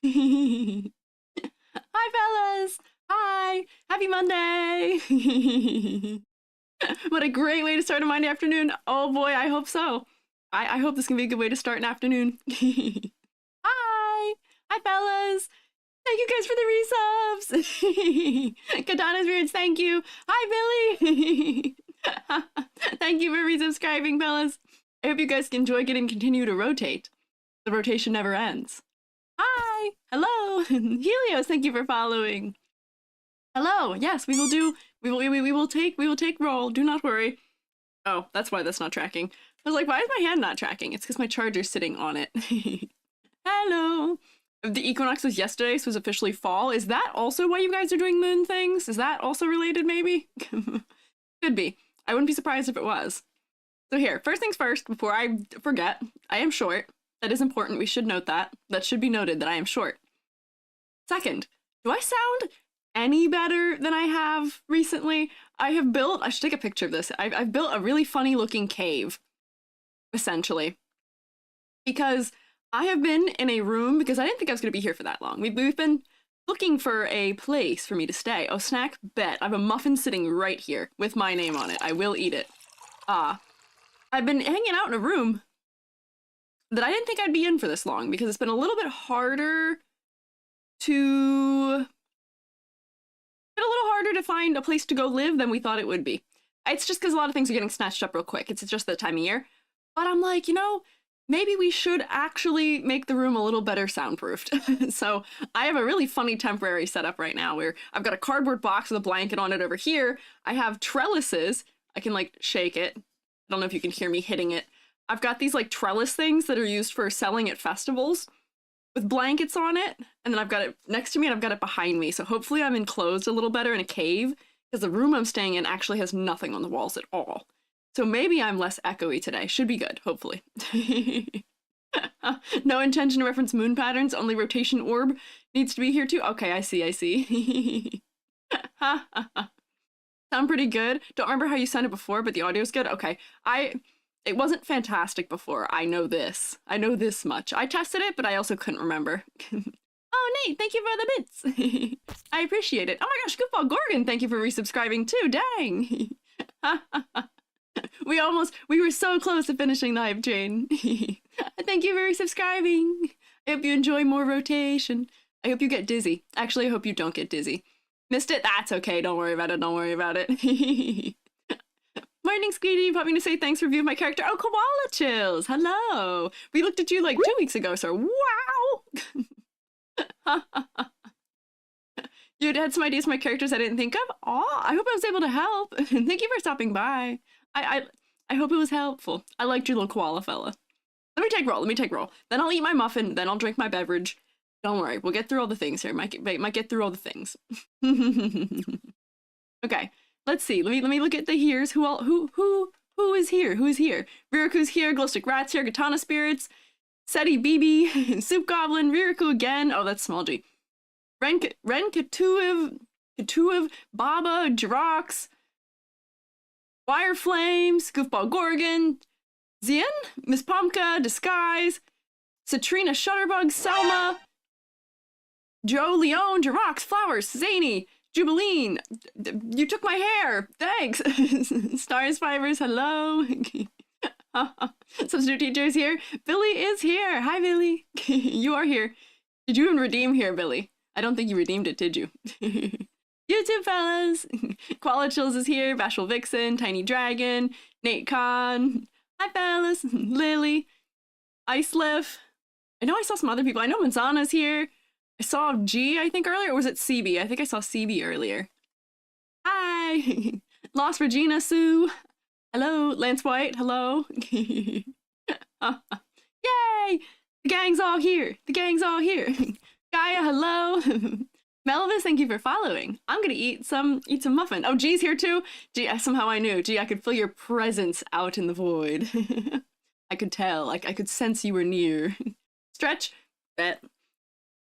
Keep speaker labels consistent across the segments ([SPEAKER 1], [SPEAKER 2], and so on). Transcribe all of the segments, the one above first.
[SPEAKER 1] Hi, fellas. Hi. Happy Monday. What a great way to start a Monday afternoon. Oh boy, I hope so. I hope this can be a good way to start an afternoon. Hi. Hi, fellas. Thank you guys for the resubs. Katana's Weirds, thank you. Hi, Billy. Thank you for resubscribing, fellas. I hope you guys enjoy getting continue to rotate. The rotation never ends. Hi. Hello. Helios, thank you for following. Hello. Yes, we will take roll. Do not worry. Oh, that's why that's not tracking. I was like, why is my hand not tracking? It's because my charger's sitting on it. Hello. The equinox was yesterday, so it was officially fall. Is that also why you guys are doing moon things? Is that also related, maybe? Could be. I wouldn't be surprised if it was. So here, first things first, before I forget, I am short. That is important. We should note that. That should be noted that I am short. Second, do I sound any better than I have recently? I should take a picture of this. I've built a really funny looking cave, essentially. Because I have been in a room, because I didn't think I was going to be here for that long. We've been looking for a place for me to stay. Oh, snack, bet. I have a muffin sitting right here with my name on it. I will eat it. I've been hanging out in a room that I didn't think I'd be in for this long, because it's been a little bit harder to find a place to go live than we thought it would be. It's just because a lot of things are getting snatched up real quick. It's just the time of year. But I'm like, you know, maybe we should actually make the room a little better soundproofed. So I have a really funny temporary setup right now where I've got a cardboard box with a blanket on it over here. I have trellises. I can like shake it. I don't know if you can hear me hitting it. I've got these like trellis things that are used for selling at festivals with blankets on it. And then I've got it next to me and I've got it behind me. So hopefully I'm enclosed a little better in a cave, because the room I'm staying in actually has nothing on the walls at all. So maybe I'm less echoey today. Should be good, hopefully. No intention to reference moon patterns, only rotation orb needs to be here too. Okay, I see. Sound pretty good. Don't remember how you sounded before, but the audio's good. Okay, it wasn't fantastic before. I know this much. I tested it, but I also couldn't remember. Oh, Nate, thank you for the bits. I appreciate it. Oh my gosh, Goofball Gorgon, thank you for resubscribing too. Dang. We were so close to finishing the hype train. Thank you for resubscribing. I hope you enjoy more rotation. I hope you get dizzy. Actually, I hope you don't get dizzy. Missed it? That's okay. Don't worry about it. Don't worry about it. Morning, Squiiji. Popping to say thanks for viewing my character. Oh, Koala Chills. Hello. We looked at you like 2 weeks ago, sir. Wow. You had some ideas for my characters I didn't think of. Aw, I hope I was able to help. Thank you for stopping by. I hope it was helpful. I liked your little koala fella. Let me take roll. Then I'll eat my muffin. Then I'll drink my beverage. Don't worry. We'll get through all the things here. Might get through all the things. Okay. Let's see. Let me look at the here's. Who is here? Who is here? Riraku's here. Glowstick Rat's here. Katana Spirits. Seti BB. Soup Goblin. Riraku again. Oh, that's small G. Ren Katuiv, Baba, Jirox, Wire Flames, Goofball Gorgon, Zien, Miss Pumpka, Disguise, Citrina Shutterbug, Selma, Joe Leone, Jirox, Flowers, Zany, Jubileen, you took my hair, thanks. Stars Fibers, hello. Substitute teacher is here. Billy is here. Hi, Billy. You are here. Did you even redeem here, Billy? I don't think you redeemed it, did you? YouTube fellas! Koala Chills is here, Bashful Vixen, Tiny Dragon, Nate Khan, hi fellas, Lily, Iceliff. I know I saw some other people. I know Manzana's here. I saw G, I think, earlier, or was it CB? I think I saw CB earlier. Hi! Lost Regina Sue. Hello, Lance White, hello. Yay! The gang's all here. Gaia, hello. Melvis, thank you for following. I'm gonna eat some muffin. Oh, G's here too. Gee, somehow I knew. Gee, I could feel your presence out in the void. I could tell. I could sense you were near. Stretch? Bet.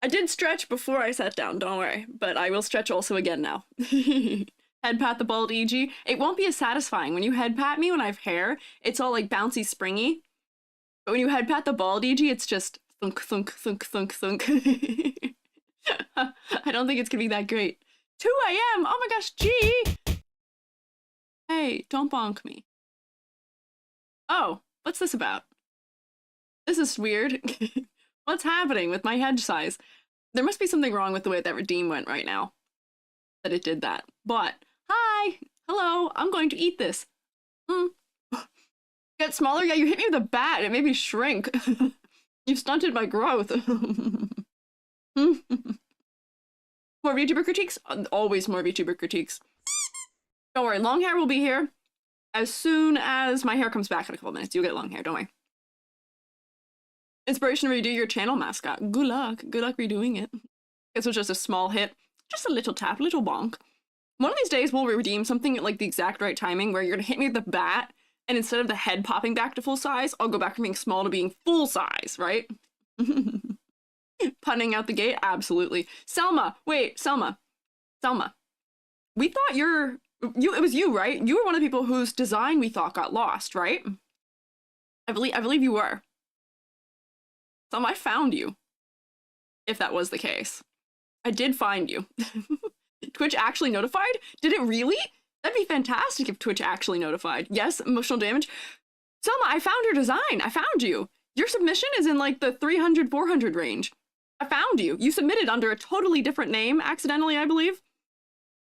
[SPEAKER 1] I did stretch before I sat down, don't worry. But I will stretch also again now. Head pat the bald EG. It won't be as satisfying. When you head pat me when I have hair, it's all like bouncy, springy. But when you head pat the bald EG, it's just Thunk, thunk, thunk, thunk, thunk. I don't think it's gonna be that great. 2 a.m. Oh my gosh, G! Hey, don't bonk me. Oh, what's this about? This is weird. What's happening with my head size? There must be something wrong with the way that redeem went right now. That it did that. But, hi! Hello, I'm going to eat this. Get smaller? Yeah, you hit me with a bat. It made me shrink. You've stunted my growth. More VTuber critiques? Always more VTuber critiques. Don't worry, long hair will be here as soon as my hair comes back in a couple minutes. You'll get long hair, don't worry. Inspiration to redo your channel mascot. Good luck. Good luck redoing it. This was just a small hit. Just a little tap, little bonk. One of these days we'll redeem something at like the exact right timing where you're gonna hit me with the bat, and instead of the head popping back to full size, I'll go back from being small to being full size, right? Punning out the gate? Absolutely. Selma! Wait, Selma. Selma. We thought it was you, right? You were one of the people whose design we thought got lost, right? I believe you were. Selma, I found you. If that was the case. I did find you. Twitch actually notified? Did it really? That'd be fantastic if Twitch actually notified. Yes, emotional damage. Selma, I found your design. I found you. Your submission is in like the 300, 400 range. I found you. You submitted under a totally different name, accidentally, I believe.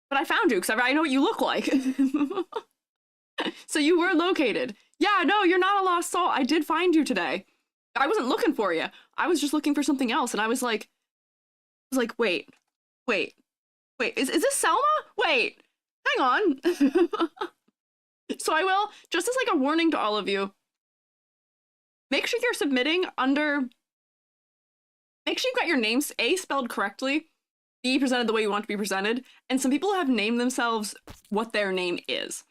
[SPEAKER 1] But I found you because I know what you look like. So you were located. Yeah, no, you're not a lost soul. I did find you today. I wasn't looking for you. I was just looking for something else. And I was like, wait, is this Selma? Wait, hang on. So I will, just as like a warning to all of you, make sure you're submitting under, make sure you've got your names A, spelled correctly, B, presented the way you want to be presented, and some people have named themselves what their name is.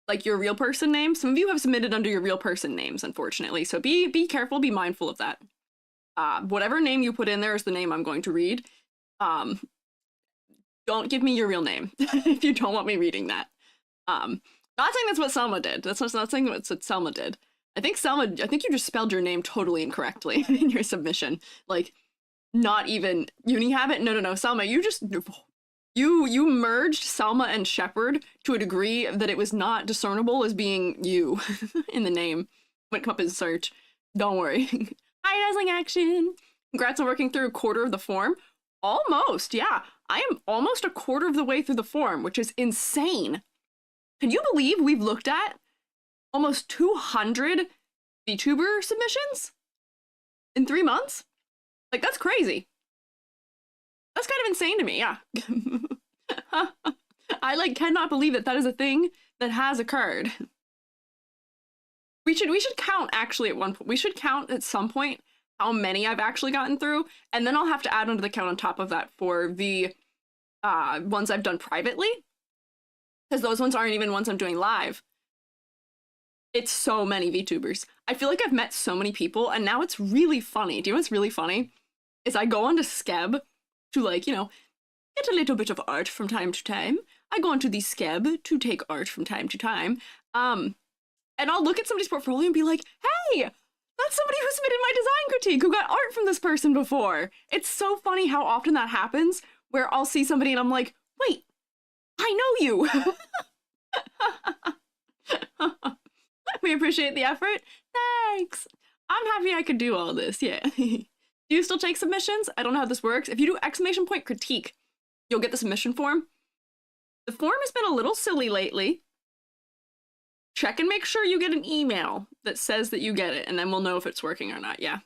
[SPEAKER 1] Like your real person name. Some of you have submitted under your real person names, unfortunately, so be careful, be mindful of that. Whatever name you put in there is the name I'm going to read. Don't give me your real name if you don't want me reading that. Not saying that's what Selma did. That's not saying that's what Selma did. I think you just spelled your name totally incorrectly in your submission. Like, not even Unihabit. No. Selma, you merged Selma and Shepherd to a degree that it was not discernible as being you in the name when it come up in search. Don't worry. Hi, Dazzling Action. Congrats on working through a quarter of the form. Almost, yeah. I am almost a quarter of the way through the form, which is insane. Can you believe we've looked at almost 200 VTuber submissions in 3 months? Like, that's crazy. That's kind of insane to me, yeah. I, like, cannot believe that is a thing that has occurred. We should count, actually, at one point. We should count at some point how many I've actually gotten through, and then I'll have to add onto the count on top of that for the ones I've done privately, because those ones aren't even ones I'm doing live. It's so many VTubers. I feel like I've met so many people, and now it's really funny. Do you know what's really funny? Is I go onto Skeb to, like, you know, get a little bit of art from time to time. I go onto the Skeb to take art from time to time. And I'll look at somebody's portfolio and be like, hey, that's somebody who submitted my design critique, who got art from this person before. It's so funny how often that happens, where I'll see somebody and I'm like, wait, I know you. We appreciate the effort. Thanks. I'm happy I could do all this, yeah. Do you still take submissions? I don't know how this works. If you do exclamation point critique, you'll get the submission form. The form has been a little silly lately. Check and make sure you get an email that says that you get it, and then we'll know if it's working or not, yeah.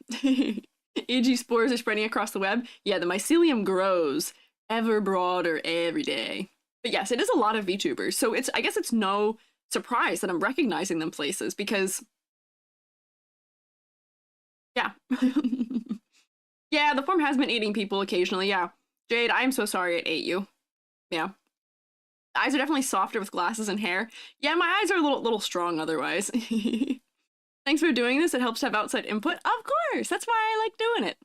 [SPEAKER 1] EG spores are spreading across the web. Yeah, the mycelium grows ever broader every day. But yes, it is a lot of VTubers, so I guess it's no surprise that I'm recognizing them places, because yeah. Yeah, the form has been eating people occasionally, yeah. Jade, I am so sorry it ate you. Yeah. Eyes are definitely softer with glasses and hair. Yeah, my eyes are a little strong otherwise. Thanks for doing this. It helps to have outside input. Of course, that's why I like doing it.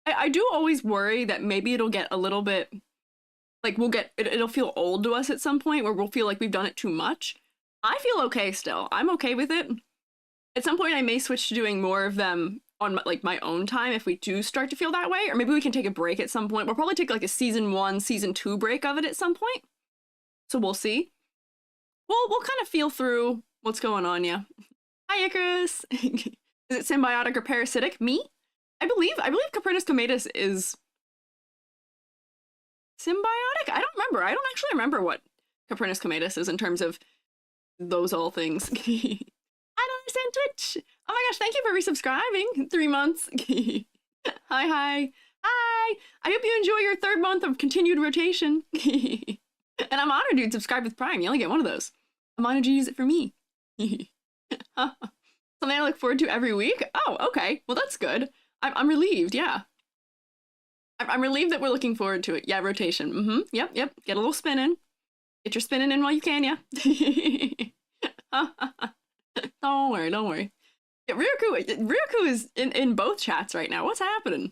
[SPEAKER 1] I do always worry that maybe it'll get a little bit, like it'll feel old to us at some point, where we'll feel like we've done it too much. I feel okay still. I'm okay with it. At some point I may switch to doing more of them on like my own time if we do start to feel that way, or maybe we can take a break at some point. We'll probably take like a season 1, season 2 break of it at some point. So we'll see. We'll kind of feel through what's going on, yeah. Hi, Icarus. Is it symbiotic or parasitic? Me? I believe Coprinus comatus is symbiotic? I don't remember. I don't actually remember what Coprinus comatus is in terms of those all things. I don't understand Twitch. Oh my gosh, thank you for resubscribing. 3 months. Hi, hi. Hi. I hope you enjoy your 3rd month of continued rotation. And I'm honored you'd subscribe with Prime. You only get one of those. I'm honored you use it for me. Something I look forward to every week? Oh, okay. Well, that's good. I'm relieved, yeah. I'm relieved that we're looking forward to it. Yeah, rotation. Yep. Get a little spinning. Get your spinning in while you can, yeah. Don't worry. Yeah, Ryuku is in both chats right now. What's happening?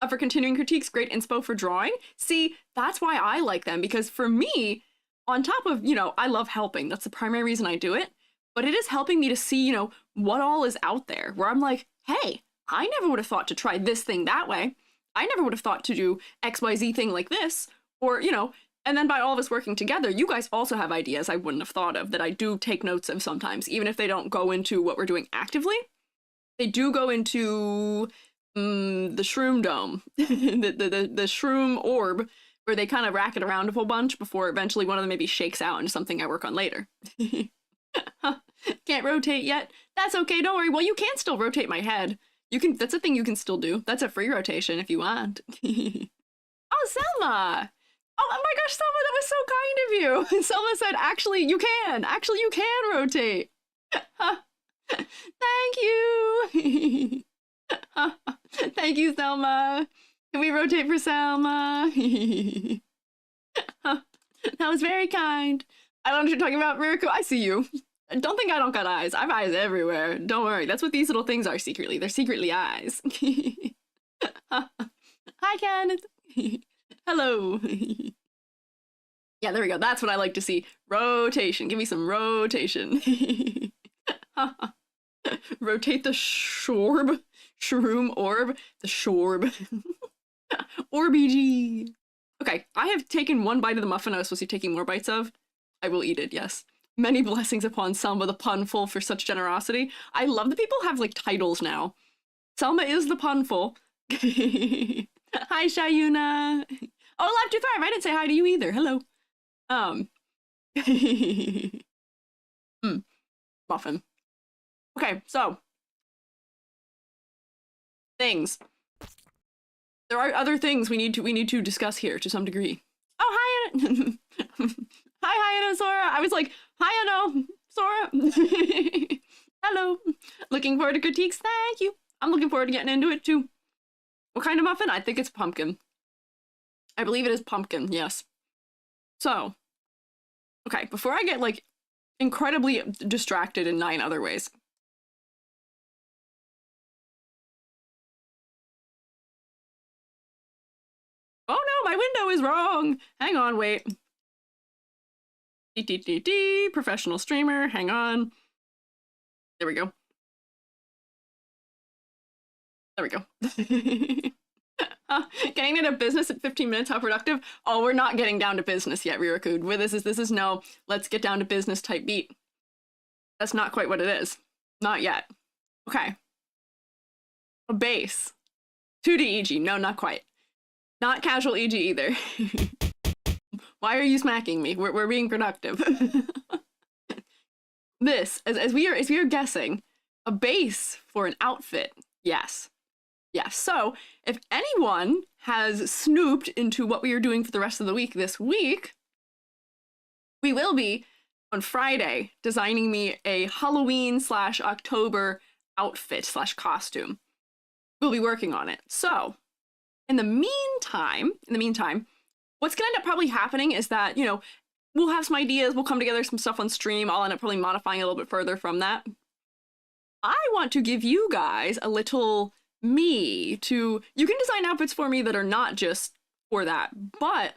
[SPEAKER 1] For continuing critiques, great inspo for drawing. See, that's why I like them, because for me, on top of, I love helping. That's the primary reason I do it. But it is helping me to see, what all is out there, where I'm like, hey, I never would have thought to try this thing that way. I never would have thought to do XYZ thing like this, or, and then by all of us working together, you guys also have ideas I wouldn't have thought of that I do take notes of sometimes, even if they don't go into what we're doing actively. They do go into the shroom dome, the shroom orb, where they kind of rack it around a whole bunch before eventually one of them maybe shakes out into something I work on later. Can't rotate yet. That's okay, don't worry. Well, you can still rotate my head. That's a thing you can still do. That's a free rotation if you want. Oh, Selma! Oh my gosh, Selma, that was so kind of you. Selma said, actually, you can rotate. Thank you. Thank you, Selma. Can we rotate for Selma? That was very kind. I don't know what you're talking about, Riku. I see you. Don't think I don't got eyes. I have eyes everywhere. Don't worry. That's what these little things are secretly. They're secretly eyes. Hi, Kenneth. Hello. Yeah, there we go. That's what I like to see. Rotation. Give me some rotation. Rotate the shroom orb. The shorb. Orbg. Okay, I have taken 1 bite of the muffin I was supposed to be taking more bites of. I will eat it, yes. Many blessings upon Selma the punful for such generosity. I love that people have, like, titles now. Selma is the punful. Hi, Shayuna. Oh, Left to Thrive. I didn't say hi to you either. Hello. Muffin. Okay, so. Things. There are other things we need to discuss here to some degree. Oh, hi, Anna. Hi, Anna, Sora. I was like, hi, Anna, Sora. Hello. Looking forward to critiques. Thank you. I'm looking forward to getting into it too. What kind of muffin? I think it's pumpkin. I believe it is pumpkin, yes. So, okay, before I get, like, incredibly distracted in 9 other ways. Oh no, my window is wrong! Hang on, wait. Professional streamer, hang on. There we go. There we go. Getting into business at 15 minutes, how productive? Oh, we're not getting down to business yet, Rirakud. This is no, let's get down to business type beat. That's not quite what it is. Not yet. Okay. A base. 2D EG. No, not quite. Not casual EG either. Why are you smacking me? We're being productive. This, as we are guessing, a base for an outfit. Yes. Yes. So, if anyone has snooped into what we are doing for the rest of the week this week, we will be, on Friday, designing me a Halloween/October outfit / costume. We'll be working on it. So, in the meantime, what's gonna end up probably happening is that, we'll have some ideas, we'll come together some stuff on stream, I'll end up probably modifying a little bit further from that. I want to give you guys a little you can design outfits for me that are not just for that, but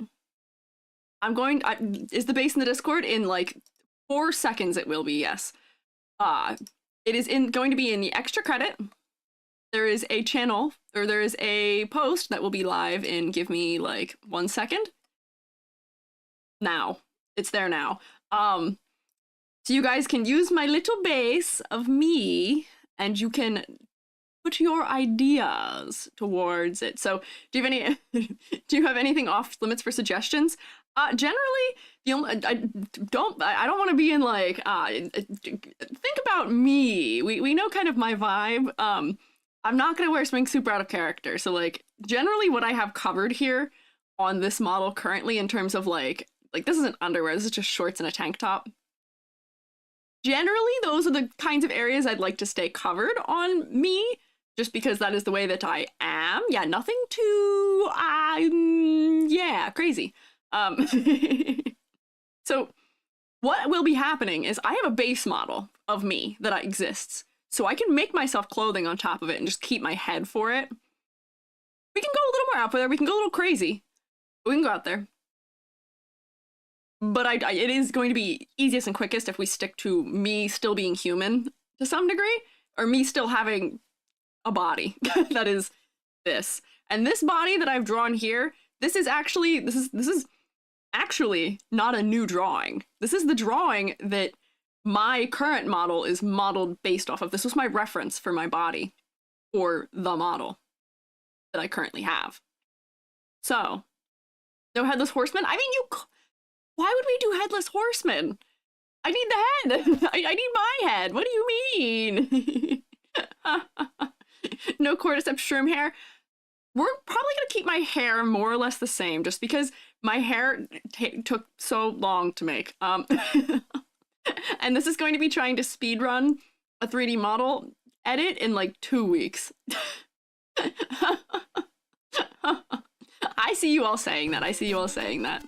[SPEAKER 1] is the base in the Discord? In like 4 seconds it will be, yes. It is going to be in the extra credit, there is a channel, or there is a post that will be live in, give me like 1 second. Now. It's there now. So you guys can use my little base of me, and you can put your ideas towards it. So do you have any do you have anything off limits for suggestions? Generally, the only, I don't want to be in like think about me. We know kind of my vibe. I'm not gonna wear something super out of character. So like generally what I have covered here on this model currently in terms of like this isn't underwear, this is just shorts and a tank top. Generally, those are the kinds of areas I'd like to stay covered on me, just because that is the way that I am. Yeah, nothing too, yeah, crazy. So what will be happening is I have a base model of me that exists. So I can make myself clothing on top of it and just keep my head for it. We can go a little more out there, we can go a little crazy. We can go out there. But it is going to be easiest and quickest if we stick to me still being human to some degree, or me still having a body that is this. And this body that I've drawn here, this is actually not a new drawing. This is the drawing that my current model is modeled based off of. This was my reference for my body for the model that I currently have. So, no headless horseman? I mean, why would we do headless horseman? I need the head. I need my head. What do you mean? No cordyceps shroom hair. We're probably going to keep my hair more or less the same just because my hair took so long to make. And this is going to be trying to speedrun a 3D model edit in like 2 weeks. I see you all saying that. I see you all saying that.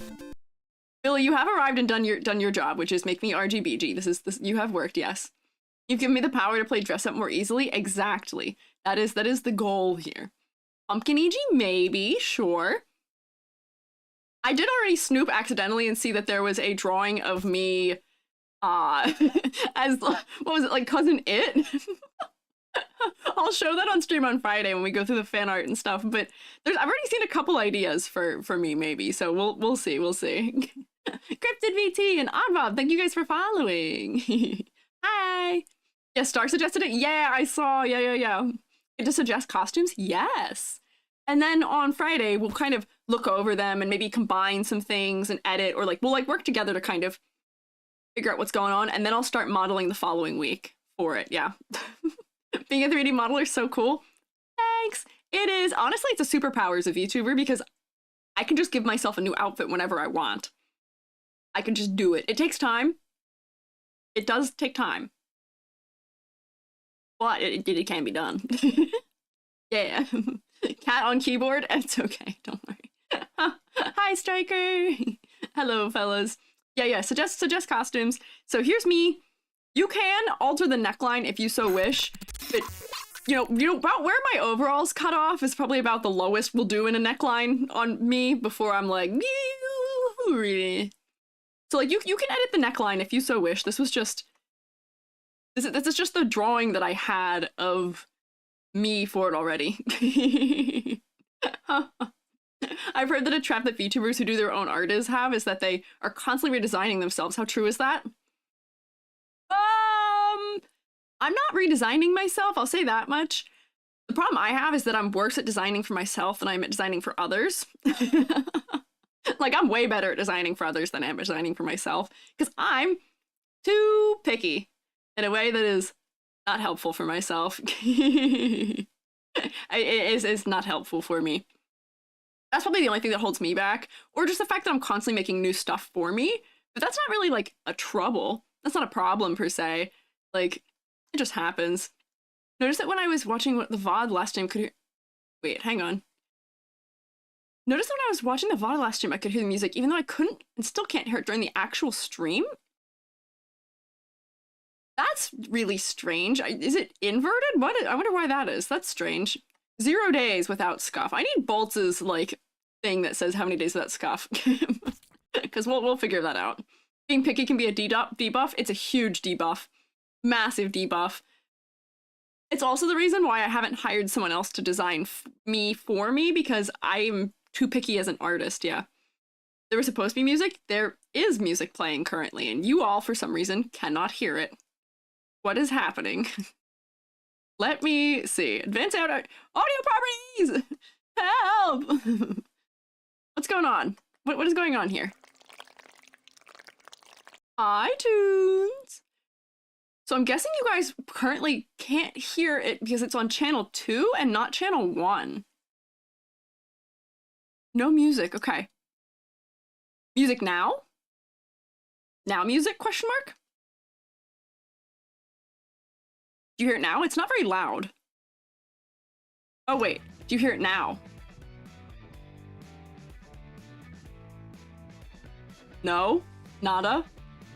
[SPEAKER 1] Billy, you have arrived and done your job, which is make me RGBG. This you have worked, yes. You've given me the power to play dress up more easily. Exactly. That is the goal here. Pumpkin EG, maybe, sure. I did already snoop accidentally and see that there was a drawing of me as what was it, like Cousin It? I'll show that on stream on Friday when we go through the fan art and stuff, but I've already seen a couple ideas for me maybe, so we'll see. Cryptid VT and Oddbob, thank you guys for following. Hi. Yeah, Star suggested it. Yeah, I saw. Yeah. It just suggest costumes. Yes. And then on Friday we'll kind of look over them and maybe combine some things and edit, or like we'll like work together to kind of figure out what's going on, and then I'll start modeling the following week for it. Yeah. Being a 3D modeler is so cool. Thanks. It is. Honestly, it's a superpowers of VTuber because I can just give myself a new outfit whenever I want. I can just do it. It takes time. It does take time. But it can be done. Yeah. Cat on keyboard? It's okay. Don't worry. Hi, Striker. Hello, fellas. Yeah. Suggest costumes. So here's me. You can alter the neckline if you so wish, but you know about where my overalls cut off is probably about the lowest we'll do in a neckline on me before I'm like, so like you can edit the neckline if you so wish. This is just the drawing that I had of me for it already. I've heard that a trap that VTubers who do their own art is that they are constantly redesigning themselves. How true is that? I'm not redesigning myself, I'll say that much. The problem I have is that I'm worse at designing for myself than I'm at designing for others. Like, I'm way better at designing for others than I am at designing for myself, because I'm too picky in a way that is not helpful for myself. It is not helpful for me. That's probably the only thing that holds me back, or just the fact that I'm constantly making new stuff for me, but that's not really, like, a trouble. That's not a problem, per se. Like, it just happens. Notice that when I was watching the VOD last time, wait, hang on. Notice that when I was watching the VOD last stream, I could hear the music, even though I couldn't and still can't hear it during the actual stream? That's really strange. Is it inverted? I wonder why that is. That's strange. 0 days without scuff. I need Boltz's, like, thing that says how many days without scuff. Because we'll figure that out. Being picky can be a debuff. It's a huge debuff. Massive debuff. It's also the reason why I haven't hired someone else to design for me, because I'm too picky as an artist, yeah. There was supposed to be music. There is music playing currently, and you all, for some reason, cannot hear it. What is happening? Let me see. Advanced audio properties! Help! What's going on? What is going on here? iTunes! So I'm guessing you guys currently can't hear it because it's on channel 2 and not channel 1. No music, okay. Music now? Now music, question mark? Do you hear it now? It's not very loud. Oh wait, do you hear it now? No? Nada?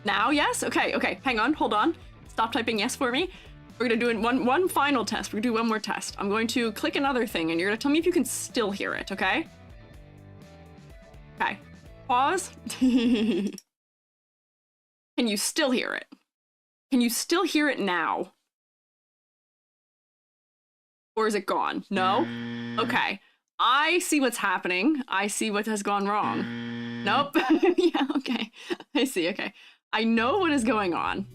[SPEAKER 1] Now, yes? Okay, okay, hang on, hold on. Stop typing yes for me. We're gonna do one final test. We're gonna do one more test. I'm going to click another thing and you're gonna tell me if you can still hear it, okay? Okay, pause. Can you still hear it? Can you still hear it now? Or is it gone? No? Okay. I see what's happening. I see what has gone wrong. Nope. Yeah, okay. I see, okay. I know what is going on.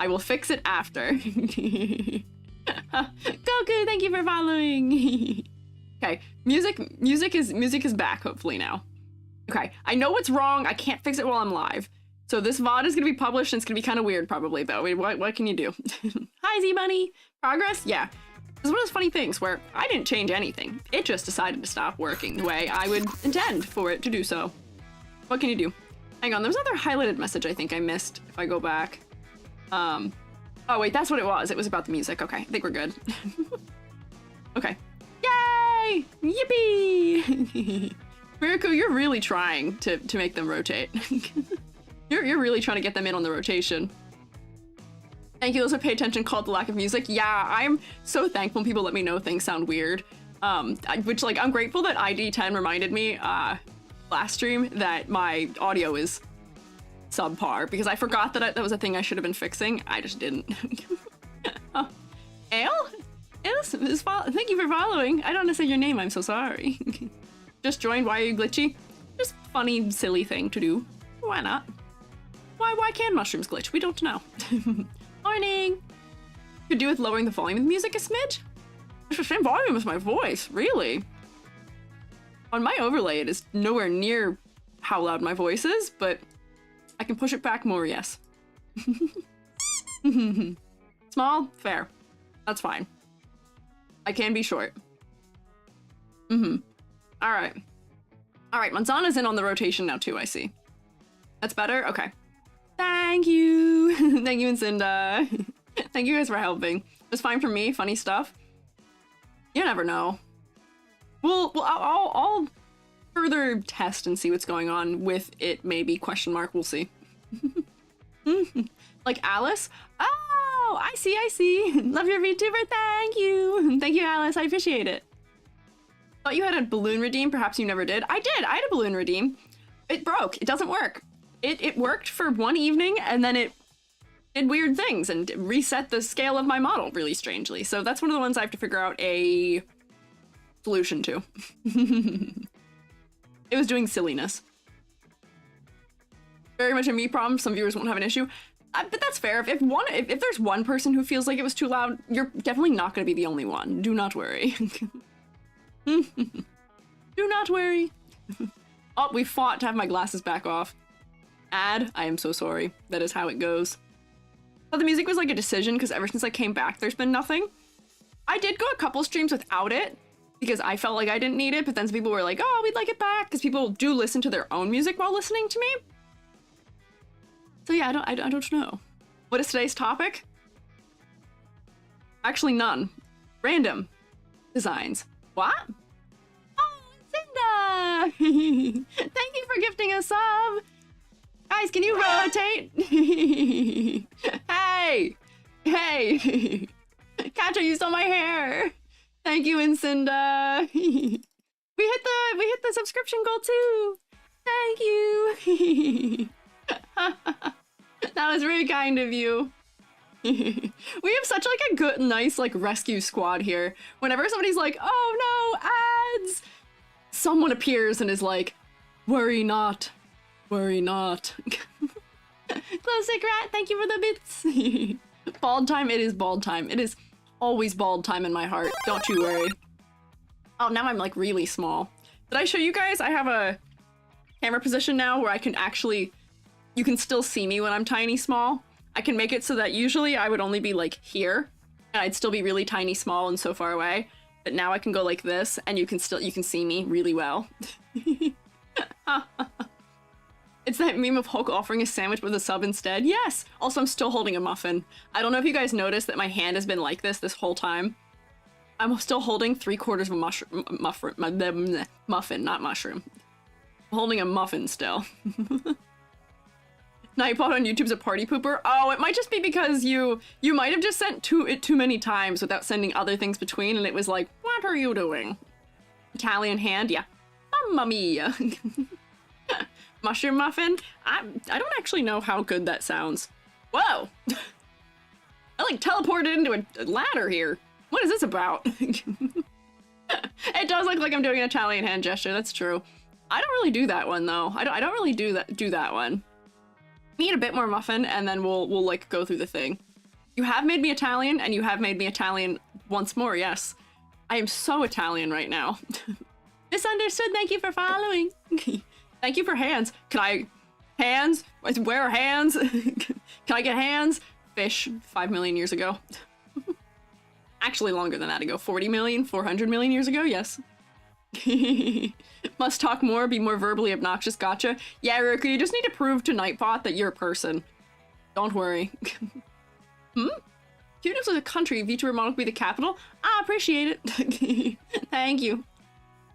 [SPEAKER 1] I will fix it after. Goku, thank you for following. Okay, music is back, hopefully now. Okay, I know what's wrong. I can't fix it while I'm live. So this VOD is gonna be published and it's gonna be kind of weird probably, but what can you do? Hi, Z-Bunny. Progress? Yeah. This is one of those funny things where I didn't change anything. It just decided to stop working the way I would intend for it to do so. What can you do? Hang on, there's another highlighted message I think I missed if I go back. Oh wait, that's what it was. It was about the music. Okay, I think we're good. Okay. Yay! Yippee! Miraku, you're really trying to make them rotate. You're really trying to get them in on the rotation. Thank you, those who pay attention called the lack of music. Yeah, I'm so thankful when people let me know things sound weird. Which, like, I'm grateful that ID10 reminded me last stream that my audio is subpar, because I forgot that that was a thing I should have been fixing. I just didn't. Oh. Ale? Thank you for following. I don't know to say your name, I'm so sorry. Just joined, why are you glitchy? Just funny, silly thing to do. Why not? Why can mushrooms glitch? We don't know. Morning! Could do with lowering the volume of the music a smidge? It's the same volume as my voice, really. On my overlay, it is nowhere near how loud my voice is, but I can push it back more, yes. Small? Fair. That's fine. I can be short. Alright. Alright, Manzana's in on the rotation now too, I see. That's better? Okay. Thank you! Thank you, Incinda. Thank you guys for helping. It's fine for me, funny stuff. You never know. Well, I'll further test and see what's going on with it, maybe, question mark, we'll see. Like Alice? Oh, I see. Love your VTuber, thank you. Thank you, Alice, I appreciate it. Thought you had a balloon redeem, perhaps you never did. I did, I had a balloon redeem. It broke, it doesn't work. It worked for one evening and then it did weird things and reset the scale of my model really strangely. So that's one of the ones I have to figure out a solution to. It was doing silliness. Very much a me problem, some viewers won't have an issue. But that's fair. If there's one person who feels like it was too loud, you're definitely not going to be the only one. Do not worry. Do not worry. Oh, we fought to have my glasses back off. I am so sorry. That is how it goes. But the music was like a decision because ever since I came back, there's been nothing. I did go a couple streams without it because I felt like I didn't need it, but then some people were like, oh, we'd like it back, because people do listen to their own music while listening to me. So yeah, I don't know. What is today's topic? Actually, none. Random designs. What? Oh, Cinda! Thank you for gifting a sub. Guys, can you rotate? Hey! Hey! Katja, you stole my hair! Thank you, Incinda! We hit the subscription goal too! Thank you! That was really kind of you. We have such like a good, nice like rescue squad here. Whenever somebody's like, oh no, ads, someone appears and is like, worry not, worry not. Classic rat, thank you for the bits. Bald time, it is bald time. It is always bald time in my heart. Don't you worry. Oh, now I'm like really small. Did I show you guys? I have a camera position now where I can actually, you can still see me when I'm tiny small. I can make it so that usually I would only be like here and I'd still be really tiny small and so far away. But now I can go like this and you can see me really well. It's that meme of Hulk offering a sandwich with a sub instead. Yes! Also, I'm still holding a muffin. I don't know if you guys noticed that my hand has been like this whole time. I'm still holding 3/4 of a muffin, not mushroom. I'm holding a muffin still. Nightbot on YouTube's a party pooper. Oh, it might just be because you might have just sent it too many times without sending other things between, and it was like, what are you doing? Italian hand, yeah. Mamma mia. Mushroom muffin? I don't actually know how good that sounds. Whoa! I like teleported into a ladder here. What is this about? It does look like I'm doing an Italian hand gesture, that's true. I don't really do that one though. I don't really do that one. Eat a bit more muffin and then we'll like go through the thing. You have made me Italian and you have made me Italian once more, yes. I am so Italian right now. Misunderstood, thank you for following. Thank you for hands. Can I... Hands? Where are hands? Can I get hands? Fish, 5 million years ago. Actually longer than that ago. 40 million, 400 million years ago, yes. Must talk more, be more verbally obnoxious, gotcha. Yeah, Roku, you just need to prove to Nightbot that you're a person. Don't worry. Cuteness is a country, Vtuber model could be the capital. I appreciate it. Thank you.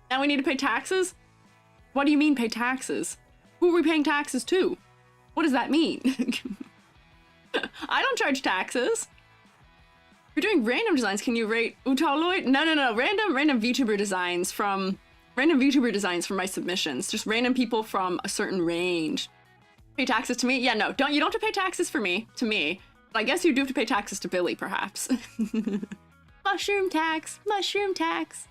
[SPEAKER 1] Now we need to pay taxes? What do you mean pay taxes? Who are we paying taxes to? What does that mean? I don't charge taxes. If you're doing random designs, can you rate Utaloid? No. Random VTuber designs from my submissions. Just random people from a certain range. Pay taxes to me? Yeah, no. You don't have to pay taxes to me. But I guess you do have to pay taxes to Billy, perhaps. Mushroom tax. Mushroom tax.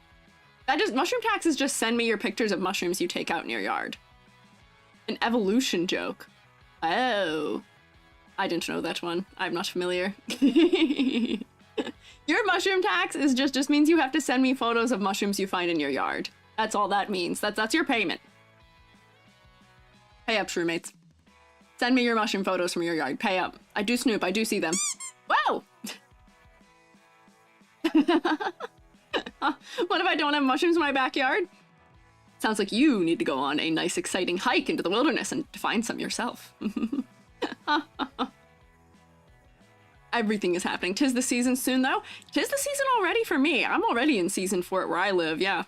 [SPEAKER 1] Mushroom tax is just send me your pictures of mushrooms you take out in your yard. An evolution joke. Oh. I didn't know that one. I'm not familiar. Your mushroom tax is just means you have to send me photos of mushrooms you find in your yard. That's all that means. That's your payment. Pay up, SHROOMATEs. Send me your mushroom photos from your yard. Pay up. I do snoop. I do see them. Whoa! What if I don't have mushrooms in my backyard? Sounds like you need to go on a nice exciting hike into the wilderness and to find some yourself. Everything is happening. 'Tis the season soon though. 'Tis the season already for me. I'm already in season for it where I live, yeah.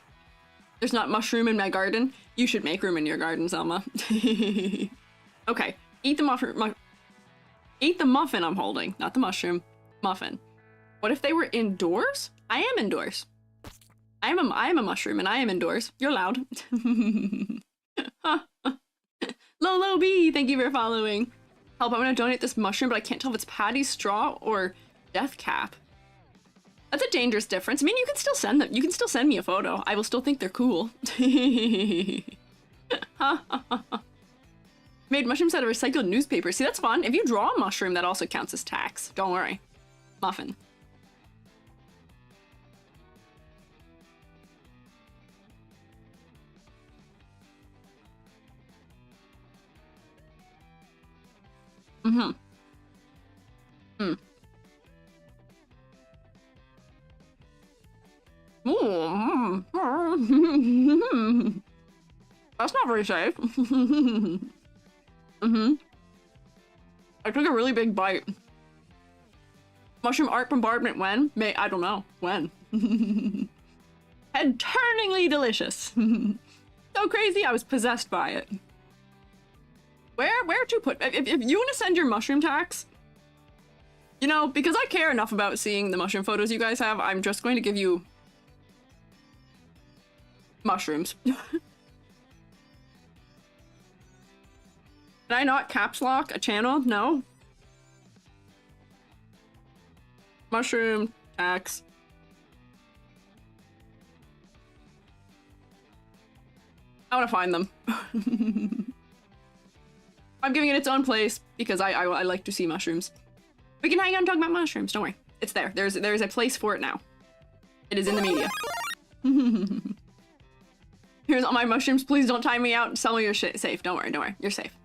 [SPEAKER 1] There's not mushroom in my garden. You should make room in your garden, Selma. Okay, eat the muffin. Eat the muffin I'm holding, not the mushroom. Muffin. What if they were indoors? I am indoors. I am a mushroom and I am indoors. You're loud. Lolo B, thank you for following. Help, I'm gonna donate this mushroom, but I can't tell if it's patty, straw, or death cap. That's a dangerous difference. I mean, you can still send them. You can still send me a photo. I will still think they're cool. Made mushrooms out of recycled newspaper. See, that's fun. If you draw a mushroom, that also counts as tax. Don't worry. Muffin. That's not very safe. I took a really big bite. Mushroom art bombardment when? I don't know. When? Head-turningly delicious. So crazy, I was possessed by it. Where to put... If you want to send your mushroom tax, you know, because I care enough about seeing the mushroom photos you guys have, I'm just going to give you... mushrooms. Can I not caps lock a channel? No. Mushroom tax. I want to find them. I'm giving it its own place because I like to see mushrooms. We can hang out and talk about mushrooms. Don't worry. It's there. There's a place for it now. It is in the media. Here's all my mushrooms. Please don't time me out. Sell me your shit. Safe. Don't worry. Don't worry. You're safe.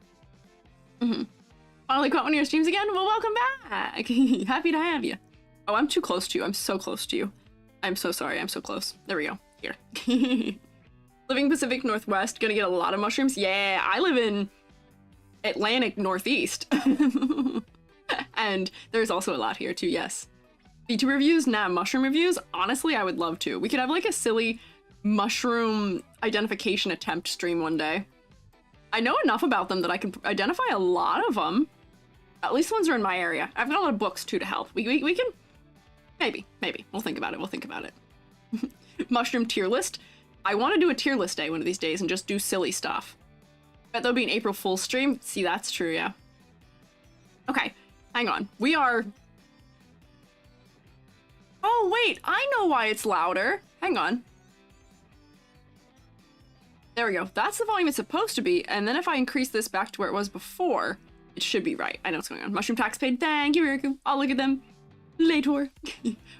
[SPEAKER 1] Finally caught one of your streams again? Well, welcome back. Happy to have you. Oh, I'm too close to you. I'm so close to you. I'm so sorry. I'm so close. There we go. Here. Living Pacific Northwest. Gonna get a lot of mushrooms. Yeah, I live in Atlantic Northeast. And there's also a lot here too, yes. Vtuber reviews? Nah, mushroom reviews? Honestly, I would love to. We could have like a silly mushroom identification attempt stream one day. I know enough about them that I can identify a lot of them. At least ones are in my area. I've got a lot of books too to help. We can, maybe. We'll think about it. We'll think about it. Mushroom tier list. I want to do a tier list day one of these days and just do silly stuff. Bet there'll be an April Fool's stream. See, that's true, yeah. Okay, hang on. We are... Oh, wait, I know why it's louder. Hang on. There we go. That's the volume it's supposed to be. And then if I increase this back to where it was before, it should be right. I know what's going on. Mushroom tax paid. Thank you, Riku. I'll look at them later.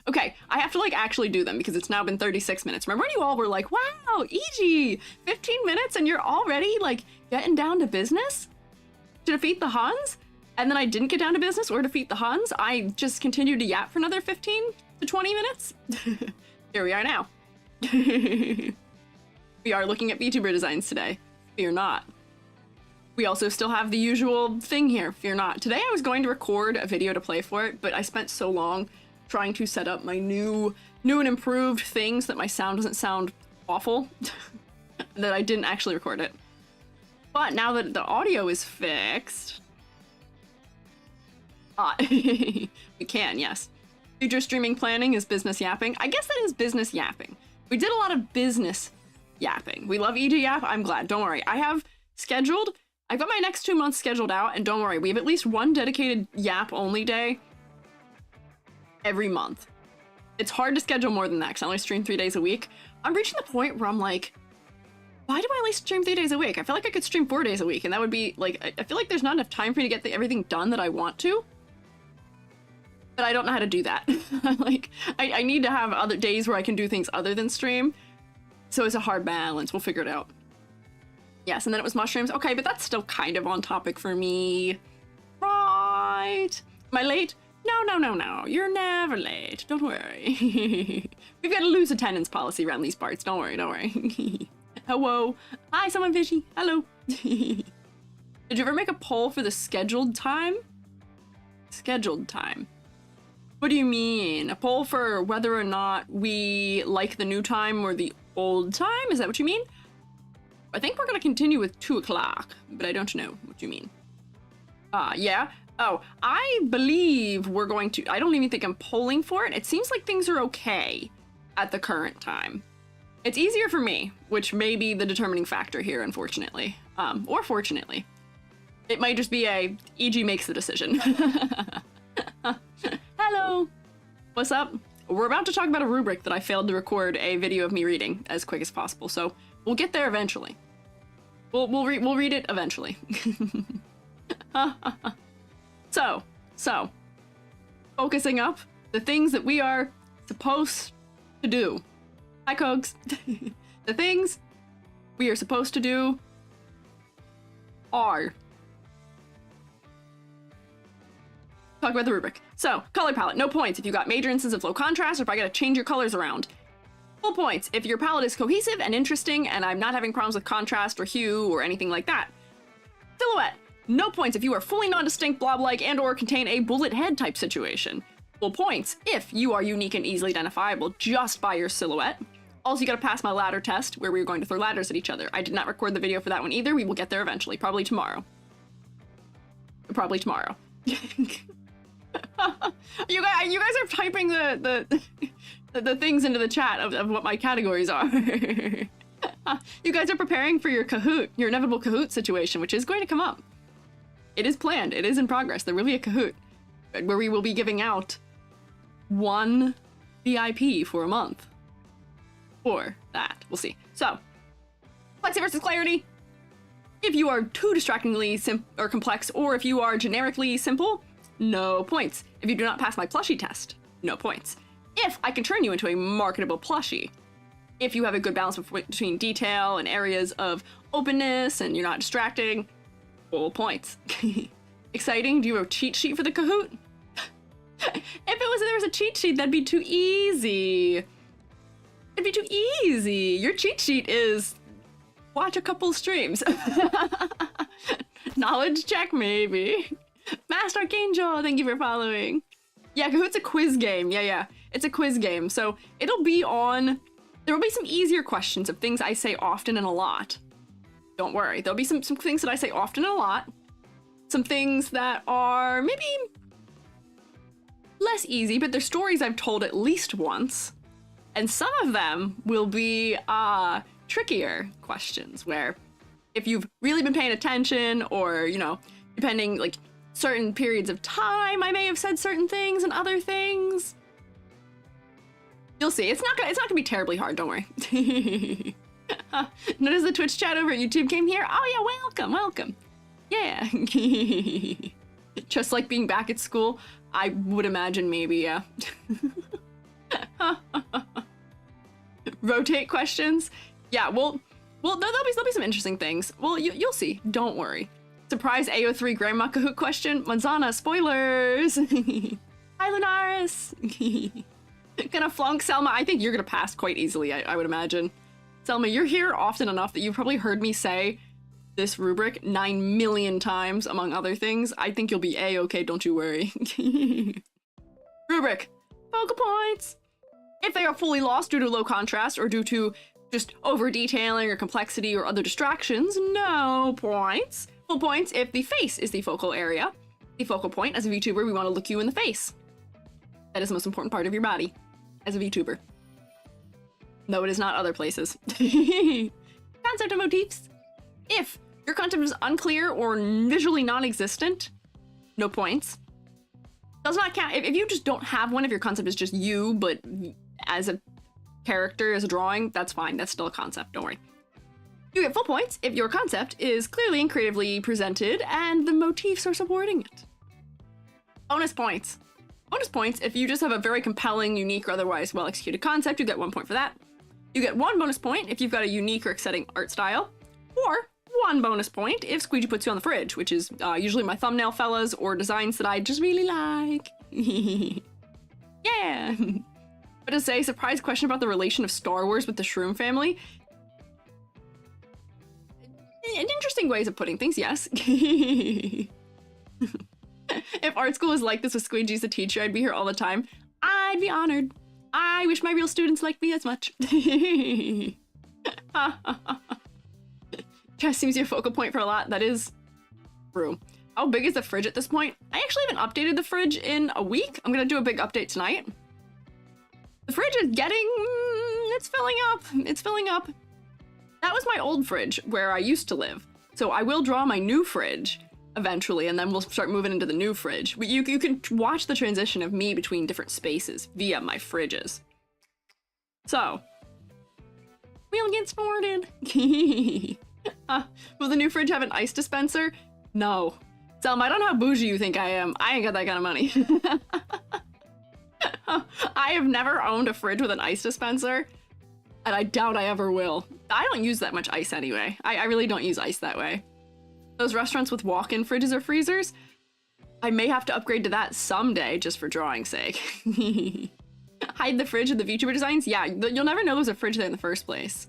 [SPEAKER 1] Okay, I have to like actually do them because it's now been 36 minutes. Remember when you all were like, wow, EG, 15 minutes and you're already like getting down to business to defeat the Huns? And then I didn't get down to business or defeat the Huns. I just continued to yap for another 15 to 20 minutes. Here we are now. We are looking at VTuber designs today. Fear not. We also still have the usual thing here. Fear not. Today I was going to record a video to play for it, but I spent so long trying to set up my new and improved things that my sound doesn't sound awful that I didn't actually record it. But now that the audio is fixed, we can, yes. Future streaming planning is business yapping. I guess that is business yapping. We did a lot of business yapping. We love EG Yap. I'm glad. Don't worry. I've got my next 2 months scheduled out, and don't worry, we have at least one dedicated Yap only day every month. It's hard to schedule more than that because I only stream 3 days a week. I'm reaching the point where I'm like, why do I only stream 3 days a week? I feel like I could stream 4 days a week, and that would be like, I feel like there's not enough time for me to get everything done that I want to. But I don't know how to do that. Like, I need to have other days where I can do things other than stream. So it's a hard balance. We'll figure it out. Yes, and then it was mushrooms. Okay, but that's still kind of on topic for me. Right. Am I late? No. You're never late. Don't worry. We've got a loose attendance policy around these parts. Don't worry. Hello. Hi, someone fishy. Hello. Did you ever make a poll for the scheduled time? Scheduled time. What do you mean? A poll for whether or not we like the new time or the old time? Is that what you mean? I think we're gonna continue with 2 o'clock, but I don't know what you mean. Yeah. Oh, I believe we're going to, I don't even think I'm polling for it. It seems like things are okay at the current time. It's easier for me, which may be the determining factor here, unfortunately. Or fortunately. It might just be a EG makes the decision. Hello. What's up? We're about to talk about a rubric that I failed to record a video of me reading as quick as possible, so we'll get there eventually. We'll read it eventually. So, focusing up the things that we are supposed to do. Hi, Cogs. The things we are supposed to do are... Talk about the rubric. So, color palette, no points if you got major instances of low contrast or if I gotta change your colors around. Full points if your palette is cohesive and interesting and I'm not having problems with contrast or hue or anything like that. Silhouette, no points if you are fully non-distinct, blob-like, and or contain a bullet head type situation. Full points if you are unique and easily identifiable just by your silhouette. Also, you gotta pass my ladder test where we were going to throw ladders at each other. I did not record the video for that one either. We will get there eventually, probably tomorrow. You guys are typing the things into the chat of what my categories are. You guys are preparing for your inevitable Kahoot situation, which is going to come up. It is planned. It is in progress. There will be a Kahoot where we will be giving out 1 VIP for a month. Or that. We'll see. So, complexity versus clarity. If you are too distractingly or complex, or if you are generically simple, no points. If you do not pass my plushie test, no points. If I can turn you into a marketable plushie, if you have a good balance between detail and areas of openness and you're not distracting, full points. Exciting? Do you have a cheat sheet for the Kahoot? If there was a cheat sheet, that'd be too easy. It'd be too easy. Your cheat sheet is watch a couple streams. Knowledge check, maybe. Master Archangel, thank you for following. Yeah, Kahoot's a quiz game. Yeah. It's a quiz game. So it'll be on... There will be some easier questions of things I say often and a lot. Don't worry. There'll be some things that I say often and a lot. Some things that are maybe less easy, but they're stories I've told at least once. And some of them will be trickier questions where if you've really been paying attention or, you know, depending like certain periods of time, I may have said certain things and other things. You'll see. It's not gonna be terribly hard, don't worry. Notice the Twitch chat over at YouTube came here. Oh yeah, welcome. Yeah. Just like being back at school, I would imagine maybe, yeah. Rotate questions. Yeah, well, there'll be some interesting things. Well, you'll see. Don't worry. Surprise AO3 Grandma Kahoot question. Manzana spoilers. Hi, Lunaris. Gonna flunk Selma. I think you're gonna pass quite easily. I would imagine. Selma, you're here often enough that you've probably heard me say this rubric 9 million times, among other things. I think you'll be A-okay, don't you worry. Rubric. Focal points. If they are fully lost due to low contrast or due to just over-detailing or complexity or other distractions, no points. Full points if the face is the focal area. The focal point, as a VTuber, we want to look you in the face. That is the most important part of your body, as a VTuber. No, it is not other places. Concept of motifs. If your concept is unclear or visually non-existent, no points. Does not count. If you just don't have one, if your concept is just you, but as a character, as a drawing, that's fine. That's still a concept. Don't worry. You get full points if your concept is clearly and creatively presented and the motifs are supporting it. Bonus points. Bonus points if you just have a very compelling, unique, or otherwise well-executed concept. You get 1 point for that. You get 1 bonus point if you've got a unique or exciting art style, or 1 bonus point if Squiiji puts you on the fridge, which is usually my thumbnail fellas or designs that I just really like. Yeah. But to say, surprise question about the relation of Star Wars with the Shroom family. Interesting ways of putting things, yes. If art school was like this with Squiiji as a teacher, I'd be here all the time. I'd be honored. I wish my real students liked me as much. Chess seems your focal point for a lot. That is true. How big is the fridge at this point? I actually haven't updated the fridge in a week. I'm gonna do a big update tonight. The fridge is getting... it's filling up. It's filling up. That was my old fridge where I used to live. So I will draw my new fridge eventually, and then we'll start moving into the new fridge. You can watch the transition of me between different spaces via my fridges. So, we'll get started. Will the new fridge have an ice dispenser? No. Selma, I don't know how bougie you think I am. I ain't got that kind of money. I have never owned a fridge with an ice dispenser, and I doubt I ever will. I don't use that much ice anyway. I really don't use ice that way. Those restaurants with walk-in fridges or freezers, I may have to upgrade to that someday just for drawing's sake. Hide the fridge with the VTuber designs? Yeah, you'll never know there's a fridge there in the first place.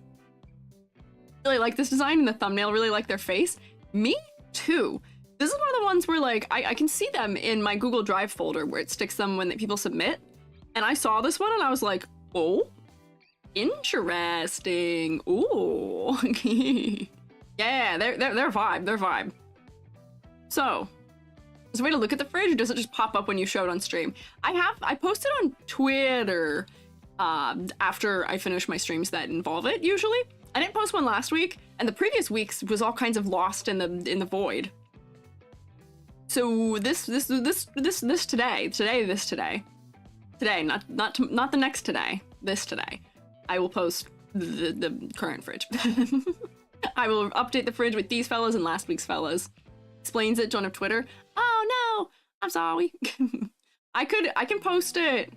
[SPEAKER 1] Really like this design and the thumbnail, really like their face. Me too. This is one of the ones where like I can see them in my Google Drive folder where it sticks them when people submit. And I saw this one and I was like, oh, interesting. Ooh. Yeah, they're vibe. They're vibe. So, there's a way to look at the fridge, or does it just pop up when you show it on stream? I posted on Twitter after I finish my streams that involve it, usually. I didn't post one last week, and the previous weeks was all kinds of lost in the void. So this today. Today, not the next today. This today. I will post the current fridge. I will update the fridge with these fellas and last week's fellas. Explains it, join up Twitter. Oh no, I'm sorry. I can post it.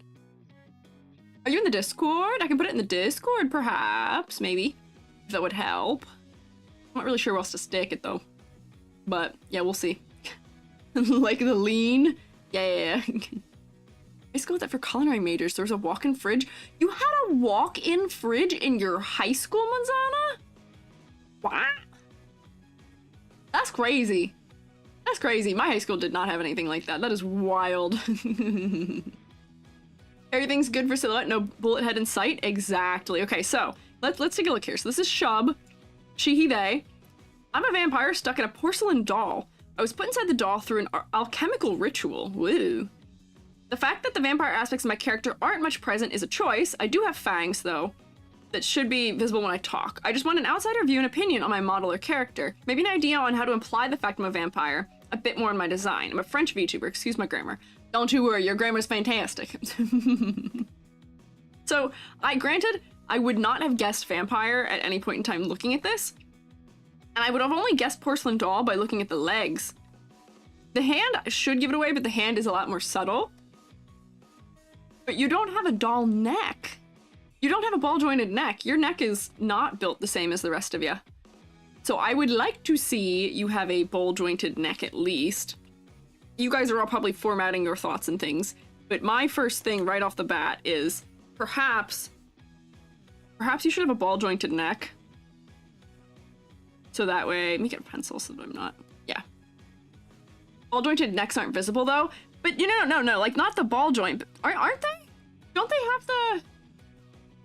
[SPEAKER 1] Are you in the Discord? I can put it in the Discord, perhaps, maybe. If that would help. I'm not really sure where else to stick it though. But yeah, we'll see. Like the lean. Yeah. I used to go with that for culinary majors. There was a walk-in fridge. You had a walk-in fridge in your high school, Manzana? What? That's crazy. That's crazy. My high school did not have anything like that. That is wild. Everything's good for silhouette, no bullet head in sight. Exactly. Okay, so let's take a look here. So this is Shub, she, he, they. I'm a vampire stuck in a porcelain doll. I was put inside the doll through an alchemical ritual. Woo. The fact that the vampire aspects of my character aren't much present is a choice. I do have fangs, though, that should be visible when I talk. I just want an outsider view and opinion on my model or character. Maybe an idea on how to imply the fact I'm a vampire a bit more in my design. I'm a French VTuber, excuse my grammar. Don't you worry, your grammar's fantastic. So, granted, I would not have guessed vampire at any point in time looking at this. And I would have only guessed porcelain doll by looking at the legs. The hand should give it away, but the hand is a lot more subtle. But you don't have a doll neck. You don't have a ball-jointed neck. Your neck is not built the same as the rest of you. So I would like to see you have a ball-jointed neck at least. You guys are all probably formatting your thoughts and things, but my first thing right off the bat is perhaps you should have a ball-jointed neck. So that way, let me get a pencil so that I'm not, yeah. Ball-jointed necks aren't visible though, but no, like not the ball joint, aren't they? Don't they have the,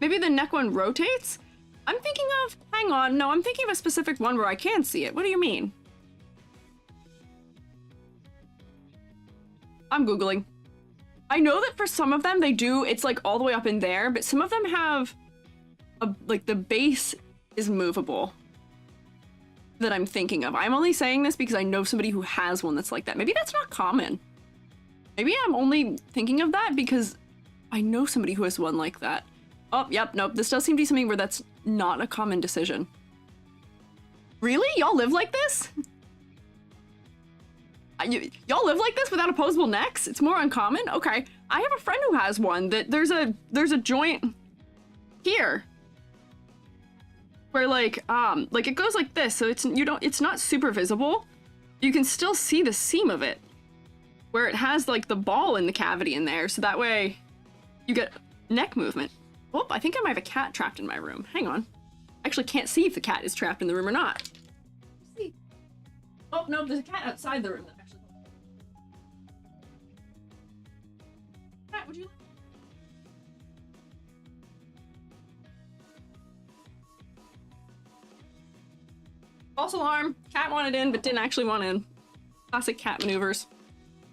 [SPEAKER 1] maybe the neck one rotates? I'm thinking of, hang on, no, I'm thinking of a specific one where I can see it. What do you mean? I'm Googling. I know that for some of them they do, it's like all the way up in there, but some of them have, like the base is movable that I'm thinking of. I'm only saying this because I know somebody who has one that's like that. Maybe that's not common. Maybe I'm only thinking of that because I know somebody who has one like that. Oh, yep, nope. This does seem to be something where that's not a common decision. Really? Y'all live like this? Y'all live like this without opposable necks? It's more uncommon? Okay. I have a friend who has one that there's a joint here where like it goes like this, so it's not super visible. You can still see the seam of it where it has like the ball in the cavity in there, so that way you get neck movement. Oh, I think I might have a cat trapped in my room. Hang on. I actually can't see if the cat is trapped in the room or not. Let's see. Oh, no, there's a cat outside the room that actually... Cat, would you... False alarm. Cat wanted in, but didn't actually want in. Classic cat maneuvers.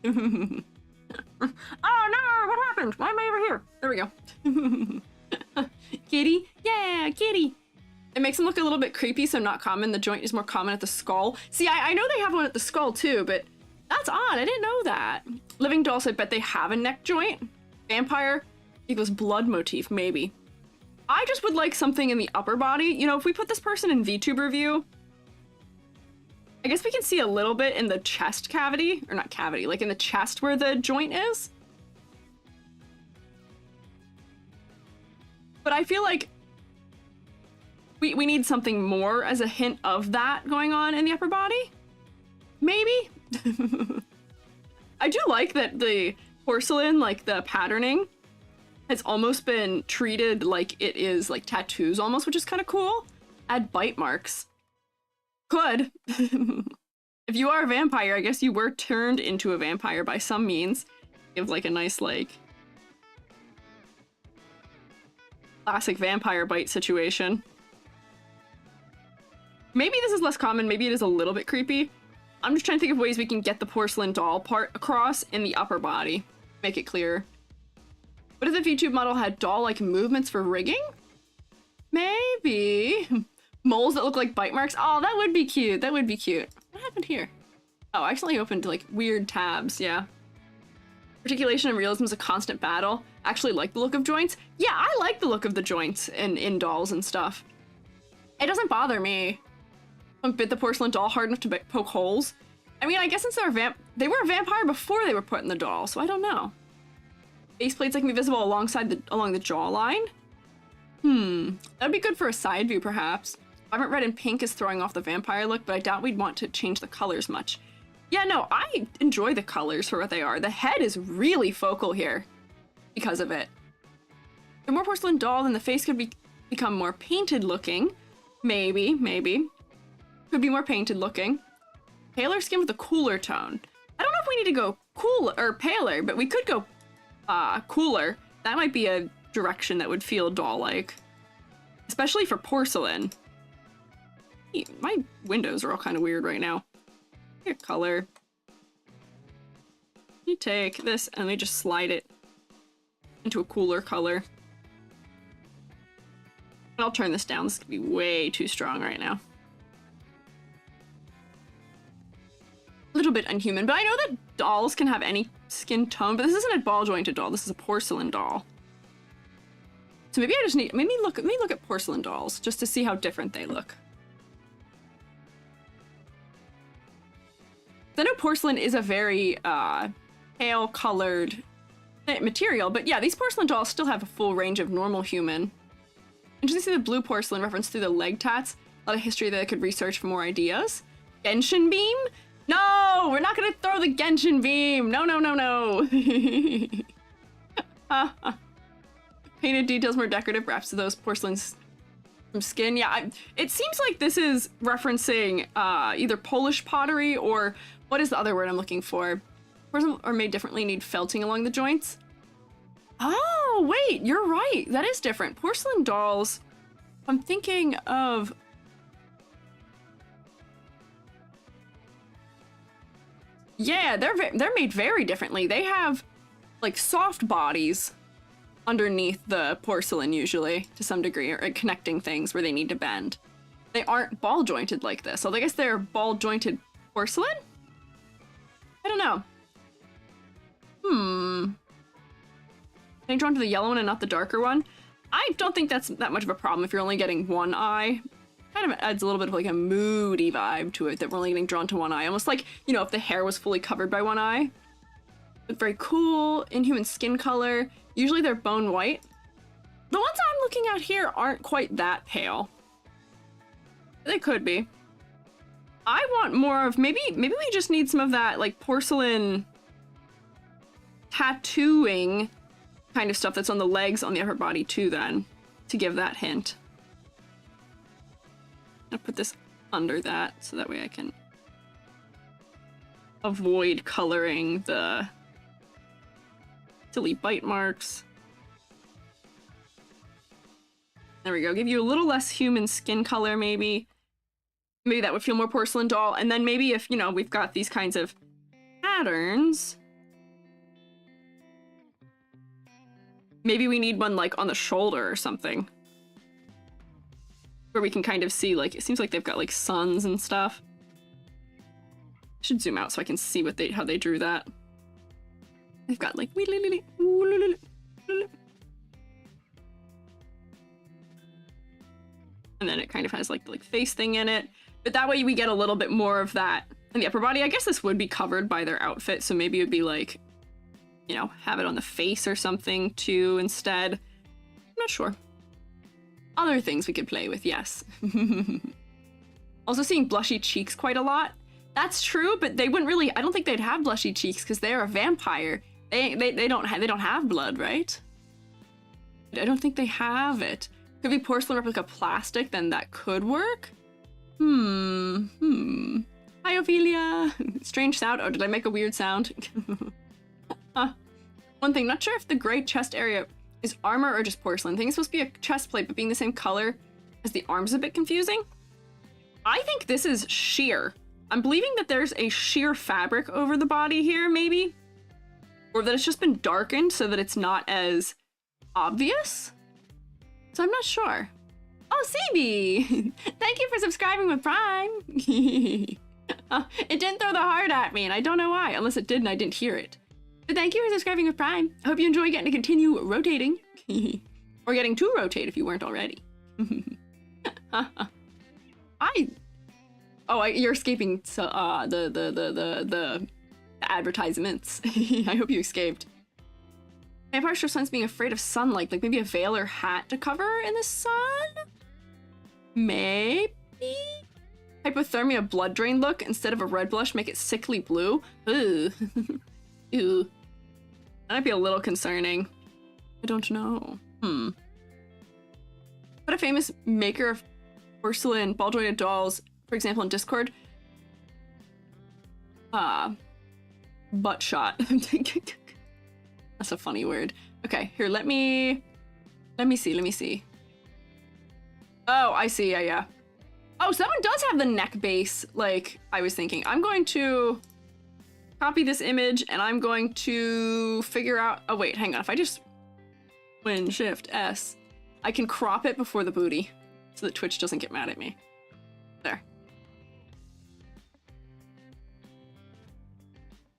[SPEAKER 1] Oh no, what happened? Why am I over here? There we go. Kitty? Yeah, kitty. It makes them look a little bit creepy, so not common. The joint is more common at the skull. See, I know they have one at the skull too, but that's odd. I didn't know that. Living dolls, I bet they have a neck joint. Vampire equals blood motif, maybe. I just would like something in the upper body. You know, if we put this person in VTuber view, I guess we can see a little bit in the chest cavity, or not cavity, like in the chest where the joint is. But I feel like we need something more as a hint of that going on in the upper body. Maybe? I do like that the porcelain, like the patterning, has almost been treated like it is like tattoos almost, which is kind of cool. Add bite marks. Could. If you are a vampire, I guess you were turned into a vampire by some means. Give like a nice like classic vampire bite situation. Maybe this is less common, maybe it is a little bit creepy. I'm just trying to think of ways we can get the porcelain doll part across in the upper body. Make it clearer. What if the VTube model had doll-like movements for rigging? Maybe. Moles that look like bite marks. Oh, that would be cute. That would be cute. What happened here? Oh, I accidentally opened like weird tabs. Yeah. Articulation and realism is a constant battle. actually like the look of joints. Yeah, I like the look of the joints in dolls and stuff. It doesn't bother me. Don't bit the porcelain doll hard enough to poke holes. I mean, I guess since they were a vampire before they were put in the doll, so I don't know. Face plates that can be visible along the jawline. That'd be good for a side view, perhaps. Vibrant red and pink is throwing off the vampire look, but I doubt we'd want to change the colors much. Yeah, no, I enjoy the colors for what they are. The head is really focal here because of it. The more porcelain doll, then the face could become more painted looking. Maybe. Could be more painted looking. Paler skin with a cooler tone. I don't know if we need to go cool or paler, but we could go cooler. That might be a direction that would feel doll-like. Especially for porcelain. My windows are all kind of weird right now. Here, color. You take this and we just slide it into a cooler color. I'll turn this down. This could be way too strong right now. A little bit unhuman, but I know that dolls can have any skin tone, but this isn't a ball jointed doll. This is a porcelain doll. So maybe I just need, maybe look at porcelain dolls just to see how different they look. I know porcelain is a very pale colored material, but yeah, these porcelain dolls still have a full range of normal human. Interesting to see the blue porcelain reference through the leg tats. A lot of history that I could research for more ideas. Genshin beam? No, we're not gonna throw the Genshin beam. No. Painted details more decorative, perhaps to those porcelains from skin. Yeah, it seems like this is referencing either Polish pottery or what is the other word I'm looking for? Porcelain are made differently, need felting along the joints. Oh, wait, you're right. That is different. Porcelain dolls, I'm thinking of... Yeah, they're made very differently. They have, like, soft bodies underneath the porcelain, usually, to some degree, or connecting things where they need to bend. They aren't ball-jointed like this, so I guess they're ball-jointed porcelain? I don't know. Getting drawn to the yellow one and not the darker one? I don't think that's that much of a problem if you're only getting one eye. Kind of adds a little bit of like a moody vibe to it that we're only getting drawn to one eye. Almost like, you know, if the hair was fully covered by one eye. But very cool, inhuman skin color. Usually they're bone white. The ones I'm looking at here aren't quite that pale. They could be. I want more of, maybe we just need some of that like porcelain tattooing kind of stuff that's on the legs on the upper body too then, to give that hint. I'll put this under that so that way I can avoid coloring the silly bite marks. There we go. Give you a little less human skin color, maybe. Maybe that would feel more porcelain doll. And then maybe if, you know, we've got these kinds of patterns, maybe we need one like on the shoulder or something. Where we can kind of see, like, it seems like they've got like suns and stuff. I should zoom out so I can see what how they drew that. They've got like and then it kind of has like face thing in it. But that way we get a little bit more of that in the upper body. I guess this would be covered by their outfit, so maybe it would be like, you know, have it on the face or something too instead. I'm not sure. Other things we could play with, yes. Also seeing blushy cheeks quite a lot. That's true, but they wouldn't really, I don't think they'd have blushy cheeks because they're a vampire. They don't have blood, right? I don't think they have it. Could be porcelain replica plastic, then that could work. Hi, Ophelia. Strange sound. Oh, did I make a weird sound? One thing, not sure if the gray chest area is armor or just porcelain. I think it's supposed to be a chest plate, but being the same color as the arms is a bit confusing. I think this is sheer. I'm believing that there's a sheer fabric over the body here, maybe? Or that it's just been darkened so that it's not as obvious? So I'm not sure. Oh, CB! Thank you for subscribing with Prime! It didn't throw the heart at me, and I don't know why, unless it did and I didn't hear it. But thank you for subscribing with Prime. I hope you enjoy getting to continue rotating. Or getting to rotate if you weren't already. You're escaping the advertisements. I hope you escaped. Vampire show signs being afraid of sunlight, like maybe a veil or hat to cover in the sun? Maybe? Hypothermia blood drain look, instead of a red blush, make it sickly blue. Ooh. Ew. That might be a little concerning. I don't know. But a famous maker of porcelain ball jointed dolls, for example in Discord. Butt shot. That's a funny word. Okay, here, let me see. Oh, I see, yeah. Oh, so that one does have the neck base, like I was thinking. I'm going to copy this image and I'm going to figure out, oh wait, hang on. If I just win Shift S, I can crop it before the booty so that Twitch doesn't get mad at me. There.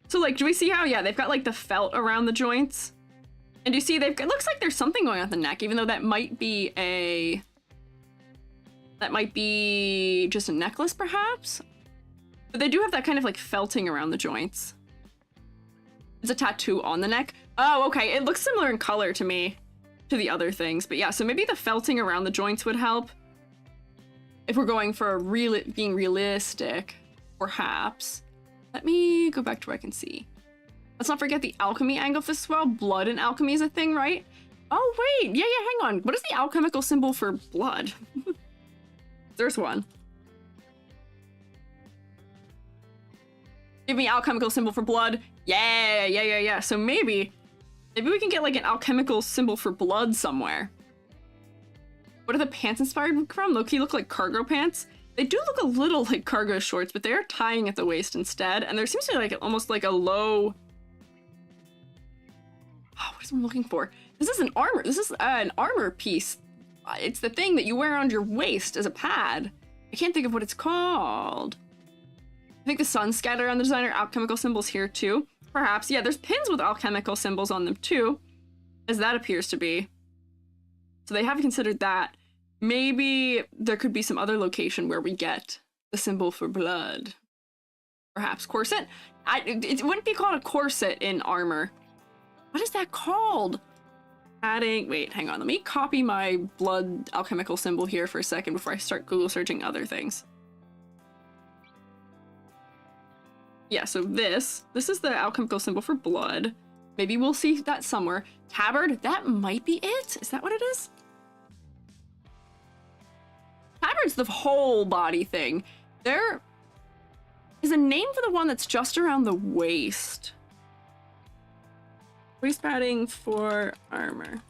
[SPEAKER 1] So like, do we see how, yeah, they've got like the felt around the joints? And do you see it looks like there's something going on the neck, even though that might be just a necklace perhaps? But they do have that kind of like felting around the joints. It's a tattoo on the neck. Oh, okay, it looks similar in color to me, to the other things. But yeah, so maybe the felting around the joints would help. If we're going for being realistic, perhaps. Let me go back to where I can see. Let's not forget the alchemy angle of this as well. Blood and alchemy is a thing, right? Oh, wait. Yeah, hang on. What is the alchemical symbol for blood? There's one. Give me alchemical symbol for blood. Yeah. So maybe we can get like an alchemical symbol for blood somewhere. What are the pants inspired from? Low-key look like cargo pants. They do look a little like cargo shorts, but they're tying at the waist instead. And there seems to be like almost like a low... Oh, what is I'm looking for? This is an armor. This is an armor piece. It's the thing that you wear around your waist as a pad. I can't think of what it's called. I think the sun scatter on the designer, alchemical symbols here too. Perhaps. Yeah, there's pins with alchemical symbols on them too, as that appears to be. So they have considered that. Maybe there could be some other location where we get the symbol for blood. Perhaps corset? It wouldn't be called a corset in armor. What is that called? Wait, hang on. Let me copy my blood alchemical symbol here for a second before I start Google searching other things. Yeah, so this is the alchemical symbol for blood. Maybe we'll see that somewhere. Tabard, that might be it. Is that what it is? Tabard's the whole body thing. There is a name for the one that's just around the waist. Waist padding for armor.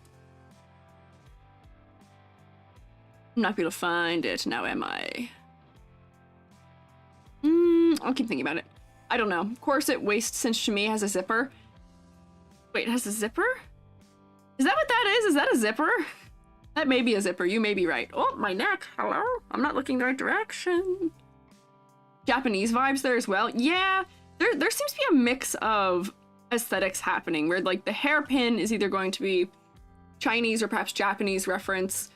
[SPEAKER 1] I'm not able to find it now, am I? I'll keep thinking about it. I don't know. Corset waist cinch to me has a zipper. Wait, it has a zipper? Is that what that is? Is that a zipper? That may be a zipper. You may be right. Oh, my neck. Hello? I'm not looking the right direction. Japanese vibes there as well. Yeah, there seems to be a mix of aesthetics happening where like the hairpin is either going to be Chinese or perhaps Japanese reference.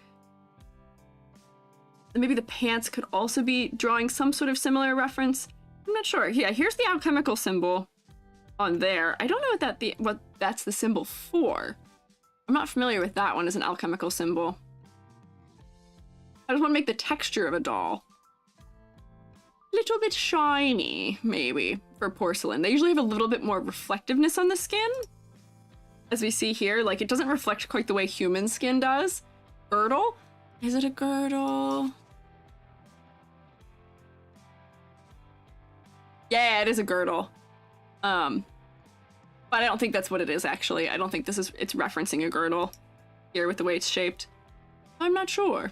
[SPEAKER 1] And maybe the pants could also be drawing some sort of similar reference. I'm not sure. Yeah, here's the alchemical symbol on there. I don't know what that's the symbol for. I'm not familiar with that one as an alchemical symbol. I just want to make the texture of a doll a little bit shiny, maybe, for porcelain. They usually have a little bit more reflectiveness on the skin. As we see here, like it doesn't reflect quite the way human skin does. Girdle? Is it a girdle? Yeah, it is a girdle. But I don't think that's what it is, actually. I don't think it's referencing a girdle here with the way it's shaped. I'm not sure.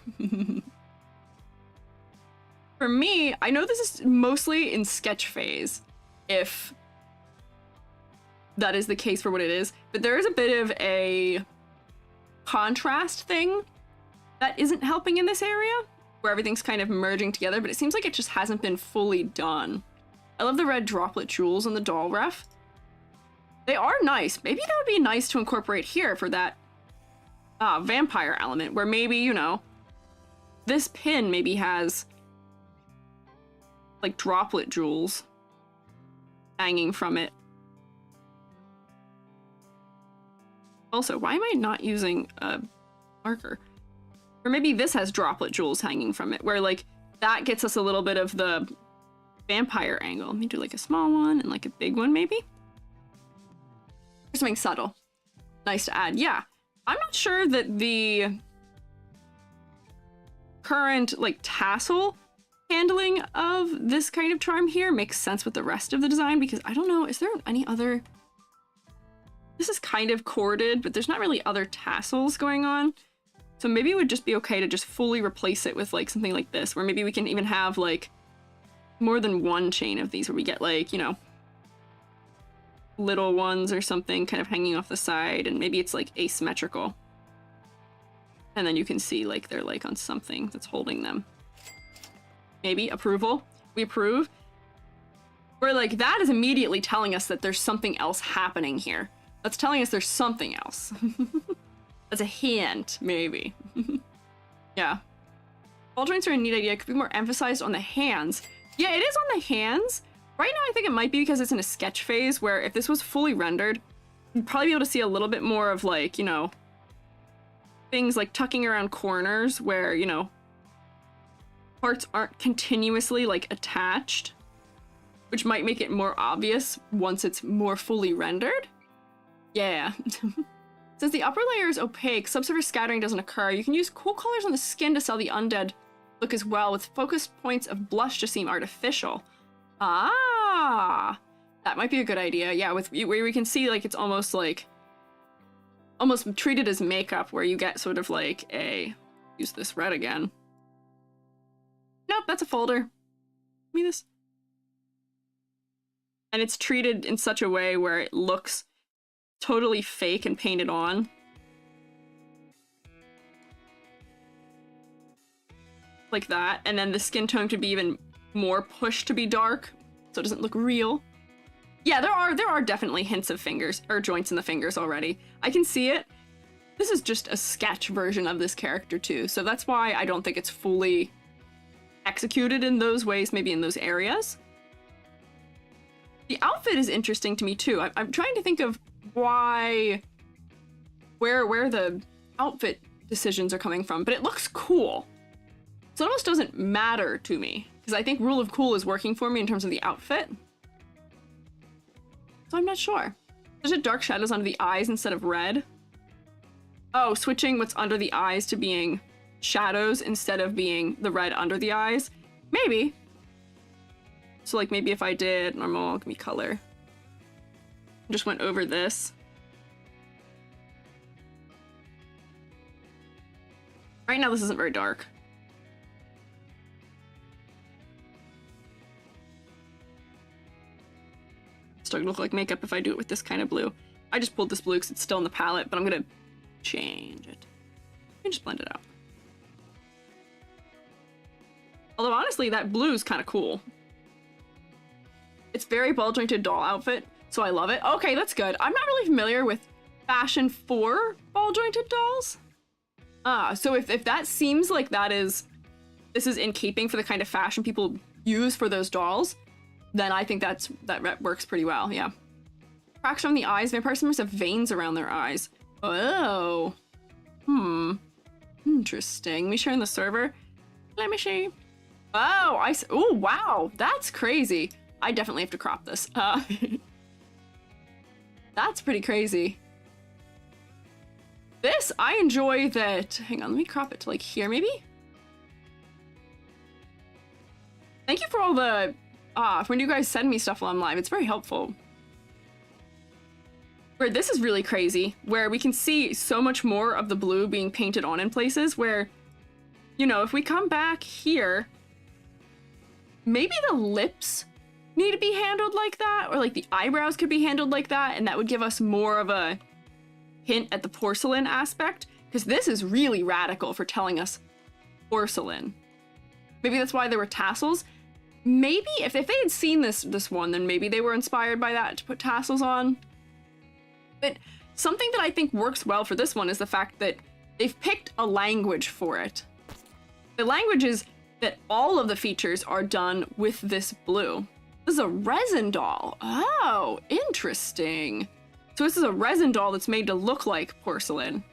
[SPEAKER 1] For me, I know this is mostly in sketch phase, if that is the case for what it is, but there is a bit of a contrast thing that isn't helping in this area, where everything's kind of merging together, but it seems like it just hasn't been fully done. I love the red droplet jewels on the doll ref. They are nice. Maybe that would be nice to incorporate here for that vampire element, where maybe, you know, this pin maybe has like droplet jewels hanging from it. Also, why am I not using a marker? Or maybe this has droplet jewels hanging from it, where like that gets us a little bit of the vampire angle. Let me do like a small one and like a big one maybe. Or something subtle. Nice to add. Yeah. I'm not sure that the current like tassel handling of this kind of charm here makes sense with the rest of the design, because I don't know, is there any other... This is kind of corded, but there's not really other tassels going on. So maybe it would just be okay to just fully replace it with like something like this, where maybe we can even have like more than one chain of these, where we get like, you know, little ones or something kind of hanging off the side, and maybe it's like asymmetrical. And then you can see like they're like on something that's holding them. Maybe approval. We approve. Where like that is immediately telling us that there's something else happening here. That's telling us there's something else. That's a hint, maybe. Yeah. Ball joints are a neat idea. Could be more emphasized on the hands. Yeah, it is on the hands. Right now, I think it might be because it's in a sketch phase, where if this was fully rendered, you'd probably be able to see a little bit more of like, you know, things like tucking around corners where, you know, parts aren't continuously like attached, which might make it more obvious once it's more fully rendered. Yeah. Since the upper layer is opaque, subsurface scattering doesn't occur. You can use cool colors on the skin to sell the undead look as well, with focused points of blush to seem artificial. Ah, that might be a good idea. Yeah, with where we can see like it's almost treated as makeup, where you get sort of like a, use this red again. Nope, that's a folder. Give me this. And it's treated in such a way where it looks totally fake and painted on. Like that. And then the skin tone could be even more pushed to be dark, so it doesn't look real. Yeah, there are definitely hints of fingers, or joints in the fingers already. I can see it. This is just a sketch version of this character too, so that's why I don't think it's fully executed in those ways, maybe in those areas. The outfit is interesting to me too. I'm trying to think of where the outfit decisions are coming from, but it looks cool. So it almost doesn't matter to me, because I think rule of cool is working for me in terms of the outfit. So I'm not sure. There's a dark shadows under the eyes instead of red. Oh, switching what's under the eyes to being shadows instead of being the red under the eyes. Maybe. So like maybe if I did normal, give me color. Just went over this. Right now this isn't very dark. Starting to look like makeup if I do it with this kind of blue. I just pulled this blue because it's still in the palette, but I'm gonna change it. And just blend it out. Although honestly, that blue is kind of cool. It's very ball jointed doll outfit, so I love it. Okay, that's good. I'm not really familiar with fashion for ball jointed dolls. So if that seems like this is in keeping for the kind of fashion people use for those dolls, then I think that works pretty well, yeah. Cracks around the eyes. Vampire swimmers have veins around their eyes. Oh. Interesting. Me sharing the server? Let me see. Oh, oh, wow. That's crazy. I definitely have to crop this. That's pretty crazy. This, I enjoy that. Hang on, let me crop it to like here, maybe? Thank you for all the, when you guys send me stuff while I'm live. It's very helpful. Where this is really crazy, where we can see so much more of the blue being painted on in places where, you know, if we come back here, maybe the lips need to be handled like that, or like the eyebrows could be handled like that, and that would give us more of a hint at the porcelain aspect, because this is really radical for telling us porcelain. Maybe that's why there were tassels. Maybe if they had seen this one, then maybe they were inspired by that to put tassels on. But something that I think works well for this one is the fact that they've picked a language for it. The language is that all of the features are done with this blue. This is a resin doll. Oh, interesting. So this is a resin doll that's made to look like porcelain.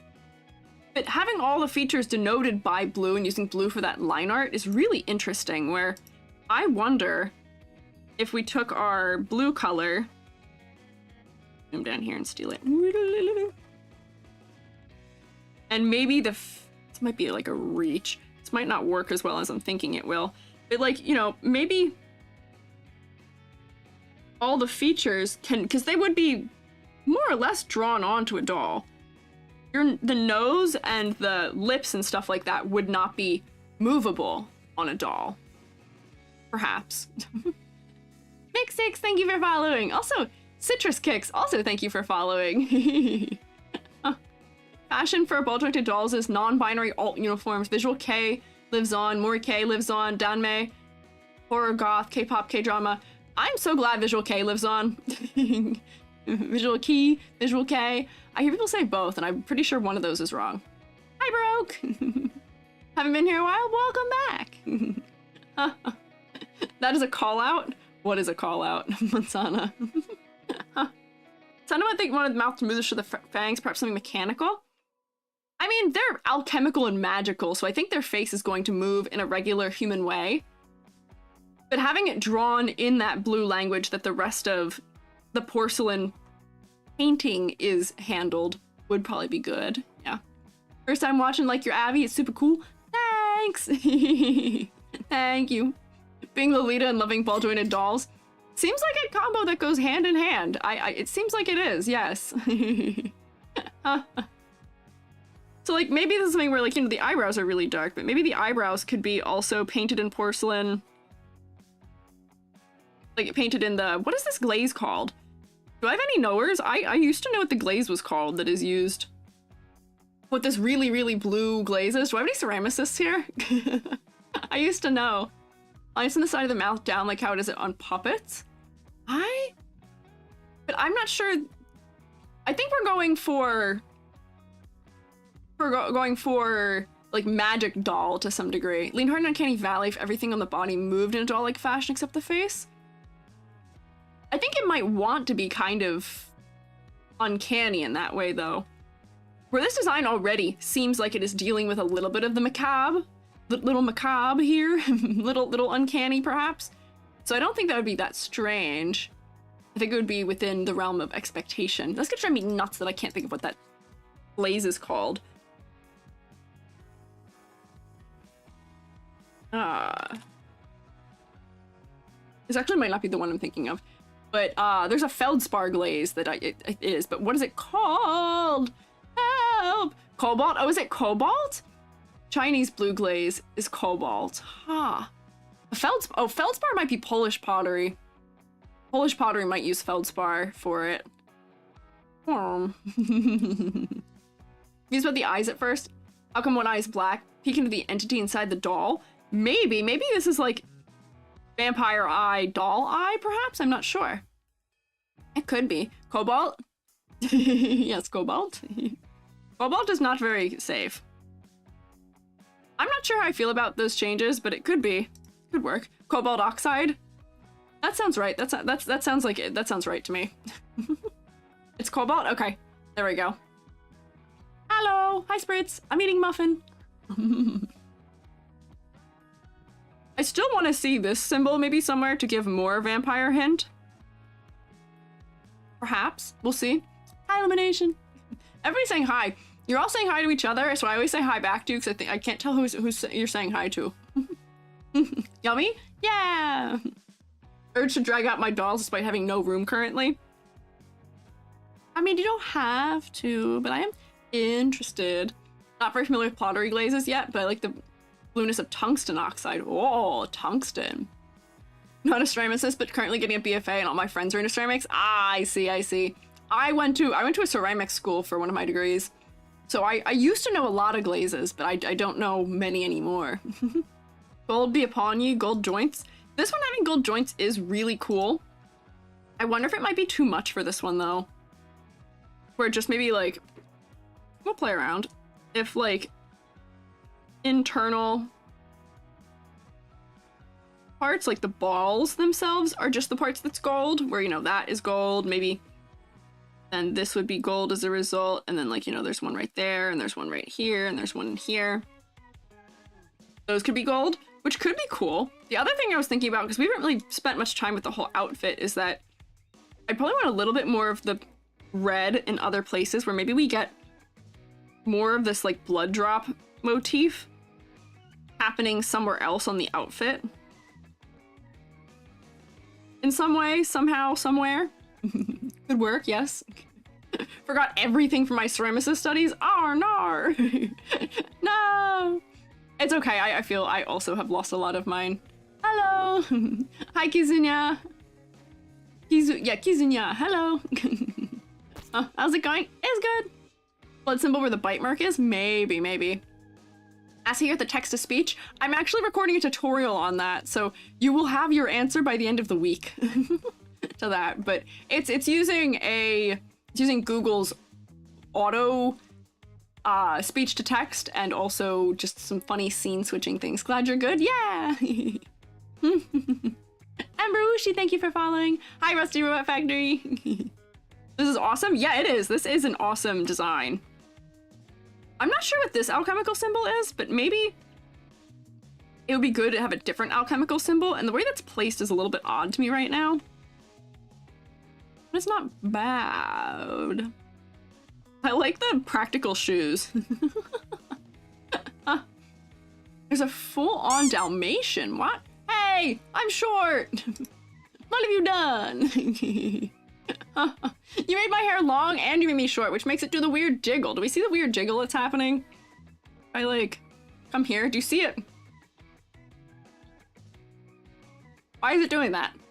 [SPEAKER 1] But having all the features denoted by blue and using blue for that line art is really interesting, where I wonder if we took our blue color, zoom down here and steal it, and maybe this might be like a reach. This might not work as well as I'm thinking it will. But like, you know, maybe all the features can, because they would be more or less drawn onto a doll. The nose and the lips and stuff like that would not be movable on a doll. Perhaps. Mix6, thank you for following. Also, Citrus Kicks, also thank you for following. Fashion for ball jointed dolls is non-binary alt uniforms. Visual K lives on. Mori K lives on. Danmei, horror goth, K-pop, K-drama. I'm so glad Visual K lives on. Visual Key, Visual K. I hear people say both, and I'm pretty sure one of those is wrong. Hi, Broke! Haven't been here a while? Welcome back! That is a call-out? What is a call-out? Mansana. Sana might think one of the mouth to move to the fangs, perhaps something mechanical? I mean, they're alchemical and magical, so I think their face is going to move in a regular human way. But having it drawn in that blue language that the rest of the porcelain painting is handled would probably be good. Yeah. First time watching like your Abby, it's super cool. Thanks! Thank you. Being Lolita and loving ball jointed dolls seems like a combo that goes hand in hand. It seems like it is, yes. So like maybe this is something where like, you know, the eyebrows are really dark, but maybe the eyebrows could be also painted in porcelain. Like painted in the, what is this glaze called? Do I have any knowers? I used to know what the glaze was called that is used. What this really, really blue glaze is. Do I have any ceramicists here? I used to know. Lines on the side of the mouth down like how it is on puppets. But I'm not sure. I think we're going for like magic doll to some degree. Lean hard in Uncanny Valley if everything on the body moved in a doll-like fashion except the face. I think it might want to be kind of uncanny in that way, though. Where this design already seems like it is dealing with a little bit of the macabre. Little macabre here. little uncanny, perhaps. So I don't think that would be that strange. I think it would be within the realm of expectation. That's gonna drive me nuts that I can't think of what that glaze is called. This actually might not be the one I'm thinking of. But there's a feldspar glaze that it is, but what is it called? Help! Cobalt? Oh, is it cobalt? Chinese blue glaze is cobalt. Huh. Feldspar might be Polish pottery. Polish pottery might use feldspar for it. Use about the eyes at first. How come one eye is black? Peek into the entity inside the doll? Maybe this is like vampire eye, doll eye, perhaps? I'm not sure. It could be. Cobalt? Yes, cobalt. Cobalt is not very safe. I'm not sure how I feel about those changes, but it could be. Could work. Cobalt oxide? That sounds right. That sounds like it. That sounds right to me. It's cobalt? Okay. There we go. Hello! Hi, Spritz! I'm eating muffin. I still want to see this symbol maybe somewhere to give more vampire hint. Perhaps. We'll see. Hi, Elimination. Everybody's saying hi. You're all saying hi to each other, so I always say hi back to you because I can't tell who's you're saying hi to. Yummy? Yeah! Urge to drag out my dolls despite having no room currently. I mean, you don't have to, but I am interested. Not very familiar with pottery glazes yet, but I like the blueness of tungsten oxide. Oh, tungsten. Not a ceramicist, but currently getting a BFA and all my friends are into ceramics. Ah, I see. I went to a ceramics school for one of my degrees. So I used to know a lot of glazes, but I don't know many anymore. Gold be upon you, gold joints. This one having gold joints is really cool. I wonder if it might be too much for this one though. where just maybe like, we'll play around. If like internal parts, like the balls themselves, are just the parts that's gold, where, you know, that is gold, maybe then this would be gold as a result, and then like, you know, there's one right there, and there's one right here, and there's one here. Those could be gold, which could be cool. The other thing I was thinking about, because we haven't really spent much time with the whole outfit, is that I probably want a little bit more of the red in other places, where maybe we get more of this like blood drop motif happening somewhere else on the outfit. In some way, somehow, somewhere. Could work, yes. Forgot everything from my ceramicist studies. Oh, no! No! It's okay, I feel I also have lost a lot of mine. Hello! Hi, Kizunya! Kizunya, hello! How's it going? It's good! Blood symbol where the bite mark is? Maybe, maybe. As here, the text-to-speech. I'm actually recording a tutorial on that, so you will have your answer by the end of the week to that. But it's using Google's auto speech to text, and also just some funny scene switching things. Glad you're good. Yeah. Amberushi, thank you for following. Hi, Rusty Robot Factory. This is awesome. Yeah, it is. This is an awesome design. I'm not sure what this alchemical symbol is, but maybe it would be good to have a different alchemical symbol, and the way that's placed is a little bit odd to me right now. But it's not bad. I like the practical shoes. There's a full-on Dalmatian. What? Hey, I'm short. What have you done? You made my hair long and you made me short, which makes it do the weird jiggle. Do we see the weird jiggle that's happening? I like, come here. Do you see it? Why is it doing that? Is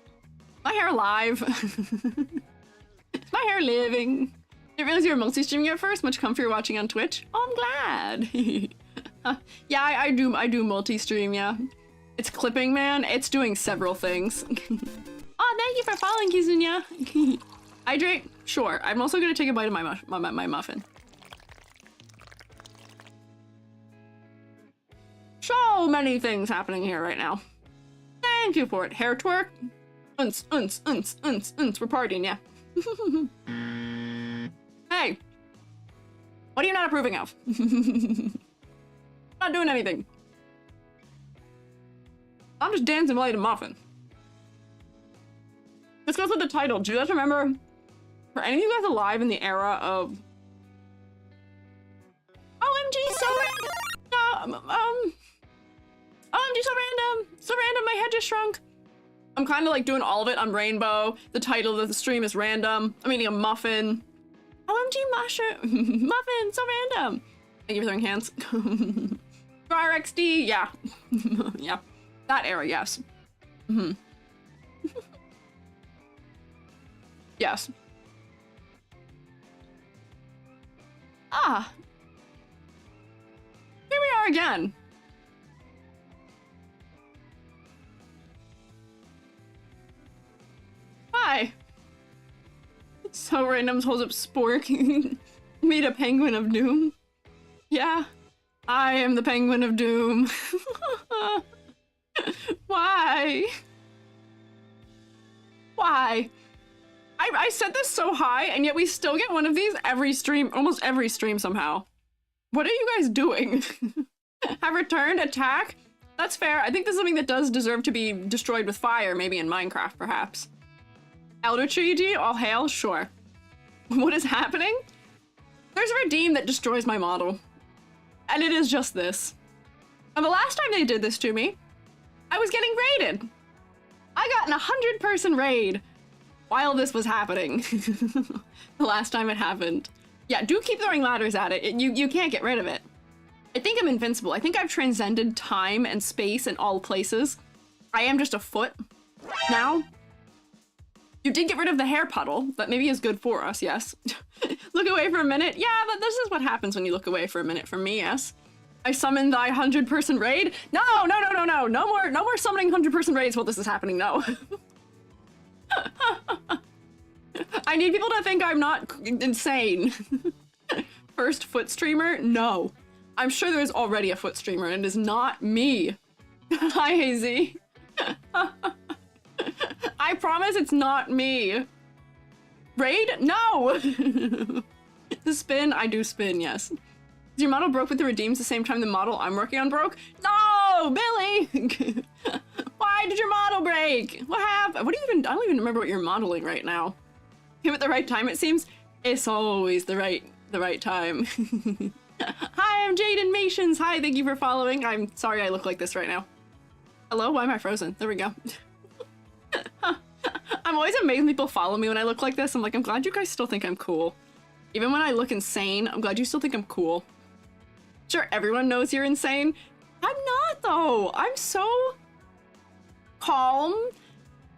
[SPEAKER 1] my hair alive? Is my hair living? Didn't realize you were multi-streaming at first. Much comfier watching on Twitch. Oh, I'm glad. Yeah, I do multi-stream, yeah. It's clipping, man. It's doing several things. Oh, thank you for following, Kizunya. Hydrate? Sure. I'm also gonna take a bite of my muffin. So many things happening here right now. Thank you for it. Hair twerk? Unce. We're partying, yeah. Hey. What are you not approving of? Not doing anything. I'm just dancing while I eat a muffin. This goes with the title. Do you guys remember, for any of you guys alive in the era of OMG, so random! OMG, so random! So random, my head just shrunk. I'm kind of like doing all of it on Rainbow. The title of the stream is random. I'm eating a muffin. OMG, mushroom! Muffin, so random! Thank you for throwing hands. RXD, yeah. Yeah. That era, yes. Mm-hmm. Yes. Ah. Here we are again. Hi. So random holds up Spork. Meet a penguin of doom. Yeah. I am the penguin of doom. Why? Why? I set this so high, and yet we still get one of these every stream, almost every stream somehow. What are you guys doing? Have returned, attack? That's fair. I think this is something that does deserve to be destroyed with fire, maybe in Minecraft, perhaps. Elder Treaty, all hail, sure. What is happening? There's a redeem that destroys my model. And it is just this. And the last time they did this to me, I was getting raided. I got an 100-person raid while this was happening. The last time it happened. Yeah, do keep throwing ladders at it. You can't get rid of it. I think I'm invincible. I think I've transcended time and space and all places. I am just a foot now. You did get rid of the hair puddle. That maybe is good for us, yes. Look away for a minute. Yeah, but this is what happens when you look away for a minute from me, yes. I summoned thy 100-person raid. No. No more summoning 100-person raids while this is happening, no. I need people to think I'm not insane. First foot streamer? No. I'm sure there's already a foot streamer, and it is not me. Hi, Hazy. I promise it's not me. Raid? No! The spin? I do spin, yes. Is your model broke with the redeems the same time the model I'm working on broke? No! Billy! Why did your model break? What happened? What do you even- I don't even remember what you're modeling right now. Came at the right time, it seems. It's always the right time. Hi, I'm Jaden Mations. Hi, thank you for following. I'm sorry I look like this right now. Hello? Why am I frozen? There we go. I'm always amazed when people follow me when I look like this. I'm like, I'm glad you guys still think I'm cool. Even when I look insane, I'm glad you still think I'm cool. Sure, everyone knows you're insane. I'm not, though. I'm so calm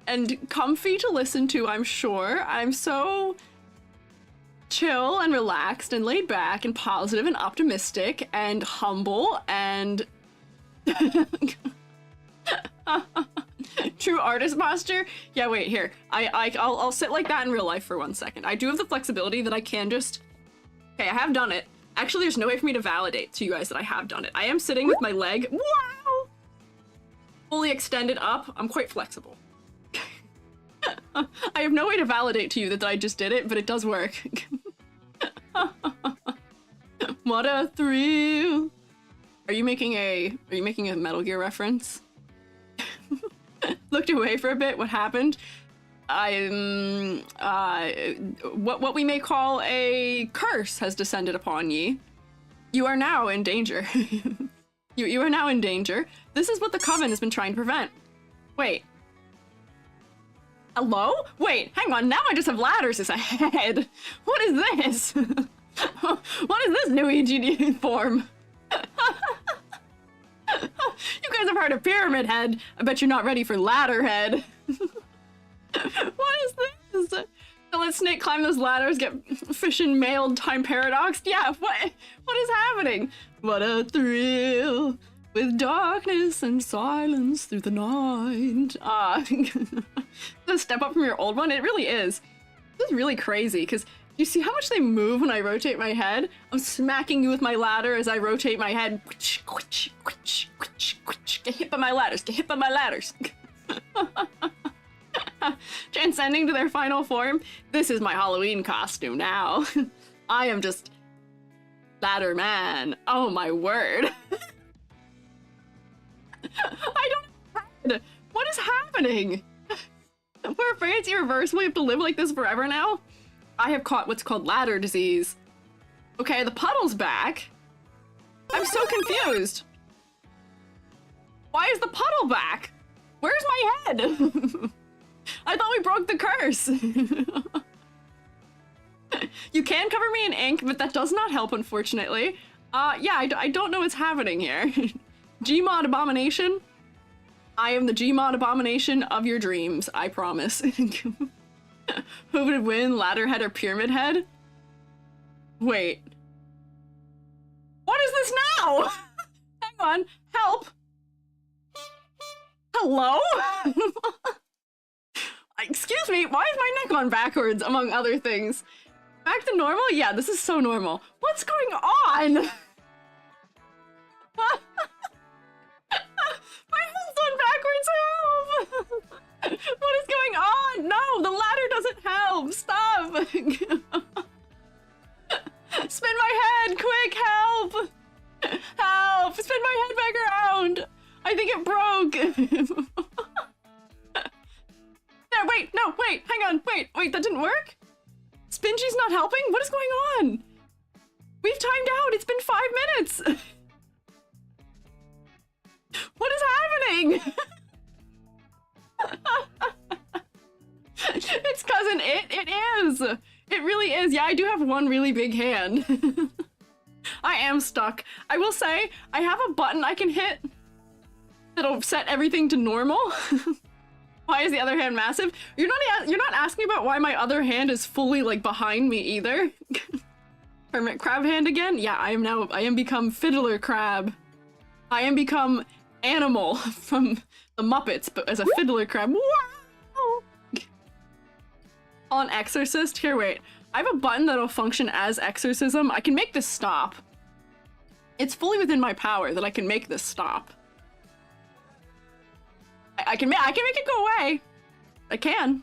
[SPEAKER 1] and comfy to listen to, I'm sure. I'm so chill and relaxed and laid back and positive and optimistic and humble and true artist posture. Yeah, wait, here. I'll sit like that in real life for 1 second. I do have the flexibility that I can just... Okay, I have done it. Actually, there's no way for me to validate to you guys that I have done it. I am sitting with my leg, wow, fully extended up. I'm quite flexible. I have no way to validate to you that I just did it, but it does work. What a thrill. Are you making a Metal Gear reference? Looked away for a bit, what happened? What we may call a curse has descended upon ye. You are now in danger. you are now in danger. This is what the Coven has been trying to prevent. Wait. Hello? Wait, hang on, now I just have ladders as a head. What is this? What is this new EGD form? You guys have heard of Pyramid Head. I bet you're not ready for Ladder Head. What is this? So let Snake climb those ladders, get fission mailed time paradoxed? Yeah, what is happening? What a thrill with darkness and silence through the night. The step up from your old one, it really is. This is really crazy, because you see how much they move when I rotate my head? I'm smacking you with my ladder as I rotate my head. Get hit by my ladders, get hit by my ladders. Transcending to their final form. This is my Halloween costume now. I am just Ladder Man. Oh my word. I don't. What is happening? We're afraid it's irreversible. We have to live like this forever now. I have caught what's called ladder disease. Okay, the puddle's back. I'm so confused. Why is the puddle back? Where's my head? I thought we broke the curse. You can cover me in ink, but that does not help, unfortunately. Yeah, I don't know what's happening here. Gmod abomination? I am the Gmod abomination of your dreams, I promise. Who would win, ladder head or pyramid head? Wait. What is this now? Hang on, help. Hello? Excuse me, why is my neck on backwards, among other things? Back to normal? Yeah, this is so normal. What's going on? My head's on backwards, help! What is going on? No, the ladder doesn't help. Stop. Spin my head, quick, help! Help! Spin my head back around. I think it broke. No, wait, no, wait, hang on, wait, that didn't work? Spingy's not helping? What is going on? We've timed out, it's been 5 minutes. What is happening? It's cousin it is. It really is. Yeah, I do have one really big hand. I am stuck. I will say, I have a button I can hit that'll set everything to normal. Why is the other hand massive? You're not asking about why my other hand is fully like behind me either. Hermit crab hand again? Yeah, I am become Fiddler Crab. I am become Animal from the Muppets, but as a Fiddler Crab. Wow! On exorcist? Here, wait. I have a button that'll function as exorcism. I can make this stop. It's fully within my power that I can make this stop. I can make it go away. I can.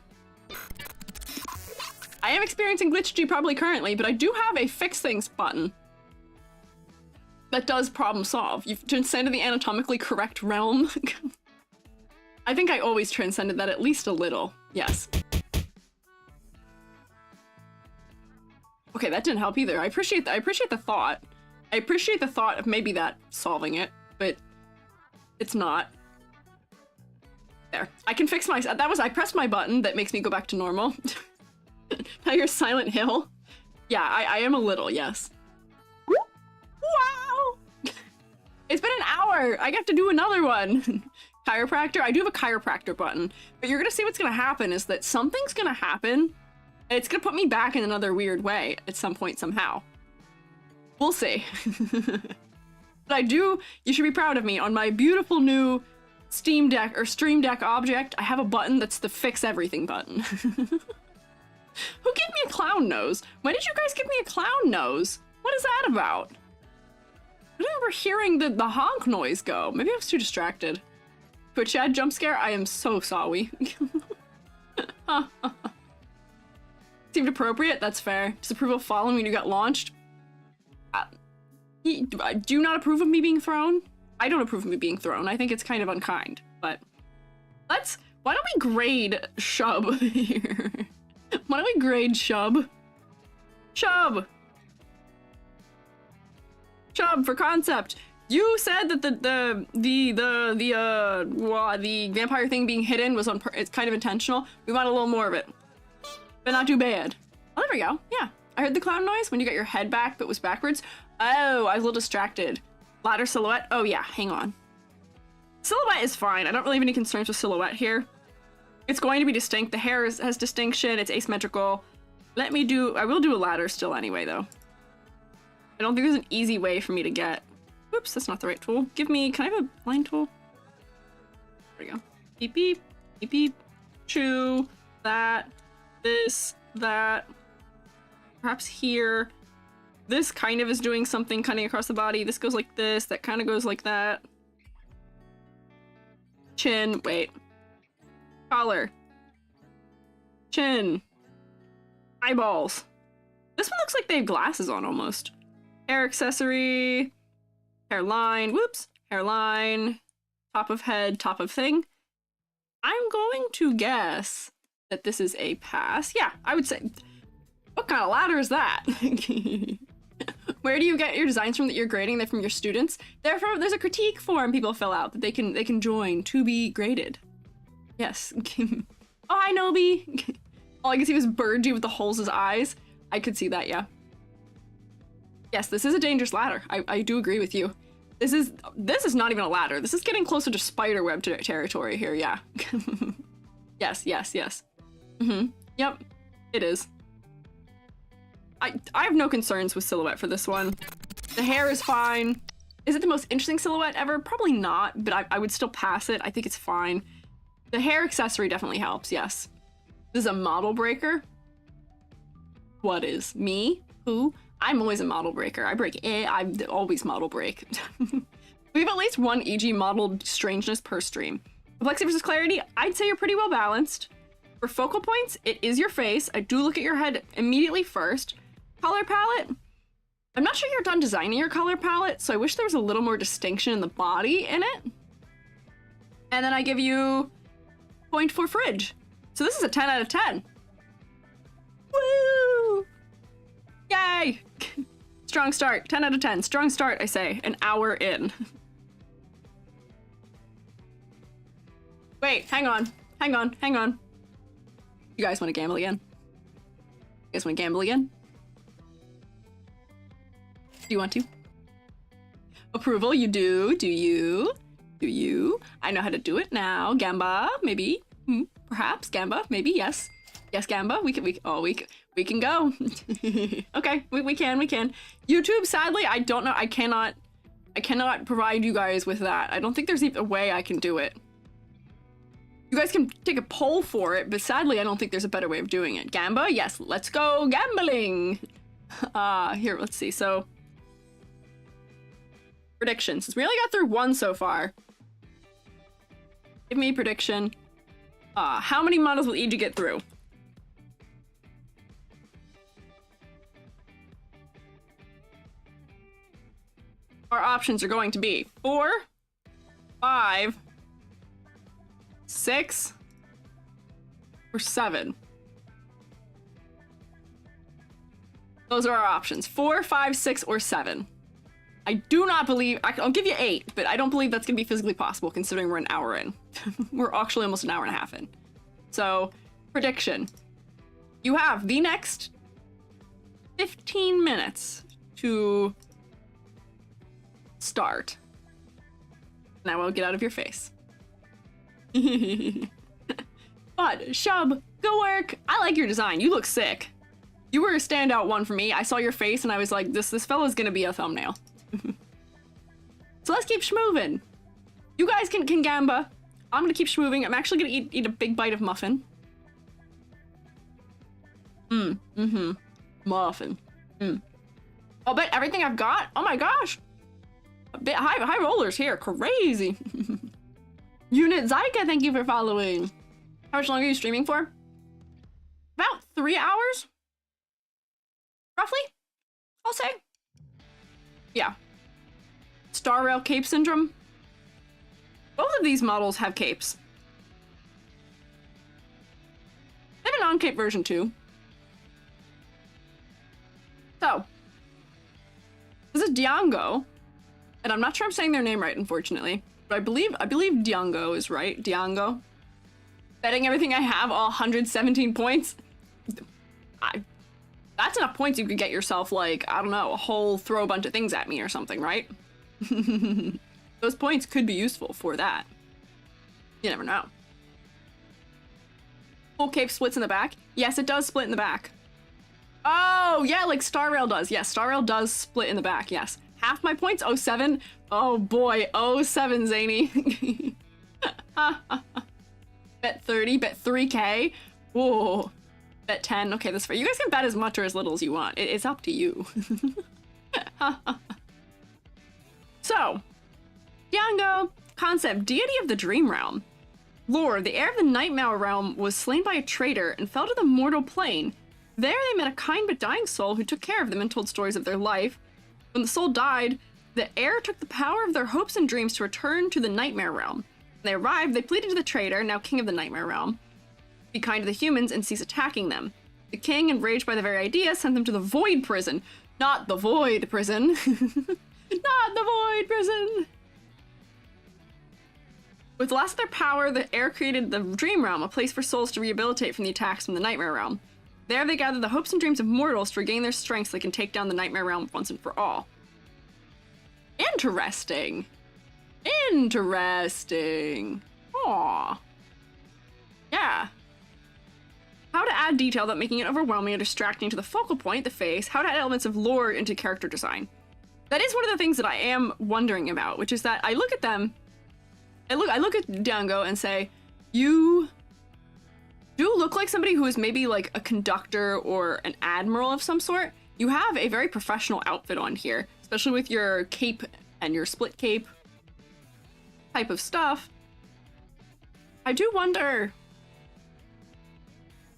[SPEAKER 1] I am experiencing glitch G probably currently, but I do have a fix things button that does problem solve. You've transcended the anatomically correct realm. I think I always transcended that at least a little. Yes. Okay, that didn't help either. I appreciate the thought. I appreciate the thought of maybe that solving it, but it's not. There. I can fix my... I pressed my button that makes me go back to normal. Now you're Silent Hill. Yeah, I am a little, yes. Wow! It's been an hour! I have to do another one. Chiropractor? I do have a chiropractor button. But you're gonna see what's gonna happen is that something's gonna happen. And it's gonna put me back in another weird way at some point somehow. We'll see. But you should be proud of me. On my beautiful new Steam Deck or Stream Deck object, I have a button that's the fix everything button. Who gave me a clown nose? When did you guys give me a clown nose? What is that about? I don't remember hearing the honk noise go. Maybe I was too distracted. To a Chad jump scare? I am so sorry. Seemed appropriate? That's fair. Disapproval following when you got launched? Do you not approve of me being thrown? I don't approve of me being thrown. I think it's kind of unkind, but why don't we grade Shub here? Why don't we grade Shub? Shub for concept. You said that the vampire thing being hidden was it's kind of intentional. We want a little more of it, but not too bad. Oh, there we go. Yeah, I heard the clown noise when you got your head back, but was backwards. Oh, I was a little distracted. Ladder silhouette. Oh yeah, hang on. Silhouette is fine. I don't really have any concerns with silhouette here. It's going to be distinct. The hair has distinction. It's asymmetrical. I will do a ladder still anyway, though. I don't think there's an easy way for me to get. Whoops, that's not the right tool. Can I have a line tool? There we go. Beep, beep, beep, beep. Chew, that, this, that. Perhaps here. This kind of is doing something cutting across the body. This goes like this. That kind of goes like that. Chin. Wait. Collar. Chin. Eyeballs. This one looks like they have glasses on almost. Hair accessory. Hairline. Whoops. Hairline. Top of head. Top of thing. I'm going to guess that this is a pass. Yeah, I would say. What kind of ladder is that? Where do you get your designs from that you're grading? They're from your students. There's a critique form people fill out that they can join to be graded. Yes. Oh, hi, Nobi. All I can see was Birdie with the holes in his eyes. I could see that, yeah. Yes, this is a dangerous ladder. I do agree with you. This is not even a ladder. This is getting closer to spiderweb territory here, yeah. Yes. Mm-hmm. Yep, it is. I have no concerns with silhouette for this one. The hair is fine. Is it the most interesting silhouette ever? Probably not, but I would still pass it. I think it's fine. The hair accessory definitely helps, yes. This is a model breaker. What is? Me? Who? I'm always a model breaker. I always model break. We have at least one EG modeled strangeness per stream. Complexity versus clarity, I'd say you're pretty well balanced. For focal points, it is your face. I do look at your head immediately first. Color palette, I'm not sure you're done designing your color palette, so I wish there was a little more distinction in the body in it. And then I give you point for fridge. So this is a 10 out of 10. Woo! Yay! Strong start, 10 out of 10. Strong start, I say, an hour in. Wait, hang on. You guys want to gamble again? You guys want to gamble again? Do you want to? Approval, you do. Do you? Do you? I know how to do it now. Gamba, maybe. Perhaps. Gamba, maybe. Yes. Yes, Gamba. We can go. Okay, we can. YouTube, sadly, I don't know. I cannot provide you guys with that. I don't think there's even a way I can do it. You guys can take a poll for it, but sadly I don't think there's a better way of doing it. Gamba? Yes, let's go gambling! Here, let's see, so... predictions. We only got through one so far. Give me a prediction. How many models will each get through? Our options are going to be 4, 5, 6, or 7. Those are our options. 4, 5, 6, or 7. I do not believe... I'll give you 8, but I don't believe that's going to be physically possible considering we're an hour in. We're actually almost an hour and a half in. So, prediction. You have the next 15 minutes to start. Now I'll get out of your face. But, Shub, good work. I like your design. You look sick. You were a standout one for me. I saw your face and I was like, this fella's gonna be a thumbnail. So let's keep schmoving. You guys can gamba. I'm gonna keep schmoving. I'm actually gonna eat a big bite of muffin. Muffin. I'll bet everything I've got. Oh my gosh. A bit high rollers here. Crazy. Unit Zyka, thank you for following. How much longer are you streaming for? About 3 hours? Roughly? I'll say. Yeah. Star Rail Cape Syndrome. Both of these models have capes. They have a non-cape version too. So, this is Diango, and I'm not sure I'm saying their name right, unfortunately, but I believe Diango is right. Diango. Betting everything I have, all 117 points. That's enough points you could get yourself, like, I don't know, a whole throw a bunch of things at me or something, right? Those points could be useful for that. You never know. Full cape splits in the back? Yes, it does split in the back. Oh, yeah, like Star Rail does. Yes, Star Rail does split in the back, yes. Half my points, 07. Oh boy, 07, Zany. Bet 30, bet 3K. Whoa. Bet 10. Okay, that's fair. You guys can bet as much or as little as you want. It's up to you. So, Diango. Concept, deity of the dream realm. Lore, the heir of the nightmare realm was slain by a traitor and fell to the mortal plane. There they met a kind but dying soul who took care of them and told stories of their life. When the soul died, the heir took the power of their hopes and dreams to return to the nightmare realm. When they arrived, they pleaded to the traitor, now king of the nightmare realm, be kind to the humans and cease attacking them. The king, enraged by the very idea, sent them to the Void Prison. Not the Void Prison. Not the Void Prison! With the last of their power, the heir created the Dream Realm, a place for souls to rehabilitate from the attacks from the Nightmare Realm. There they gather the hopes and dreams of mortals to regain their strength so they can take down the Nightmare Realm once and for all. Interesting. Interesting. Aww. Yeah. How to add detail without making it overwhelming or distracting to the focal point, the face. How to add elements of lore into character design. That is one of the things that I am wondering about, which is that I look at them, I look at Diango and say, you do look like somebody who is maybe like a conductor or an admiral of some sort. You have a very professional outfit on here, especially with your cape and your split cape type of stuff. I do wonder,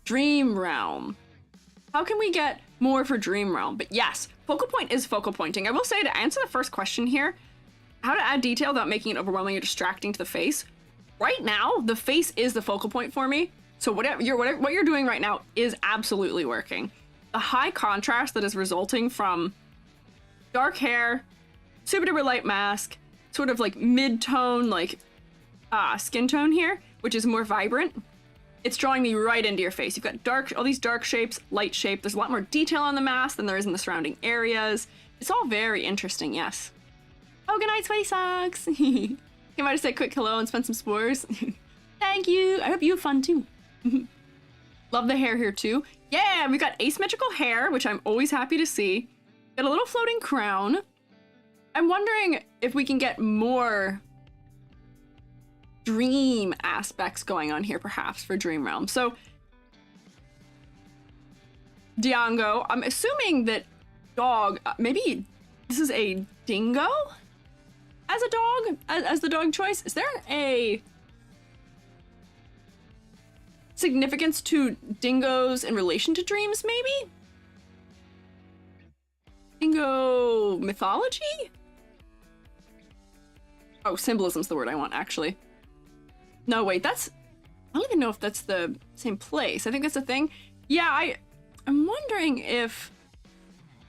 [SPEAKER 1] Dream Realm. How can we get more for Dream Realm? But yes, focal point is focal pointing. I will say, to answer the first question here, how to add detail without making it overwhelming or distracting to the face. Right now, the face is the focal point for me. So what you're doing right now is absolutely working. The high contrast that is resulting from dark hair, super duper light mask, sort of like mid-tone, like skin tone here, which is more vibrant. It's drawing me right into your face. You've got all these dark shapes, light shape. There's a lot more detail on the mask than there is in the surrounding areas. It's all very interesting, yes. Oh, good night, sweaty socks. Came out to say a quick hello and spend some spores. Thank you. I hope you have fun too. Love the hair here too. Yeah, we got asymmetrical hair, which I'm always happy to see. Got a little floating crown. I'm wondering if we can get more dream aspects going on here, perhaps, for Dream Realm. So, Diango, I'm assuming that dog, maybe this is a dingo as a dog, as the dog choice. Is there a significance to dingoes in relation to dreams, maybe? Dingo mythology? Oh, symbolism's the word I want, actually. No, wait, I don't even know if that's the same place. I think that's a thing. Yeah, I'm wondering if,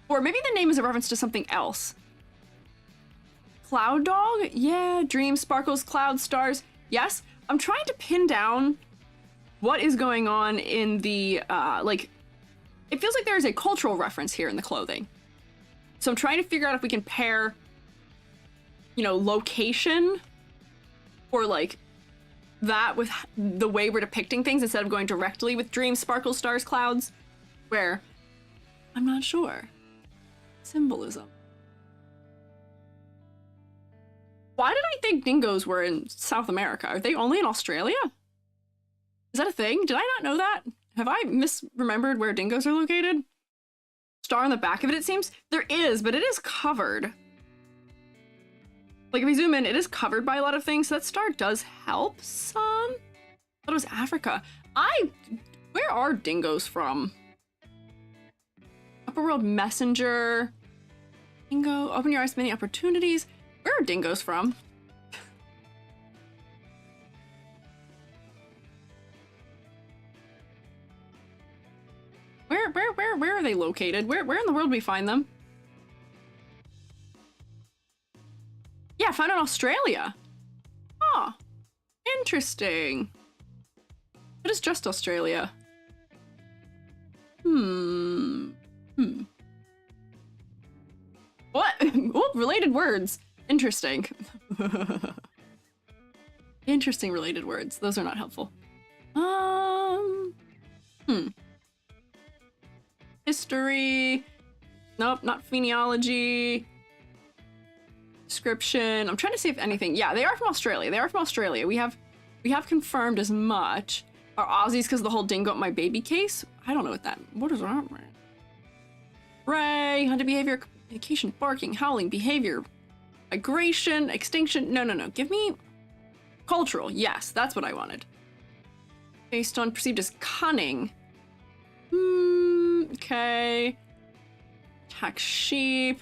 [SPEAKER 1] or maybe the name is a reference to something else. Cloud dog? Yeah, dreams, sparkles, clouds, stars. Yes, I'm trying to pin down what is going on in the, like, it feels like there is a cultural reference here in the clothing. So I'm trying to figure out if we can pair, you know, location or like that with the way we're depicting things instead of going directly with dreams, sparkles, stars, clouds, where I'm not sure. Symbolism. Why did I think dingoes were in South America? Are they only in Australia? Is that a thing? Did I not know that? Have I misremembered where dingoes are located? Star on the back of it, it seems? There is, but it is covered. Like, if we zoom in, it is covered by a lot of things, so that star does help some. I thought it was Africa. Where are dingoes from? Upper World Messenger. Dingo, open your eyes to many opportunities. Where are dingoes from? Where are they located? Where in the world do we find them? Yeah, found in Australia. Oh, interesting. It is just Australia. What? Oh, related words. Interesting. Interesting related words. Those are not helpful. History. Nope, not genealogy. Description. I'm trying to see if anything. Yeah, they are from Australia. They are from Australia. We have confirmed as much. Are Aussies because the whole dingo at my baby case? I don't know what is that? Ray, hunter behavior, communication, barking, howling, behavior, migration, extinction. No. Give me cultural. Yes, that's what I wanted. Based on perceived as cunning. Okay. Attack sheep.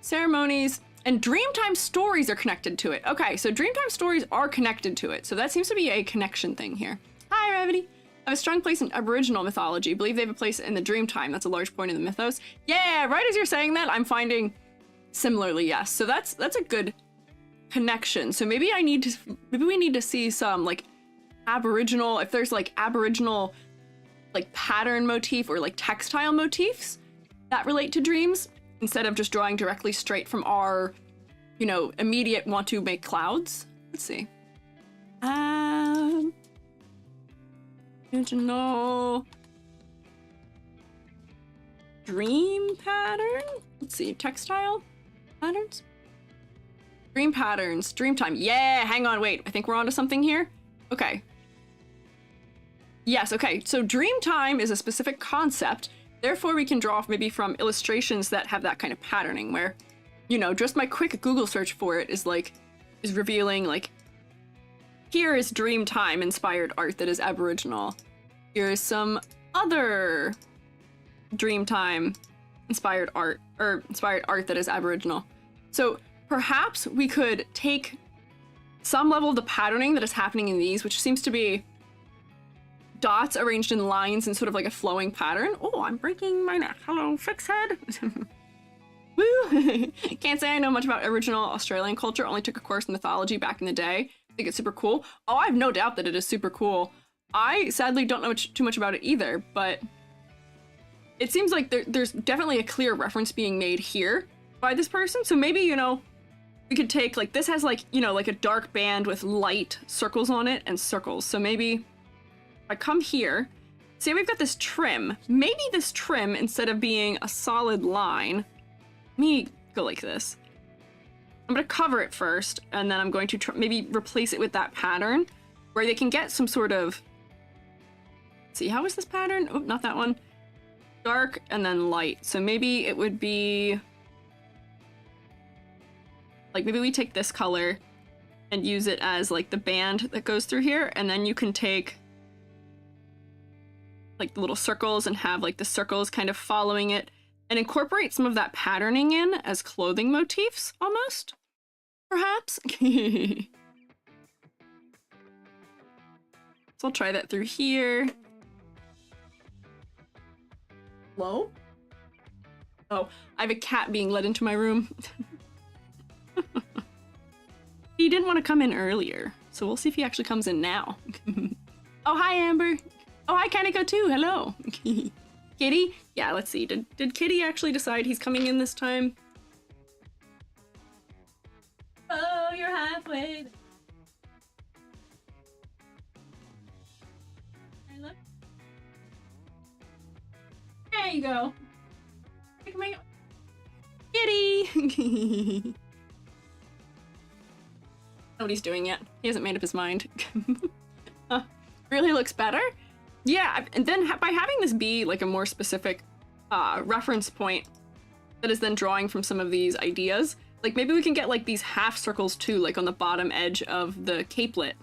[SPEAKER 1] Ceremonies. And Dreamtime stories are connected to it. Okay, so Dreamtime stories are connected to it. So that seems to be a connection thing here. Hi, Revity. I have a strong place in Aboriginal mythology. Believe they have a place in the Dreamtime. That's a large point in the mythos. Yeah, right as you're saying that, I'm finding similarly, yes. So that's a good connection. So maybe we need to see some like Aboriginal, if there's like Aboriginal like pattern motif or like textile motifs that relate to dreams, instead of just drawing directly straight from our, you know, immediate want to make clouds. Let's see. Original dream pattern. Let's see, textile patterns. Dream patterns, Dreamtime. Yeah, hang on, wait. I think we're onto something here. Okay. Yes, okay. So Dreamtime is a specific concept. Therefore, we can draw maybe from illustrations that have that kind of patterning where, you know, just my quick Google search for it is revealing like, here is Dreamtime inspired art that is Aboriginal. Here is some other Dreamtime inspired art that is Aboriginal. So perhaps we could take some level of the patterning that is happening in these, which seems to be dots arranged in lines in sort of like a flowing pattern. Oh, I'm breaking my neck. Hello, fix head. Woo! Can't say I know much about original Australian culture. Only took a course in mythology back in the day. I think it's super cool. Oh, I have no doubt that it is super cool. I sadly don't know too much about it either, but it seems like there's definitely a clear reference being made here by this person. So maybe, you know, we could take like, this has like, you know, like a dark band with light circles on it and circles. So maybe I come here, say we've got this trim. Maybe this trim, instead of being a solid line, let me go like this. I'm going to cover it first, and then I'm going to maybe replace it with that pattern where they can get some sort of... Let's see, how is this pattern? Oh, not that one. Dark and then light. So maybe it would be... Like, maybe we take this color and use it as, like, the band that goes through here, and then you can take, like, the little circles and have, like, the circles kind of following it, and incorporate some of that patterning in as clothing motifs, almost, perhaps. So I'll try that through here. Hello? Oh, I have a cat being led into my room. He didn't want to come in earlier, so we'll see if he actually comes in now. Oh, hi, Amber. Oh, hi, Kaneko too. Hello. Kitty? Yeah, let's see. Did Kitty actually decide he's coming in this time? Oh, you're halfway there. Hey, look. There you go. Kitty! Nobody's doing yet. He hasn't made up his mind. Really looks better? Yeah, and then by having this be like a more specific reference point that is then drawing from some of these ideas, like maybe we can get like these half circles too, like on the bottom edge of the capelet.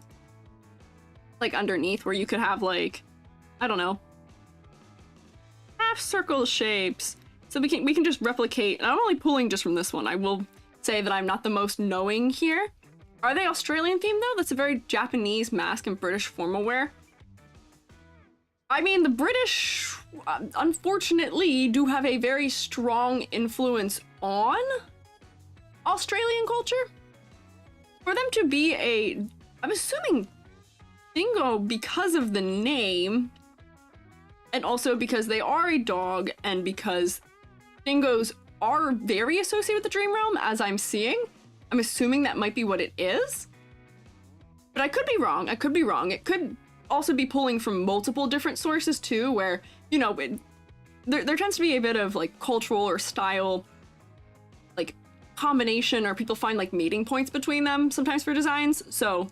[SPEAKER 1] Like underneath, where you could have like, I don't know, half circle shapes. So we can just replicate, and I'm only pulling just from this one. I will say that I'm not the most knowing here. Are they Australian themed though? That's a very Japanese mask and British formal wear. I mean, the British, unfortunately, do have a very strong influence on Australian culture. For them to be a, I'm assuming dingo because of the name, and also because they are a dog, and because dingoes are very associated with the dream realm, as I'm seeing. I'm assuming that might be what it is. But I could be wrong. I could be wrong. It could also be pulling from multiple different sources too, where, you know, there tends to be a bit of like cultural or style like combination, or people find like meeting points between them sometimes for designs. So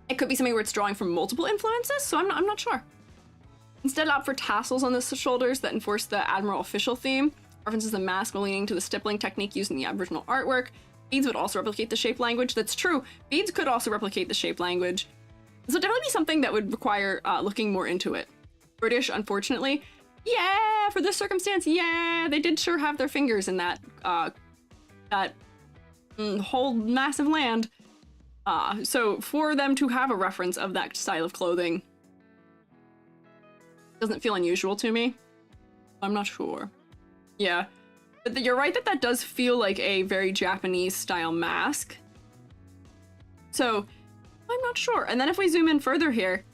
[SPEAKER 1] it could be something where it's drawing from multiple influences. So I'm not sure. Instead, opt for tassels on the shoulders that enforce the Admiral official theme. References the mask while leaning to the stippling technique used in the Aboriginal artwork. Beads would also replicate the shape language. That's true. Beads could also replicate the shape language. This would definitely be something that would require looking more into it. British, unfortunately. Yeah, for this circumstance, yeah, they did sure have their fingers in that whole massive land. So for them to have a reference of that style of clothing doesn't feel unusual to me. I'm not sure. Yeah. But you're right that does feel like a very Japanese style mask. So, I'm not sure. And then if we zoom in further here,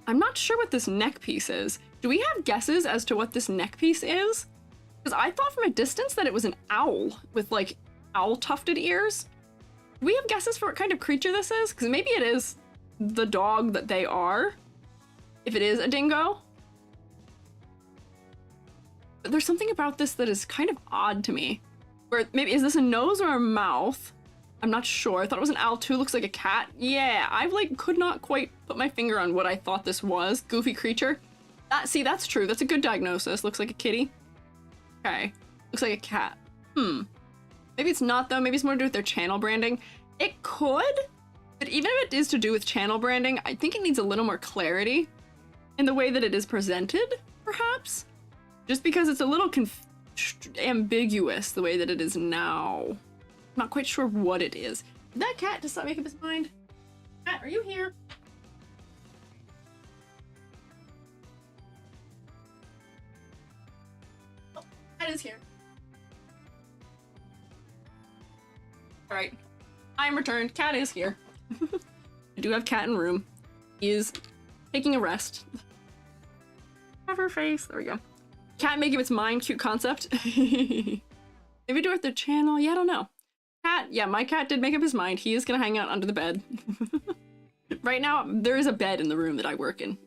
[SPEAKER 1] I'm not sure what this neck piece is. Do we have guesses as to what this neck piece is? Because I thought from a distance that it was an owl with like owl tufted ears. Do we have guesses for what kind of creature this is? Because maybe it is the dog that they are, if it is a dingo. But there's something about this that is kind of odd to me. Where maybe, is this a nose or a mouth? I'm not sure. I thought it was an owl too. Looks like a cat. Yeah, I like could not quite put my finger on what I thought this was. Goofy creature. See, that's true. That's a good diagnosis. Looks like a kitty. Okay. Looks like a cat. Maybe it's not though. Maybe it's more to do with their channel branding. It could, but even if it is to do with channel branding, I think it needs a little more clarity in the way that it is presented, perhaps. Just because it's a little ambiguous the way that it is now. I'm not quite sure what it is. Did that cat just not make up his mind? Cat, are you here? Oh, cat is here. Alright. I am returned. Cat is here. I do have cat in room. He is taking a rest. Have her face. There we go. Cat making its mind, cute concept. Maybe do it with their channel. Yeah, I don't know. Cat, yeah, my cat did make up his mind. He is gonna hang out under the bed. Right now, there is a bed in the room that I work in,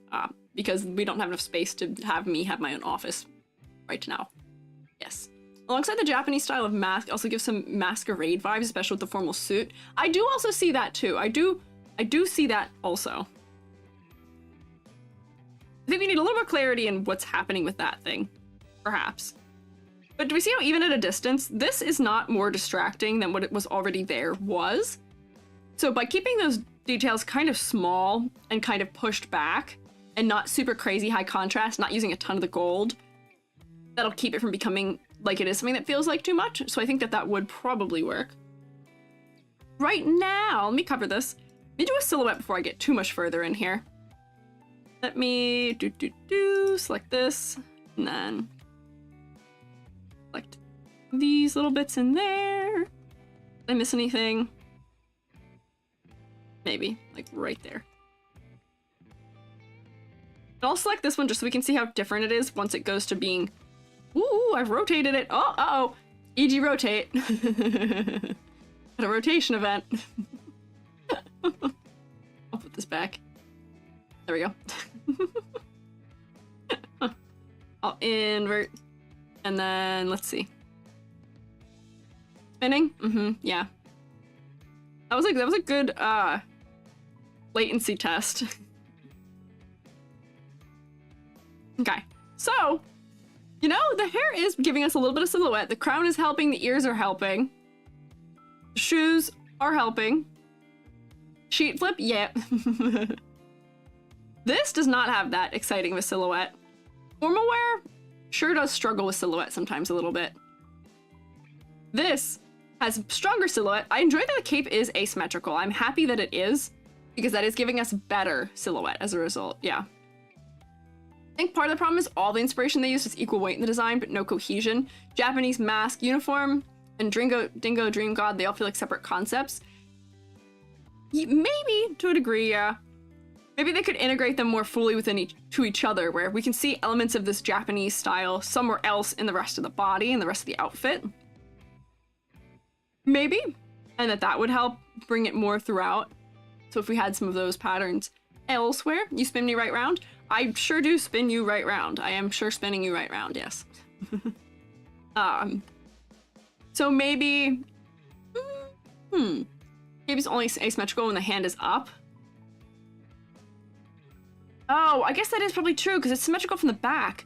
[SPEAKER 1] because we don't have enough space to have me have my own office right now. Yes. Alongside the Japanese style of mask, also gives some masquerade vibes, especially with the formal suit. I do also see that too. I do see that also. I think we need a little more clarity in what's happening with that thing, perhaps. But do we see how even at a distance, this is not more distracting than what it was already there was? So by keeping those details kind of small and kind of pushed back and not super crazy high contrast, not using a ton of the gold, that'll keep it from becoming like it is something that feels like too much. So I think that that would probably work. Right now, let me cover this. Let me do a silhouette before I get too much further in here. Let me select this, and then select these little bits in there. Did I miss anything? Maybe, like right there. And I'll select this one just so we can see how different it is once it goes to being... Ooh, I've rotated it. Oh, uh-oh. E.g. rotate. At a rotation event. I'll put this back. There we go. I'll invert. And then, let's see. Spinning? Yeah. That was a good, latency test. Okay, so... You know, the hair is giving us a little bit of silhouette. The crown is helping. The ears are helping. The shoes are helping. Sheet flip, yep. This does not have that exciting of a silhouette. Formal wear sure does struggle with silhouette sometimes a little bit. This has stronger silhouette. I enjoy that the cape is asymmetrical. I'm happy that it is, because that is giving us better silhouette as a result, yeah. I think part of the problem is all the inspiration they used is equal weight in the design, but no cohesion. Japanese mask, uniform, and Dingo Dream God, they all feel like separate concepts. Maybe, to a degree, yeah. Maybe they could integrate them more fully within each other, where we can see elements of this Japanese style somewhere else in the rest of the body and the rest of the outfit. Maybe. And that would help bring it more throughout. So if we had some of those patterns elsewhere. You spin me right round? I sure do spin you right round. I am sure spinning you right round, yes. So maybe... Maybe it's only asymmetrical when the hand is up. Oh, I guess that is probably true, because it's symmetrical from the back.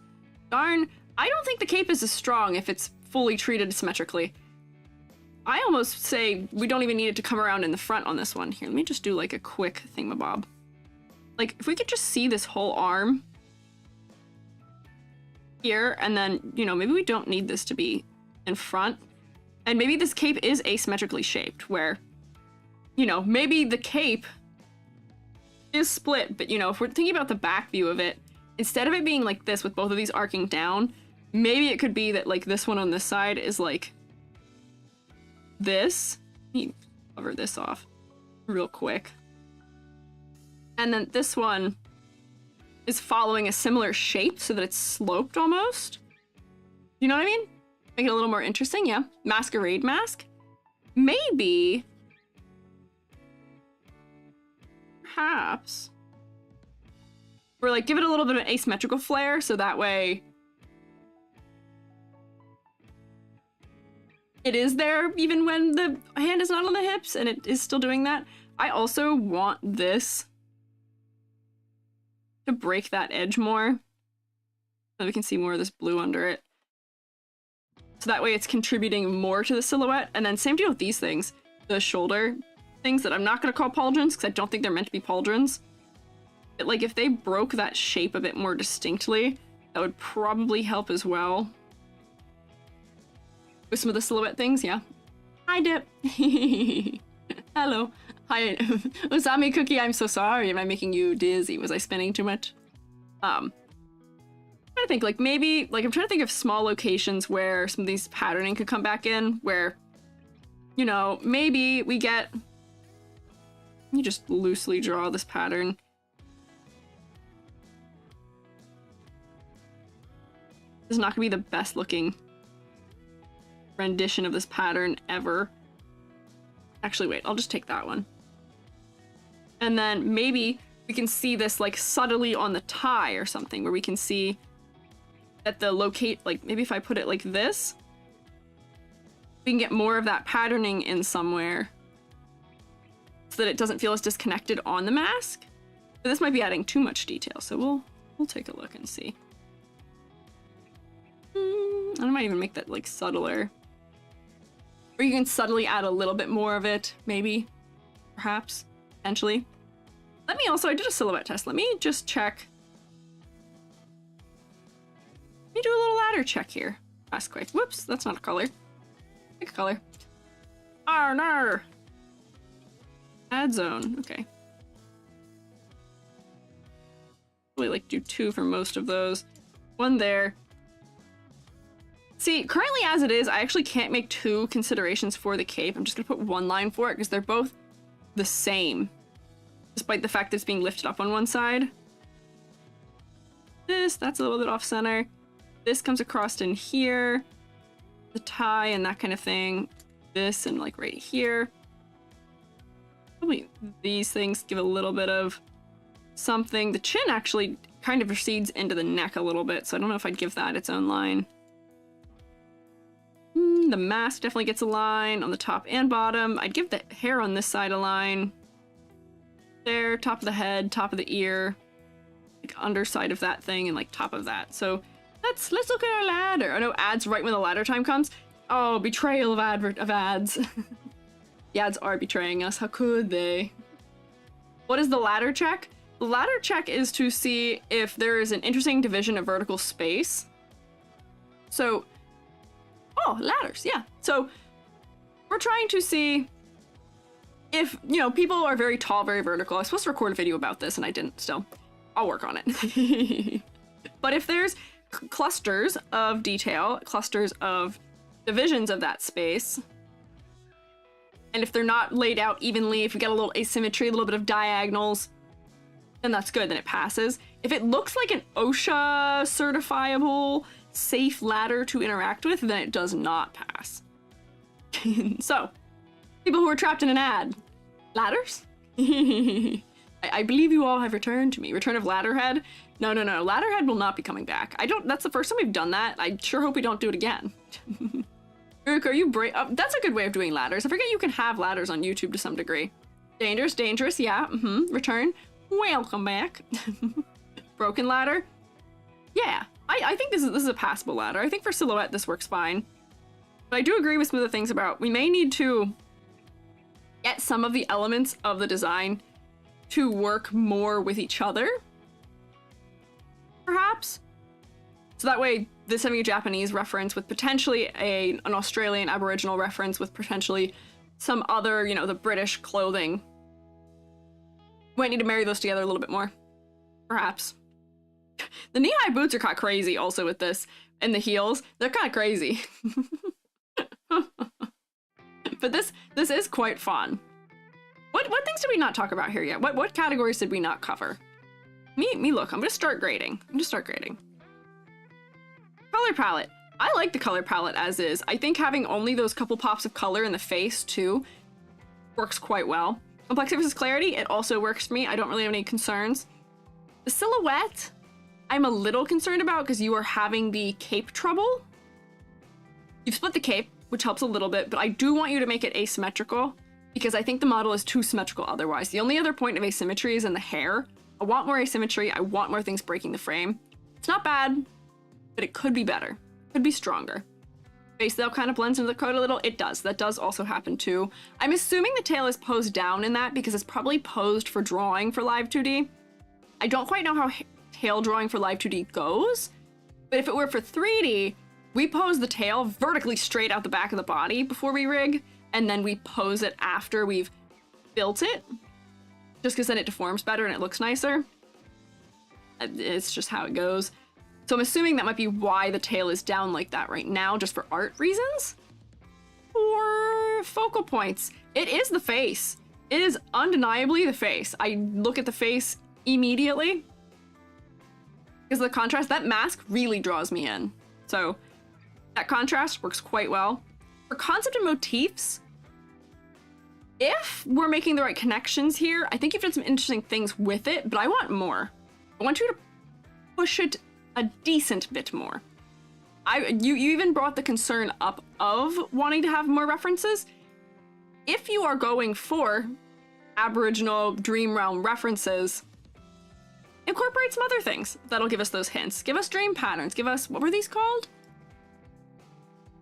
[SPEAKER 1] Darn, I don't think the cape is as strong if it's fully treated symmetrically. I almost say we don't even need it to come around in the front on this one. Here, let me just do like a quick thingamabob. Like, if we could just see this whole arm here, and then, you know, maybe we don't need this to be in front. And maybe this cape is asymmetrically shaped, where, you know, maybe the cape is split, but, you know, if we're thinking about the back view of it, instead of it being like this with both of these arcing down, maybe it could be that, like, this one on this side is like this. Let me cover this off real quick. And then this one is following a similar shape so that it's sloped almost. You know what I mean? Make it a little more interesting, yeah. Masquerade mask? Maybe. Perhaps. Or like give it a little bit of an asymmetrical flair so that way it is there even when the hand is not on the hips and it is still doing that. I also want this to break that edge more so we can see more of this blue under it. So that way it's contributing more to the silhouette. And then same deal with these things. The shoulder things that I'm not going to call pauldrons because I don't think they're meant to be pauldrons. But like if they broke that shape a bit more distinctly, that would probably help as well. With some of the silhouette things, yeah. Hi, Dip. Hello. Hi, Usami Cookie, I'm so sorry. Am I making you dizzy? Was I spinning too much? I'm trying to think, like, maybe, like, I'm trying to think of small locations where some of these patterning could come back in, where, you know, maybe we get... Let me just loosely draw this pattern. This is not gonna be the best looking rendition of this pattern ever. Actually, wait, I'll just take that one. And then maybe we can see this like subtly on the tie or something where we can see that the locate, like maybe if I put it like this, we can get more of that patterning in somewhere so that it doesn't feel as disconnected on the mask. But this might be adding too much detail, so we'll take a look and see. I might even make that like subtler. Or you can subtly add a little bit more of it, maybe, perhaps, potentially. Let me also, I did a silhouette test. Let me just check. Let me do a little ladder check here. That's quick. Whoops, that's not a color. Pick a color. Oh no! Add zone, okay. Really like do 2 for most of those. 1 there. See, currently as it is, I actually can't make 2 considerations for the cape. I'm just gonna put 1 line for it because they're both the same, despite the fact that it's being lifted up on one side. That's a little bit off center. This comes across in here. The tie and that kind of thing. This and like right here. Probably these things give a little bit of something. The chin actually kind of recedes into the neck a little bit, so I don't know if I'd give that its own line. The mask definitely gets a line on the top and bottom. I'd give the hair on this side a line. There, top of the head, top of the ear, like underside of that thing and like top of that. So let's look at our ladder. I know ads right when the ladder time comes. Oh, betrayal of ads. The ads are betraying us. How could they? What is the ladder check? The ladder check is to see if there is an interesting division of vertical space. So, oh, ladders, yeah. So we're trying to see if, you know, people are very tall, very vertical. I was supposed to record a video about this and I didn't still. I'll work on it. But if there's clusters of detail, clusters of divisions of that space, and if they're not laid out evenly, if you get a little asymmetry, a little bit of diagonals, then that's good, then it passes. If it looks like an OSHA certifiable safe ladder to interact with, then it does not pass. So, people who are trapped in an ad, ladders? I believe you all have returned to me. Return of Ladderhead? No. Ladderhead will not be coming back. That's the first time we've done that. I sure hope we don't do it again. Rubric, are you brave? That's a good way of doing ladders. I forget you can have ladders on YouTube to some degree. Dangerous, yeah. Return. Welcome back. Broken ladder? Yeah. I think this is a passable ladder. I think for silhouette this works fine. But I do agree with some of the things about we may need to get some of the elements of the design to work more with each other. Perhaps. So that way this having a Japanese reference with potentially an Australian Aboriginal reference with potentially some other, you know, the British clothing. We might need to marry those together a little bit more. Perhaps. The knee-high boots are kind of crazy also with this. And the heels, they're kind of crazy. But this is quite fun. What things did we not talk about here yet? What categories did we not cover? Me look, I'm gonna start grading. Color palette. I like the color palette as is. I think having only those couple pops of color in the face too works quite well. Complexity versus clarity, it also works for me. I don't really have any concerns. The silhouette, I'm a little concerned about because you are having the cape trouble. You've split the cape, which helps a little bit, but I do want you to make it asymmetrical because I think the model is too symmetrical otherwise. The only other point of asymmetry is in the hair. I want more asymmetry. I want more things breaking the frame. It's not bad, but it could be better. Could be stronger. Face tail kind of blends into the coat a little. It does. That does also happen too. I'm assuming the tail is posed down in that because it's probably posed for drawing for Live 2D. I don't quite know how tail drawing for Live 2D goes, but if it were for 3D, we pose the tail vertically straight out the back of the body before we rig, and then we pose it after we've built it, just because then it deforms better and it looks nicer. It's just how it goes. So I'm assuming that might be why the tail is down like that right now, just for art reasons. Or focal points. It is the face. It is undeniably the face. I look at the face immediately. Because of the contrast, that mask really draws me in. So that contrast works quite well. For concept and motifs, if we're making the right connections here, I think you've done some interesting things with it, but I want more. I want you to push it a decent bit more. you even brought the concern up of wanting to have more references. If you are going for Aboriginal Dream Realm references, incorporate some other things that'll give us those hints. Give us dream patterns. Give us, what were these called?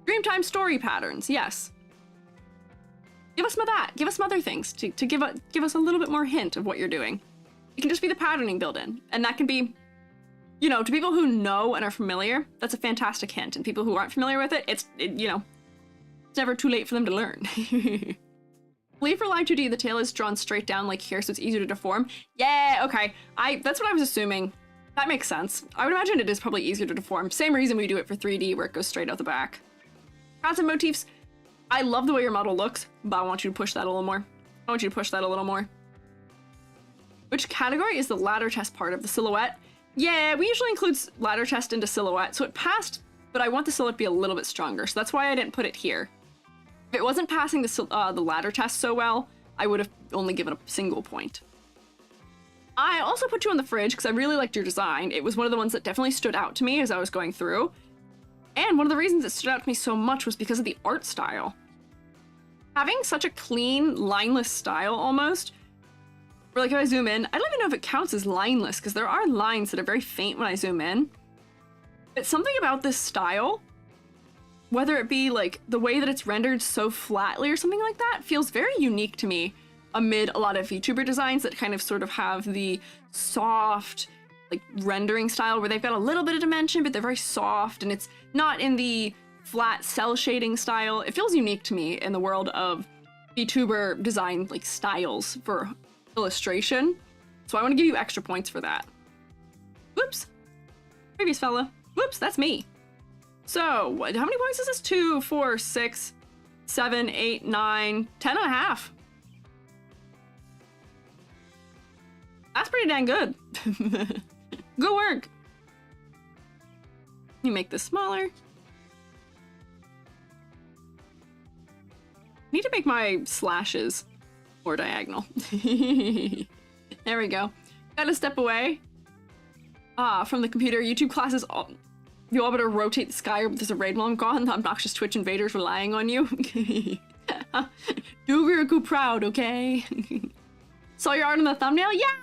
[SPEAKER 1] Dreamtime story patterns, yes. Give us some of that. Give us some other things to give us a little bit more hint of what you're doing. It can just be the patterning built-in, and that can be, you know, to people who know and are familiar, that's a fantastic hint. And people who aren't familiar with it, you know, it's never too late for them to learn. Believe for Live 2D, the tail is drawn straight down like here, so it's easier to deform. Yeah, okay. That's what I was assuming. That makes sense. I would imagine it is probably easier to deform. Same reason we do it for 3D, where it goes straight out the back. Concept motifs. I love the way your model looks, but I want you to push that a little more. I want you to push that a little more. Which category is the ladder test part of the silhouette? Yeah, we usually include ladder test into silhouette, so it passed, but I want the silhouette to be a little bit stronger, so that's why I didn't put it here. If it wasn't passing the ladder test so well, I would have only given a single point. I also put you on the fridge because I really liked your design. It was one of the ones that definitely stood out to me as I was going through. And one of the reasons it stood out to me so much was because of the art style. Having such a clean, lineless style almost, where like if I zoom in, I don't even know if it counts as lineless because there are lines that are very faint when I zoom in. But something about this style, whether it be like the way that it's rendered so flatly or something like that, feels very unique to me amid a lot of VTuber designs that kind of sort of have the soft, like rendering style where they've got a little bit of dimension, but they're very soft and it's not in the flat cell shading style. It feels unique to me in the world of VTuber design like styles for illustration. So I want to give you extra points for that. Whoops. Previous fella. Whoops, that's me. So how many points is this? 2, 4, 6, 7, 8, 9, 10 and a half. That's pretty dang good. Good work. You make this smaller. I need to make my slashes more diagonal. There we go. Gotta step away from the computer. YouTube classes, you all better rotate the sky or there's a raid while I'm gone. The obnoxious Twitch invaders relying on you. Do Riku proud, okay? Saw your art on the thumbnail? Yeah!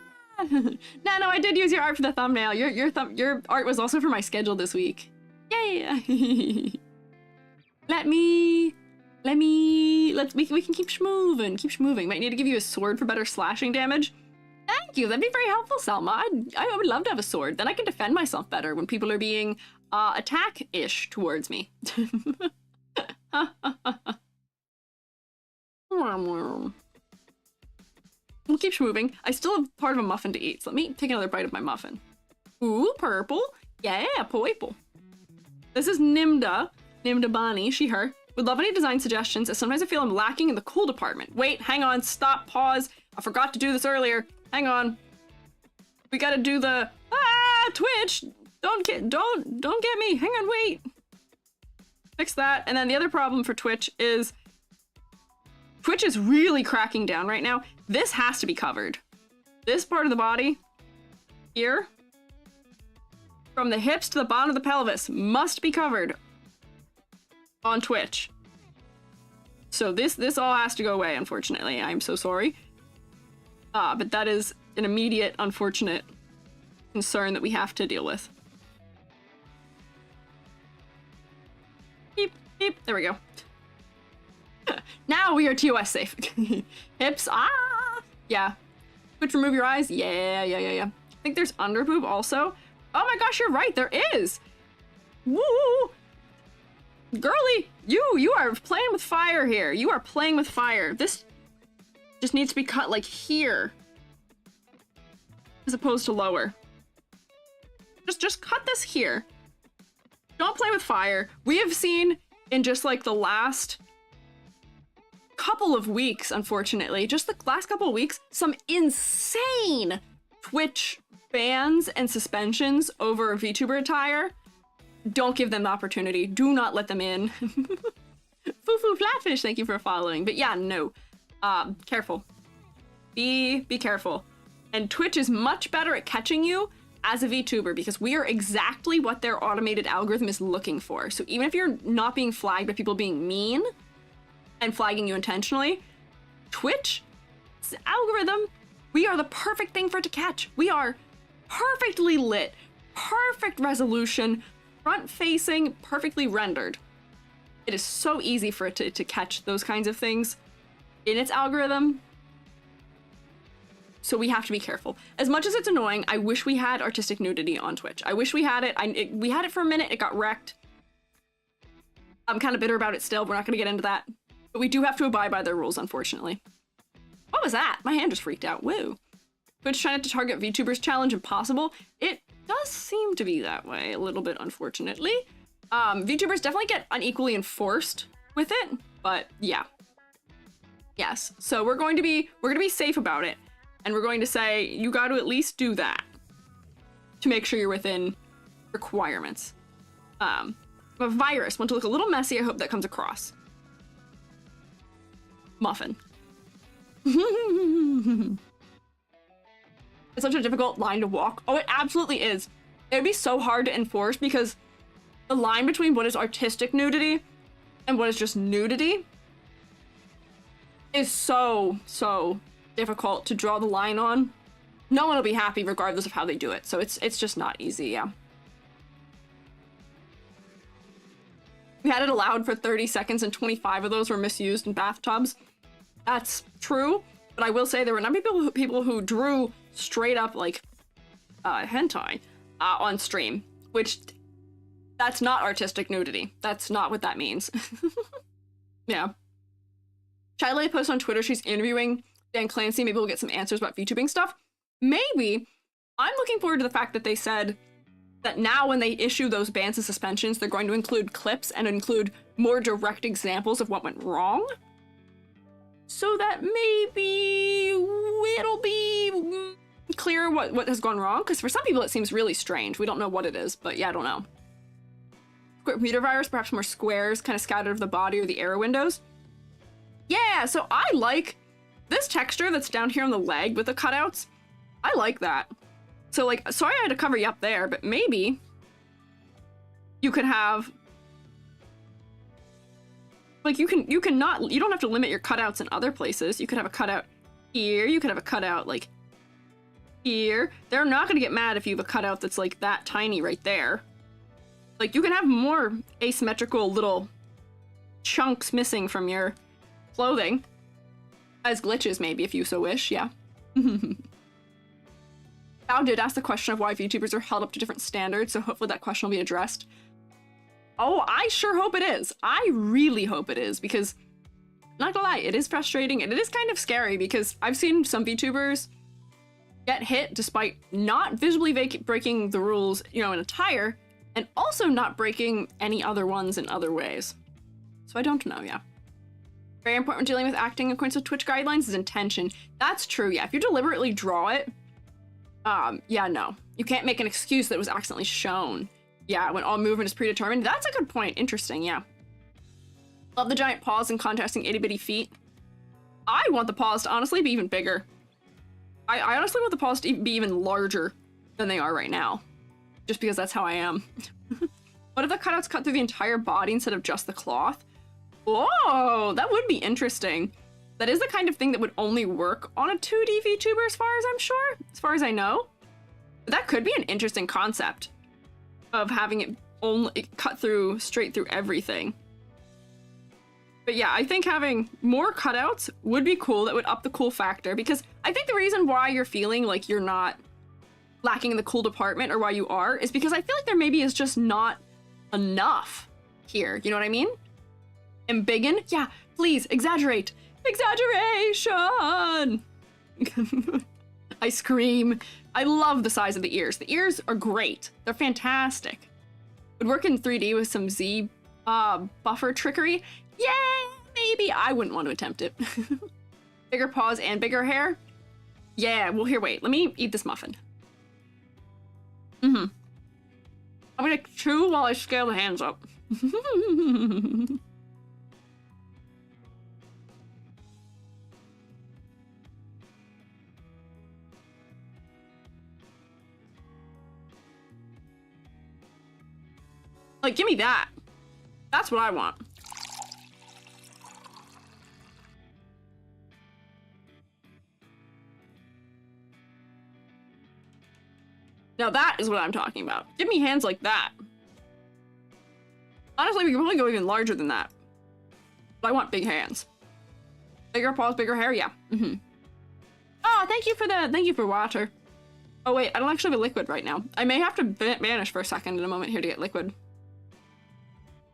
[SPEAKER 1] No, I did use your art for the thumbnail. Your art was also for my schedule this week. Yay! We can keep schmoving. Might need to give you a sword for better slashing damage. Thank you, that'd be very helpful, Selma. I would love to have a sword. Then I can defend myself better when people are being attack-ish towards me. We'll keep moving. I still have part of a muffin to eat, so let me take another bite of my muffin. Ooh, purple. Yeah, purple. This is Nimda Bani, she, her. Would love any design suggestions, as sometimes I feel I'm lacking in the cool department. Wait, hang on, stop, pause. I forgot to do this earlier. Hang on. We gotta do the, Twitch! Don't get me, hang on, wait. Fix that, and then the other problem for Twitch is really cracking down right now. This has to be covered. This part of the body, here, from the hips to the bottom of the pelvis, must be covered on Twitch. So this all has to go away, unfortunately. I'm so sorry. But that is an immediate, unfortunate concern that we have to deal with. Beep, beep, there we go. Now we are TOS safe. Hips, yeah. Twitch, remove your eyes, yeah. I think there's under boob also. Oh my gosh, you're right, there is. Woo! Girly, you are playing with fire here. You are playing with fire. This just needs to be cut like here, as opposed to lower. Just cut this here. Don't play with fire. We have seen in just like the last couple of weeks, unfortunately, just the last couple of weeks, some insane Twitch bans and suspensions over VTuber attire. Don't give them the opportunity. Do not let them in. Foo-foo flatfish, thank you for following. But yeah, no. Careful. Be careful. And Twitch is much better at catching you as a VTuber because we are exactly what their automated algorithm is looking for. So even if you're not being flagged by people being mean and flagging you intentionally, Twitch's algorithm, we are the perfect thing for it to catch. We are perfectly lit, perfect resolution, front-facing, perfectly rendered. It is so easy for it to catch those kinds of things in its algorithm. So we have to be careful. As much as it's annoying, I wish we had artistic nudity on Twitch. I wish we had it. We had it for a minute, it got wrecked. I'm kind of bitter about it still, we're not gonna get into that. But we do have to abide by their rules, unfortunately. What was that? My hand just freaked out, woo. Twitch trying to target VTubers challenge impossible. It does seem to be that way a little bit, unfortunately. VTubers definitely get unequally enforced with it, but yeah. Yes, so we're gonna be safe about it. And we're going to say, you got to at least do that to make sure you're within requirements. A virus, want to look a little messy, I hope that comes across. Muffin. It's such a difficult line to walk. Oh, it absolutely is. It would be so hard to enforce because the line between what is artistic nudity and what is just nudity is so difficult to draw the line on. No one will be happy regardless of how they do it, so it's just not easy, yeah. We had it allowed for 30 seconds and 25 of those were misused in bathtubs. That's true, but I will say there were a number of people who drew straight up like hentai on stream, which that's not artistic nudity. That's not what that means. Yeah. Chile posts on Twitter she's interviewing Dan Clancy, maybe we'll get some answers about VTubing stuff. Maybe. I'm looking forward to the fact that they said that now when they issue those bans and suspensions, they're going to include clips and include more direct examples of what went wrong. So that maybe it'll be clear what has gone wrong, because for some people it seems really strange. We don't know what it is, but yeah, I don't know. Computer virus, perhaps more squares kind of scattered over the body or the arrow windows. Yeah, so I like this texture that's down here on the leg with the cutouts. I like that. So like, sorry I had to cover you up there, but maybe you could have, like you don't have to limit your cutouts in other places. You could have a cutout here, you could have a cutout like here. They're not gonna get mad if you have a cutout that's like that tiny right there. Like you can have more asymmetrical little chunks missing from your clothing. As glitches, maybe, if you so wish, yeah. Bao did ask the question of why VTubers are held up to different standards, so hopefully that question will be addressed. Oh, I sure hope it is. I really hope it is, because, not gonna lie, it is frustrating, and it is kind of scary, because I've seen some VTubers get hit despite not visibly breaking the rules, you know, in a tire, and also not breaking any other ones in other ways. So I don't know, yeah. Very important when dealing with acting in accordance with Twitch guidelines is intention. That's true, yeah. If you deliberately draw it, yeah, no. You can't make an excuse that it was accidentally shown. Yeah, when all movement is predetermined. That's a good point. Interesting, yeah. Love the giant paws and contrasting itty-bitty feet. I want the paws to honestly be even bigger. I honestly want the paws to be even larger than they are right now. Just because that's how I am. What if the cutouts cut through the entire body instead of just the cloth? Whoa, that would be interesting. That is the kind of thing that would only work on a 2D VTuber as far as I'm sure, as far as I know. But that could be an interesting concept of having it only cut through, straight through everything. But yeah, I think having more cutouts would be cool. That would up the cool factor, because I think the reason why you're feeling like you're not lacking in the cool department, or why you are, is because I feel like there maybe is just not enough here. You know what I mean? Embiggen? Yeah, please, exaggerate. Exaggeration! I scream. I love the size of the ears. The ears are great. They're fantastic. Would work in 3D with some Z buffer trickery. Yeah, maybe. I wouldn't want to attempt it. Bigger paws and bigger hair? Yeah, well here, wait. Let me eat this muffin. I'm gonna chew while I scale the hands up. Like, give me that. That's what I want. Now that is what I'm talking about. Give me hands like that. Honestly, we can probably go even larger than that. But I want big hands. Bigger paws, bigger hair, yeah. Oh, thank you for water. Oh wait, I don't actually have a liquid right now. I may have to vanish for a second in a moment here to get liquid.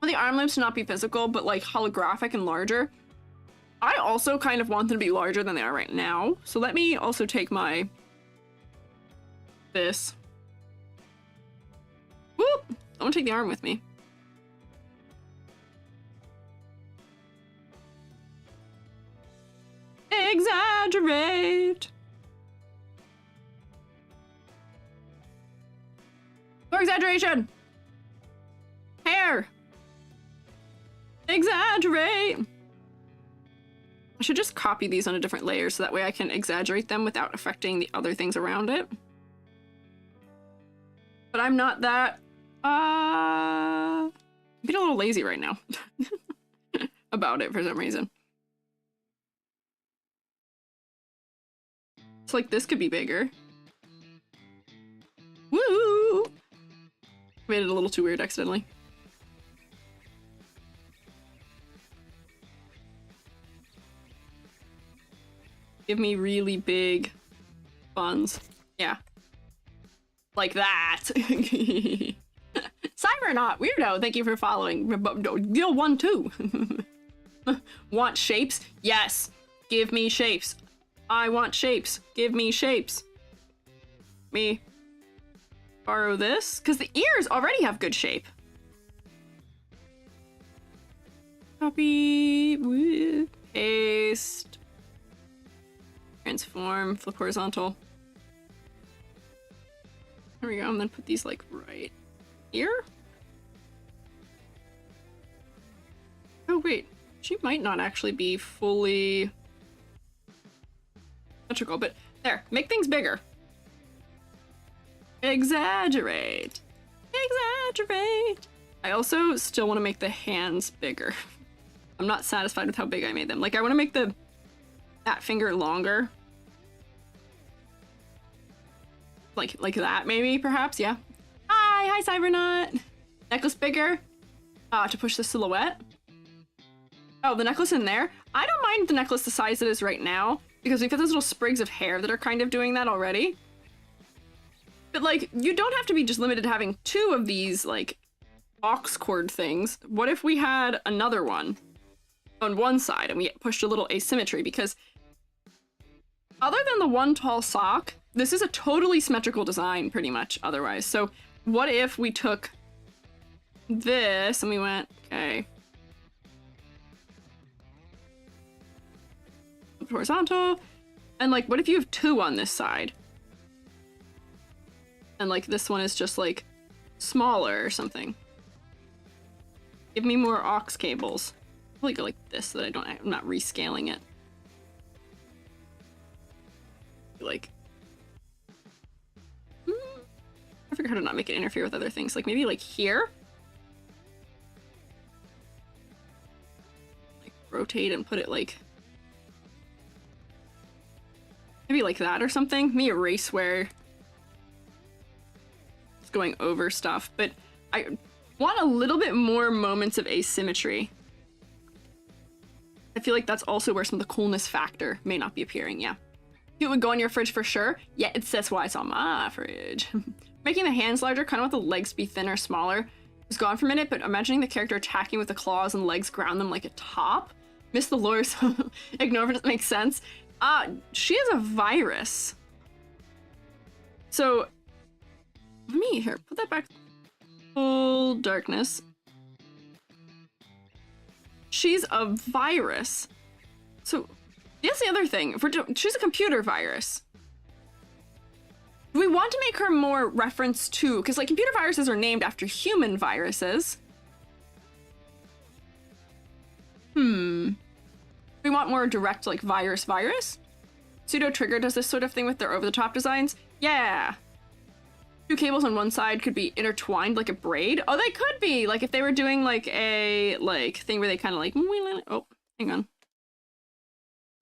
[SPEAKER 1] I want the arm limbs to not be physical, but like holographic and larger. I also kind of want them to be larger than they are right now. So let me also take my... this. Whoop! I want to take the arm with me. Exaggerate! More exaggeration! Hair! Exaggerate! I should just copy these on a different layer so that way I can exaggerate them without affecting the other things around it. But I'm not that, I'm being a little lazy right now about it for some reason. It's like this could be bigger. Woo! Made it a little too weird accidentally. Give me really big buns. Yeah. Like that. Cybernaut, weirdo, thank you for following. Deal 1 too. Want shapes? Yes. Give me shapes. I want shapes. Give me shapes. Me borrow this? Because the ears already have good shape. Copy. Paste. Transform. Flip horizontal. There we go. And then put these like right here. Oh wait. She might not actually be fully symmetrical, but there, make things bigger. Exaggerate. Exaggerate. I also still want to make the hands bigger. I'm not satisfied with how big I made them. Like I want to make that finger longer. Like that maybe, perhaps, yeah. Hi Cybernaut. Necklace bigger. To push the silhouette. Oh, the necklace in there. I don't mind the necklace the size it is right now, because we've got those little sprigs of hair that are kind of doing that already. But like, you don't have to be just limited to having 2 of these like aux cord things. What if we had another one on one side and we pushed a little asymmetry? Because other than the one tall sock, this is a totally symmetrical design pretty much otherwise. So what if we took this and we went, okay, horizontal, and like, what if you have 2 on this side? And like this one is just like smaller or something. Give me more aux cables. Probably go like this so that I'm not rescaling it. Like, I forget how to not make it interfere with other things. Like maybe like here. Like rotate and put it like, maybe like that or something. Maybe erase where it's going over stuff, but I want a little bit more moments of asymmetry. I feel like that's also where some of the coolness factor may not be appearing, yeah. It would go on your fridge for sure. Yeah, that's why it's on my fridge. Making the hands larger, kind of want the legs to be thinner, smaller. Was gone for a minute, but imagining the character attacking with the claws and legs ground them like a top. Miss the lore, so ignore if it doesn't make sense. She is a virus. So, let me, here, put that back. Full darkness. She's a virus. So, that's the other thing. She's a computer virus. We want to make her more reference to, because like computer viruses are named after human viruses. We want more direct, like virus. Pseudo Trigger does this sort of thing with their over-the-top designs. Yeah. two cables on one side could be intertwined like a braid. Oh, they could be! Like, if they were doing, like, a, like, thing where they kind of, like, oh, hang on.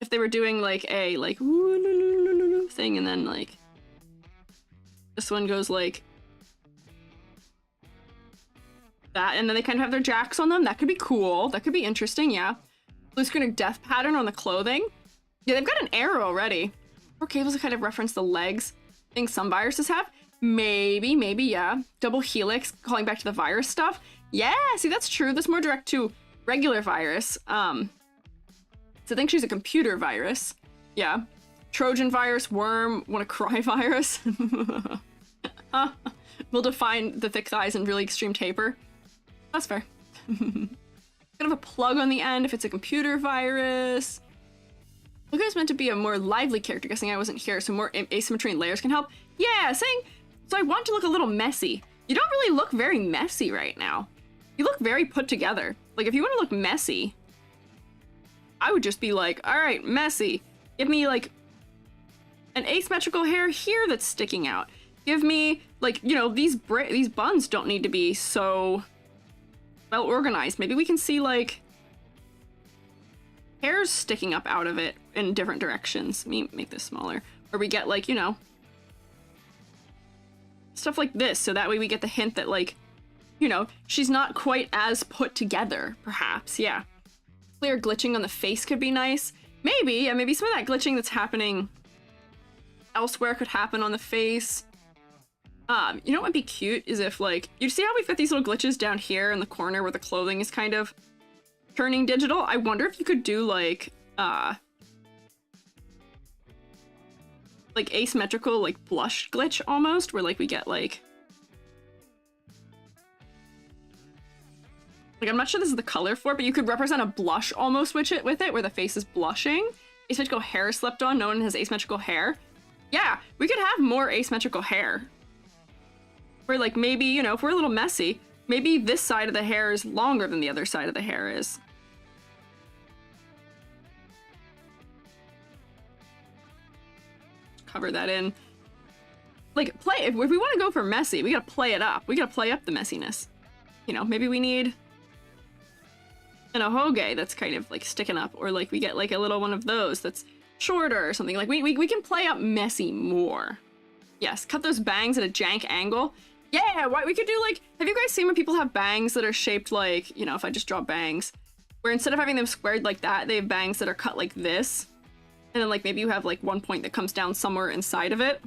[SPEAKER 1] If they were doing, like, a, like, thing, and then, like, this one goes, like, that, and then they kind of have their jacks on them. That could be cool. That could be interesting, yeah. Blue screen of death pattern on the clothing. Yeah, they've got an arrow already. Or cables that kind of reference the legs. Things some viruses have. Maybe, yeah. Double helix, calling back to the virus stuff. Yeah, see, that's true. That's more direct to regular virus. So I think she's a computer virus. Yeah. Trojan virus, worm, WannaCry virus. We'll define the thick thighs and really extreme taper. That's fair. Kind of a plug on the end if it's a computer virus. Look, it's meant to be a more lively character, guessing I wasn't here, so more asymmetry and layers can help. Yeah, saying, so I want to look a little messy. You don't really look very messy right now. You look very put together. Like, if you want to look messy, I would just be like, all right, messy. Give me, like, an asymmetrical hair here that's sticking out. Give me, like, you know, these buns don't need to be so well organized. Maybe we can see, like, hairs sticking up out of it in different directions. Let me make this smaller. Or we get, like, you know, stuff like this, so that way we get the hint that, like, you know, she's not quite as put together, perhaps. Yeah. Clear glitching on the face could be nice. Maybe, yeah, maybe some of that glitching that's happening elsewhere could happen on the face. You know what would be cute is if, like, you see how we've got these little glitches down here in the corner where the clothing is kind of turning digital? I wonder if you could do, like asymmetrical, like, blush glitch almost, where, like, we get, like, I'm not sure this is the color for it, but you could represent a blush almost with it, where the face is blushing. Asymmetrical hair slept on. No one has asymmetrical hair. Yeah, we could have more asymmetrical hair. Where, like, maybe, you know, if we're a little messy, maybe this side of the hair is longer than the other side of the hair is. Cover that in. Like, if we want to go for messy, we gotta play it up. We gotta play up the messiness. You know, maybe we need an ahoge that's kind of, like, sticking up, or, like, we get, like, a little one of those that's shorter or something. Like, we can play up messy more. Yes, cut those bangs at a jank angle. Yeah, we could do, like, have you guys seen when people have bangs that are shaped like, you know, if I just draw bangs, where instead of having them squared like that, they have bangs that are cut like this, and then, like, maybe you have, like, one point that comes down somewhere inside of it.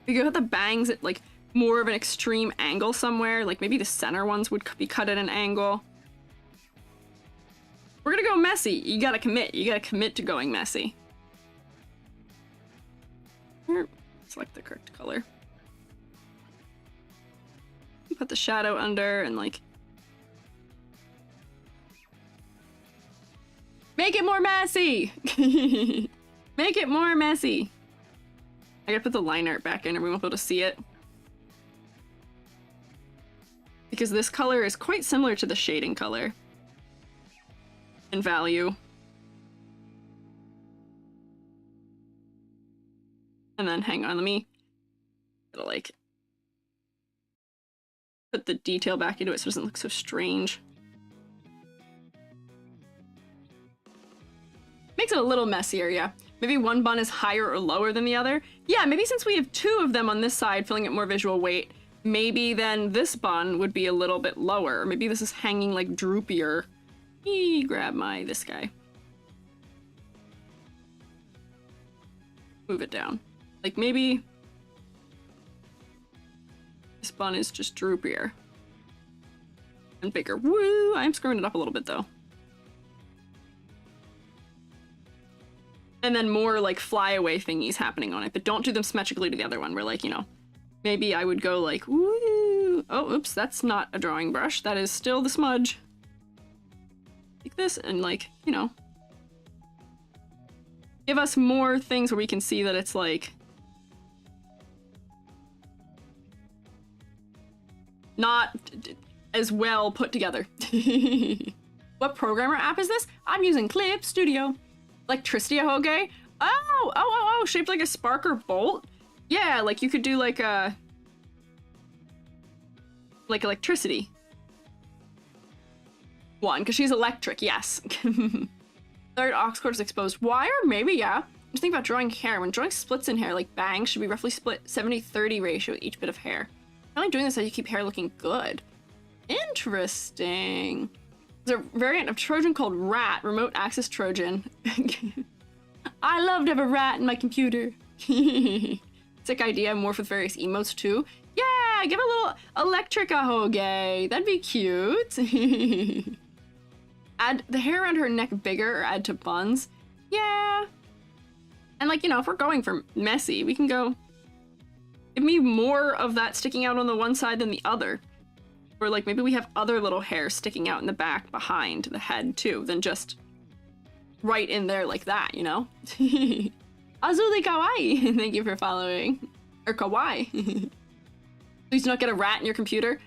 [SPEAKER 1] You could have the bangs at, like, more of an extreme angle somewhere, like, maybe the center ones would be cut at an angle. We're gonna go messy. You gotta commit. You gotta commit to going messy. Select the correct color. Put the shadow under and, like, make it more messy. Make it more messy. I gotta put the line art back in or we won't be able to see it. Because this color is quite similar to the shading color in value. And then, hang on, let me like put the detail back into it so it doesn't look so strange. Makes it a little messier, yeah. Maybe one bun is higher or lower than the other. Yeah, maybe since we have two of them on this side, filling it more visual weight, maybe then this bun would be a little bit lower. Maybe this is hanging, like, droopier. Grab this guy. Move it down. Like, maybe this bun is just droopier and bigger. Woo! I'm screwing it up a little bit, though. And then more, like, flyaway thingies happening on it, but don't do them symmetrically to the other one. We're like, you know, maybe I would go like, woo! Oh, oops, that's not a drawing brush. That is still the smudge. Like this, and, like, you know, give us more things where we can see that it's, like, not as well put together. What programmer app is this? I'm using Clip Studio. Electricity ahoge? Oh, shaped like a spark or bolt? Yeah, like, you could do, like, a like electricity. One, because she's electric, yes. Third, aux cord is exposed. Wire? Maybe, yeah. Just think about drawing hair. When drawing splits in hair, like bangs, should be roughly split 70-30 ratio with each bit of hair. Only doing this so you keep hair looking good. Interesting. There's a variant of Trojan called Rat, Remote Access Trojan. I love to have a rat in my computer. Sick idea, morph with various emotes too. Yeah, give a little electrica hoge. That'd be cute. Add the hair around her neck bigger or add to buns. Yeah. And like, you know, if we're going for messy, we can go, give me more of that sticking out on the one side than the other. Or like maybe we have other little hair sticking out in the back behind the head too, than just right in there like that, you know? Azuli kawaii. Thank you for following. Or kawaii. Please do not get a rat in your computer.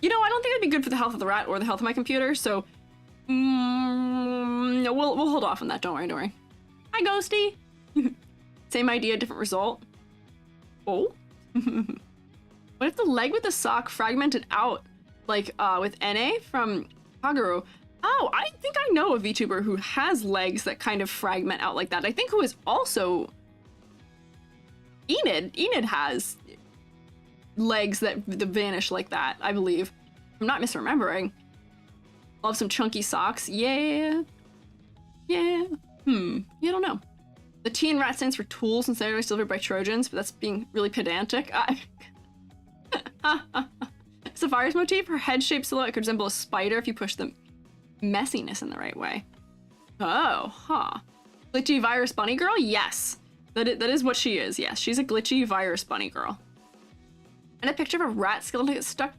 [SPEAKER 1] You know, I don't think it'd be good for the health of the rat or the health of my computer, so no, we'll hold off on that. Don't worry. Hi, Ghosty. Same idea, different result. Oh. What if the leg with the sock fragmented out, like with NA from Kaguru? Oh, I think I know a VTuber who has legs that kind of fragment out like that. I think who is also Enid. Enid has legs that vanish like that, I believe. I'm not misremembering. Love some chunky socks. Yeah. Yeah. Yeah, I don't know. The T in rat stands for tools instead of delivered by Trojans, but that's being really pedantic. Sapphires motif, her head-shaped silhouette could resemble a spider if you push the messiness in the right way. Oh, huh. Glitchy virus bunny girl? Yes. That is what she is, yes. She's a glitchy virus bunny girl. And a picture of a rat skeleton gets stuck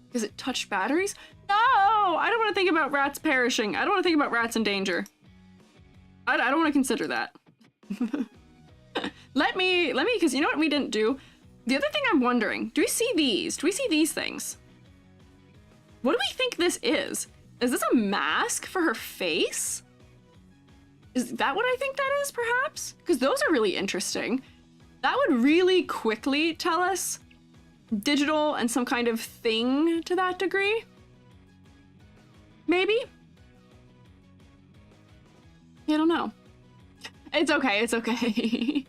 [SPEAKER 1] because it touched batteries? No! I don't want to think about rats perishing. I don't want to think about rats in danger. I don't want to consider that. Let me, because you know what we didn't do? The other thing I'm wondering, do we see these? Do we see these things? What do we think this is? Is this a mask for her face? Is that what I think that is, perhaps? Because those are really interesting. That would really quickly tell us digital and some kind of thing to that degree. Maybe? I don't know. It's okay, it's okay.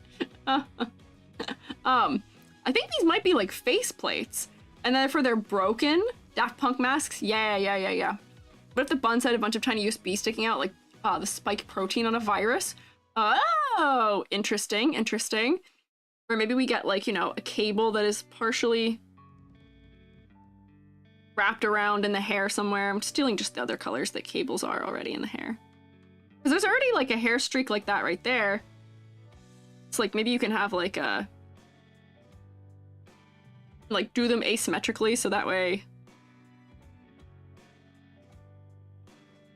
[SPEAKER 1] I think these might be like face plates. And then for they're broken, Daft Punk masks, yeah. What if the buns had a bunch of tiny USB sticking out, like the spike protein on a virus? Oh, interesting. Or maybe we get like, you know, a cable that is partially wrapped around in the hair somewhere. I'm stealing just the other colors that cables are already in the hair. Because there's already like a hair streak like that right there. It's like maybe you can have like a... like do them asymmetrically so that way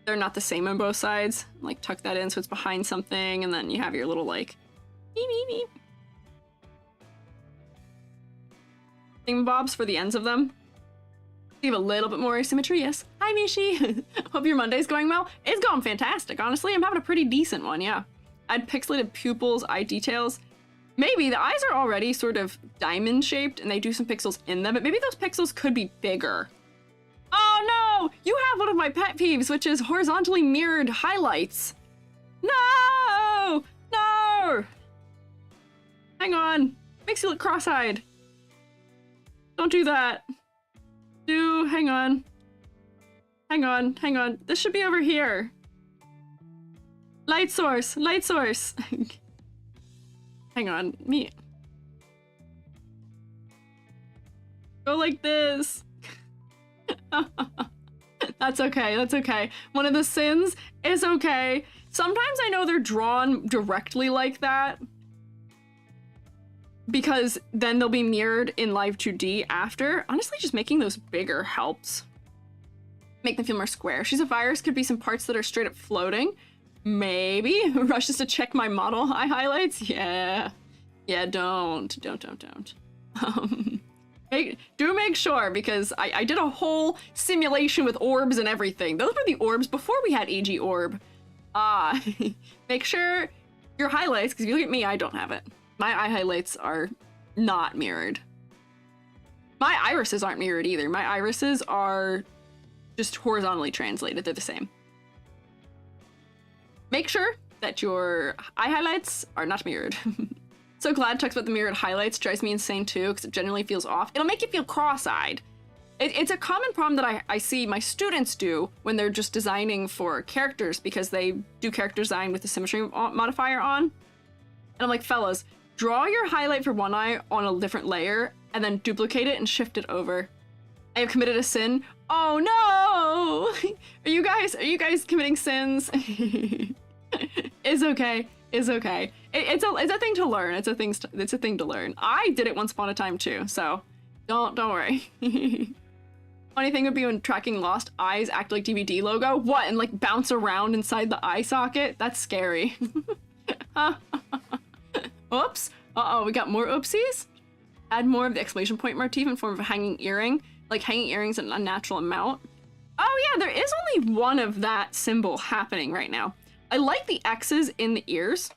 [SPEAKER 1] they're not the same on both sides. Like tuck that in so it's behind something and then you have your little like beep. Thingamabobs for the ends of them. You have a little bit more asymmetry, yes. Hi, Mishi. Hope your Monday's going well. It's going fantastic, honestly. I'm having a pretty decent one, yeah. Add pixelated pupils, eye details. Maybe the eyes are already sort of diamond-shaped and they do some pixels in them, but maybe those pixels could be bigger. Oh no! You have one of my pet peeves, which is horizontally mirrored highlights. No! No! Hang on. Makes you look cross-eyed. Don't do that. Hang on. This should be over here. Light source. Hang on, me. Go like this. That's okay. One of the sins is okay. Sometimes I know they're drawn directly like that, because then they'll be mirrored in Live 2D after. Honestly, just making those bigger helps. Make them feel more square. She's a virus, could be some parts that are straight up floating. Maybe. Rushes to check my model eye highlights. Yeah, don't. Do make sure, because I did a whole simulation with orbs and everything. Those were the orbs before we had AG orb. Make sure your highlights, because if you look at me, I don't have it. My eye highlights are not mirrored. My irises aren't mirrored either. My irises are just horizontally translated. They're the same. Make sure that your eye highlights are not mirrored. So glad talks about the mirrored highlights. Drives me insane too, because it generally feels off. It'll make you feel cross-eyed. It's a common problem that I see my students do when they're just designing for characters, because they do character design with the symmetry modifier on. And I'm like, fellas, draw your highlight for one eye on a different layer and then duplicate it and shift it over. I have committed a sin. Oh no! Are you guys committing sins? It's okay. It's okay. It's a thing to learn. It's a thing to learn. I did it once upon a time too, so don't worry. Funny thing would be when tracking lost eyes act like DVD logo. What, and like bounce around inside the eye socket? That's scary. Oops. Uh-oh, we got more oopsies. Add more of the exclamation point motif in form of a hanging earring. Like hanging earrings an unnatural amount. Oh yeah, there is only one of that symbol happening right now. I like the X's in the ears.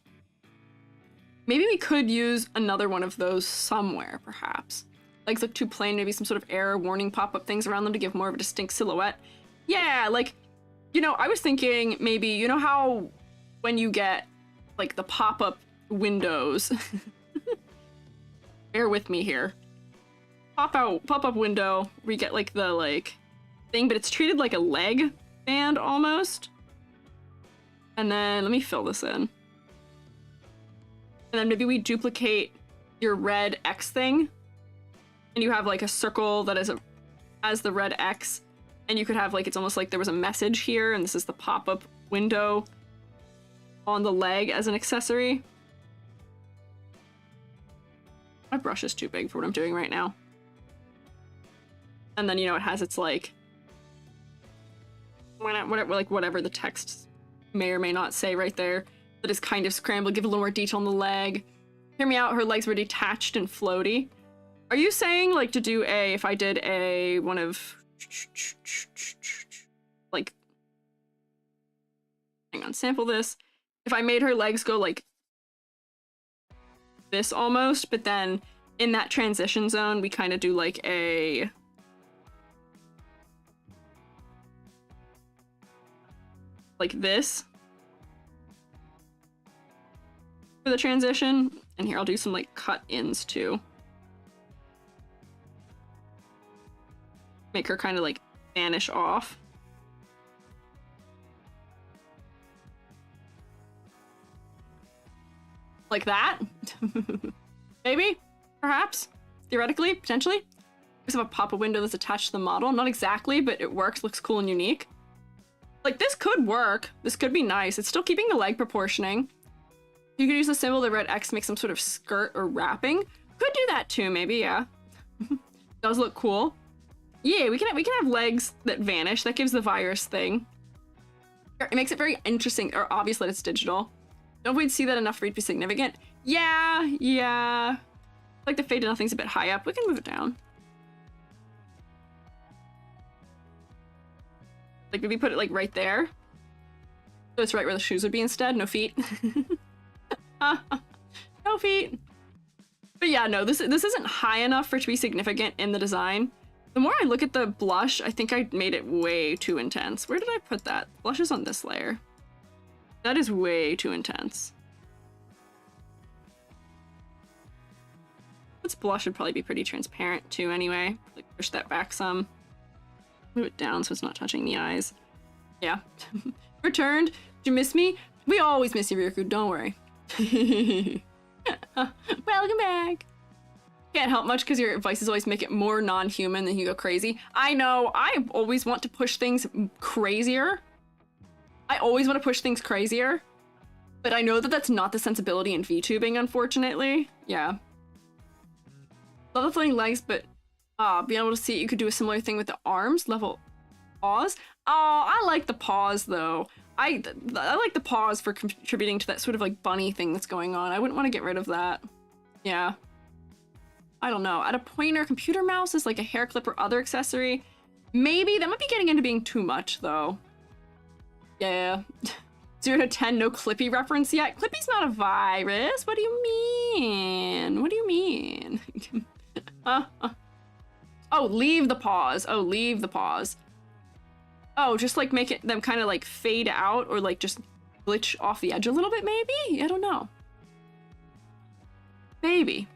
[SPEAKER 1] Maybe we could use another one of those somewhere, perhaps. Legs look too plain, maybe some sort of error warning pop-up things around them to give more of a distinct silhouette. Yeah, like, you know, I was thinking maybe, you know how when you get like the pop-up windows, bear with me here. Pop-up window, we get like the thing, but it's treated like a leg band almost. And then let me fill this in. And then maybe we duplicate your red X thing. And you have like a circle that is as the red X. And you could have like, it's almost like there was a message here, and this is the pop-up window on the leg as an accessory. My brush is too big for what I'm doing right now. And then, you know, it has its like whatever the text may or may not say right there, that is kind of scrambled, give a little more detail on the leg. Hear me out, her legs were detached and floaty. Are you saying like to do a, if I did a one of like, hang on, sample this. If I made her legs go like this almost, but then in that transition zone, we kind of do like a like this for the transition. And here I'll do some like cut ins too. Make her kind of like vanish off. Like that? Maybe? Perhaps? Theoretically? Potentially? We just have a pop-up window that's attached to the model. Not exactly, but it works, looks cool and unique. Like, this could work. This could be nice. It's still keeping the leg proportioning. You could use the symbol, the red X, to make some sort of skirt or wrapping. Could do that too, maybe, yeah. Does look cool. Yeah, we can have legs that vanish. That gives the virus thing. It makes it very interesting, or obvious that it's digital. Don't we see that enough for it to be significant? Yeah. Like the fade to nothing's a bit high up. We can move it down. Like maybe put it like right there. So it's right where the shoes would be instead. No feet. No feet. But yeah, no, this isn't high enough for it to be significant in the design. The more I look at the blush, I think I made it way too intense. Where did I put that? Blush is on this layer. That is way too intense. This blush would probably be pretty transparent too anyway. Like push that back some. Move it down so it's not touching the eyes. Yeah. Returned. Did you miss me? We always miss you, Ryuku. Don't worry. Welcome back. Can't help much because your advices always make it more non-human than you go crazy. I know. I always want to push things crazier. I always want to push things crazier. But I know that that's not the sensibility in VTubing, unfortunately. Yeah. Love the floating legs, but being able to see it, you could do a similar thing with the arms. Level paws. Oh, I like the paws though. I like the paws for contributing to that sort of like bunny thing that's going on. I wouldn't want to get rid of that. Yeah. I don't know. Add a pointer, computer mouse is like a hair clip or other accessory. Maybe. That might be getting into being too much though. Yeah. 0 to 10, no Clippy reference yet. Clippy's not a virus. What do you mean? What do you mean? Oh, leave the pause. Oh, leave the pause. Oh, just like make it them kind of like fade out or like just glitch off the edge a little bit, maybe? I don't know. Maybe.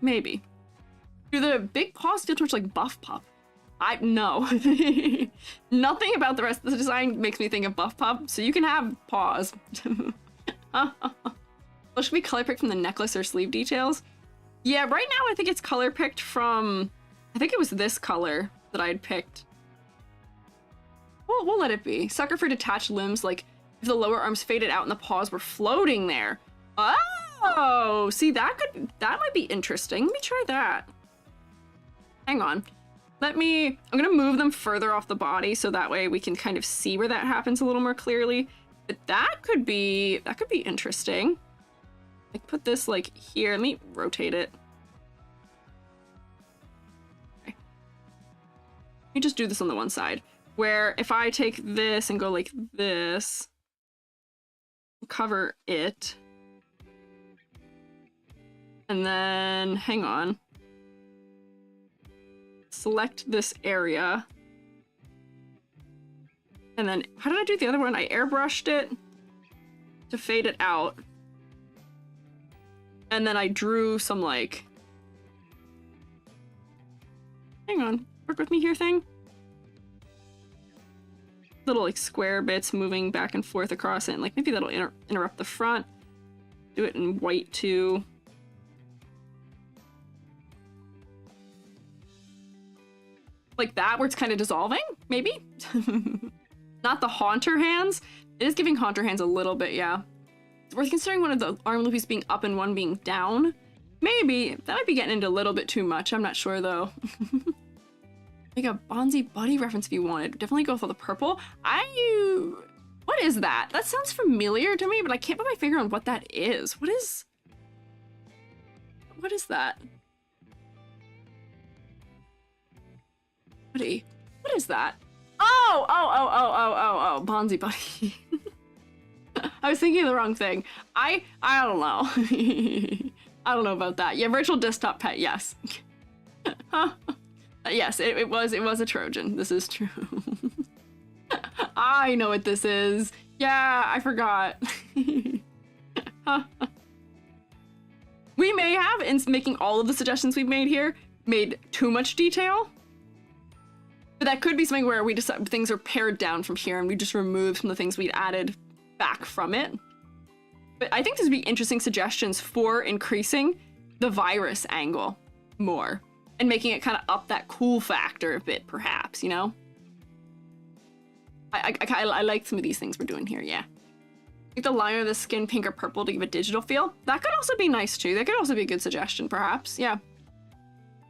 [SPEAKER 1] Do the big paws feel too much like Buff Pup? No. Nothing about the rest of the design makes me think of Buff Pup, so you can have paws. Well, should we color pick from the necklace or sleeve details? Yeah, right now I think it's color picked from, I think it was this color that I had picked. We'll let it be. Sucker for detached limbs, like if the lower arms faded out and the paws were floating there. Oh, see, that might be interesting. Let me try that. Hang on. I'm gonna move them further off the body so that way we can kind of see where that happens a little more clearly. But that could be interesting. Like put this like here. Let me rotate it. Okay. Let me just do this on the one side. Where if I take this and go like this, cover it, and then hang on, select this area, and then how did I do the other one? I airbrushed it to fade it out, and then I drew some like, hang on, work with me here thing. Little like square bits moving back and forth across it, and like maybe that'll interrupt the front. Do it in white too. Like that, where it's kind of dissolving, maybe? Not the Haunter hands. It is giving Haunter hands a little bit, yeah. It's worth considering one of the arm loopies being up and one being down. Maybe. That might be getting into a little bit too much. I'm not sure though. Like a Bonzi Buddy reference if you wanted. Definitely go for the purple. What is that? That sounds familiar to me, but I can't put my finger on what that is. What is that? What is that? Oh, Bonzi Buddy. I was thinking of the wrong thing. I don't know. I don't know about that. Yeah, virtual desktop pet, yes. Yes, it was a Trojan. This is true. I know what this is. Yeah, I forgot. We may have, in making all of the suggestions we've made here, made too much detail. But that could be something where we decide things are pared down from here and we just removed some of the things we'd added back from it. But I think this would be interesting suggestions for increasing the virus angle more. And making it kind of up that cool factor a bit, perhaps, you know? I like some of these things we're doing here, yeah. Make the liner of the skin pink or purple to give a digital feel. That could also be nice, too. That could also be a good suggestion, perhaps, yeah.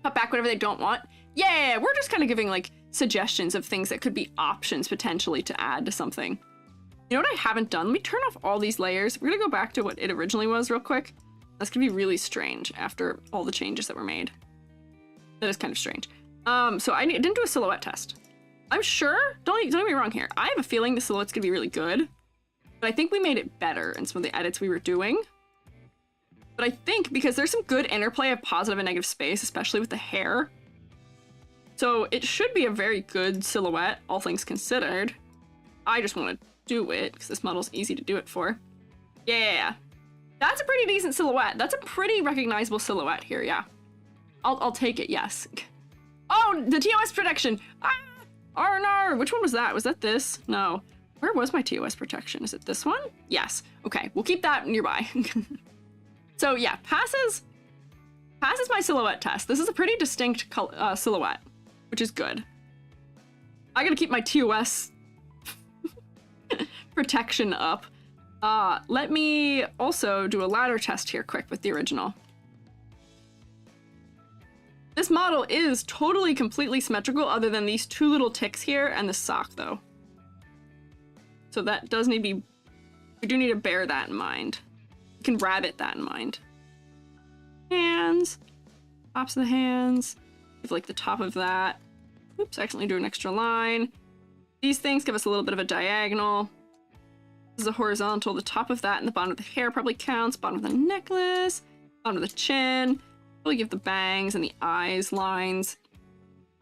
[SPEAKER 1] Cut back whatever they don't want. Yeah, we're just kind of giving, like, suggestions of things that could be options, potentially, to add to something. You know what I haven't done? Let me turn off all these layers. We're gonna go back to what it originally was real quick. That's gonna be really strange after all the changes that were made. That is kind of strange. So I didn't do a silhouette test. I'm sure, don't get me wrong here, I have a feeling the silhouette's gonna be really good, but I think we made it better in some of the edits we were doing. But I think because there's some good interplay of positive and negative space, especially with the hair, so it should be a very good silhouette, all things considered. I just want to do it because this model's easy to do it for. Yeah, that's a pretty decent silhouette. That's a pretty recognizable silhouette here, yeah. I'll take it, yes. Oh, the TOS protection! Ah! R&R! Which one was that? Was that this? No. Where was my TOS protection? Is it this one? Yes. Okay, we'll keep that nearby. So yeah, passes my silhouette test. This is a pretty distinct silhouette, which is good. I gotta keep my TOS protection up. Let me also do a ladder test here quick with the original. This model is totally completely symmetrical other than these two little ticks here and the sock though. So that does need to be, we do need to bear that in mind. You can rabbit that in mind. Hands, tops of the hands, with like the top of that. Oops, I accidentally drew an extra line. These things give us a little bit of a diagonal. This is a horizontal, the top of that and the bottom of the hair probably counts, bottom of the necklace, bottom of the chin. Probably give the bangs and the eyes lines.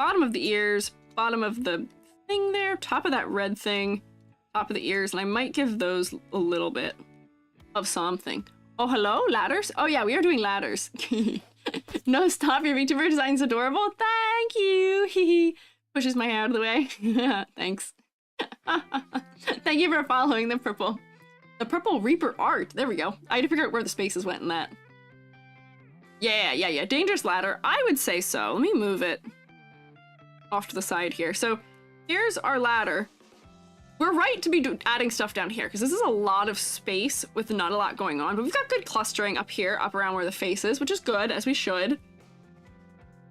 [SPEAKER 1] bottom of the ears, bottom of the thing there, top of that red thing, top of the ears, and I might give those a little bit of something. Oh, hello, ladders? Oh yeah, we are doing ladders. No, stop, your VTuber design's adorable. Thank you. Pushes my hair out of the way. Thanks. Thank you for following the purple Reaper art. There we go. I had to figure out where the spaces went in that. Yeah. Dangerous ladder. I would say so. Let me move it off to the side here. So here's our ladder. We're right to be adding stuff down here because this is a lot of space with not a lot going on, but we've got good clustering up here, up around where the face is, which is good, as we should.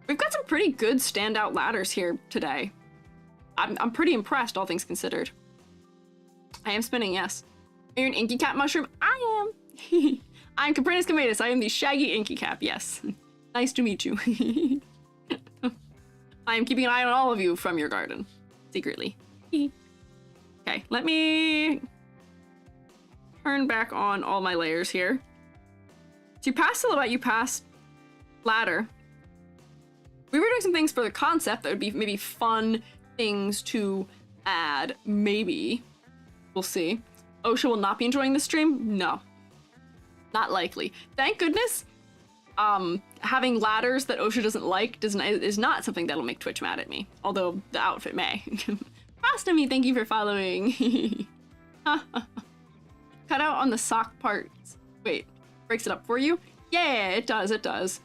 [SPEAKER 1] We've got some pretty good standout ladders here today. I'm pretty impressed, all things considered. I am spinning, yes. Are you an inky cap mushroom? I am. I'm Caprinus Comatus. I am the shaggy inky cap, yes. Nice to meet you. I am keeping an eye on all of you from your garden, secretly. Okay, let me turn back on all my layers here. So you passed Silhouette, you passed Ladder. We were doing some things for the concept that would be maybe fun things to add, maybe. We'll see. Osha will not be enjoying the stream? No. Not likely. Thank goodness. Having ladders that Osha doesn't like is not something that'll make Twitch mad at me. Although the outfit may. Frostamy, thank you for following. Cut out on the sock parts. Wait, breaks it up for you? Yeah, it does, it does.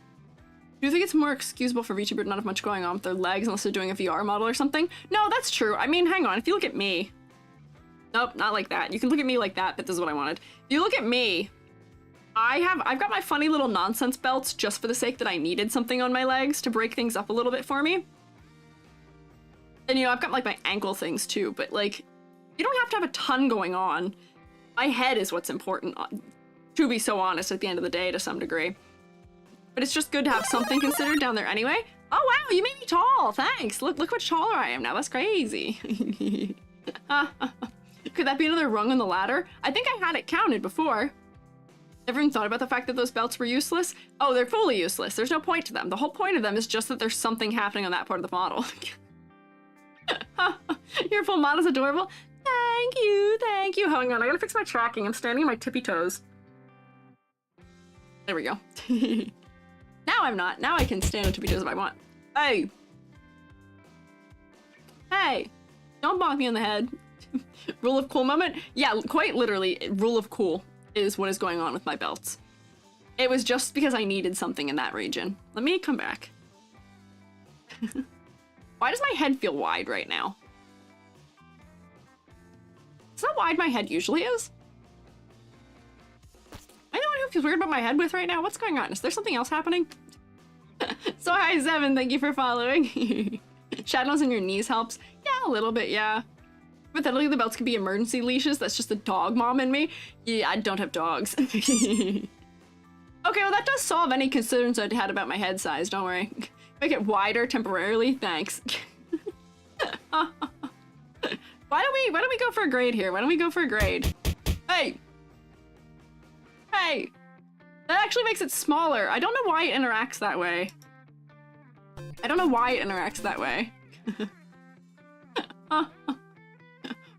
[SPEAKER 1] Do you think it's more excusable for VTuber to not have much going on with their legs unless they're doing a VR model or something? No, that's true. I mean, hang on, if you look at me. Nope, not like that. You can look at me like that, but this is what I wanted. If you look at me, I've got my funny little nonsense belts just for the sake that I needed something on my legs to break things up a little bit for me. And you know, I've got like my ankle things too, but like, you don't have to have a ton going on. My head is what's important, to be so honest, at the end of the day to some degree. But it's just good to have something considered down there anyway. Oh wow, you made me tall, thanks. Look much taller I am now, that's crazy. Could that be another rung on the ladder? I think I had it counted before. Everyone thought about the fact that those belts were useless? Oh, they're fully useless. There's no point to them. The whole point of them is just that there's something happening on that part of the model. Your full model's adorable. Thank you, thank you. Hang on, I gotta fix my tracking. I'm standing on my tippy toes. There we go. Now I'm not. Now I can stand on tippy toes if I want. Hey! Hey! Don't bonk me on the head. Rule of cool moment? Yeah, quite literally, rule of cool is what is going on with my belts. It was just because I needed something in that region. Let me come back. Why does my head feel wide right now? Is that wide my head usually is? Am I the one who feels weird about my head with right now? What's going on? Is there something else happening? So hi, Seven. Thank you for following. Shadows in your knees helps. Yeah, a little bit, yeah. Hypothetically, the belts could be emergency leashes. That's just the dog mom in me. Yeah, I don't have dogs. Okay, well that does solve any concerns I'd had about my head size. Don't worry. Make it wider temporarily. Thanks. Why don't we go for a grade here? Why don't we go for a grade? Hey! Hey! That actually makes it smaller. I don't know why it interacts that way. I don't know why it interacts that way.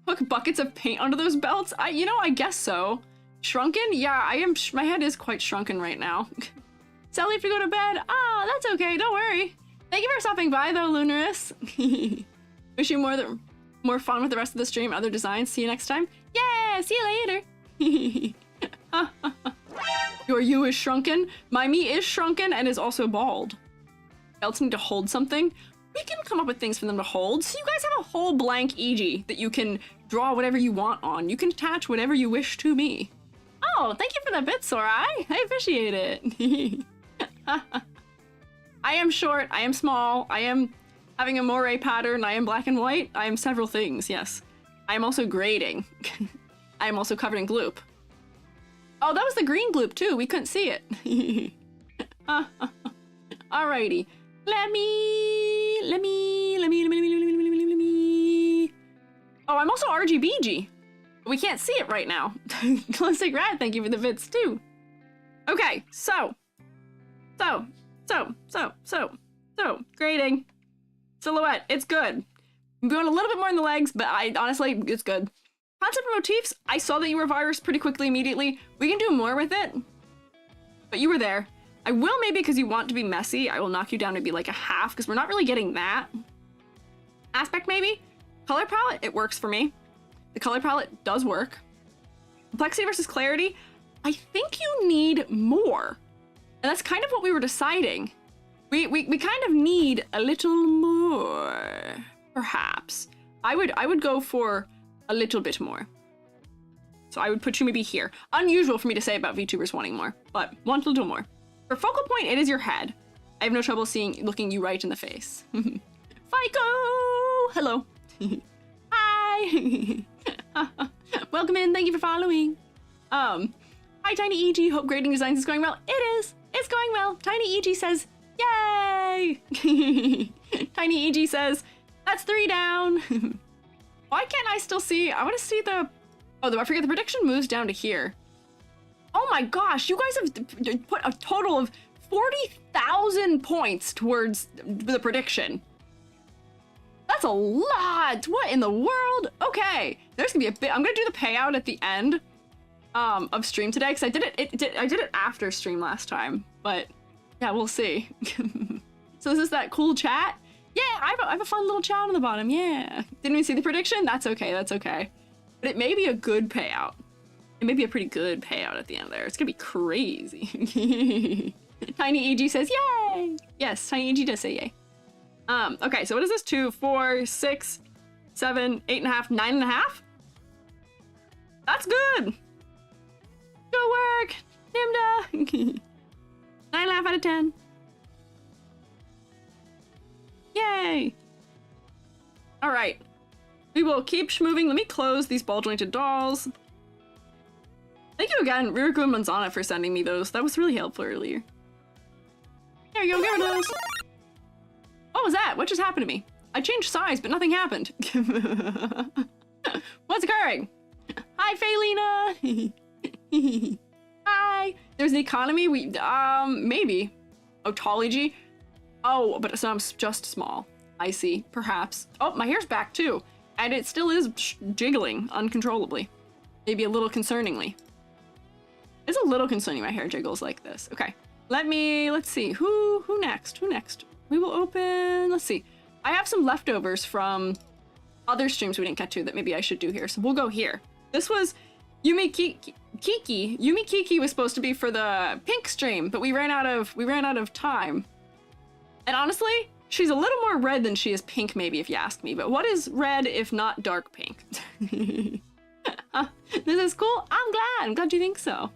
[SPEAKER 1] Hook buckets of paint onto those belts? You know, I guess so. Shrunken? Yeah, I am. My head is quite shrunken right now. Sally, have to go to bed. Ah, that's okay. Don't worry. Thank you for stopping by, though, Lunarus. Wish you more fun with the rest of the stream, other designs. See you next time. Yeah, see you later. Your you is shrunken. My me is shrunken and is also bald. Belts need to hold something. We can come up with things for them to hold. So you guys have a whole blank EG that you can draw whatever you want on. You can attach whatever you wish to me. Oh, thank you for that bit, Sorai. I appreciate it. I am short, I am small, I am having a moire pattern, I am black and white, I am several things, yes. I am also grading. I am also covered in gloop. Oh, that was the green gloop too, we couldn't see it. Alrighty. Let me. Oh, I'm also RGBG. We can't see it right now. Classic Rat, thank you for the bits too. Okay, so, grading. Silhouette, it's good. I'm going a little bit more in the legs, but honestly, it's good. Concept of motifs, I saw that you were virus pretty quickly immediately. We can do more with it, but you were there. I will maybe, because you want to be messy, I will knock you down to be like a half, because we're not really getting that. Aspect maybe? Color palette, it works for me. The color palette does work. Complexity versus clarity, I think you need more. And that's kind of what we were deciding. We kind of need a little more, perhaps. I would go for a little bit more. So I would put you maybe here. Unusual for me to say about VTubers wanting more, but want a little more. For focal point, it is your head. I have no trouble looking you right in the face. FICO! Hello. Hi! Welcome in, thank you for following. Hi Tiny EG, hope grading designs is going well. It is! It's going well. Tiny EG says, yay! Tiny EG says, that's 3 down. Why can't I still see? I want to see the... Oh, I forget the prediction moves down to here. Oh my gosh, you guys have put a total of 40,000 points towards the prediction. That's a lot. What in the world? Okay, there's gonna be a bit. I'm gonna do the payout at the end of stream today because I did it after stream last time. But yeah, we'll see. So is this that cool chat? Yeah, I have a fun little chat on the bottom. Yeah, didn't we see the prediction? That's okay. That's okay. But it may be a good payout. It may be a pretty good payout at the end there. It's gonna be crazy. Tiny EG says yay. Yes, Tiny EG does say yay. Okay, so what is this? 2, 4, 6, 7, 8.5, 9.5? That's good. Good work, Nimda. 9.5 out of 10. Yay. All right, we will keep moving. Let me close these ball jointed dolls. Thank you again, Rubric and Manzana, for sending me those. That was really helpful earlier. There you go, get rid of those. What was that? What just happened to me? I changed size, but nothing happened. What's occurring? Hi, Faylina. Hi. There's the economy. Maybe. Otology. Oh, but so I'm just small. I see. Perhaps. Oh, my hair's back too. And it still is jiggling uncontrollably. Maybe a little concerningly. It's a little concerning my hair jiggles like this. Okay. Let's see. Who next? Who next? We will open, let's see. I have some leftovers from other streams we didn't get to that maybe I should do here. So we'll go here. This was Yumi Kiki. Yumi Kiki was supposed to be for the pink stream, but we ran out of time. And honestly, she's a little more red than she is pink, maybe, if you ask me. But what is red if not dark pink? This is cool. I'm glad you think so.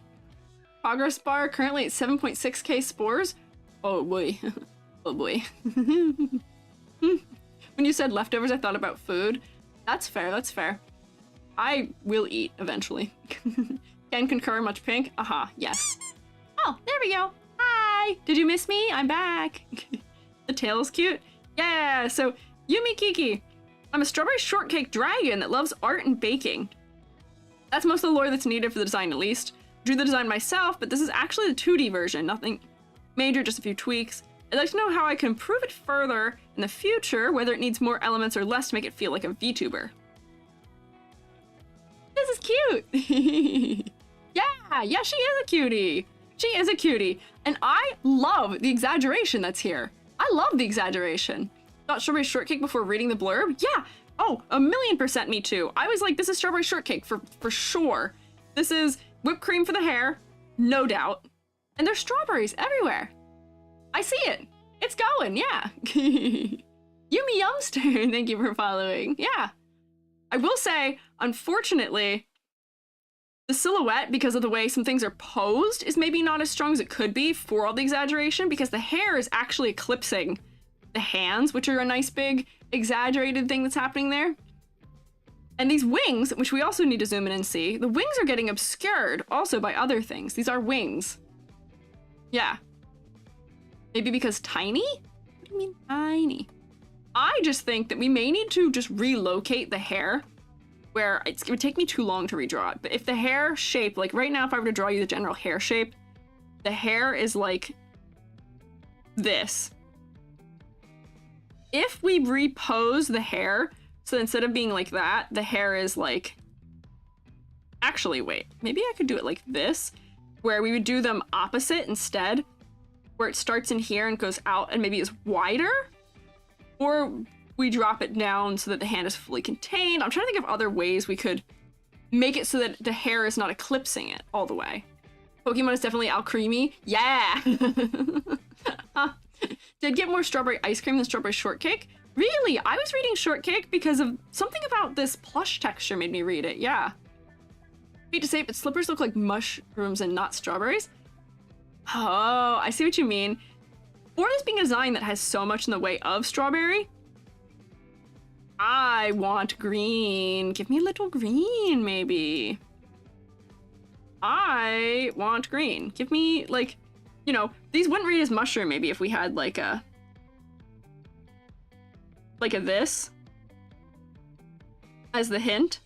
[SPEAKER 1] Progress bar currently at 7.6k spores. Oh boy. Oh boy. When you said leftovers, I thought about food. That's fair, that's fair. I will eat eventually. Can concur, much pink? Aha, yes. Oh, there we go. Hi, did you miss me? I'm back. The tail is cute. Yeah, so Yumi Kiki. I'm a strawberry shortcake dragon that loves art and baking. That's most of the lore that's needed for the design, at least. Drew the design myself, but this is actually the 2D version. Nothing major, just a few tweaks. I'd like to know how I can improve it further in the future, whether it needs more elements or less to make it feel like a VTuber. This is cute. Yeah, she is a cutie. She is a cutie. And I love the exaggeration that's here. I love the exaggeration. Thought strawberry shortcake before reading the blurb? Yeah. Oh, 1,000,000% me too. I was like, this is strawberry shortcake for sure. This is whipped cream for the hair, no doubt. And there's strawberries everywhere. I see it. It's going, yeah. Yumi Yumster, thank you for following. Yeah. I will say, unfortunately, the silhouette, because of the way some things are posed, is maybe not as strong as it could be for all the exaggeration, because the hair is actually eclipsing the hands, which are a nice big exaggerated thing that's happening there. And these wings, which we also need to zoom in and see, the wings are getting obscured also by other things. These are wings. Yeah. Maybe because tiny? What do you mean tiny? I just think that we may need to just relocate the hair where it would take me too long to redraw it. But if the hair shape, like right now, if I were to draw you the general hair shape, the hair is like this. if we repose the hair, so instead of being like that, the hair is like, actually, wait, maybe I could do it like this, where we would do them opposite instead, where it starts in here and goes out and maybe is wider, or we drop it down so that the hand is fully contained. I'm trying to think of other ways we could make it so that the hair is not eclipsing it all the way. Pokemon is definitely Al Creamy. Yeah! Did get more strawberry ice cream than strawberry shortcake? Really? I was reading shortcake because of something about this plush texture made me read it, yeah. Hate to say it, but slippers look like mushrooms and not strawberries. Oh, I see what you mean. For this being a design that has so much in the way of strawberry, I want green. Give me a little green, maybe. I want green. Give me, like, you know, these wouldn't read as mushroom maybe if we had like a this as the hint.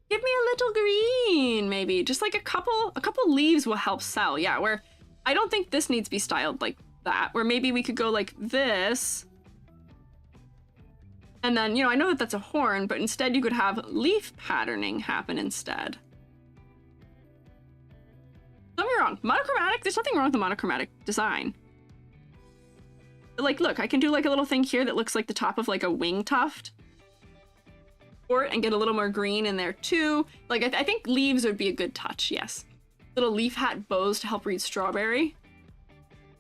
[SPEAKER 1] Give me a little green, maybe. Just like a couple leaves will help sell. Yeah, where I don't think this needs to be styled like that, where maybe we could go like this. And then, you know, I know that that's a horn, but instead you could have leaf patterning happen instead. Don't get me wrong, monochromatic, there's nothing wrong with the monochromatic design. Like, look, I can do like a little thing here that looks like the top of like a wing tuft. And get a little more green in there too. Like, I think leaves would be a good touch, yes. Little leaf hat bows to help read strawberry.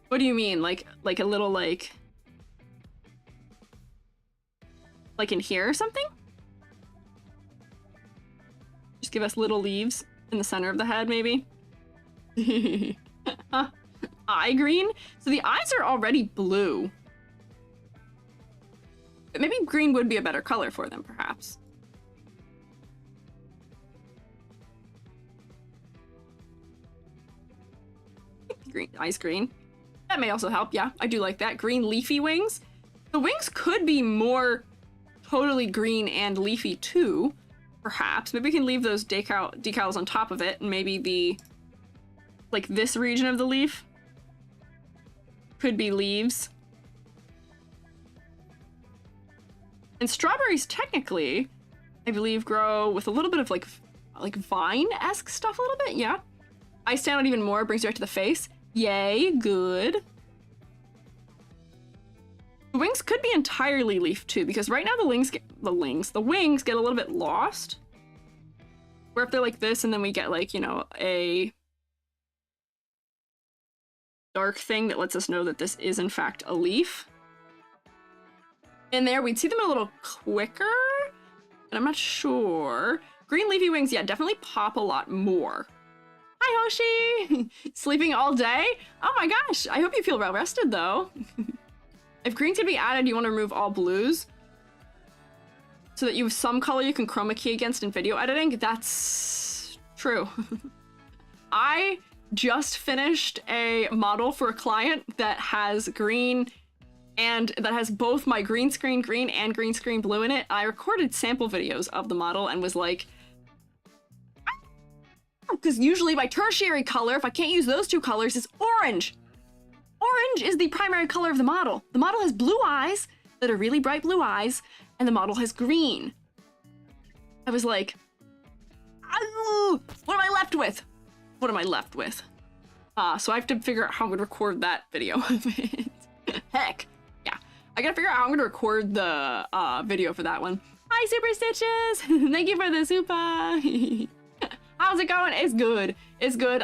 [SPEAKER 1] What do you mean? Like a little like in here or something? Just give us little leaves in the center of the head, maybe? Eye green? So the eyes are already blue. But maybe green would be a better color for them, perhaps. Green, eyes green. That may also help, yeah. I do like that. Green leafy wings. The wings could be more totally green and leafy too, perhaps. Maybe we can leave those decals on top of it, and maybe the, like this region of the leaf could be leaves. And strawberries technically, I believe, grow with a little bit of like vine-esque stuff a little bit, yeah. I stand out even more, brings you right to the face. Yay, good. The wings could be entirely leaf too, because right now the wings get a little bit lost. Where if they're like this and then we get like, you know, a dark thing that lets us know that this is in fact a leaf. In there, we'd see them a little quicker, and I'm not sure. Green leafy wings, yeah, definitely pop a lot more. Hi, Hoshi! Sleeping all day? Oh my gosh, I hope you feel well rested though. If green could be added, you want to remove all blues so that you have some color you can chroma key against in video editing? That's true. I just finished a model for a client that has green and that has both my green screen green and green screen blue in it. I recorded sample videos of the model and was like, because usually my tertiary color, if I can't use those two colors, is orange. Orange is the primary color of the model. The model has blue eyes that are really bright blue eyes, and the model has green. I was like, what am I left with? What am I left with? So I have to figure out how I'm gonna record that video of it. Heck, yeah. I gotta figure out how I'm gonna record the video for that one. Hi, Super Stitches! Thank you for the super! How's it going? It's good. It's good.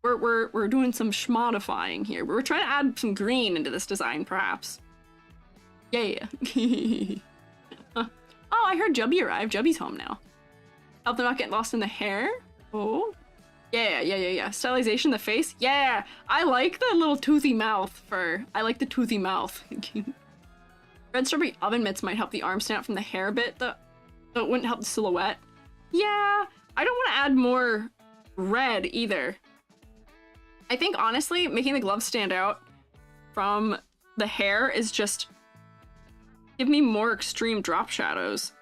[SPEAKER 1] We're doing some schmodifying here. We're trying to add some green into this design, perhaps. Yeah. Oh, I heard Jubby arrived. Jubby's home now. Help them not get lost in the hair. Oh. Yeah. Stylization, the face. Yeah. I like the little toothy mouth I like the toothy mouth. Red strawberry oven mitts might help the arm stand out from the hair a bit, though it wouldn't help the silhouette. Yeah. I don't want to add more red either. I think honestly, making the gloves stand out from the hair is just give me more extreme drop shadows.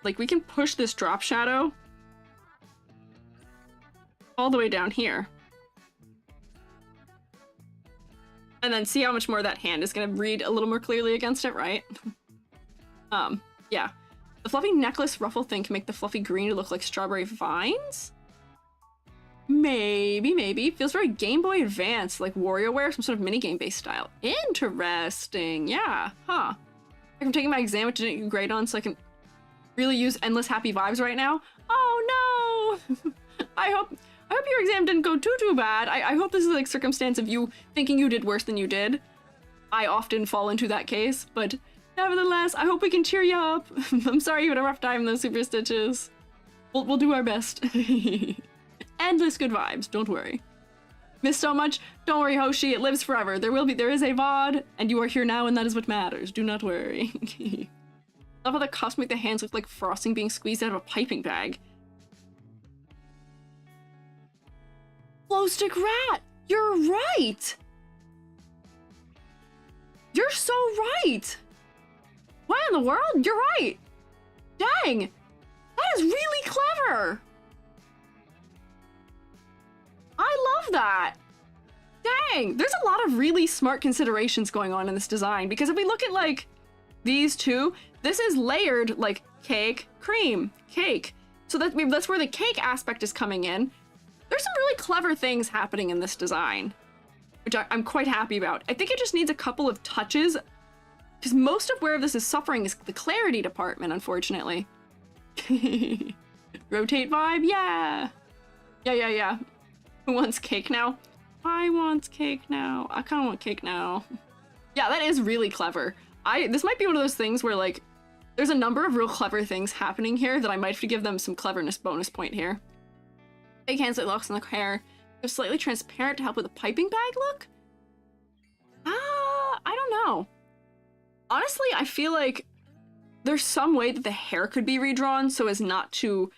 [SPEAKER 1] Like we can push this drop shadow all the way down here. And then see how much more that hand is gonna read a little more clearly against it, right? Yeah. The fluffy necklace ruffle thing can make the fluffy green look like strawberry vines? Maybe. Feels very Game Boy Advance, like WarioWare, some sort of minigame based style. Interesting, yeah, huh. I'm taking my exam, which didn't get great on, so I can really use endless happy vibes right now. Oh no! I hope your exam didn't go too bad. I hope this is like circumstance of you thinking you did worse than you did. I often fall into that case, but nevertheless, I hope we can cheer you up. I'm sorry you had a rough time in those super stitches. We'll do our best. Endless good vibes, don't worry. Missed so much? Don't worry, Hoshi, it lives forever. There is a VOD, and you are here now, and that is what matters. Do not worry. Love how the cuffs make the hands look like frosting being squeezed out of a piping bag. Glow stick rat! You're right! You're so right! What in the world? You're right! Dang! That is really clever! I love that! Dang! There's a lot of really smart considerations going on in this design, because if we look at, like, these two, this is layered, like, cake, cream, cake. So that's where the cake aspect is coming in. There's some really clever things happening in this design, which I'm quite happy about. I think it just needs a couple of touches, because most of where this is suffering is the clarity department, unfortunately. Rotate vibe, yeah! Yeah. Who wants cake now? I want cake now. I kind of want cake now. Yeah, that is really clever. This might be one of those things where, like, there's a number of real clever things happening here that I might have to give them some cleverness bonus point here. Fake hands like locks in the hair. They're slightly transparent to help with the piping bag look? I don't know. Honestly, I feel like there's some way that the hair could be redrawn so as not to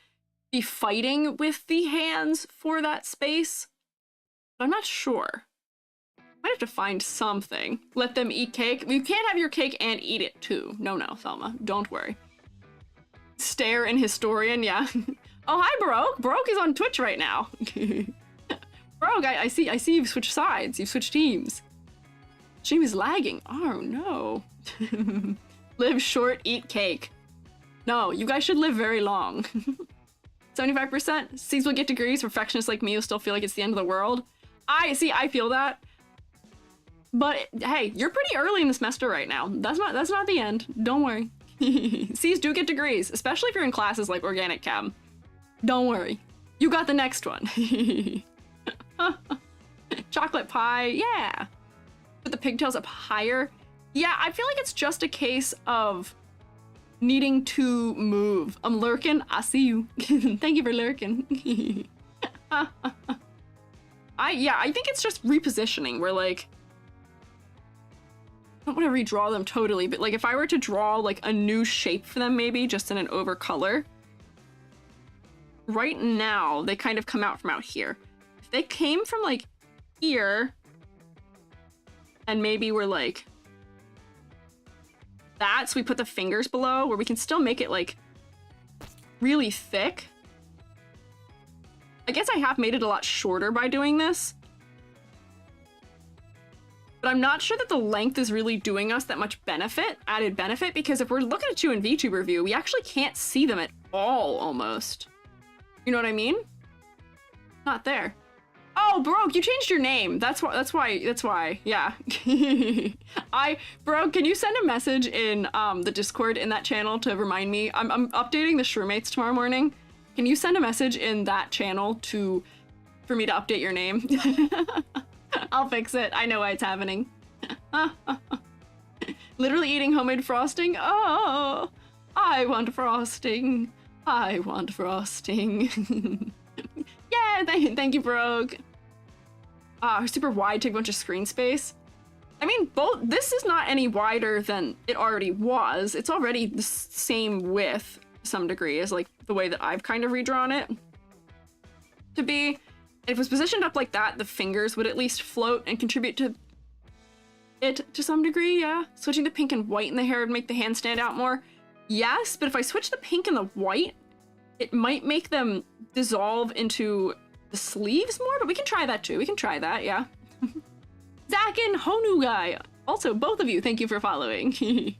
[SPEAKER 1] be fighting with the hands for that space. But I'm not sure. Might have to find something. Let them eat cake. You can't have your cake and eat it too. No, Thelma. Don't worry. Stare and historian, yeah. Oh, hi, Baroque. Baroque is on Twitch right now. Baroque, I see you've switched sides. You've switched teams. Stream is lagging. Oh, no. Live short, eat cake. No, you guys should live very long. 75%? C's will get degrees. Perfectionists like me will still feel like it's the end of the world. I feel that. But, hey, you're pretty early in the semester right now. That's not the end. Don't worry. C's do get degrees, especially if you're in classes like Organic Chem. Don't worry. You got the next one. Chocolate pie, yeah. Put the pigtails up higher. Yeah, I feel like it's just a case of needing to move. I'm lurking. I see you. Thank you for lurking. I think it's just repositioning. Where, like, I don't want to redraw them totally, but, like, if I were to draw, like, a new shape for them, maybe just in an over color. Right now, they kind of come out from out here. If they came from, like, here, and maybe we're, like, that, so we put the fingers below, where we can still make it, like, really thick. I guess I have made it a lot shorter by doing this. But I'm not sure that the length is really doing us that much added benefit, because if we're looking at you in Vtuber view, we actually can't see them at all, almost. You know what I mean? Not there. Oh, Baroque, you changed your name. That's why, yeah. Baroque, can you send a message in the Discord in that channel to remind me? I'm updating the SHROOMATEs tomorrow morning. Can you send a message in that channel for me to update your name? I'll fix it. I know why it's happening. Literally eating homemade frosting? Oh, I want frosting. I want frosting. Yeah, thank you, Brogue. Super wide, take a bunch of screen space. I mean, this is not any wider than it already was. It's already the same width to some degree as, like, the way that I've kind of redrawn it to be. If it was positioned up like that, the fingers would at least float and contribute to it to some degree, yeah. Switching the pink and white in the hair would make the hand stand out more. Yes, but if I switch the pink and the white, it might make them dissolve into the sleeves more, but we can try that too. We can try that, yeah. Zach and Honu guy. Also, both of you, thank you for following.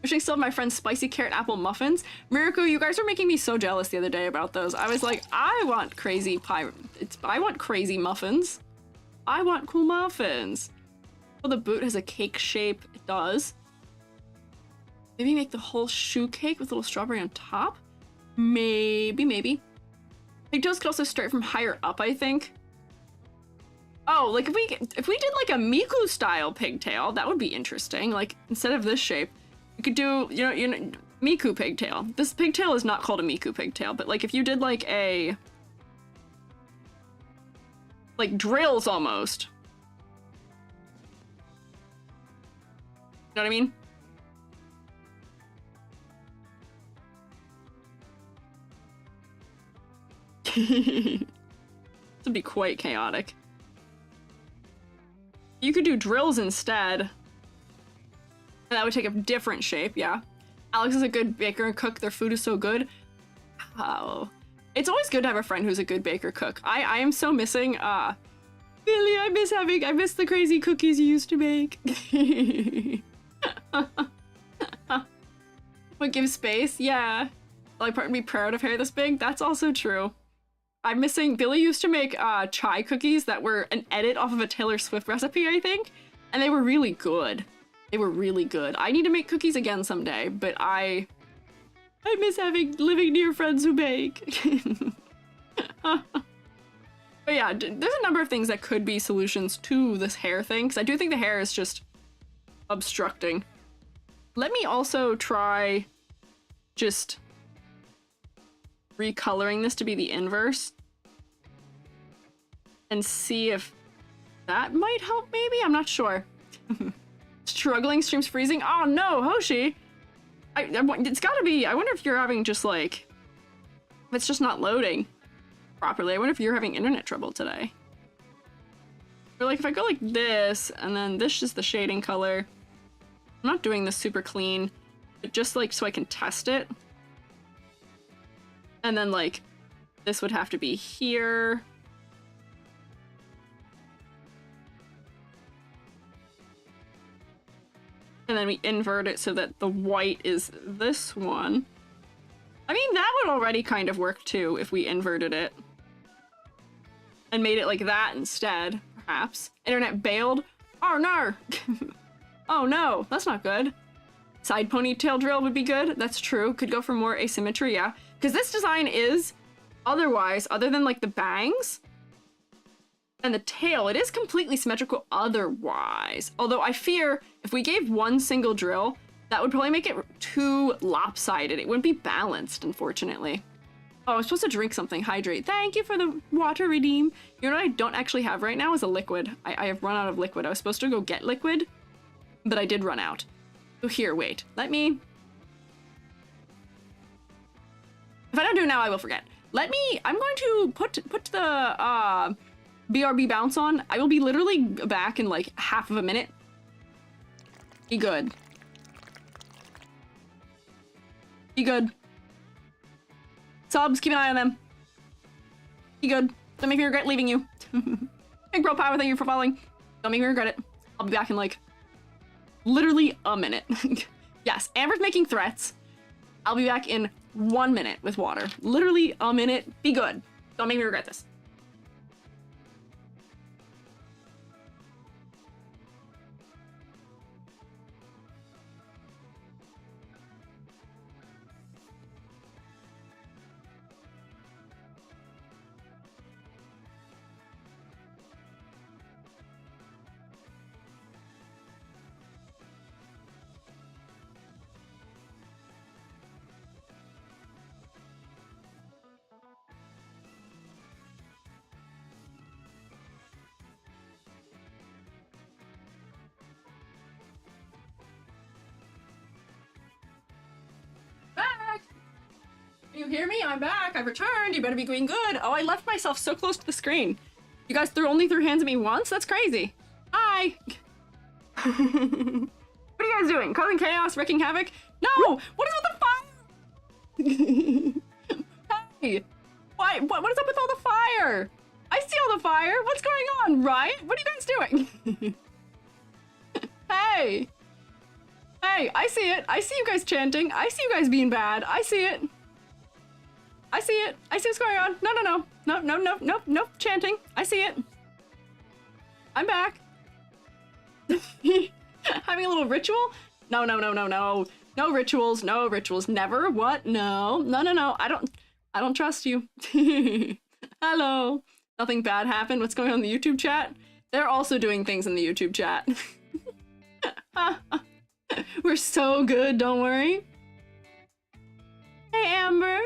[SPEAKER 1] Wishing still have my friend's spicy carrot apple muffins. Miracle, you guys were making me so jealous the other day about those. I was like, I want crazy pie. I want crazy muffins. I want cool muffins. Well, the boot has a cake shape. It does. Maybe make the whole shoe cake with a little strawberry on top? Maybe, maybe. Pigtails could also start from higher up, I think. Oh, like if we did like a Miku style pigtail, that would be interesting. Like instead of this shape, you could do, you know, Miku pigtail. This pigtail is not called a Miku pigtail, but like if you did like drills almost. You know what I mean? This would be quite chaotic. You could do drills instead. That would take a different shape, yeah. Alex is a good baker and cook. Their food is so good. Oh. It's always good to have a friend who's a good baker cook. I am so missing, Billy, I miss the crazy cookies you used to make. What gives space? Yeah. Like, part be proud of hair this big? That's also true. I'm missing, Billy used to make chai cookies that were an edit off of a Taylor Swift recipe, I think. And they were really good. They were really good. I need to make cookies again someday, but I miss living near friends who bake. But yeah, there's a number of things that could be solutions to this hair thing, because I do think the hair is just obstructing. Let me also try just recoloring this to be the inverse and see if that might help, maybe? I'm not sure. Struggling, stream's freezing. Oh no, Hoshi! It's gotta be, I wonder if you're having just like, if it's just not loading properly. I wonder if you're having internet trouble today. Or like if I go like this, and then this is the shading color. I'm not doing this super clean, but just like so I can test it. And then like, this would have to be here. And then we invert it so that the white is this one. I mean, that would already kind of work too if we inverted it. And made it like that instead, perhaps. Internet bailed? Oh no! Oh no, that's not good. Side ponytail drill would be good, that's true. Could go for more asymmetry, yeah. Because this design is, otherwise, other than like the bangs and the tail, it is completely symmetrical otherwise. Although I fear if we gave one single drill, that would probably make it too lopsided. It wouldn't be balanced, unfortunately. Oh, I'm supposed to drink something, hydrate. Thank you for the water redeem. You know what I don't actually have right now is a liquid. I have run out of liquid. I was supposed to go get liquid, but I did run out. So here, wait, let me... If I don't do it now, I will forget. Let me, I'm going to put the BRB bounce on. I will be literally back in like half of a minute. Be good. Be good. Subs, keep an eye on them. Be good. Don't make me regret leaving you. Big bro power, thank you for following. Don't make me regret it. I'll be back in like literally a minute. Yes, Amber's making threats. I'll be back in 1 minute with water. Literally a minute. Be good. Don't make me regret this. You hear me? I'm back. I've returned. You better be doing good. Oh, I left myself so close to the screen. You guys only threw hands at me once? That's crazy. Hi. What are you guys doing? Causing chaos, wreaking havoc? No! What is with the fire? Hey! Why? What is up with all the fire? I see all the fire. What's going on, Riot? What are you guys doing? Hey. Hey, I see it. I see you guys chanting. I see you guys being bad. I see it. I see it. I see what's going on. No, no, no. No, no, no, no, no. Chanting. I see it. I'm back. Having a little ritual? No, no, no, no, no. No rituals. No rituals. Never. What? No. No, no, no. I don't trust you. Hello. Nothing bad happened. What's going on in the YouTube chat? They're also doing things in the YouTube chat. We're so good, don't worry. Hey, Amber.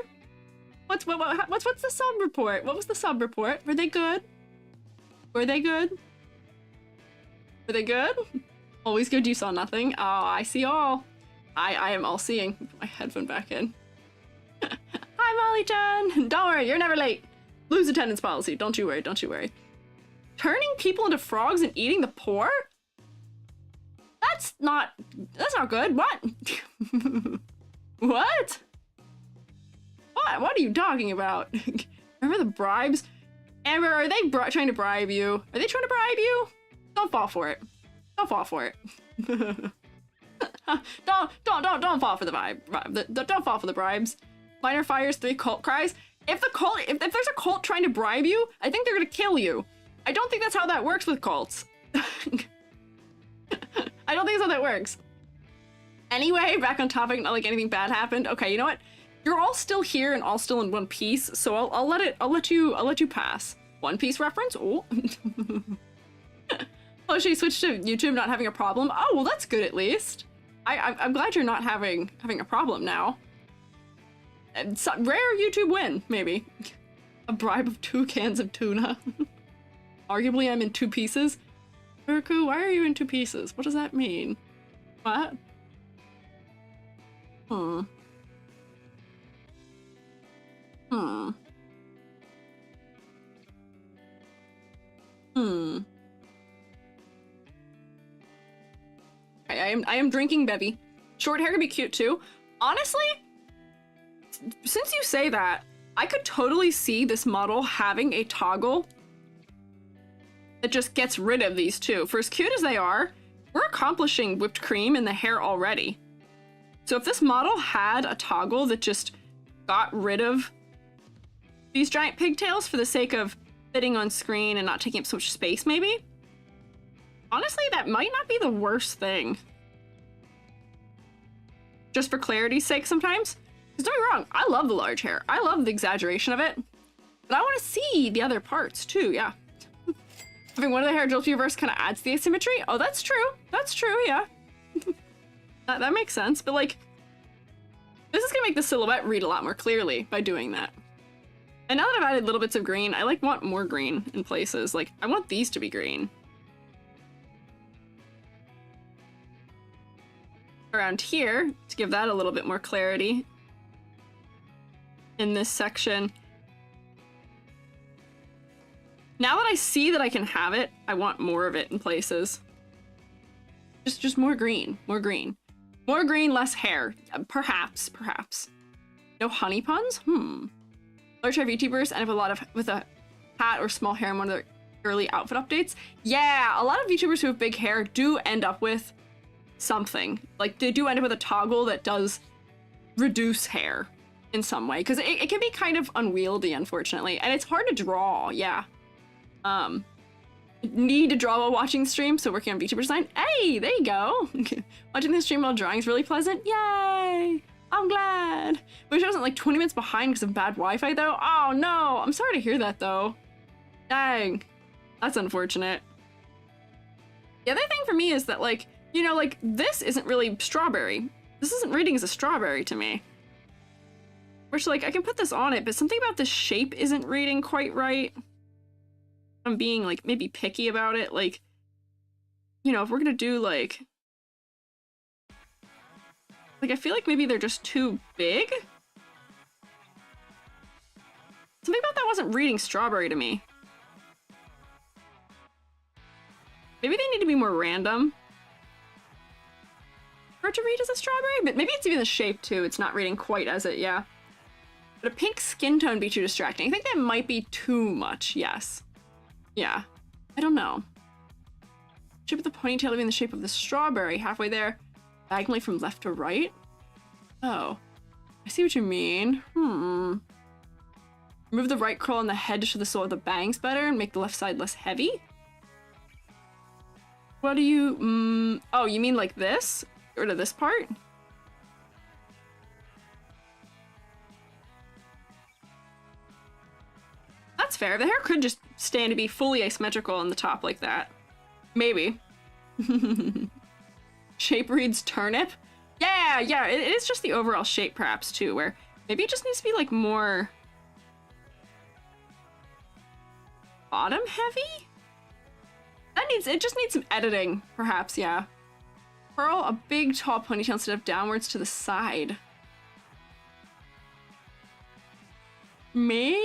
[SPEAKER 1] What's the sub report? What was the sub report? Were they good? Were they good? Were they good? Always good, you saw nothing. Oh, I see all. I am all seeing. Put my headphone back in. Hi, Molly-chan. Don't worry, you're never late. Lose attendance policy. Don't you worry, don't you worry. Turning people into frogs and eating the poor? That's not good. What? What? What are you talking about? Remember the bribes? Amber, are they trying to bribe you? Are they trying to bribe you? Don't fall for it. Don't fall for it. Don't fall for the bribe. Don't fall for the bribes. Minor fires, 3 cult cries. If there's a cult trying to bribe you, I think they're gonna kill you. I don't think that's how that works with cults. I don't think that's how that works. Anyway, back on topic, not like anything bad happened. Okay, you know what? You're all still here and all still in One Piece, so I'll let you pass. One Piece reference? Oh. Oh, she switched to YouTube not having a problem. Oh, well, that's good at least. I'm glad you're not having a problem now. And rare YouTube win, maybe. A bribe of 2 cans of tuna. Arguably, I'm in 2 pieces. Urku, why are you in 2 pieces? What does that mean? What? Hmm. Hmm. Hmm. I am drinking bevy. Short hair could be cute too. Honestly, since you say that, I could totally see this model having a toggle that just gets rid of these two. For as cute as they are, we're accomplishing whipped cream in the hair already. So if this model had a toggle that just got rid of these giant pigtails for the sake of fitting on screen and not taking up so much space, maybe? Honestly, that might not be the worst thing. Just for clarity's sake sometimes. Because don't get me wrong, I love the large hair. I love the exaggeration of it. But I want to see the other parts too, yeah. Having one of the hair gel Vtuber's kind of adds to the asymmetry. Oh, that's true. That's true, yeah. that makes sense. But like, this is gonna make the silhouette read a lot more clearly by doing that. And now that I've added little bits of green, I like want more green in places. Like, I want these to be green. Around here, to give that a little bit more clarity. In this section. Now that I see that I can have it, I want more of it in places. Just more green, more green. More green, less hair. Perhaps. No honey puns? Large hair VTubers end up with a hat or small hair in one of their early outfit updates. Yeah, a lot of VTubers who have big hair do end up with something. Like, they do end up with a toggle that does reduce hair in some way. Because it can be kind of unwieldy, unfortunately. And it's hard to draw, yeah. Need to draw while watching the stream, so working on VTuber design. Hey, there you go. Watching the stream while drawing is really pleasant. Yay! I'm glad. Wish I wasn't like 20 minutes behind because of bad Wi-Fi though. Oh no, I'm sorry to hear that though. Dang, that's unfortunate. The other thing for me is that like, you know, like this isn't really strawberry. This isn't reading as a strawberry to me. Which like, I can put this on it, but something about the shape isn't reading quite right. I'm being like maybe picky about it. Like, you know, if we're gonna do like I feel like maybe they're just too big. Something about that wasn't reading strawberry to me. Maybe they need to be more random. Hard to read as a strawberry, but maybe it's even the shape too. It's not reading quite as it, yeah. But a pink skin tone be too distracting. I think that might be too much, yes. Yeah, I don't know. Shape of the ponytail leaving the shape of the strawberry halfway there, diagonally from left to right. Oh, I see what you mean. Remove the right curl on the head to show the soul of the bangs better and make the left side less heavy. What do you, oh, you mean like this? Get rid of this part? That's fair. The hair could just stand to be fully asymmetrical on the top like that. Maybe. Shape reads turnip? Yeah, it is just the overall shape perhaps too, where maybe it just needs to be like more bottom heavy? It just needs some editing, perhaps, yeah. Curl a big tall ponytail instead of downwards to the side. Maybe?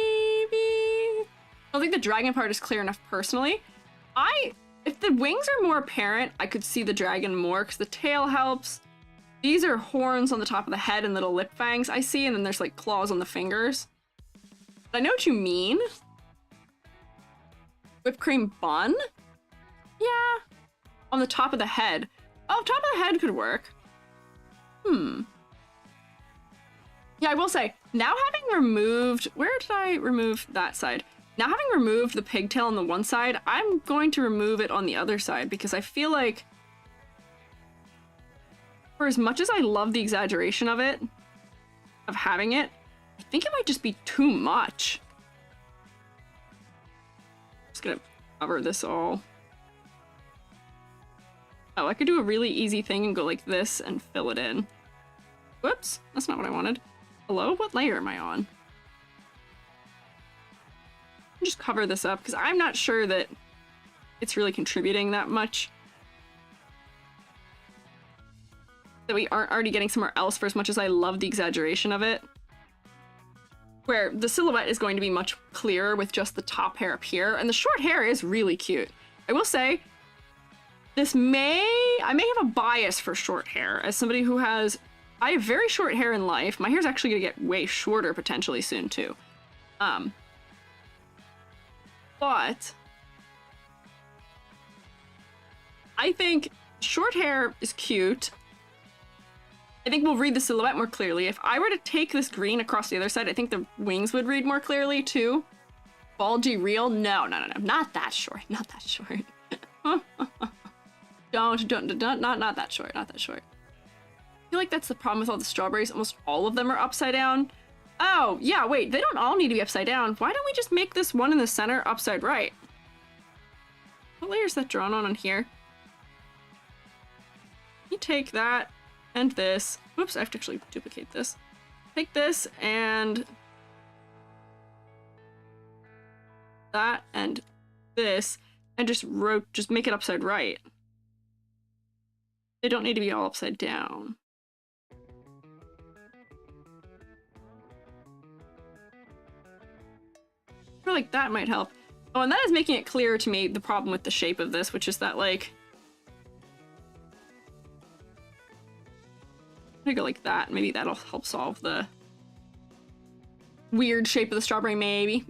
[SPEAKER 1] I don't think the dragon part is clear enough personally. If the wings are more apparent, I could see the dragon more because the tail helps. These are horns on the top of the head and little lip fangs I see, and then there's like claws on the fingers. But I know what you mean. Whipped cream bun? Yeah. On the top of the head. Oh, top of the head could work. Yeah, I will say, now having removed... Where did I remove that side? Now having removed the pigtail on the one side, I'm going to remove it on the other side because I feel like for as much as I love the exaggeration of it, of having it, I think it might just be too much. Just gonna cover this all. Oh, I could do a really easy thing and go like this and fill it in. Whoops, that's not what I wanted. Hello? What layer am I on? Just cover this up because I'm not sure that it's really contributing that much. That we aren't already getting somewhere else for as much as I love the exaggeration of it. Where the silhouette is going to be much clearer with just the top hair up here, and the short hair is really cute. I will say, I may have a bias for short hair as somebody who has, I have very short hair in life. My hair's actually gonna get way shorter potentially soon too. But I think short hair is cute. I think we'll read the silhouette more clearly. If I were to take this green across the other side, I think the wings would read more clearly too. Baldy real? No, not that short, not that short. Not that short, not that short. I feel like that's the problem with all the strawberries. Almost all of them are upside down. Oh, yeah, wait, they don't all need to be upside down. Why don't we just make this one in the center upside right? What layer is that drawn on here? You take that and this. Whoops, I have to actually duplicate this. Take this and that and this and just make it upside right. They don't need to be all upside down. I feel like that might help. Oh, and that is making it clearer to me the problem with the shape of this, which is that, like, I'm gonna go like that. Maybe that'll help solve the weird shape of the strawberry, maybe.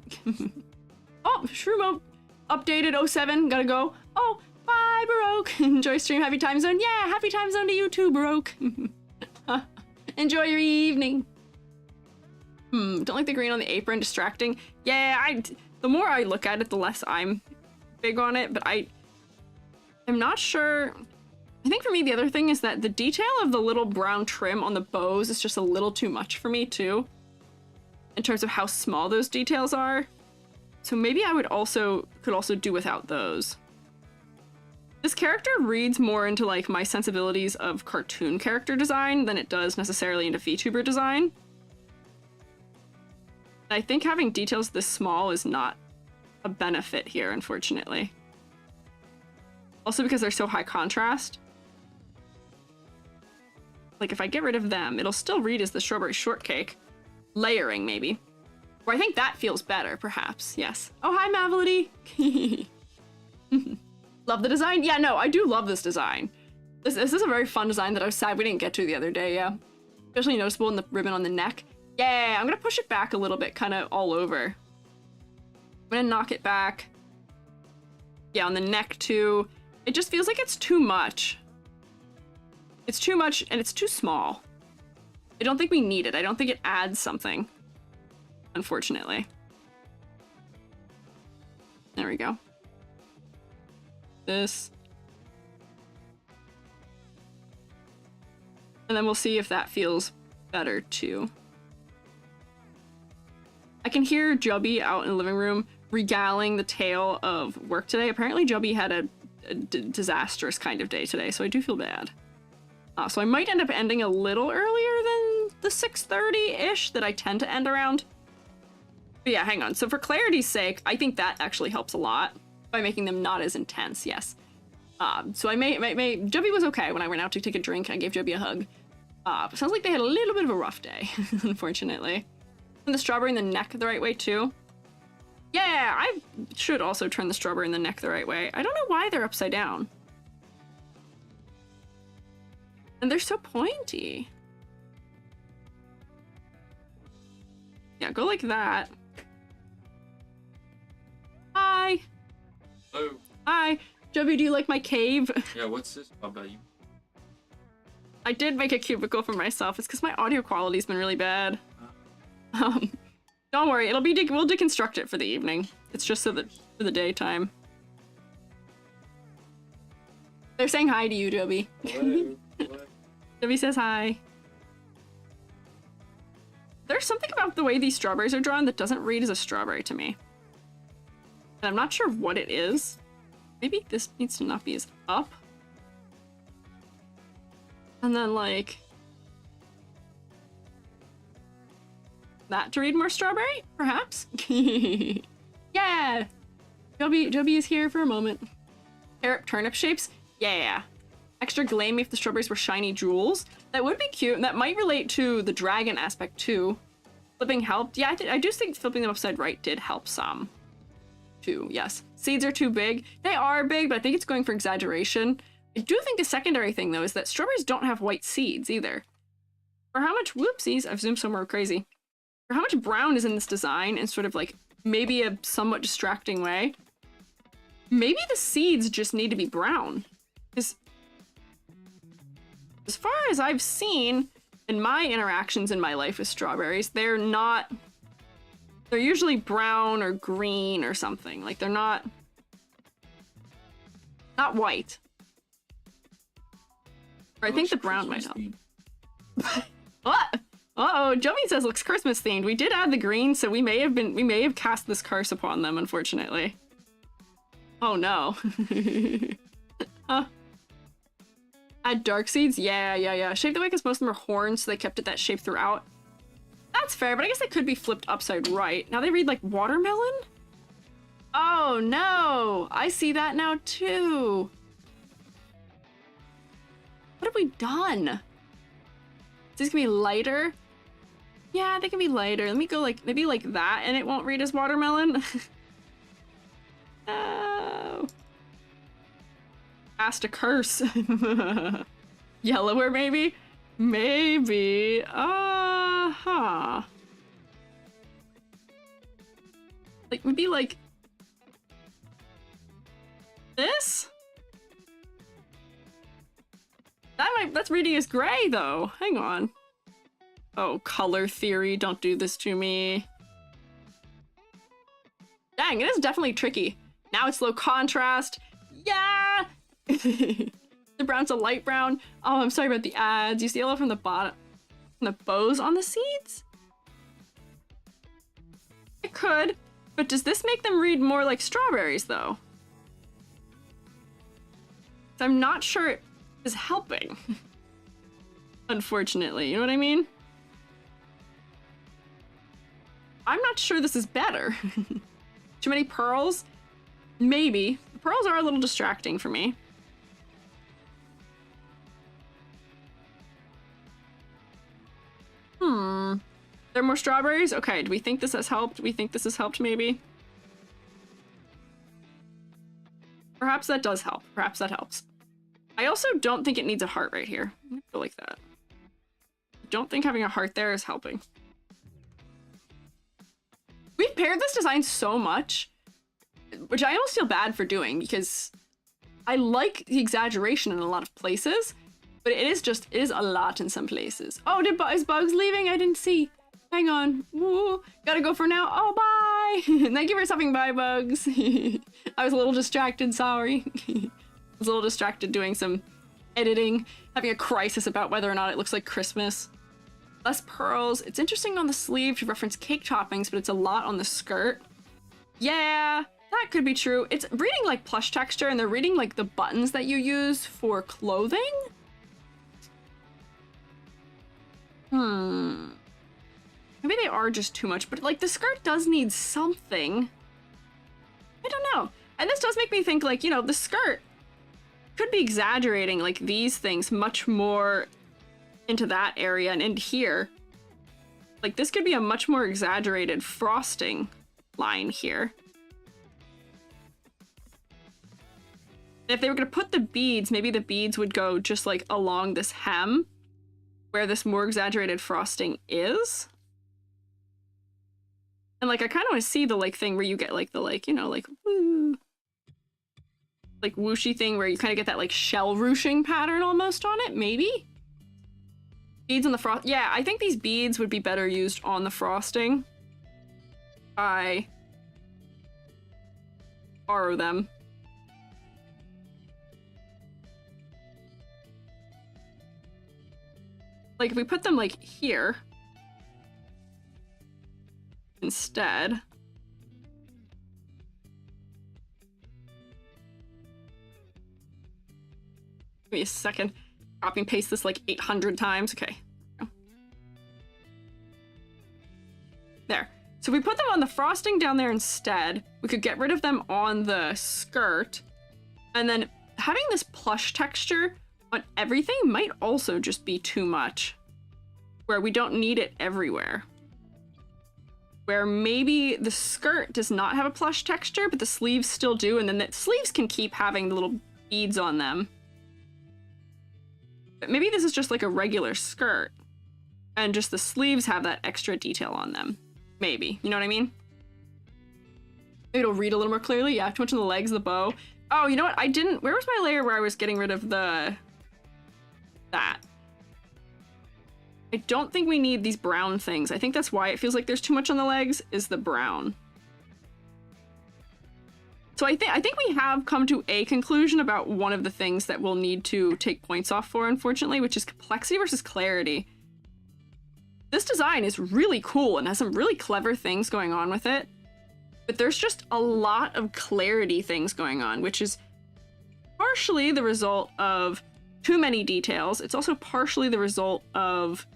[SPEAKER 1] Oh, SHROOMATE updated 07. Gotta go. Oh, bye, Baroque. Enjoy stream. Happy time zone. Yeah, happy time zone to you too, Baroque. Enjoy your evening. Don't like the green on the apron, distracting. Yeah, the more I look at it, the less I'm big on it, but I'm not sure. I think for me, the other thing is that the detail of the little brown trim on the bows is just a little too much for me too, in terms of how small those details are. So maybe I could also do without those. This character reads more into like my sensibilities of cartoon character design than it does necessarily into VTuber design. I think having details this small is not a benefit here, unfortunately. Also because they're so high contrast. Like if I get rid of them, it'll still read as the strawberry shortcake. Layering, maybe. Or I think that feels better, perhaps. Yes. Oh, hi, Mavelody. Love the design? Yeah, no, I do love this design. This is a very fun design that I was sad we didn't get to the other day, yeah. Especially noticeable in the ribbon on the neck. Yeah, I'm gonna push it back a little bit, kind of all over. I'm gonna knock it back. Yeah, on the neck too. It just feels like it's too much. It's too much and it's too small. I don't think we need it. I don't think it adds something, unfortunately. There we go. This. And then we'll see if that feels better too. I can hear Jubby out in the living room regaling the tale of work today. Apparently Jubby had a disastrous kind of day today, so I do feel bad. So I might end up ending a little earlier than the 6:30-ish that I tend to end around. But yeah, hang on. So for clarity's sake, I think that actually helps a lot by making them not as intense, yes. So I may Jubby was okay when I went out to take a drink. I gave Jubby a hug. Sounds like they had a little bit of a rough day, unfortunately. And the strawberry in the neck the right way too. Yeah, I should also turn the strawberry in the neck the right way. I don't know why they're upside down. And they're so pointy. Yeah, go like that. Hi.
[SPEAKER 2] Hello.
[SPEAKER 1] Hi. Jubby, do you like my cave?
[SPEAKER 2] Yeah, what's this about you?
[SPEAKER 1] I did make a cubicle for myself. It's because my audio quality's been really bad. Don't worry, it'll be we'll deconstruct it for the evening. It's just so that for the daytime. They're saying hi to you, Jubby.
[SPEAKER 2] Hello.
[SPEAKER 1] Jubby says hi. There's something about the way these strawberries are drawn that doesn't read as a strawberry to me. And I'm not sure what it is. Maybe this needs to not be as up. And then like that to read more strawberry, perhaps? Yeah! Jubby is here for a moment. Carrot turnip shapes? Yeah. Extra glammy if the strawberries were shiny jewels. That would be cute, and that might relate to the dragon aspect too. Flipping helped. Yeah, I do think flipping them upside right did help some. Too, yes. Seeds are too big. They are big, but I think it's going for exaggeration. I do think a secondary thing, though, is that strawberries don't have white seeds, either. For how much, whoopsies, I've zoomed somewhere crazy. For how much brown is in this design, in sort of like, maybe a somewhat distracting way, maybe the seeds just need to be brown. Because as far as I've seen in my interactions in my life with strawberries, they're usually brown or green or something. Like, they're not white. Or I think the brown might help. What? Uh-oh, Jubby says looks Christmas themed. We did add the green, so we may have cast this curse upon them, unfortunately. Oh no. Huh. Add dark seeds? Yeah. Shaped the way because most of them are horns, so they kept it that shape throughout. That's fair, but I guess they could be flipped upside right. Now they read like watermelon? Oh no! I see that now too. What have we done? Is this gonna be lighter? Yeah, they can be lighter. Let me go like, maybe like that and it won't read as watermelon. Oh. Cast a curse. Yellower maybe? Maybe. Uh-huh. Like, maybe like this? That's reading as gray though. Hang on. Oh, color theory, don't do this to me. Dang, it is definitely tricky. Now it's low contrast. Yeah! The brown's a light brown. Oh, I'm sorry about the ads. You see yellow from the bottom. From the bows on the seeds? It could, but does this make them read more like strawberries though? So I'm not sure it is helping. Unfortunately, you know what I mean? I'm not sure this is better. Too many pearls? Maybe. The pearls are a little distracting for me. There are more strawberries? Okay, do we think this has helped? Do we think this has helped maybe? Perhaps that does help. Perhaps that helps. I also don't think it needs a heart right here. I'm gonna go like that. I don't think having a heart there is helping. We've paired this design so much which I almost feel bad for doing because I like the exaggeration in a lot of places, but it is a lot in some places. Oh, is Bugs leaving? I didn't see. Hang on. Woo. Gotta go for now. Oh, bye. Thank you for stopping by, Bugs. I was a little distracted, sorry. I was a little distracted doing some editing, having a crisis about whether or not it looks like Christmas. Less pearls. It's interesting on the sleeve to reference cake toppings, but it's a lot on the skirt. Yeah, that could be true. It's reading like plush texture, and they're reading like the buttons that you use for clothing. Maybe they are just too much, but like the skirt does need something. I don't know. And this does make me think like, you know, the skirt could be exaggerating like these things much more into that area and into here. Like this could be a much more exaggerated frosting line here. If they were going to put the beads, maybe the beads would go just like along this hem where this more exaggerated frosting is. And like I kind of want to see the like thing where you get like the like, you know, like woo, like whooshy thing where you kind of get that like shell ruching pattern almost on it, maybe? Beads on the frost. Yeah, I think these beads would be better used on the frosting. I borrow them. Like if we put them like here instead. Give me a second. Copy and paste this like 800 times. Okay. There. So if we put them on the frosting down there instead, we could get rid of them on the skirt. And then having this plush texture on everything might also just be too much. Where we don't need it everywhere. Where maybe the skirt does not have a plush texture, but the sleeves still do, and then the sleeves can keep having the little beads on them. But maybe this is just like a regular skirt, and just the sleeves have that extra detail on them. Maybe, you know what I mean? Maybe it'll read a little more clearly. Yeah, too much on the legs, the bow. Oh, you know what? I didn't... Where was my layer where I was getting rid of that? I don't think we need these brown things. I think that's why it feels like there's too much on the legs, is the brown. So I think we have come to a conclusion about one of the things that we'll need to take points off for, unfortunately, which is complexity versus clarity. This design is really cool and has some really clever things going on with it, but there's just a lot of clarity things going on, which is partially the result of too many details. It's also partially the result of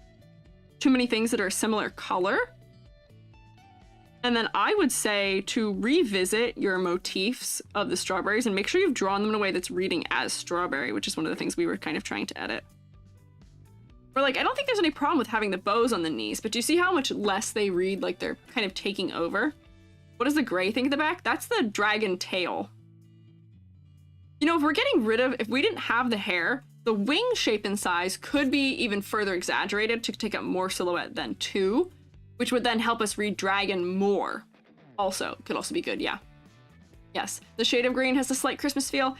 [SPEAKER 1] too many things that are a similar color. And then I would say to revisit your motifs of the strawberries and make sure you've drawn them in a way that's reading as strawberry, which is one of the things we were kind of trying to edit. Or like, I don't think there's any problem with having the bows on the knees, but do you see how much less they read like they're kind of taking over? What does the gray thing at the back? That's the dragon tail. You know, if we're getting rid of, if we didn't have the hair, the wing shape and size could be even further exaggerated to take up more silhouette than 2. Which would then help us read dragon more. Also, could also be good, yeah. Yes, the shade of green has a slight Christmas feel.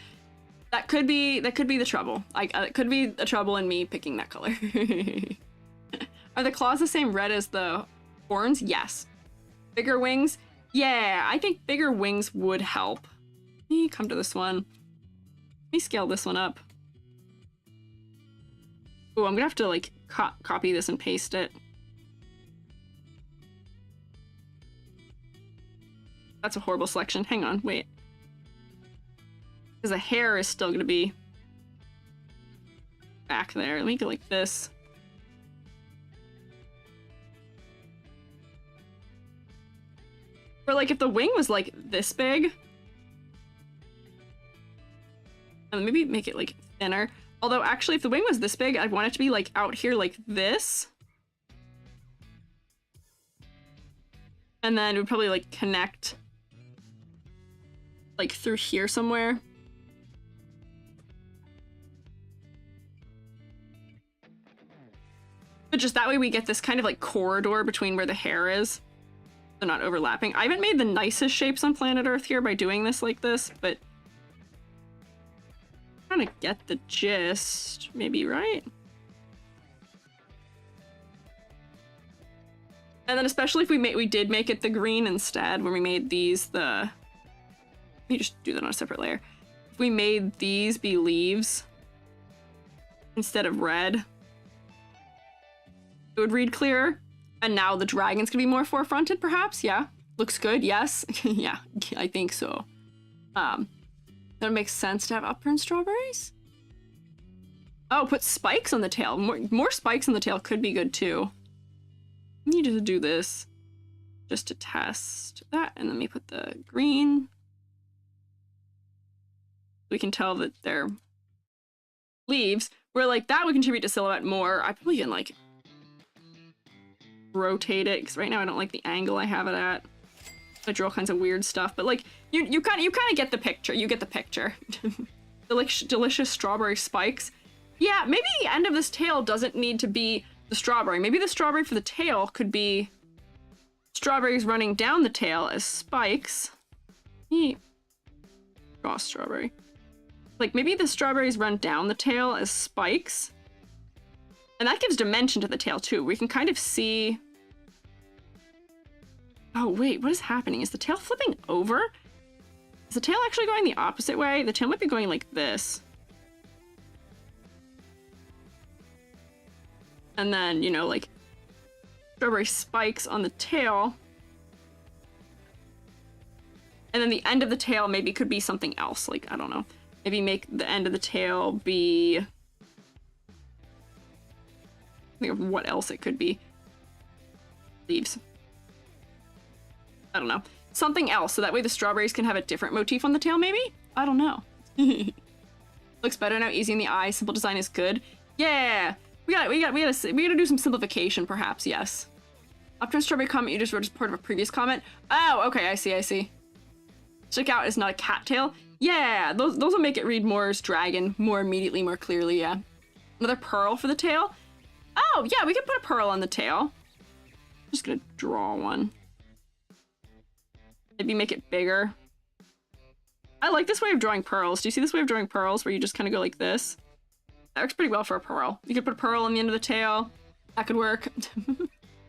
[SPEAKER 1] That could be the trouble. It could be the trouble in me picking that color. Are the claws the same red as the horns? Yes. Bigger wings? Yeah, I think bigger wings would help. Let me come to this one. Let me scale this one up. Oh, I'm gonna have to like copy this and paste it. That's a horrible selection. Hang on, wait. Because the hair is still gonna be back there. Let me go like this. Or like if the wing was like this big. And maybe make it like thinner. Although actually if the wing was this big, I'd want it to be like out here like this. And then it would probably like connect like through here somewhere. But just that way we get this kind of like corridor between where the hair is. they're not overlapping. I haven't made the nicest shapes on planet Earth here by doing this like this, but kind of get the gist, maybe, right? And then especially if we did make it the green instead when we made these the... Let me just do that on a separate layer. If we made these be leaves instead of red, it would read clearer. And now the dragon's gonna be more forefronted, perhaps? Yeah. Looks good, yes. Yeah, I think so. That makes sense to have upturned strawberries? Oh, put spikes on the tail. More spikes on the tail could be good too. I need to do this just to test that, and let me put the green. We can tell that they're leaves. Where like that would contribute to silhouette more. I probably can like rotate it because right now I don't like the angle I have it at. I draw all kinds of weird stuff, but like you kind of get the picture. You get the picture. Delicious strawberry spikes. Yeah, maybe the end of this tail doesn't need to be the strawberry. Maybe the strawberry for the tail could be strawberries running down the tail as spikes. Draw strawberry. Like maybe the strawberries run down the tail as spikes. And that gives dimension to the tail too. We can kind of see... Oh wait, what is happening? Is the tail flipping over? Is the tail actually going the opposite way? The tail might be going like this. And then, you know, like strawberry spikes on the tail. And then the end of the tail maybe could be something else. Like, I don't know. Maybe make the end of the tail be... Think of what else it could be. Leaves. I don't know. Something else, so that way the strawberries can have a different motif on the tail, maybe? I don't know. Looks better now, easy in the eye, simple design is good. Yeah! We gotta do some simplification, perhaps, yes. Upturned strawberry comment you just wrote as part of a previous comment. Oh, okay, I see. Stick out is not a cattail. Yeah, those will make it read more as dragon, more immediately, more clearly, yeah. Another pearl for the tail. Oh, yeah, we could put a pearl on the tail. Just gonna draw one. Maybe make it bigger. I like this way of drawing pearls. Do you see this way of drawing pearls where you just kind of go like this? That works pretty well for a pearl. You could put a pearl on the end of the tail. That could work.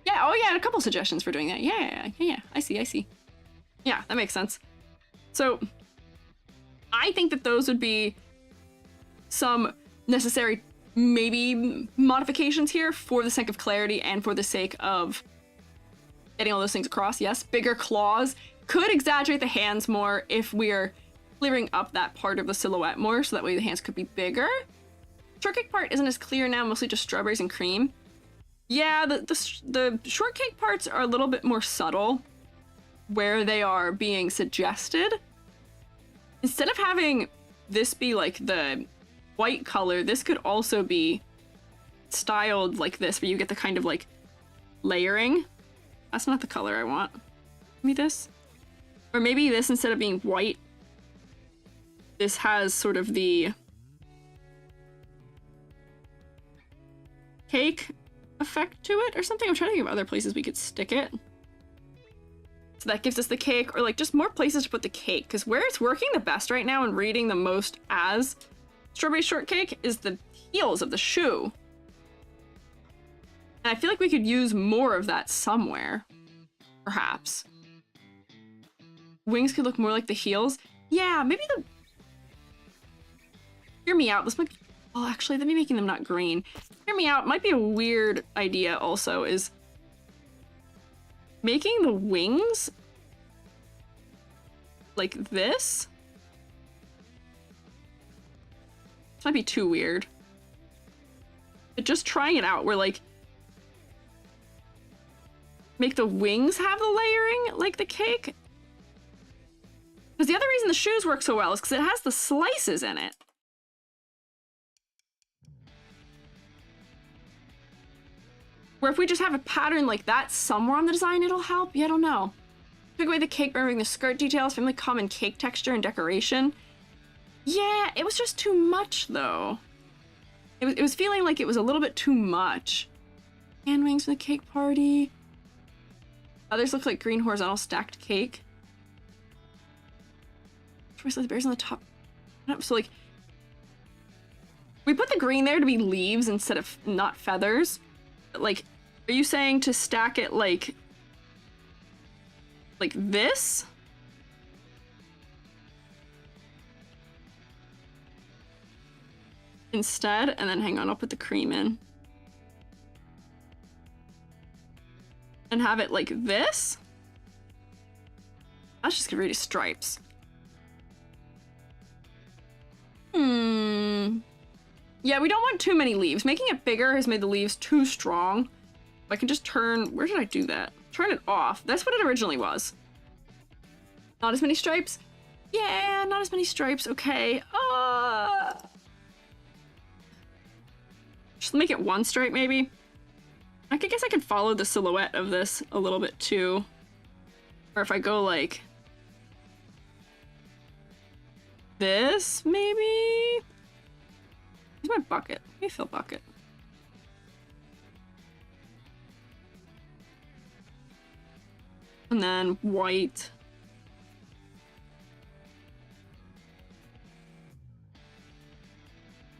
[SPEAKER 1] Yeah, oh yeah, a couple suggestions for doing that. Yeah, I see. Yeah, that makes sense. So, I think that those would be some necessary, maybe, modifications here for the sake of clarity and for the sake of getting all those things across. Yes, bigger claws could exaggerate the hands more if we're clearing up that part of the silhouette more, so that way the hands could be bigger. Shortcake part isn't as clear now, mostly just strawberries and cream. Yeah, the shortcake parts are a little bit more subtle where they are being suggested. Instead of having this be like the white color, this could also be styled like this, where you get the kind of like layering. That's not the color I want. Maybe this? Or maybe this, instead of being white, this has sort of the cake effect to it or something. I'm trying to think of other places we could stick it. So that gives us the cake, or like just more places to put the cake, because where it's working the best right now and reading the most as strawberry shortcake is the heels of the shoe. And I feel like we could use more of that somewhere, perhaps. Wings could look more like the heels. Yeah, maybe the... Hear me out. This might be... Oh, actually, let me making them not green. Hear me out. Might be a weird idea also, is making the wings like this. This might be too weird. But just trying it out, where like make the wings have the layering like the cake. Because the other reason the shoes work so well is because it has the slices in it. Where if we just have a pattern like that somewhere on the design, it'll help. Yeah, I don't know. Took away the cake, removing the skirt details, family common cake texture and decoration. Yeah, it was just too much though. It was feeling like it was a little bit too much. Hand wings for the cake party. Others look like green horizontal stacked cake. Choice of the berries on the top. So like, we put the green there to be leaves instead of not feathers. But like, are you saying to stack it like this? Instead, and then hang on, I'll put the cream in. And have it like this? That's just gonna read as stripes. Yeah, we don't want too many leaves. Making it bigger has made the leaves too strong. I can just turn, where did I do that? Turn it off. That's what it originally was. Not as many stripes? Yeah, not as many stripes, okay. Just make it one stripe maybe. I guess I could follow the silhouette of this a little bit too. Or if I go like this, maybe? Where's my bucket? Let me fill bucket. And then white.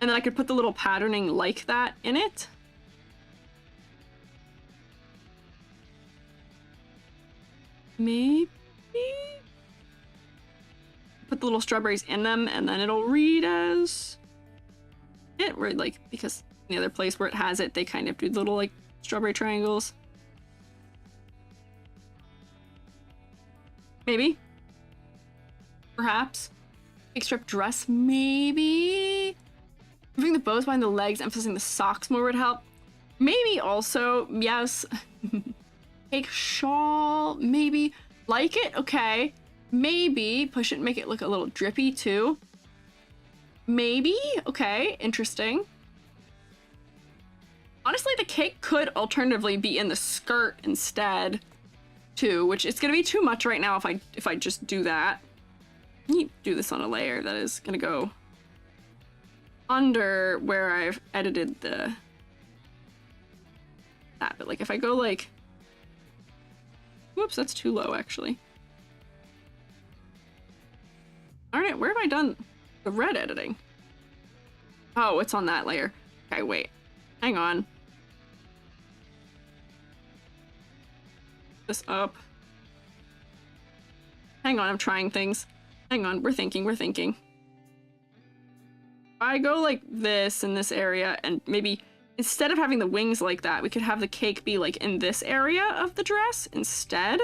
[SPEAKER 1] And then I could put the little patterning like that in it. Maybe? Put the little strawberries in them and then it'll read as it, where like, because the other place where it has it, they kind of do little like strawberry triangles. Maybe? Perhaps? Big strip dress, maybe? Moving the bows behind the legs, emphasizing the socks more would help. Maybe also, yes. Cake shawl, maybe. Like it? Okay. Maybe push it and make it look a little drippy too. Maybe? Okay, interesting. Honestly, the cake could alternatively be in the skirt instead too, which it's gonna be too much right now if I just do that. You do this on a layer that is gonna go under where I've edited that, but like if I go like, whoops, that's too low actually. All right, where have I done the red editing? Oh, it's on that layer. Okay, wait, hang on. This up. Hang on, I'm trying things. Hang on, we're thinking. I go like this in this area, and maybe instead of having the wings like that, we could have the cake be like in this area of the dress instead.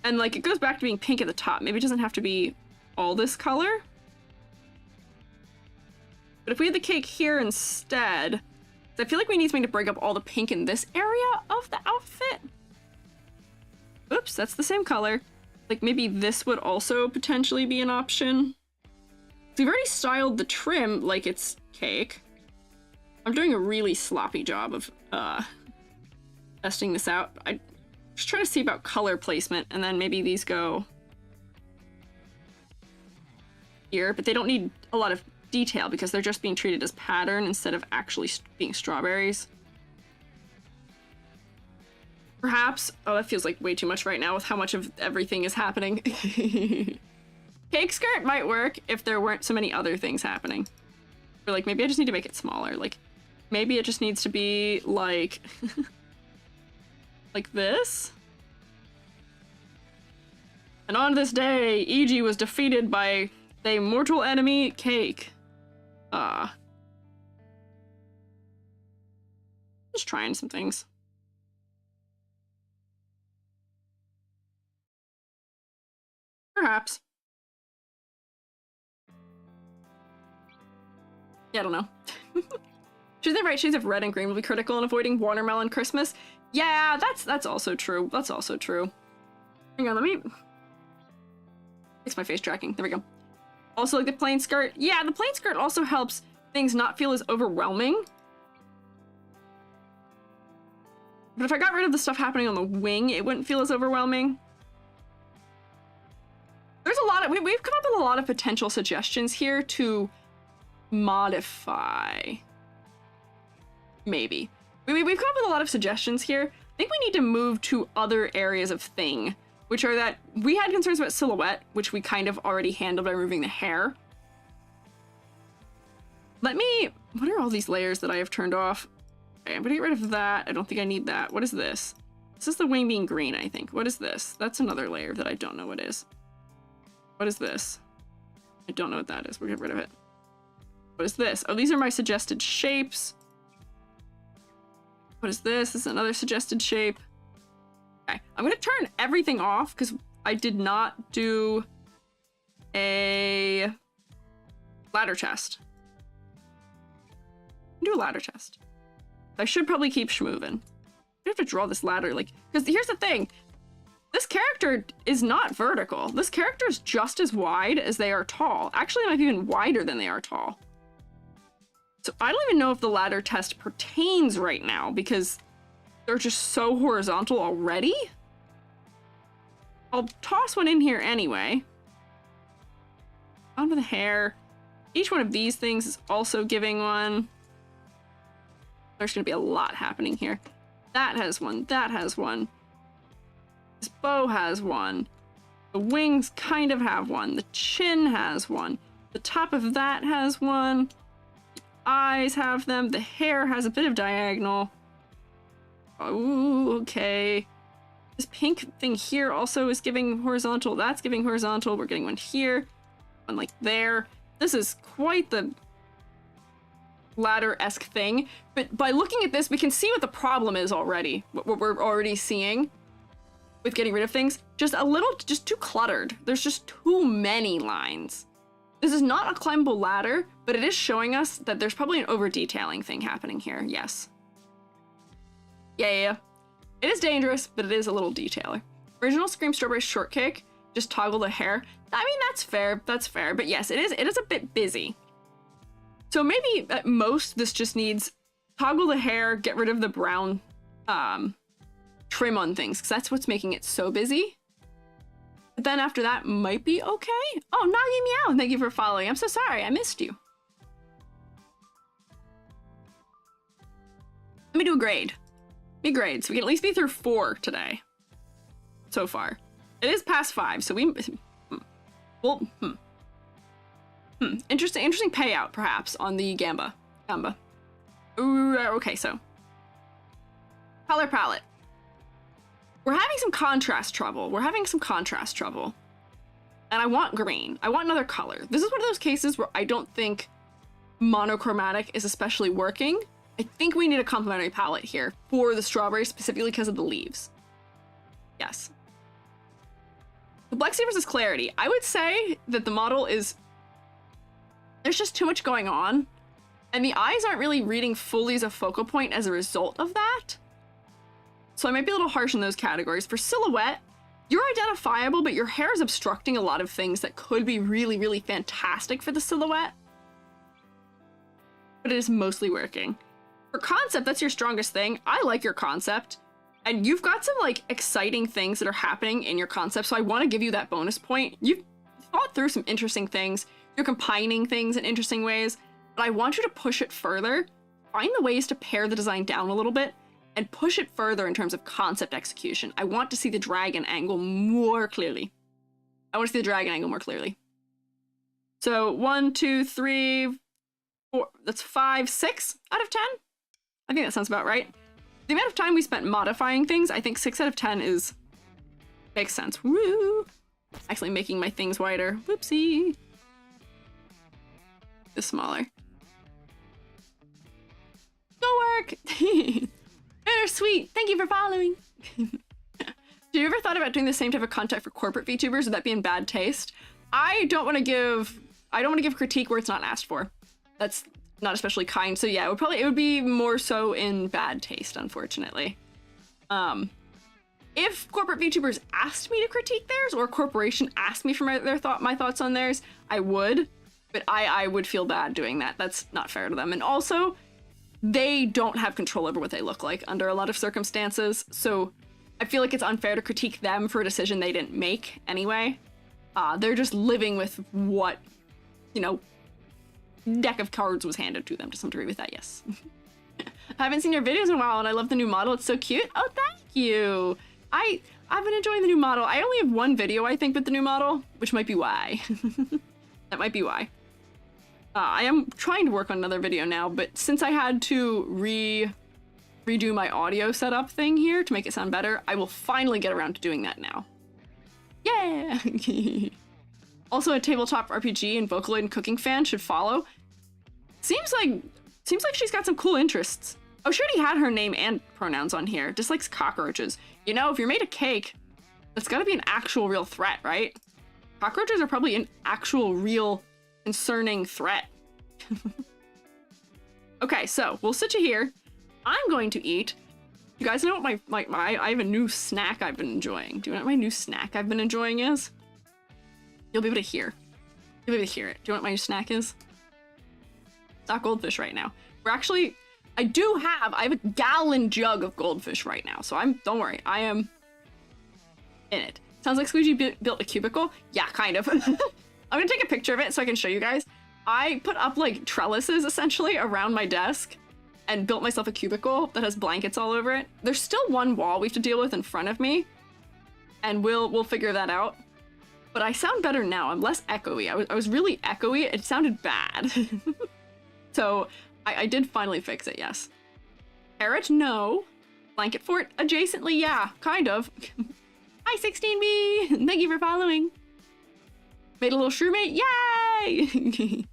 [SPEAKER 1] And like it goes back to being pink at the top. Maybe it doesn't have to be all this color. But if we had the cake here instead, I feel like we need something to break up all the pink in this area of the outfit. Oops, that's the same color. Like maybe this would also potentially be an option. We've already styled the trim like it's cake. I'm doing a really sloppy job of testing this out. I'm just trying to see about color placement, and then maybe these go here, but they don't need a lot of detail because they're just being treated as pattern instead of actually being strawberries. Perhaps, oh, that feels like way too much right now with how much of everything is happening. Cake skirt might work if there weren't so many other things happening. Or like, maybe I just need to make it smaller. Like, maybe it just needs to be like, like this. And on this day, E.G. was defeated by the mortal enemy, cake. Just trying some things. Perhaps. Yeah, I don't know. Choosing the right shades of red and green will be critical in avoiding watermelon Christmas. Yeah, that's also true. That's also true. Hang on, let me fix my face tracking. There we go. Also, like the plain skirt. Yeah, the plain skirt also helps things not feel as overwhelming. But if I got rid of the stuff happening on the wing, it wouldn't feel as overwhelming. There's a lot of, we've come up with a lot of potential suggestions here to modify. Maybe. We've come up with a lot of suggestions here. I think we need to move to other areas of thing, which are that we had concerns about silhouette, which we kind of already handled by removing the hair. What are all these layers that I have turned off? Okay, I'm gonna get rid of that. I don't think I need that. What is this? This is the wing being green, I think. What is this? That's another layer that I don't know what is. What is this? I don't know what that is. We're gonna get rid of it. What is this? Oh, these are my suggested shapes. What is this? This is another suggested shape. Okay, I'm gonna turn everything off because I did not do a ladder chest. Do a ladder chest. I should probably keep schmoving. I have to draw this ladder, like, because here's the thing. This character is not vertical. This character is just as wide as they are tall. Actually, it might be even wider than they are tall. So I don't even know if the ladder test pertains right now because they're just so horizontal already. I'll toss one in here anyway. On with the hair. Each one of these things is also giving one. There's gonna be a lot happening here. That has one, that has one. This bow has one. The wings kind of have one. The chin has one. The top of that has one. The eyes have them. The hair has a bit of diagonal. Oh, okay. This pink thing here also is giving horizontal. That's giving horizontal. We're getting one here. One like there. This is quite the ladder-esque thing, but by looking at this, we can see what the problem is already. What we're already seeing with getting rid of things. Just too cluttered. There's just too many lines. This is not a climbable ladder, but it is showing us that there's probably an over-detailing thing happening here. Yes. Yeah. It is dangerous, but it is a little detailer. Original Scream Strawberry Shortcake. Just toggle the hair. I mean, that's fair. That's fair. But yes, it is a bit busy. So maybe at most this just needs toggle the hair, get rid of the brown trim on things, because that's what's making it so busy. But then after that might be okay. Oh, Nagi Meow, thank you for following. I'm so sorry, I missed you. Let me do a grade. Be grade, so we can at least be through 4 today. So far. It is past 5, so we... Interesting payout, perhaps, on the Gamba. Ooh, okay, so. Color palette. We're having some contrast trouble. And I want green. I want another color. This is one of those cases where I don't think monochromatic is especially working. I think we need a complementary palette here for the strawberry, specifically because of the leaves. Yes. Complexity versus clarity. I would say that the model is... There's just too much going on, and the eyes aren't really reading fully as a focal point as a result of that. So I might be a little harsh in those categories. For silhouette, you're identifiable, but your hair is obstructing a lot of things that could be really, really fantastic for the silhouette. But it is mostly working. For concept, that's your strongest thing. I like your concept, and you've got some like exciting things that are happening in your concept, so I want to give you that bonus point. You've thought through some interesting things. You're combining things in interesting ways, but I want you to push it further. Find the ways to pare the design down a little bit and push it further in terms of concept execution. I want to see the dragon angle more clearly. So 1, 2, 3, 4, that's 5, 6 out of 10. I think that sounds about right. The amount of time we spent modifying things, I think 6 out of 10 makes sense. Woo! Actually making my things wider. Whoopsie. This smaller. Go work! Bittersweet! Thank you for following! Have you ever thought about doing the same type of content for corporate VTubers? Would that be in bad taste? I don't want to give critique where it's not asked for. That's not especially kind, so yeah, it would be more so in bad taste, unfortunately. If corporate VTubers asked me to critique theirs, or a corporation asked me for my thoughts on theirs, I would. But I would feel bad doing that. That's not fair to them. And also, they don't have control over what they look like under a lot of circumstances. So I feel like it's unfair to critique them for a decision they didn't make anyway. They're just living with what, deck of cards was handed to them, to some degree with that, yes. I haven't seen your videos in a while, and I love the new model. It's so cute. Oh, thank you. I've been enjoying the new model. I only have one video, I think, with the new model, which might be why. That might be why. I am trying to work on another video now, but since I had to redo my audio setup thing here to make it sound better, I will finally get around to doing that now. Yeah! Also, a tabletop RPG and Vocaloid and cooking fan should follow. Seems like she's got some cool interests. Oh, she already had her name and pronouns on here. Dislikes cockroaches. You know, if you're made a cake, that's gotta be an actual real threat, right? Cockroaches are probably an actual real concerning threat. Okay, so we'll sit you here. I'm going to eat. You guys know what I have a new snack I've been enjoying. Do you know what my new snack I've been enjoying is? You'll be able to hear. You'll be able to hear it. Do you know what my new snack is? It's not goldfish right now. We're actually, I have a gallon jug of goldfish right now. So don't worry, I am in it. Sounds like Squiiji built a cubicle. Yeah, kind of. I'm gonna take a picture of it so I can show you guys. I put up like trellises essentially around my desk and built myself a cubicle that has blankets all over it. There's still one wall we have to deal with in front of me, and we'll figure that out. But I sound better now. I'm less echoey. I was really echoey. It sounded bad. So I did finally fix it, yes. Carrot, no. Blanket fort, adjacently, yeah, kind of. Hi, 16B! Thank you for following. Made a little SHROOMATE, yay!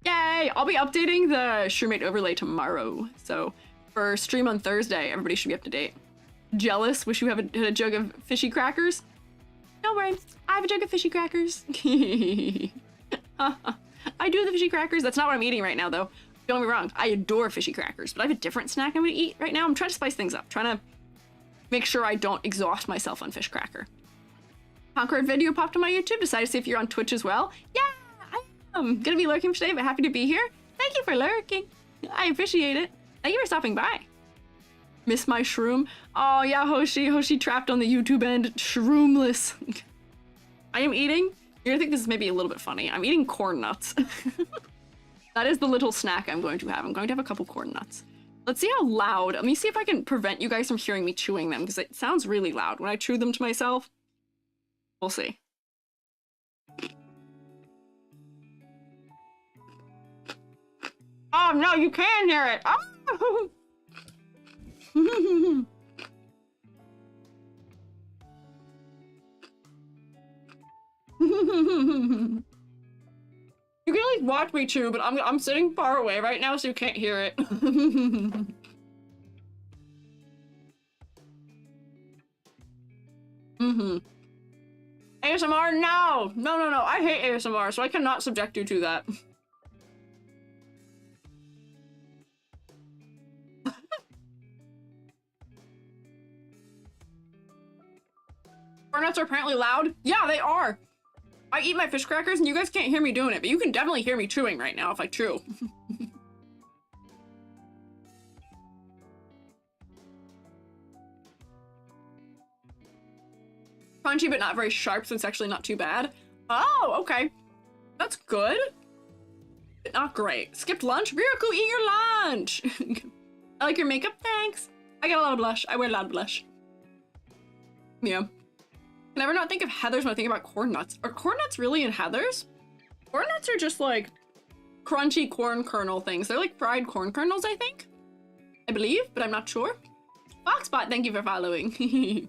[SPEAKER 1] Yay! I'll be updating the SHROOMATE overlay tomorrow. So for stream on Thursday, everybody should be up to date. Jealous? Wish you had a jug of fishy crackers? Don't worry, I have a jug of fishy crackers. I do the fishy crackers. That's not what I'm eating right now, though. Don't get me wrong, I adore fishy crackers, but I have a different snack I'm gonna eat right now. I'm trying to spice things up, trying to make sure I don't exhaust myself on fish cracker. Concord video popped on my YouTube. Decided to see if you're on Twitch as well. Yeah, I am gonna be lurking for today, but happy to be here. Thank you for lurking. I appreciate it. Thank you for stopping by. Miss my shroom. Oh yeah, Hoshi trapped on the YouTube end, shroomless. I am eating. You're gonna think this is maybe a little bit funny. I'm eating corn nuts. That is the little snack I'm going to have. I'm going to have a couple corn nuts. Let's see how loud. Let me see if I can prevent you guys from hearing me chewing them, because it sounds really loud when I chew them to myself. We'll see. Oh no, you can hear it. Oh! You can at least watch me chew, but I'm sitting far away right now, so you can't hear it. ASMR? No! No. I hate ASMR, so I cannot subject you to that. Corn nuts are apparently loud? Yeah, they are! I eat my fish crackers and you guys can't hear me doing it, but you can definitely hear me chewing right now if I chew. Crunchy but not very sharp, so it's actually not too bad. Oh, okay. That's good. But not great. Skipped lunch? Ryuku, eat your lunch! I like your makeup, thanks. I got a lot of blush. I wear a lot of blush. Yeah. I never not think of heathers when I think about corn nuts. Are corn nuts really in heathers? Corn nuts are just like crunchy corn kernel things. They're like fried corn kernels, I think. I believe, but I'm not sure. Foxbot, thank you for following.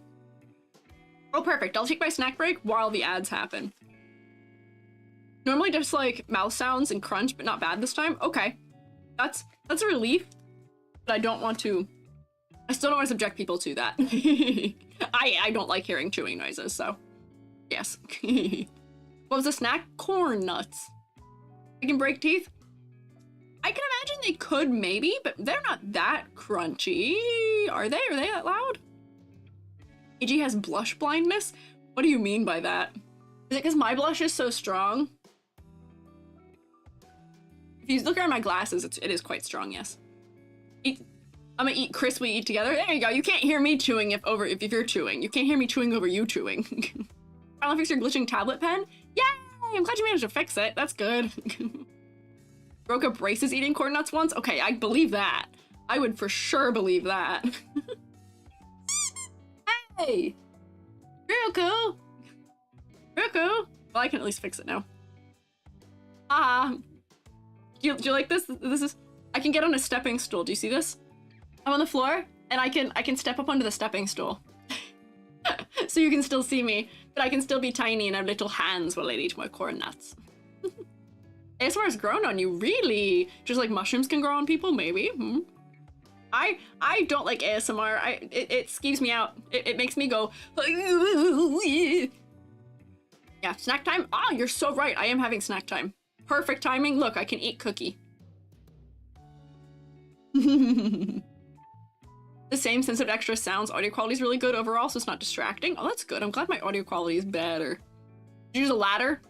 [SPEAKER 1] Oh, perfect. I'll take my snack break while the ads happen. Normally just like mouth sounds and crunch, but not bad this time. Okay. That's a relief. But I still don't want to subject people to that. I don't like hearing chewing noises, so yes. What was the snack? Corn nuts. They can break teeth? I can imagine they could maybe, but they're not that crunchy. Are they? Are they that loud? AG has blush blindness? What do you mean by that? Is it because my blush is so strong? If you look around my glasses, it is quite strong, yes. I'm gonna eat Chris, we eat together. There you go. You can't hear me chewing if you're chewing. You can't hear me chewing over you chewing. Finally fix your glitching tablet pen? Yay! I'm glad you managed to fix it. That's good. Broke up braces eating corn nuts once? Okay, I believe that. I would for sure believe that. Hey! Ryoko! Ryoko! Well, I can at least fix it now. Do you like this? This is... I can get on a stepping stool. Do you see this? I'm on the floor, and I can step up onto the stepping stool. So you can still see me, but I can still be tiny and have little hands while I eat my corn nuts. ASMR has grown on you, really? Just like mushrooms can grow on people, maybe? I don't like ASMR. It skeeves me out. It makes me go. Yeah, snack time. Ah, you're so right. I am having snack time. Perfect timing. Look, I can eat cookie. The same sense of extra sounds. Audio quality is really good overall, so it's not distracting. Oh, that's good. I'm glad my audio quality is better. Did you use a ladder?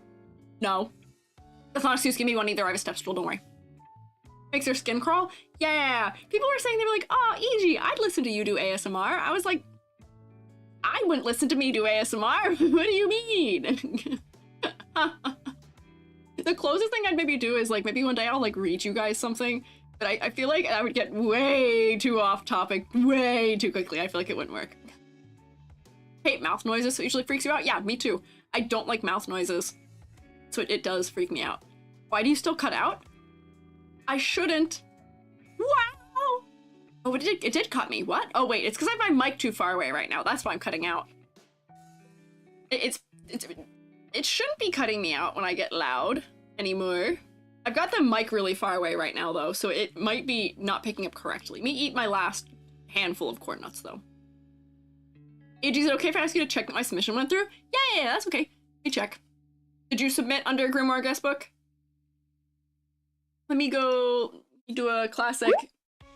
[SPEAKER 1] No. That's not an excuse. Give me one either. I have a step stool. Don't worry. Makes their skin crawl? Yeah. People were saying, they were like, oh, EG, I'd listen to you do ASMR. I was like, I wouldn't listen to me do ASMR. What do you mean? The closest thing I'd maybe do is like, maybe one day I'll like read you guys something, but I feel like I would get way too off topic way too quickly. I feel like it wouldn't work. Hate mouth noises, so it usually freaks you out? Yeah, me too. I don't like mouth noises, so it does freak me out. Why do you still cut out? I shouldn't. Wow! Oh, it did cut me. What? Oh, wait, it's because I have my mic too far away right now. That's why I'm cutting out. It shouldn't be cutting me out when I get loud anymore. I've got the mic really far away right now, though, so it might be not picking up correctly. Me eat my last handful of corn nuts, though. AG, is it okay if I ask you to check that my submission went through? Yeah, that's okay. Let me check. Did you submit under Grimoire Guestbook? Let me go do a classic.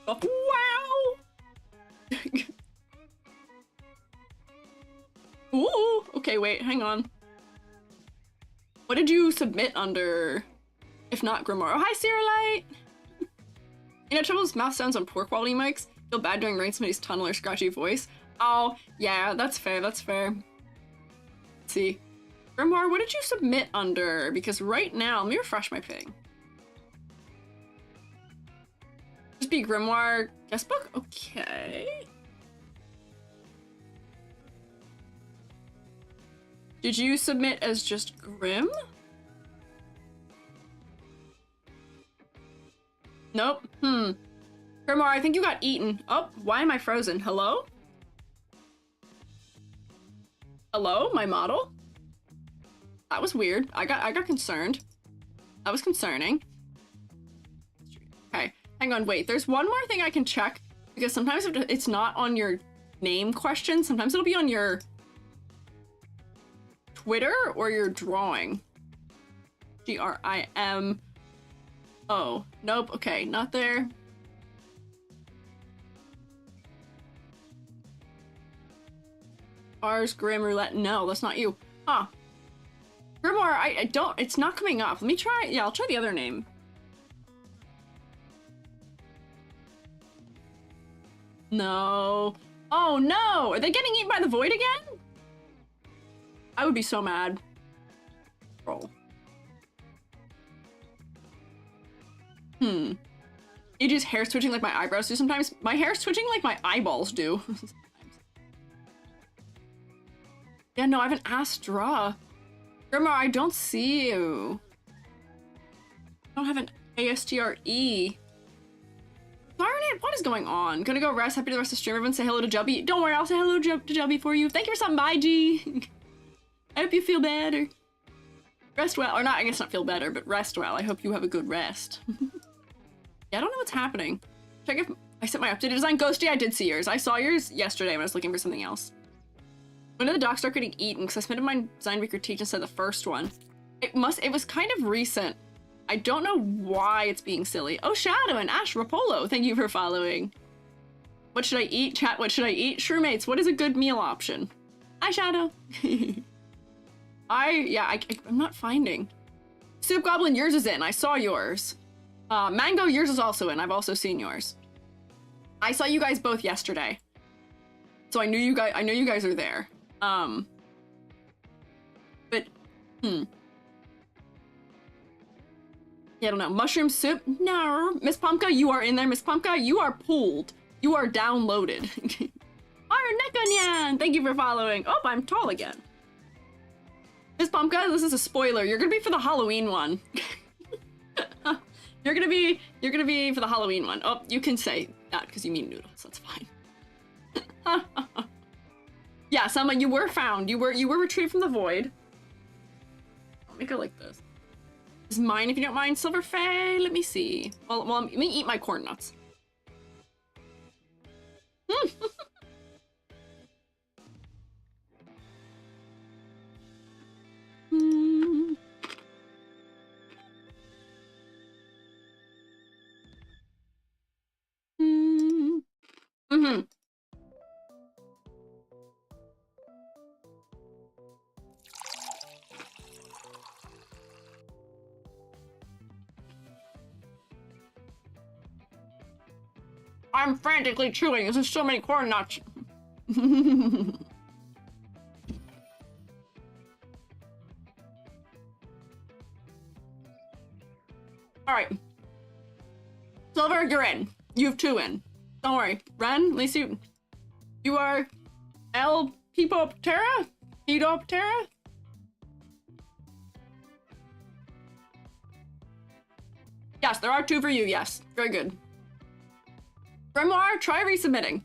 [SPEAKER 1] Oh, wow! Ooh, okay, wait, hang on. What did you submit under, if not Grimoire? Oh, hi, Sierra Light! You know, troubles mouth sounds on poor quality mics? Feel bad during rain somebody's tunnel or scratchy voice? Oh, yeah, that's fair, that's fair. Let's see. Grimoire, what did you submit under? Because right now, let me refresh my ping. Just be Grimoire Guestbook? Okay. Did you submit as just Grim? Nope. Grimoire, I think you got eaten. Oh, why am I frozen? Hello? Hello, my model? That was weird. I got concerned. That was concerning. Okay, hang on, wait. There's one more thing I can check, because sometimes if it's not on your name question, sometimes it'll be on your Twitter or your drawing. Grim. Oh, nope. Okay, not there. Bars, Grim, Roulette. No, that's not you. Huh. Grimoire, I don't, it's not coming up. Let me try, yeah, I'll try the other name. No. Oh no! Are they getting eaten by the void again? I would be so mad. Roll. You just hair twitching like my eyebrows do sometimes. My hair's twitching like my eyeballs do. Yeah, no, I haven't asked Draw. Grimoire, I don't see you. I don't have an ASTRE. Darn it, what is going on? Gonna go rest. Happy to the rest of the stream. Everyone say hello to Jubby. Don't worry, I'll say hello to Jubby for you. Thank you for stopping by, G. I hope you feel better. Rest well, or not, I guess not feel better, but rest well. I hope you have a good rest. Yeah, I don't know what's happening. Check if I sent my updated design. Ghosty, I did see yours. I saw yours yesterday when I was looking for something else. When did the docs start getting eaten? Because I submitted my design week critique instead of the first one. It was kind of recent. I don't know why it's being silly. Oh, Shadow and Ash Rapolo, thank you for following. What should I eat? Chat, what should I eat? SHROOMATEs, what is a good meal option? Hi, Shadow. I'm not finding. Soup Goblin, yours is in. I saw yours. Mango, yours is also in. I've also seen yours. I saw you guys both yesterday. So I know you guys are there. But, Yeah, I don't know. Mushroom soup? No. Miss Pumpka, you are in there. Miss Pumpka, you are pulled. You are downloaded. Iron Neck Onion! Thank you for following. Oh, I'm tall again. Miss Pumpka, this is a spoiler. You're gonna be for the Halloween one. You're gonna be for the Halloween one. Oh, you can say that because you mean noodles. That's fine. Yeah, Selma, you were found. You were retrieved from the void. Let me go like this. This is mine if you don't mind, Silver Fae. Let me see. Well, let me eat my corn nuts. Mm-hmm. I'm frantically chewing. There's so many corn nuts. All right. Silver, you're in. You have 2 in. Don't worry. Ren, at least you are El Pepoptera? Pedoptera? Yes, there are 2 for you, yes. Very good. Grimoire, try resubmitting.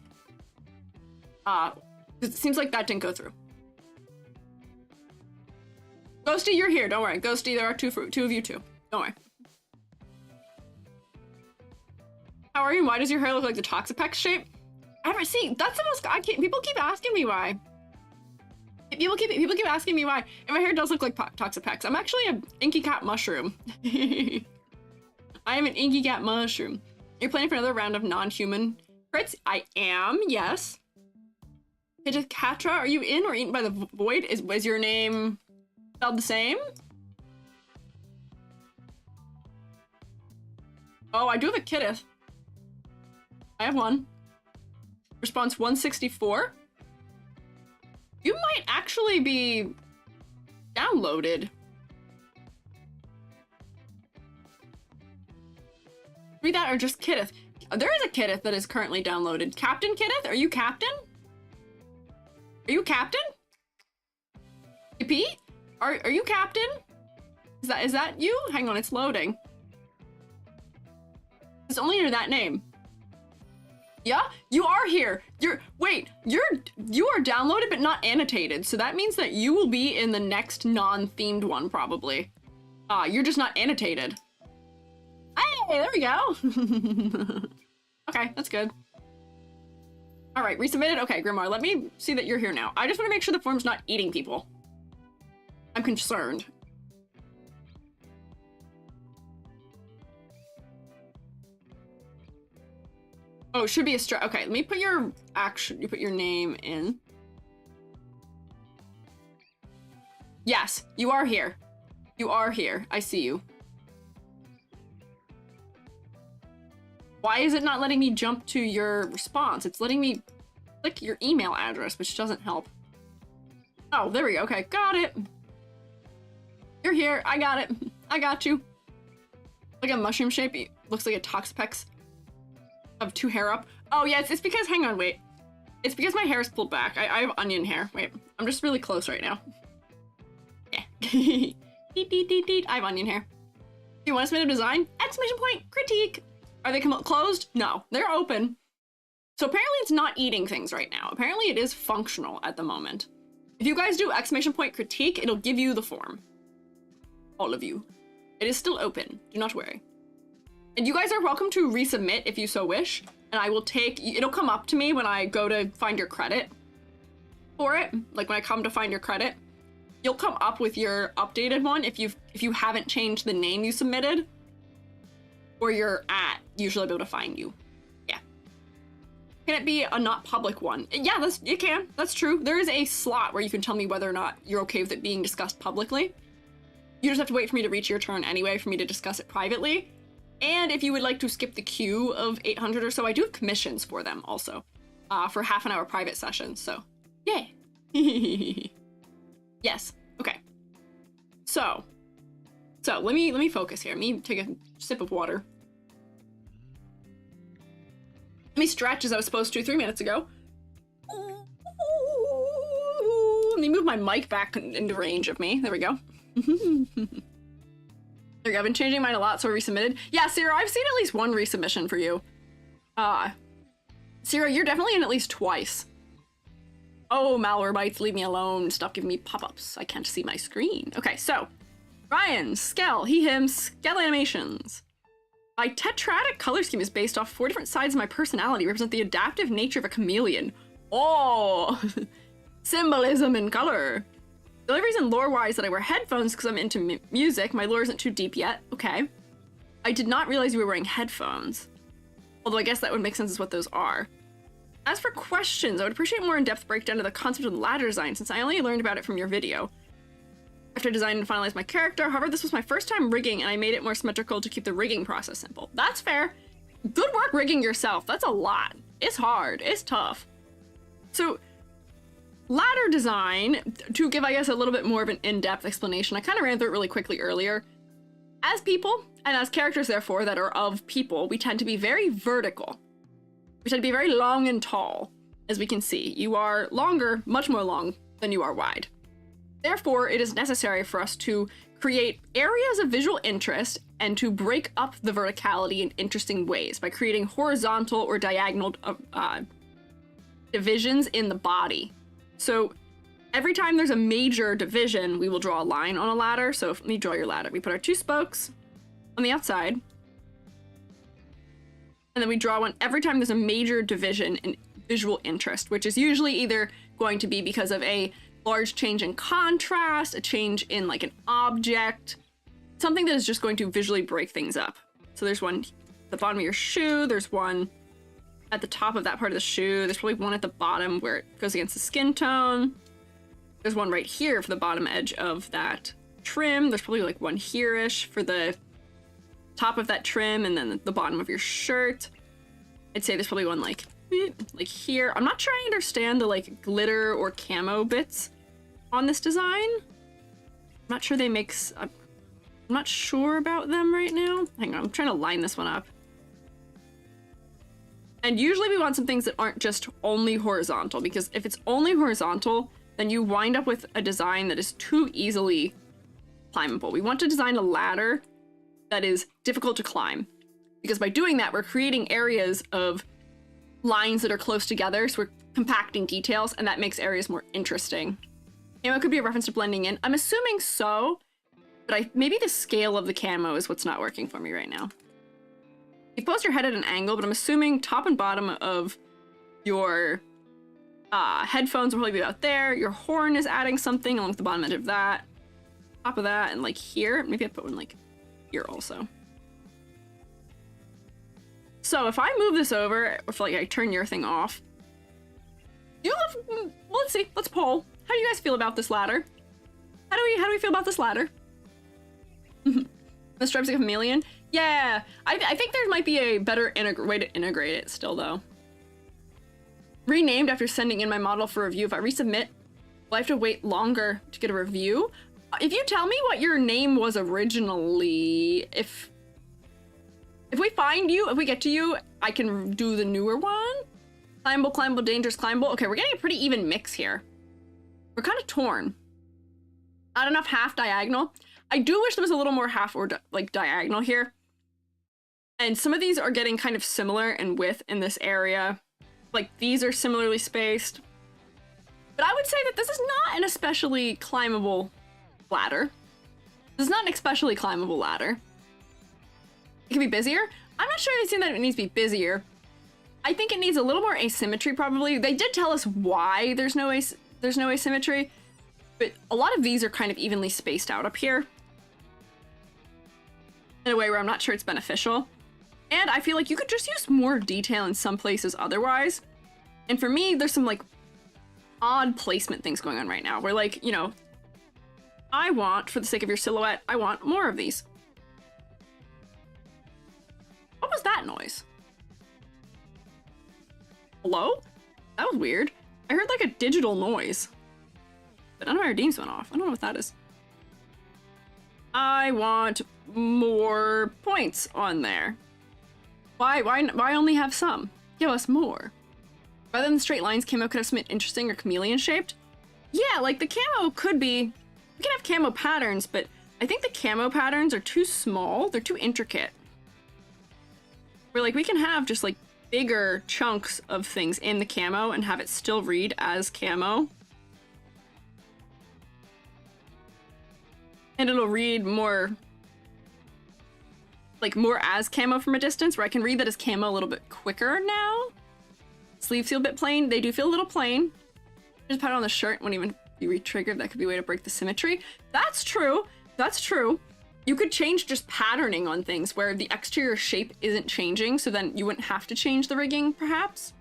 [SPEAKER 1] It seems like that didn't go through. Ghosty, you're here, don't worry. Ghosty, there are 2 of you too. Don't worry. How are you? Why does your hair look like the Toxapex shape? That's the most, people keep asking me why. People keep asking me why. And my hair does look like Toxapex. I'm actually an inky cat mushroom. I am an inky cat mushroom. You're planning for another round of non-human crits? I am, yes. Katra, are you in or eaten by the void? Is your name spelled the same? Oh, I do have a Kittith. I have one. Response 164. You might actually be downloaded. Read that or just Kittith. There is a Kittith that is currently downloaded. Captain Kittith? Are you Captain? Are you Captain? EP? Are you Captain? Is that you? Hang on, it's loading. It's only under that name. Yeah, you are here. You are downloaded but not annotated, so that means that you will be in the next non-themed one probably. You're just not annotated. Hey, there we go. Okay, that's good. All right, resubmitted. Okay, Grimoire, let me see that you're here now. I just want to make sure the form's not eating people. I'm concerned. Oh, it should be a okay, let me put you put your name in. Yes, you are here. You are here. I see you. Why is it not letting me jump to your response? It's letting me click your email address, which doesn't help. Oh, there we go. Okay, got it. You're here. I got it. I got you. Like a mushroom shape. It looks like a Toxapex of 2 hair up. Oh, yeah, it's because, hang on, wait. It's because my hair is pulled back. I have onion hair. Wait, I'm just really close right now. Yeah. Deet, deet, deet, deet. I have onion hair. You want to submit a design? Exclamation point, critique. Are they closed? No, they're open. So apparently it's not eating things right now. Apparently it is functional at the moment. If you guys do exclamation point critique, it'll give you the form. All of you. It is still open. Do not worry. And you guys are welcome to resubmit if you so wish. And I will it'll come up to me when I go to find your credit for it. Like when I come to find your credit, you'll come up with your updated one if you haven't changed the name you submitted. Or your @ usually I'll be able to find you. Yeah. Can it be a not public one? Yeah, you can. That's true. There is a slot where you can tell me whether or not you're okay with it being discussed publicly. You just have to wait for me to reach your turn anyway for me to discuss it privately. And if you would like to skip the queue of 800 or so, I do have commissions for them also. For half an hour private sessions, so yay. Yes, okay. So, So let me focus here. Let me take a sip of water. Let me stretch as I was supposed to 3 minutes ago. Let me move my mic back into range of me. There we go. There we go. I've been changing mine a lot, so I resubmitted. Yeah, Sarah, I've seen at least one resubmission for you. Sarah, you're definitely in at least twice. Oh, malware bites, leave me alone. Stop giving me pop-ups. I can't see my screen. Okay, so Ryan, Skell, he, him, Skell animations. My tetradic color scheme is based off 4 different sides of my personality, represent the adaptive nature of a chameleon. Oh, symbolism in color. The only reason lore-wise that I wear headphones is because I'm into music. My lore isn't too deep yet. Okay. I did not realize you were wearing headphones. Although I guess that would make sense as what those are. As for questions, I would appreciate more in-depth breakdown of the concept of the ladder design since I only learned about it from your video. After designing and finalize my character, however, this was my first time rigging and I made it more symmetrical to keep the rigging process simple. That's fair. Good work rigging yourself. That's a lot. It's hard. It's tough. So, ladder design, to give, I guess, a little bit more of an in-depth explanation, I kind of ran through it really quickly earlier. As people, and as characters, therefore, that are of people, we tend to be very vertical. We tend to be very long and tall, as we can see. You are longer, much more long, than you are wide. Therefore, it is necessary for us to create areas of visual interest and to break up the verticality in interesting ways by creating horizontal or diagonal divisions in the body. So every time there's a major division, we will draw a line on a ladder. So let me draw your ladder. We put our 2 spokes on the outside. And then we draw one every time there's a major division in visual interest, which is usually either going to be because of a large change in contrast, a change in like an object, something that is just going to visually break things up. So there's one at the bottom of your shoe, there's one at the top of that part of the shoe, there's probably one at the bottom where it goes against the skin tone. There's one right here for the bottom edge of that trim. There's probably like one here-ish for the top of that trim and then the bottom of your shirt. I'd say there's probably one like here. I'm not sure I understand the like glitter or camo bits on this design. I'm not sure they make, I'm not sure about them right now. Hang on, I'm trying to line this one up. And usually we want some things that aren't just only horizontal, because if it's only horizontal, then you wind up with a design that is too easily climbable. We want to design a ladder that is difficult to climb, because by doing that, we're creating areas of lines that are close together, so we're compacting details, and that makes areas more interesting. Camo could be a reference to blending in. I'm assuming so, but maybe the scale of the camo is what's not working for me right now. You post your head at an angle, but I'm assuming top and bottom of your headphones will probably be about there. Your horn is adding something along the bottom edge of that. Top of that, and like here. Maybe I put one like here also. So if I move this over, or if like I turn your thing off, let's see, let's poll. How do you guys feel about this ladder? How do we feel about this ladder? The stripes like a chameleon? Yeah, I think there might be a better way to integrate it still though. Renamed after sending in my model for review. If I resubmit, will I have to wait longer to get a review? If you tell me what your name was originally, if we find you, if we get to you, I can do the newer one. Climbable, climbable, dangerous, climbable. Okay, we're getting a pretty even mix here. We're kind of torn. Not enough half diagonal. I do wish there was a little more half or like diagonal here. And some of these are getting kind of similar in width in this area. Like these are similarly spaced. But I would say that this is not an especially climbable ladder. This is not an especially climbable ladder. It can be busier. I'm not sure I've seen that it needs to be busier. I think it needs a little more asymmetry probably. They did tell us why there's no asymmetry, but a lot of these are kind of evenly spaced out up here in a way where I'm not sure it's beneficial. And I feel like you could just use more detail in some places otherwise. And for me, there's some like odd placement things going on right now where like, you know, I want, for the sake of your silhouette, I want more of these. What was that noise? Hello? That was weird. I heard like a digital noise. But none of my redeems went off. I don't know what that is. I want more points on there. Why only have some? Give us more. Rather than straight lines, camo could have something interesting or chameleon shaped. Yeah, like the camo could be, we can have camo patterns, but I think the camo patterns are too small. They're too intricate. Where like we can have just like bigger chunks of things in the camo and have it still read as camo. And it'll read more, like more as camo from a distance, where I can read that as camo a little bit quicker now. Sleeves feel a bit plain. They do feel a little plain. Just pat it on the shirt won't even be re-triggered. That could be a way to break the symmetry. That's true. That's true. You could change just patterning on things where the exterior shape isn't changing, so then you wouldn't have to change the rigging, perhaps.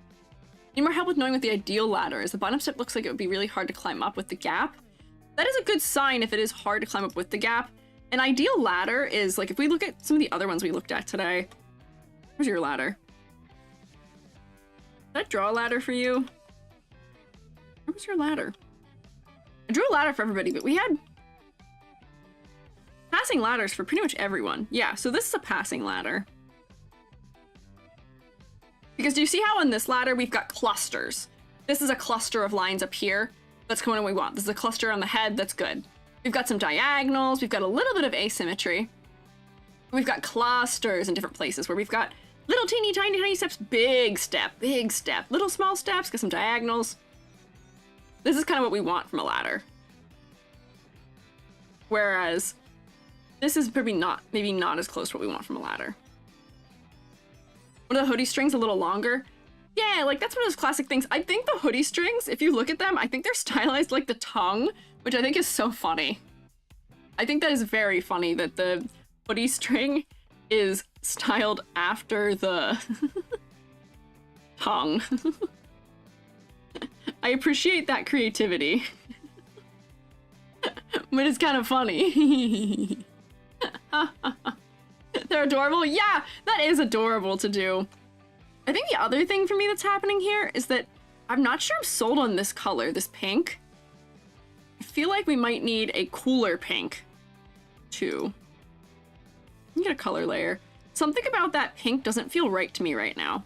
[SPEAKER 1] Need more help with knowing what the ideal ladder is. The bottom step looks like it would be really hard to climb up with the gap. That is a good sign if it is hard to climb up with the gap. An ideal ladder is, like, if we look at some of the other ones we looked at today. Where's your ladder? Did I draw a ladder for you? Where was your ladder? I drew a ladder for everybody, but we had passing ladders for pretty much everyone. Yeah, so this is a passing ladder. Because do you see how on this ladder we've got clusters? This is a cluster of lines up here. That's kind of what we want. This is a cluster on the head. That's good. We've got some diagonals. We've got a little bit of asymmetry. We've got clusters in different places where we've got little teeny tiny steps, big step, little small steps, got some diagonals. This is kind of what we want from a ladder. Whereas this is maybe not as close to what we want from a ladder. One of the hoodie strings a little longer. Yeah, like that's one of those classic things. I think the hoodie strings, if you look at them, I think they're stylized like the tongue, which I think is so funny. I think that is very funny that the hoodie string is styled after the tongue. I appreciate that creativity. But it's kind of funny. They're adorable. Yeah, that is adorable to do. I think the other thing for me that's happening here is that I'm not sure I'm sold on this color, this pink. I feel like we might need a cooler pink, too. Let me get a color layer. Something about that pink doesn't feel right to me right now.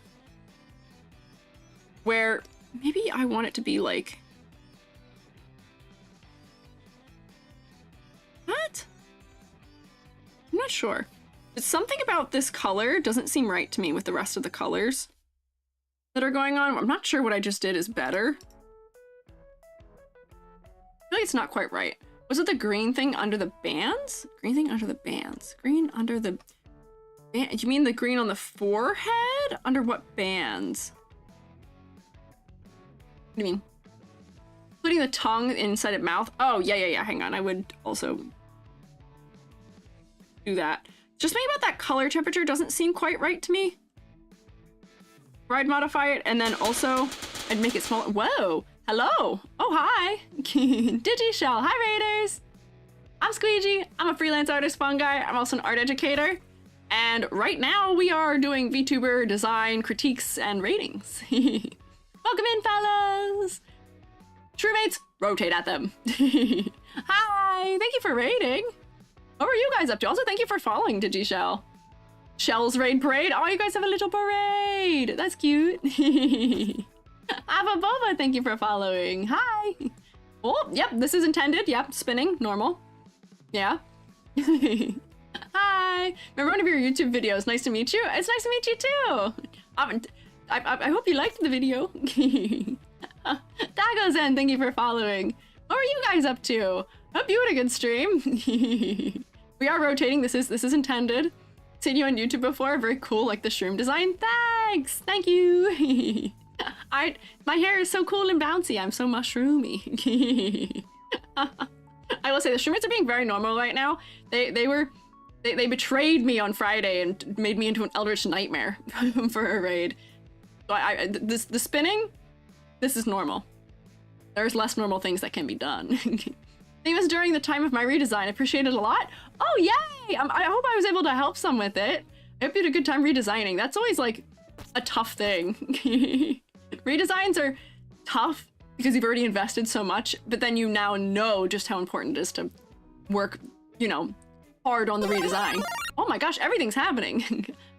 [SPEAKER 1] Where maybe I want it to be like... What? I'm not sure. But something about this color doesn't seem right to me with the rest of the colors that are going on. I'm not sure what I just did is better. I feel like it's not quite right. Was it the green thing under the bands? Green thing under the bands. Green under the... You mean the green on the forehead? Under what bands? What do you mean? Putting the tongue inside of mouth? Oh, yeah. Hang on. I would also do that. Just maybe about that color temperature doesn't seem quite right to me. Or I'd modify it, and then also I'd make it smaller. Whoa! Hello! Oh, hi! Digishell! Hi, Raiders! I'm Squiiji. I'm a freelance artist fungi. I'm also an art educator. And right now we are doing VTuber design critiques and ratings. Welcome in, fellas! SHROOMATEs, rotate at them. Hi! Thank you for raiding. What were you guys up to? Also, thank you for following Digishell. Shell's Raid Parade. Oh, you guys have a little parade. That's cute. Ava Boba, thank you for following. Hi. Oh, yep, this is intended. Yep, spinning, normal. Yeah. Hi. Remember one of your YouTube videos. Nice to meet you. It's nice to meet you too. I hope you liked the video. Dagozen, thank you for following. What were you guys up to? Hope you had a good stream. We are rotating. This is intended. Seen you on YouTube before. Very cool, like the shroom design. Thanks. Thank you. My hair is so cool and bouncy. I'm so mushroomy. I will say the SHROOMATEs are being very normal right now. They betrayed me on Friday and made me into an eldritch nightmare for a raid. So the spinning, this is normal. There's less normal things that can be done. It was during the time of my redesign. I appreciate it a lot. Oh, yay! I hope I was able to help some with it. I hope you had a good time redesigning. That's always, like, a tough thing. Redesigns are tough because you've already invested so much, but then you now know just how important it is to work, you know, hard on the redesign. Oh my gosh, everything's happening.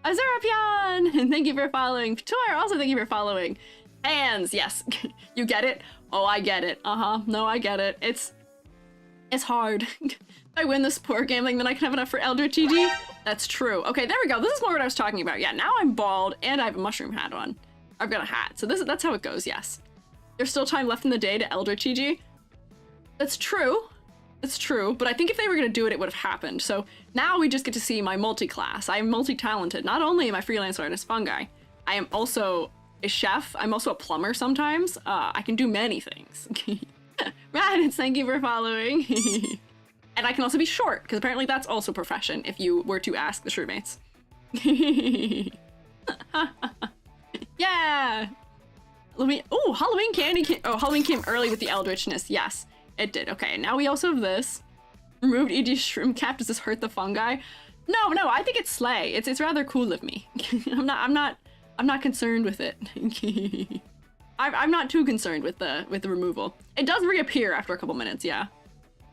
[SPEAKER 1] Azurapion, thank you for following. Vtuber, also thank you for following. Hands, yes. You get it? Oh, I get it. No, I get it. It's hard. If I win this poor gambling, then I can have enough for Eldritch EG. That's true. Okay, there we go. This is more what I was talking about. Yeah, now I'm bald and I have a mushroom hat on. I've got a hat. So that's how it goes, yes. There's still time left in the day to Eldritch EG. That's true. It's true, but I think if they were going to do it, it would have happened. So now we just get to see my multi-class. I am multi-talented. Not only am I freelance artist fungi, I am also a chef. I'm also a plumber sometimes. I can do many things. Raditz, thank you for following. And I can also be short, because apparently that's also a profession if you were to ask the SHROOMATEs. Yeah! Oh, Halloween candy Halloween came early with the Eldritchness, yes. It did. Okay, now we also have this. Removed EG shroom cap. Does this hurt the fungi? No, I think it's slay. It's rather cool of me. I'm not concerned with it. I'm not too concerned with the removal. It does reappear after a couple minutes, yeah.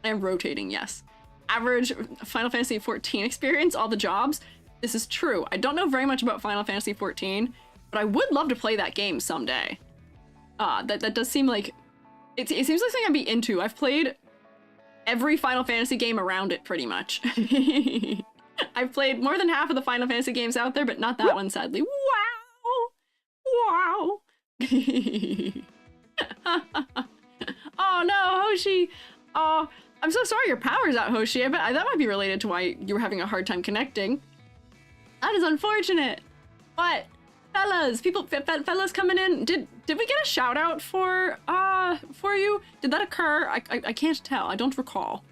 [SPEAKER 1] I am rotating, yes. Average Final Fantasy XIV experience, all the jobs. This is true. I don't know very much about Final Fantasy XIV, but I would love to play that game someday. That does seem like it seems like something I'd be into. I've played every Final Fantasy game around it, pretty much. I've played more than half of the Final Fantasy games out there, but not that one, sadly. Wow! Oh no, Hoshi! Oh, I'm so sorry your power's out, Hoshi. I bet that might be related to why you were having a hard time connecting. That is unfortunate. But fellas, fellas coming in. Did we get a shout out for you? Did that occur? I can't tell. I don't recall.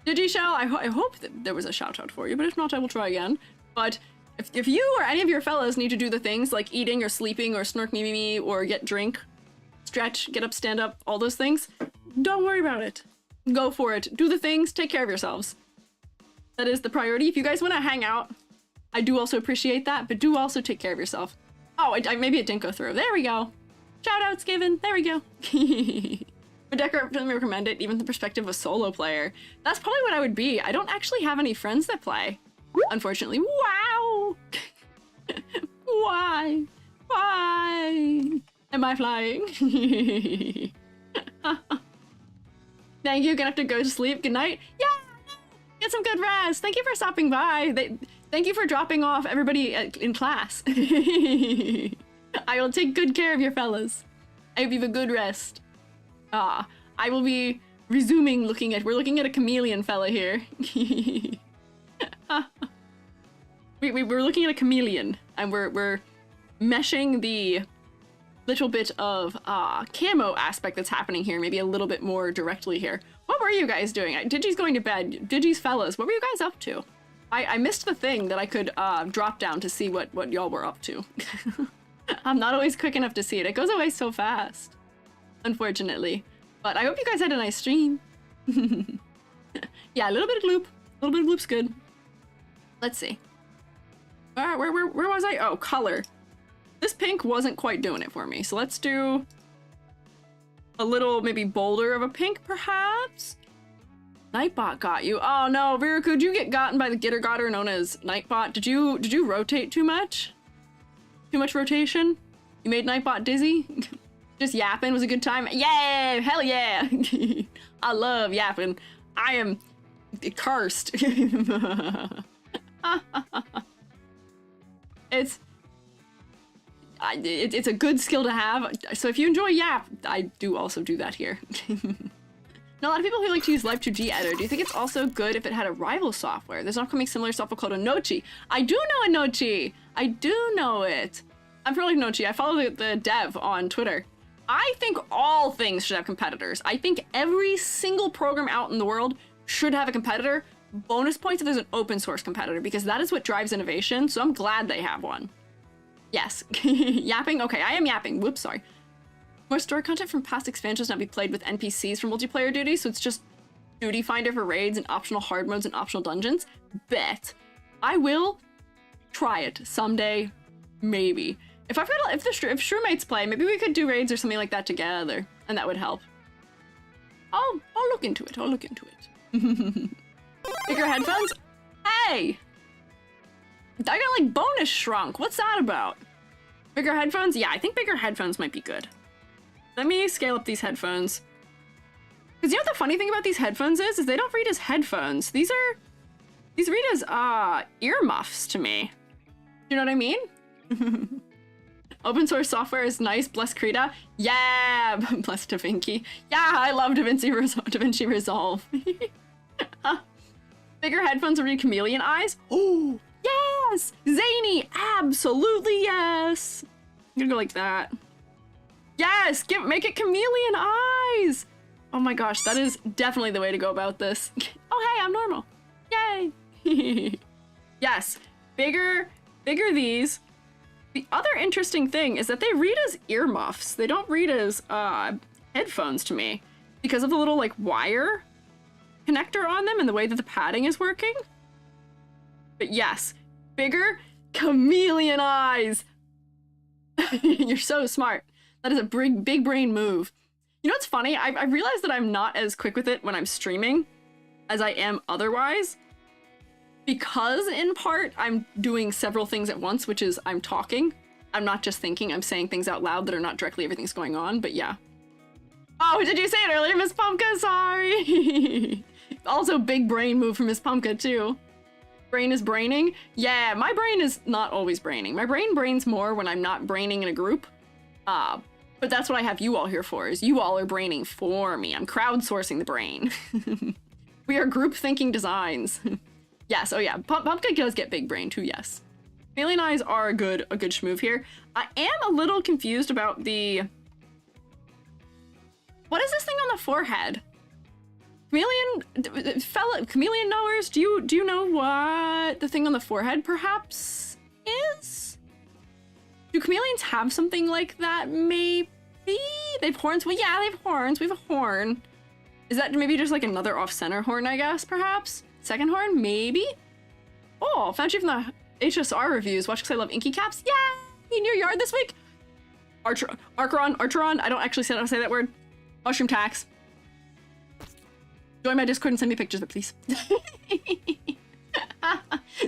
[SPEAKER 1] Did you shall? I hope that there was a shout out for you, but if not, I will try again. But if you or any of your fellas need to do the things like eating or sleeping or snark me or get drink, stretch, get up, stand up, all those things, don't worry about it. Go for it. Do the things. Take care of yourselves. That is the priority. If you guys want to hang out, I do also appreciate that, but do also take care of yourself. Oh, maybe it didn't go through. There we go. Shout outs given. There we go. Would definitely recommend it, even the perspective of a solo player. That's probably what I would be. I don't actually have any friends that play, unfortunately. Wow! Why? Why am I flying? Thank you. Gonna have to go to sleep. Good night. Yeah! Get some good rest. Thank you for stopping by. Thank you for dropping off everybody in class. I will take good care of your fellas. I hope you have a good rest. I will be resuming we're looking at a chameleon fella here. We're looking at a chameleon, and we're meshing the little bit of camo aspect that's happening here, maybe a little bit more directly here. What were you guys doing? Digi's going to bed. Digi's fellas, what were you guys up to? I missed the thing that I could drop down to see what y'all were up to. I'm not always quick enough to see it. It goes away so fast, unfortunately. But I hope you guys had a nice stream. Yeah, a little bit of gloop. A little bit of gloop's good. Let's see. Where was I? Oh, color. This pink wasn't quite doing it for me, so let's do a little maybe bolder of a pink, perhaps? Nightbot got you. Oh no, Vera, could you get gotten by the Gitter-Gotter known as Nightbot? Did you rotate too much? Too much rotation? You made Nightbot dizzy? Just yapping was a good time? Yay! Hell yeah! I love yapping. I am cursed. It's a good skill to have. So if you enjoy Yap, I do also do that here. Now, a lot of people who like to use Live2G editor, do you think it's also good if it had a rival software? There's an upcoming similar software called Anochi. I do know Anochi! I do know it. I'm from Anochi. I follow the dev on Twitter. I think all things should have competitors. I think every single program out in the world should have a competitor. Bonus points if there's an open source competitor, because that is what drives innovation, so I'm glad they have one. Yes. Yapping? Okay, I am yapping. Whoops, sorry. More story content from past expansions not be played with NPCs for multiplayer duty, so it's just duty finder for raids and optional hard modes and optional dungeons? Bet. I will try it someday, maybe. If SHROOMATEs play, maybe we could do raids or something like that together, and that would help. I'll look into it. I'll look into it. Bigger headphones? Hey! I got like bonus shrunk. What's that about? Bigger headphones? Yeah, I think bigger headphones might be good. Let me scale up these headphones. Because you know what the funny thing about these headphones is they don't read as headphones. These read as earmuffs to me. You know what I mean? Open source software is nice. Bless Krita. Yeah! Bless DaVinci. Yeah, I love DaVinci Resolve. Bigger headphones will read chameleon eyes. Oh, yes! Zany! Absolutely yes! I'm gonna go like that. Yes! Make it chameleon eyes! Oh my gosh, that is definitely the way to go about this. Oh, hey, I'm normal. Yay! Yes, bigger these. The other interesting thing is that they read as earmuffs. They don't read as headphones to me because of the little like wire connector on them and the way that the padding is working. But yes, bigger chameleon eyes. You're so smart. That is a big brain move. You know what's funny? I realized that I'm not as quick with it when I'm streaming as I am otherwise. Because, in part, I'm doing several things at once, which is I'm talking. I'm not just thinking, I'm saying things out loud that are not directly everything's going on, but yeah. Oh, did you say it earlier, Miss Pumpka? Sorry! Also, big brain move from Miss Pumpka, too. Brain is braining? Yeah, my brain is not always braining. My brain brains more when I'm not braining in a group. But that's what I have you all here for, is you all are braining for me. I'm crowdsourcing the brain. We are group thinking designs. Yes, oh yeah, Pumpkin does get big brain too, yes. Chameleon eyes are a good schmoove here. I am a little confused about the... What is this thing on the forehead? Chameleon knowers, do you know what the thing on the forehead perhaps is? Do chameleons have something like that, maybe? They have horns? Well, yeah, they have horns. We have a horn. Is that maybe just like another off-center horn, I guess, perhaps? Second horn, maybe? Oh, found you from the HSR reviews. Watch because I love inky caps. Yay! In your yard this week? Archeron, I don't actually say that word. Mushroom tax. Join my Discord and send me pictures, but please.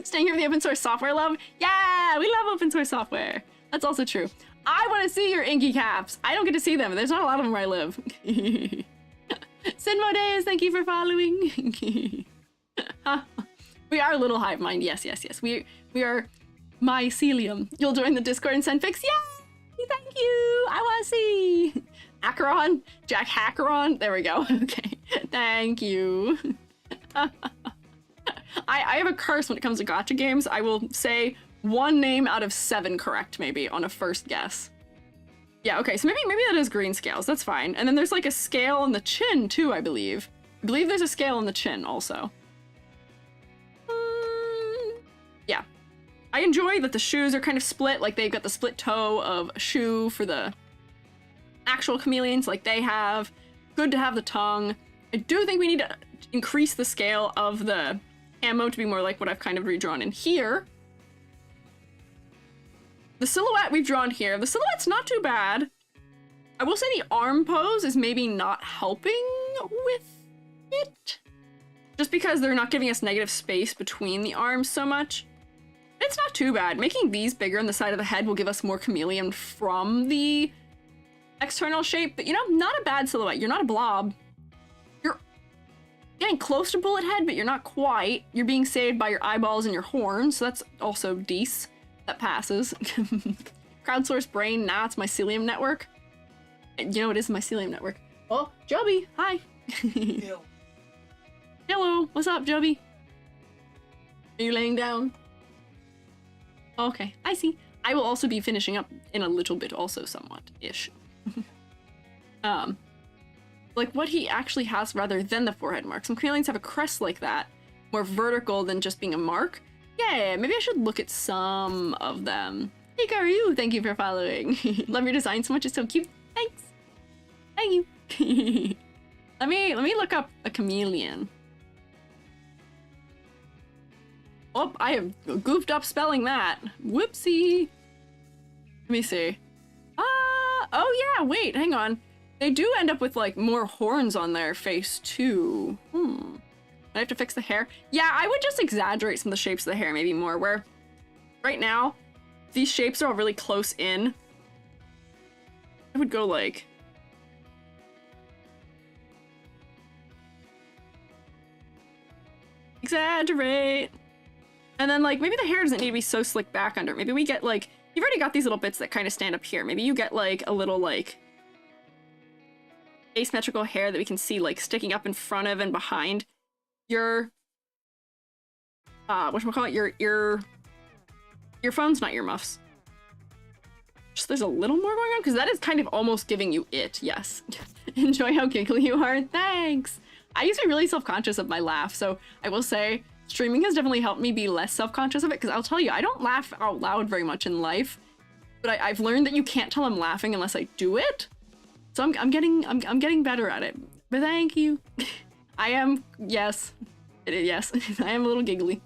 [SPEAKER 1] Staying here for the open source software love? Yeah, we love open source software. That's also true. I want to see your inky caps. I don't get to see them. There's not a lot of them where I live. Sinmo Days, thank you for following. We are a little hive mind. Yes. We are mycelium. You'll join the Discord and send pics. Yay! Thank you. I want to see. Acheron? Jack Hackeron? There we go. Okay. Thank you. I have a curse when it comes to gacha games. I will say one name out of 7 correct, maybe, on a first guess. Yeah, okay, so maybe that is green scales. That's fine. And then there's like a scale on the chin, too, I believe. I believe there's a scale on the chin, also. Yeah. I enjoy that the shoes are kind of split. Like, they've got the split toe of a shoe for the actual chameleons like they have. Good to have the tongue. I do think we need to increase the scale of the ammo to be more like what I've kind of redrawn in here. The silhouette we've drawn here, the silhouette's not too bad. I will say the arm pose is maybe not helping with it. Just because they're not giving us negative space between the arms so much. It's not too bad. Making these bigger on the side of the head will give us more chameleon from the external shape, but you know, not a bad silhouette. You're not a blob. You're getting close to bullet head, but you're not quite. You're being saved by your eyeballs and your horns, so that's also decent. That passes. Crowdsourced brain, nah, it's mycelium network. You know, it is mycelium network. Oh, Joby, hi. Hello, what's up, Joby? Are you laying down? Okay, I see. I will also be finishing up in a little bit also, somewhat-ish. Like what he actually has rather than the forehead mark. Some chameleons have a crest like that, more vertical than just being a mark. Yeah, maybe I should look at some of them. Hey, Karu, thank you for following. Love your design so much, it's so cute. Thanks. Thank you. Let me look up a chameleon. Oh, I have goofed up spelling that. Whoopsie. Let me see. Oh yeah, wait, hang on. They do end up with like more horns on their face too. I have to fix the hair. Yeah, I would just exaggerate some of the shapes of the hair maybe more, where right now, these shapes are all really close in. I would go like... exaggerate. And then like, maybe the hair doesn't need to be so slicked back under. Maybe we get like, you've already got these little bits that kind of stand up here. Maybe you get like a little like asymmetrical hair that we can see like sticking up in front of and behind your, whatchamacallit, your earphones, not earmuffs. Just there's a little more going on, because that is kind of almost giving you it, yes. Enjoy how giggly you are, thanks! I used to be really self-conscious of my laugh, so I will say streaming has definitely helped me be less self-conscious of it, because I'll tell you, I don't laugh out loud very much in life, but I've learned that you can't tell I'm laughing unless I do it. So I'm getting better at it. But thank you. I am, yes, yes, I am a little giggly.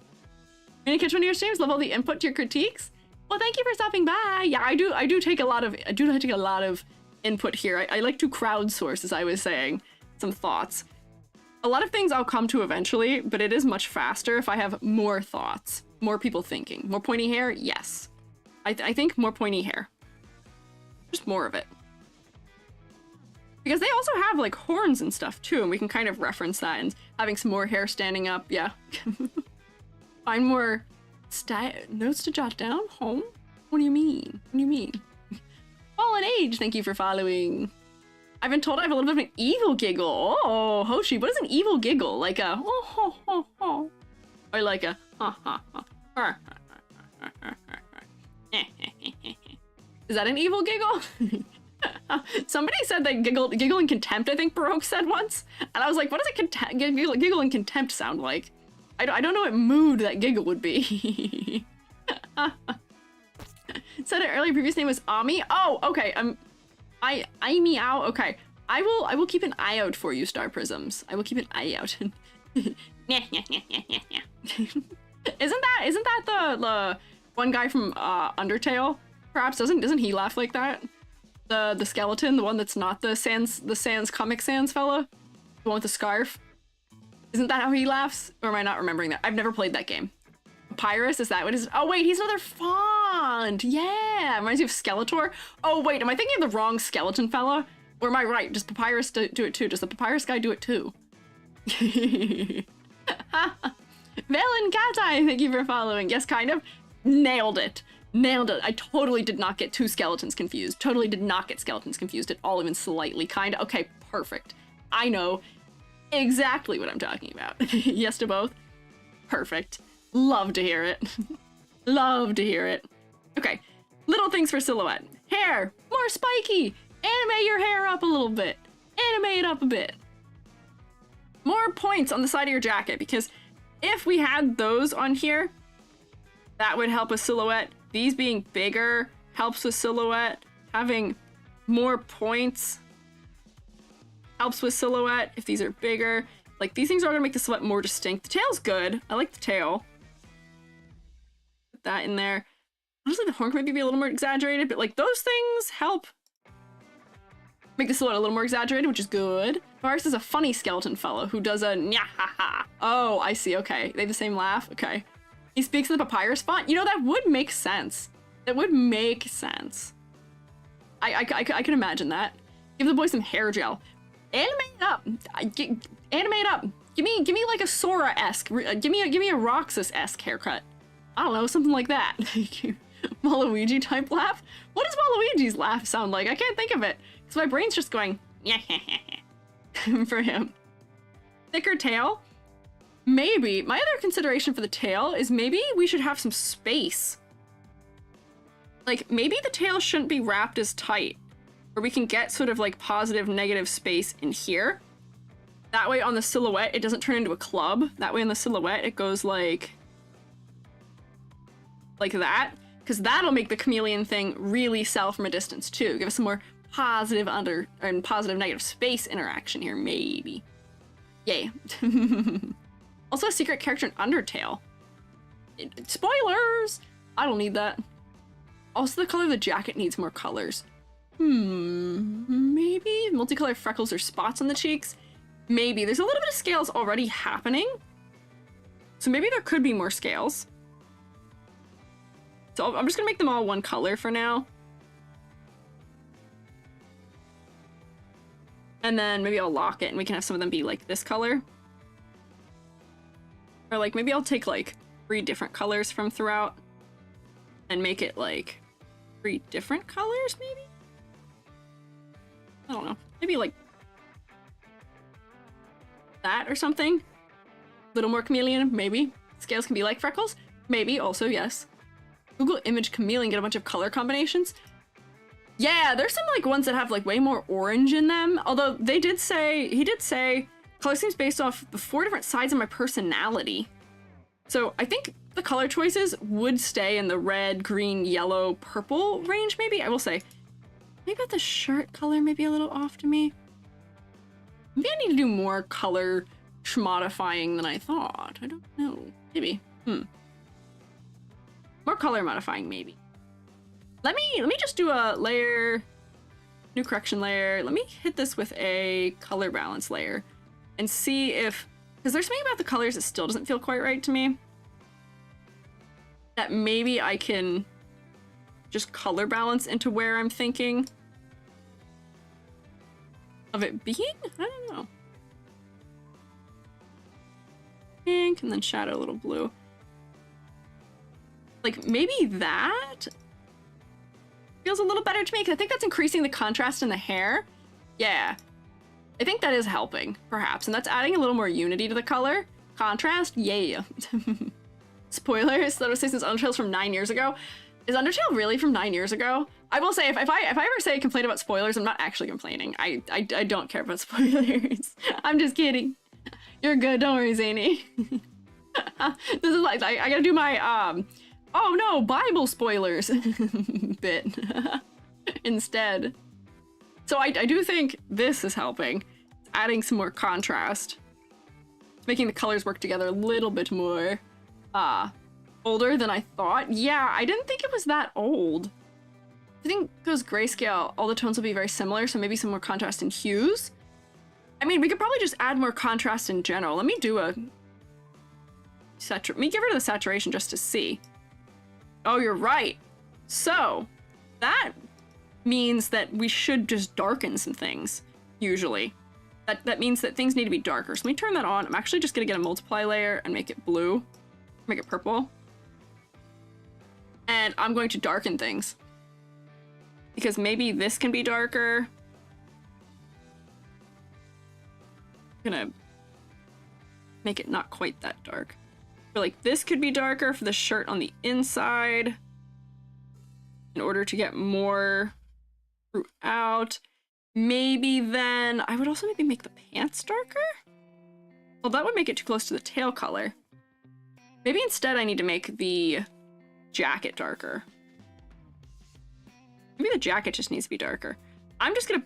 [SPEAKER 1] Gonna catch one of your streams, love all the input to your critiques. Well, thank you for stopping by. Yeah, I do take a lot of input here. I like to crowdsource, as I was saying, some thoughts. A lot of things I'll come to eventually, but it is much faster if I have more thoughts, more people thinking. More pointy hair? Yes. I think more pointy hair. Just more of it. Because they also have like horns and stuff too, and we can kind of reference that, and having some more hair standing up, yeah. Find more notes to jot down? Home? What do you mean? What do you mean? Fallen Age, thank you for following. I've been told I have a little bit of an evil giggle. Oh, Hoshi, what is an evil giggle? Like a oh ho ho ho, or like a ha ha ha. Is that an evil giggle? Somebody said they giggle in contempt, I think Baroque said once. And I was like, what does a giggle in contempt sound like? I don't know what mood that giggle would be. Said it earlier, previous name was Ami. Oh, okay. I meow. Okay. I will keep an eye out for you, Star Prisms. I will keep an eye out. Isn't that the one guy from Undertale? Perhaps doesn't he laugh like that? The skeleton, the one that's not the Sans Comic Sans fella? The one with the scarf? Isn't that how he laughs? Or am I not remembering that? I've never played that game. Papyrus, is that what it is? Oh wait, he's another font! Yeah! Reminds me of Skeletor. Oh wait, am I thinking of the wrong skeleton fella? Or am I right? Does Papyrus do it too? Does the Papyrus guy do it too? Valen Katai, thank you for following. Yes, kind of. Nailed it. Nailed it. I totally did not get two skeletons confused. Totally did not get skeletons confused at all, even slightly. Kinda. Okay, perfect. I know exactly what I'm talking about. Yes to both. Perfect. Love to hear it. Love to hear it. Okay, little things for silhouette. Hair, more spiky. Animate your hair up a little bit. Animate it up a bit. More points on the side of your jacket, because if we had those on here, that would help with silhouette. These being bigger helps with silhouette. Having more points helps with silhouette if these are bigger. Like, these things are gonna make the silhouette more distinct. The tail's good. I like the tail. Put that in there. Honestly, the horn could maybe be a little more exaggerated, but like, those things help make the silhouette a little more exaggerated, which is good. Varus is a funny skeleton fellow who does a nya-ha-ha. Oh, I see, okay. They have the same laugh? Okay. He speaks in the Papyrus font? You know, that would make sense. That would make sense. I can imagine that. Give the boy some hair gel. Animate it up. Animate up. Give me like a Sora-esque. Give me a Roxas-esque haircut. I don't know, something like that. Waluigi type laugh? What does Waluigi's laugh sound like? I can't think of it. Because my brain's just going, yeah, for him. Thicker tail? Maybe. My other consideration for the tail is maybe we should have some space. Like, maybe the tail shouldn't be wrapped as tight. Or we can get sort of like positive, negative space in here. That way on the silhouette, it doesn't turn into a club. That way on the silhouette, it goes like that. Because that'll make the chameleon thing really sell from a distance too. Give us some more positive and positive negative space interaction here, maybe. Yay. Also a secret character in Undertale. Spoilers! I don't need that. Also the color of the jacket needs more colors. Maybe multicolored freckles or spots on the cheeks. Maybe. There's a little bit of scales already happening. So maybe there could be more scales. So I'm just gonna make them all one color for now. And then maybe I'll lock it and we can have some of them be like this color. Or like maybe I'll take like 3 different colors from throughout and make it like 3 different colors maybe? I don't know. Maybe like that or something. A little more chameleon, maybe. Scales can be like freckles, maybe also, yes. Google image chameleon, get a bunch of color combinations. Yeah, there's some like ones that have like way more orange in them. Although he did say, color seems based off the 4 different sides of my personality. So I think the color choices would stay in the red, green, yellow, purple range maybe. I will say, maybe the shirt color may be a little off to me. Maybe I need to do more color modifying than I thought. I don't know. Maybe. More color modifying, maybe. Let me just do a layer, new correction layer. Let me hit this with a color balance layer and see if, because there's something about the colors that still doesn't feel quite right to me. That maybe I can just color balance into where I'm thinking of it being? I don't know. Pink and then shadow a little blue. Like maybe that feels a little better to me because I think that's increasing the contrast in the hair. Yeah, I think that is helping perhaps, and that's adding a little more unity to the color. Contrast, yeah. Spoilers, that was since Undertale's from 9 years ago. Is Undertale really from 9 years ago? I will say, if I ever say complain about spoilers, I'm not actually complaining. I don't care about spoilers. I'm just kidding. You're good, don't worry, Zany. This is like, I gotta do my, oh no, Bible spoilers bit instead. So I do think this is helping. It's adding some more contrast. It's making the colors work together a little bit more. Older than I thought. Yeah, I didn't think it was that old. I think it goes grayscale, all the tones will be very similar, so maybe some more contrast in hues. I mean, we could probably just add more contrast in general. Let me do a let me get rid of the saturation just to see. Oh, you're right. So that means that we should just darken some things, usually. That means that things need to be darker. So let me turn that on. I'm actually just gonna get a multiply layer and make it blue. Make it purple. And I'm going to darken things. Because maybe this can be darker. I'm gonna make it not quite that dark. I feel like this could be darker for the shirt on the inside in order to get more throughout. Maybe then I would also maybe make the pants darker. Well, that would make it too close to the tail color. Maybe instead I need to make the jacket darker. Maybe the jacket just needs to be darker. I'm just gonna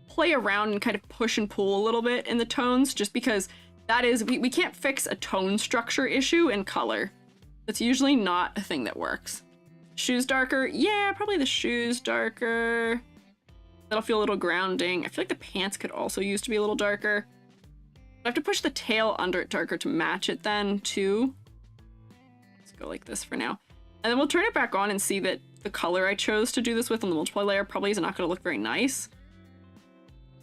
[SPEAKER 1] play around and kind of push and pull a little bit in the tones just because that is, we can't fix a tone structure issue in color. That's usually not a thing that works. Shoes darker? Yeah, probably the shoes darker. That'll feel a little grounding. I feel like the pants could also use to be a little darker. I have to push the tail under it darker to match it then too. Let's go like this for now. And then we'll turn it back on and see that the color I chose to do this with on the multiply layer probably is not going to look very nice.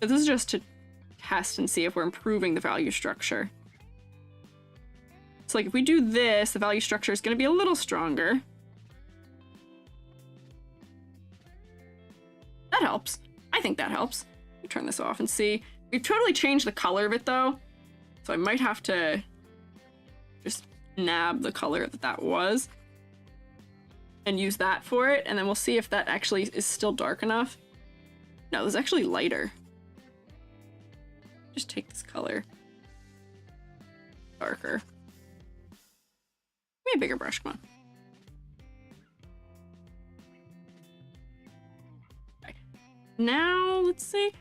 [SPEAKER 1] But this is just to test and see if we're improving the value structure. So like if we do this, the value structure is going to be a little stronger. That helps. I think that helps. Let me turn this off and see. We've totally changed the color of it though. So I might have to just nab the color that was and use that for it. And then we'll see if that actually is still dark enough. No, this is actually lighter. Just take this color darker. Give me a bigger brush, come on. Okay. Now, let's see.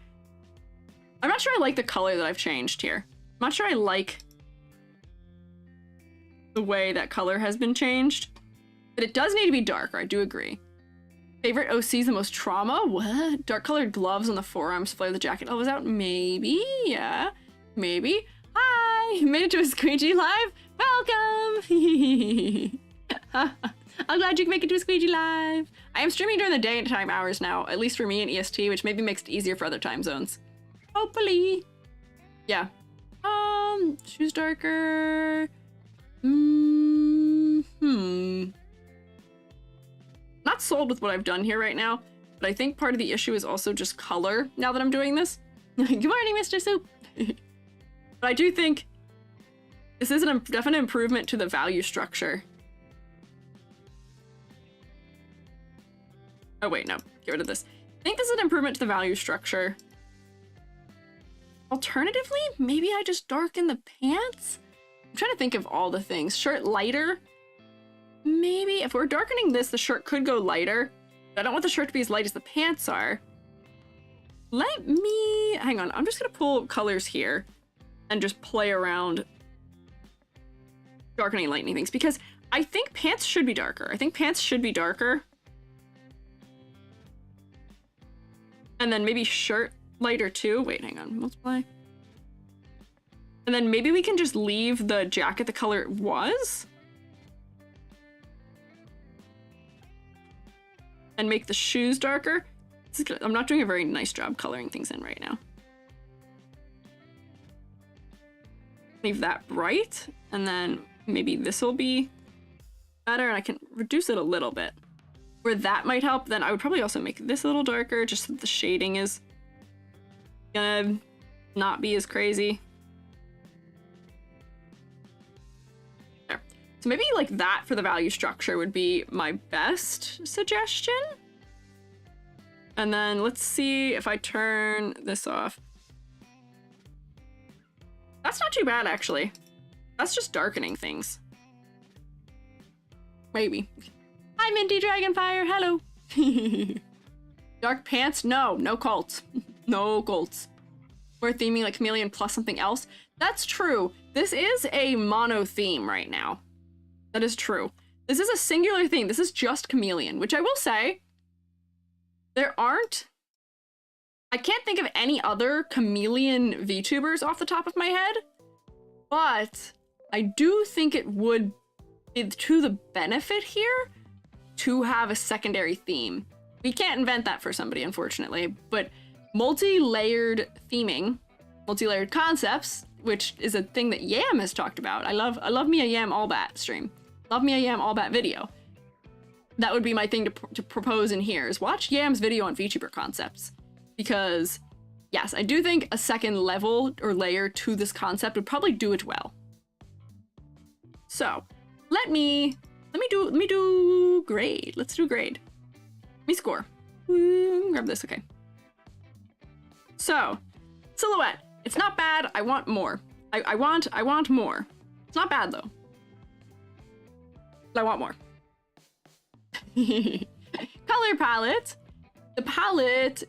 [SPEAKER 1] I'm not sure I like the color that I've changed here. I'm not sure I like the way that color has been changed. But it does need to be darker, I do agree. Favorite OC's the most trauma? What? Dark colored gloves on the forearms, flare the jacket elbows out? Maybe, yeah. Maybe. Hi! You made it to a Squiiji live? Welcome! I'm glad you can make it to a Squiiji live. I am streaming during the daytime hours now, at least for me in EST, which maybe makes it easier for other time zones. Hopefully. Yeah. Shoes darker. Not sold with what I've done here right now, but I think part of the issue is also just color now that I'm doing this. Good morning, Mr. Soup. But I do think this is a definite improvement to the value structure. Oh wait, no, get rid of this. I think this is an improvement to the value structure. Alternatively, maybe I just darken the pants? I'm trying to think of all the things. Shirt lighter? Maybe if we're darkening this, the shirt could go lighter. But I don't want the shirt to be as light as the pants are. Let me, hang on, I'm just gonna pull colors here and just play around darkening and lightening things because I think pants should be darker. I think pants should be darker. And then maybe shirt lighter too. Wait, hang on, multiply. And then maybe we can just leave the jacket the color it was. And make the shoes darker. I'm not doing a very nice job coloring things in right now. Leave that bright, and then maybe this will be better, and I can reduce it a little bit. Where that might help, then I would probably also make this a little darker, just so that the shading is gonna not be as crazy. There. So maybe like that for the value structure would be my best suggestion. And then let's see if I turn this off. That's not too bad, actually. That's just darkening things. Maybe. Hi, Minty Dragonfire. Hello. Dark pants? No, no cults. No cults. We're theming like chameleon plus something else. That's true. This is a mono theme right now. That is true. This is a singular theme. This is just chameleon, which I will say, there aren't. I can't think of any other chameleon VTubers off the top of my head, but I do think it would be to the benefit here to have a secondary theme. We can't invent that for somebody, unfortunately, but multi-layered theming, multi-layered concepts, which is a thing that Yam has talked about. I love me a Yam All Bat stream. Love me a Yam All Bat video. That would be my thing to propose in here, is watch Yam's video on VTuber concepts. Because, yes, I do think a second level or layer to this concept would probably do it well. So, let me do grade. Let's do grade. Let me score. Grab this, okay. So, silhouette. It's not bad. I want more. I want more. It's not bad though. But I want more. Color palette. The palette,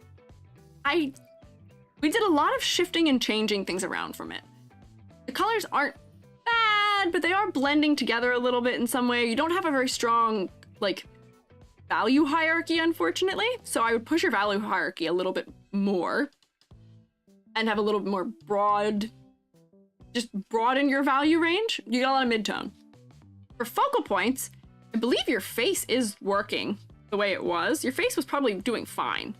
[SPEAKER 1] we did a lot of shifting and changing things around from it. The colors aren't bad, but they are blending together a little bit in some way. You don't have a very strong, like, value hierarchy, unfortunately. So I would push your value hierarchy a little bit more and have a little bit more broad, just broaden your value range. You got a lot of mid-tone. For focal points, I believe your face is working the way it was. Your face was probably doing fine.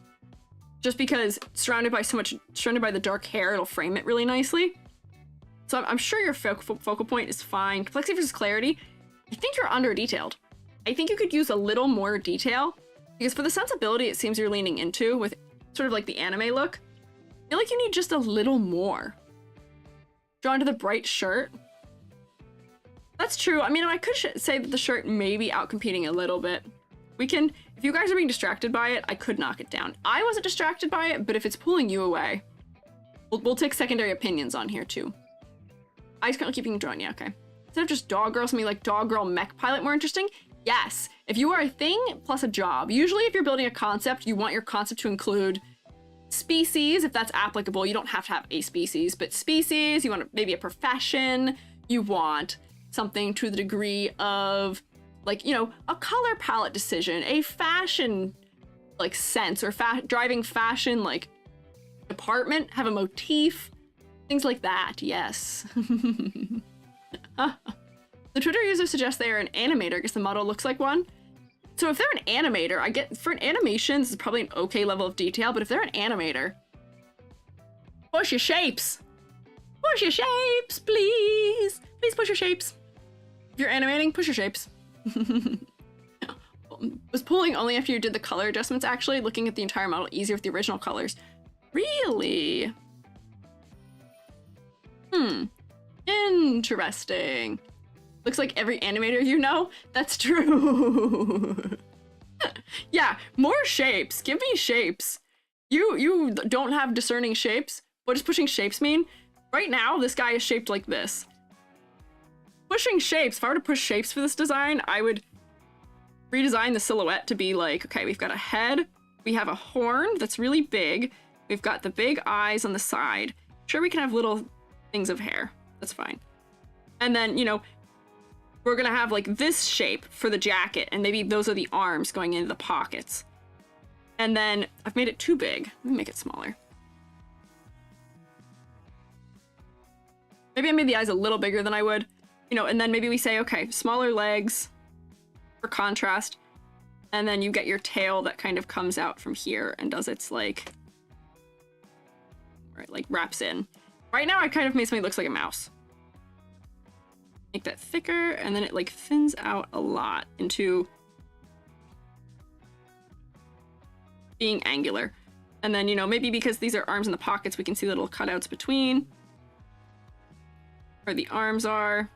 [SPEAKER 1] Just because surrounded by the dark hair, it'll frame it really nicely. So I'm sure your focal point is fine. Complexity versus clarity, I think you're under-detailed. I think you could use a little more detail, because for the sensibility it seems you're leaning into with sort of like the anime look, I feel like you need just a little more. Drawn to the bright shirt. That's true. I mean, I could say that the shirt may be outcompeting a little bit. We can, if you guys are being distracted by it, I could knock it down. I wasn't distracted by it, but if it's pulling you away, we'll take secondary opinions on here too. Eyes kind of keeping drawn, yeah, okay. Instead of just dog girl, something like dog girl mech pilot more interesting? Yes, if you are a thing plus a job. Usually if you're building a concept, you want your concept to include species, if that's applicable. You don't have to have a species, but species, you want maybe a profession, you want something to the degree of, like, you know, a color palette decision, a fashion, like, sense, or driving fashion, like, department, have a motif, things like that, yes. The Twitter user suggests they are an animator because the model looks like one. So if they're an animator, I get for an animation, this is probably an okay level of detail, but if they're an animator, push your shapes. Push your shapes, please. Please push your shapes. If you're animating, push your shapes. Was pulling only after you did the color adjustments, actually. Looking at the entire model easier with the original colors. Really? Interesting. Looks like every animator you know. That's true. Yeah, more shapes. Give me shapes. You don't have discerning shapes. What does pushing shapes mean? Right now, this guy is shaped like this. Pushing shapes, if I were to push shapes for this design, I would redesign the silhouette to be like, okay, we've got a head, we have a horn that's really big, we've got the big eyes on the side. Sure, we can have little things of hair. That's fine. And then, you know, we're gonna have like this shape for the jacket, and maybe those are the arms going into the pockets. And then I've made it too big. Let me make it smaller. Maybe I made the eyes a little bigger than I would, you know, and then maybe we say, okay, smaller legs for contrast. And then you get your tail that kind of comes out from here and does its like, right, like wraps in. Right now I kind of made something that looks like a mouse. Make that thicker, and then it like thins out a lot into being angular. And then, you know, maybe because these are arms in the pockets, we can see little cutouts between where the arms are.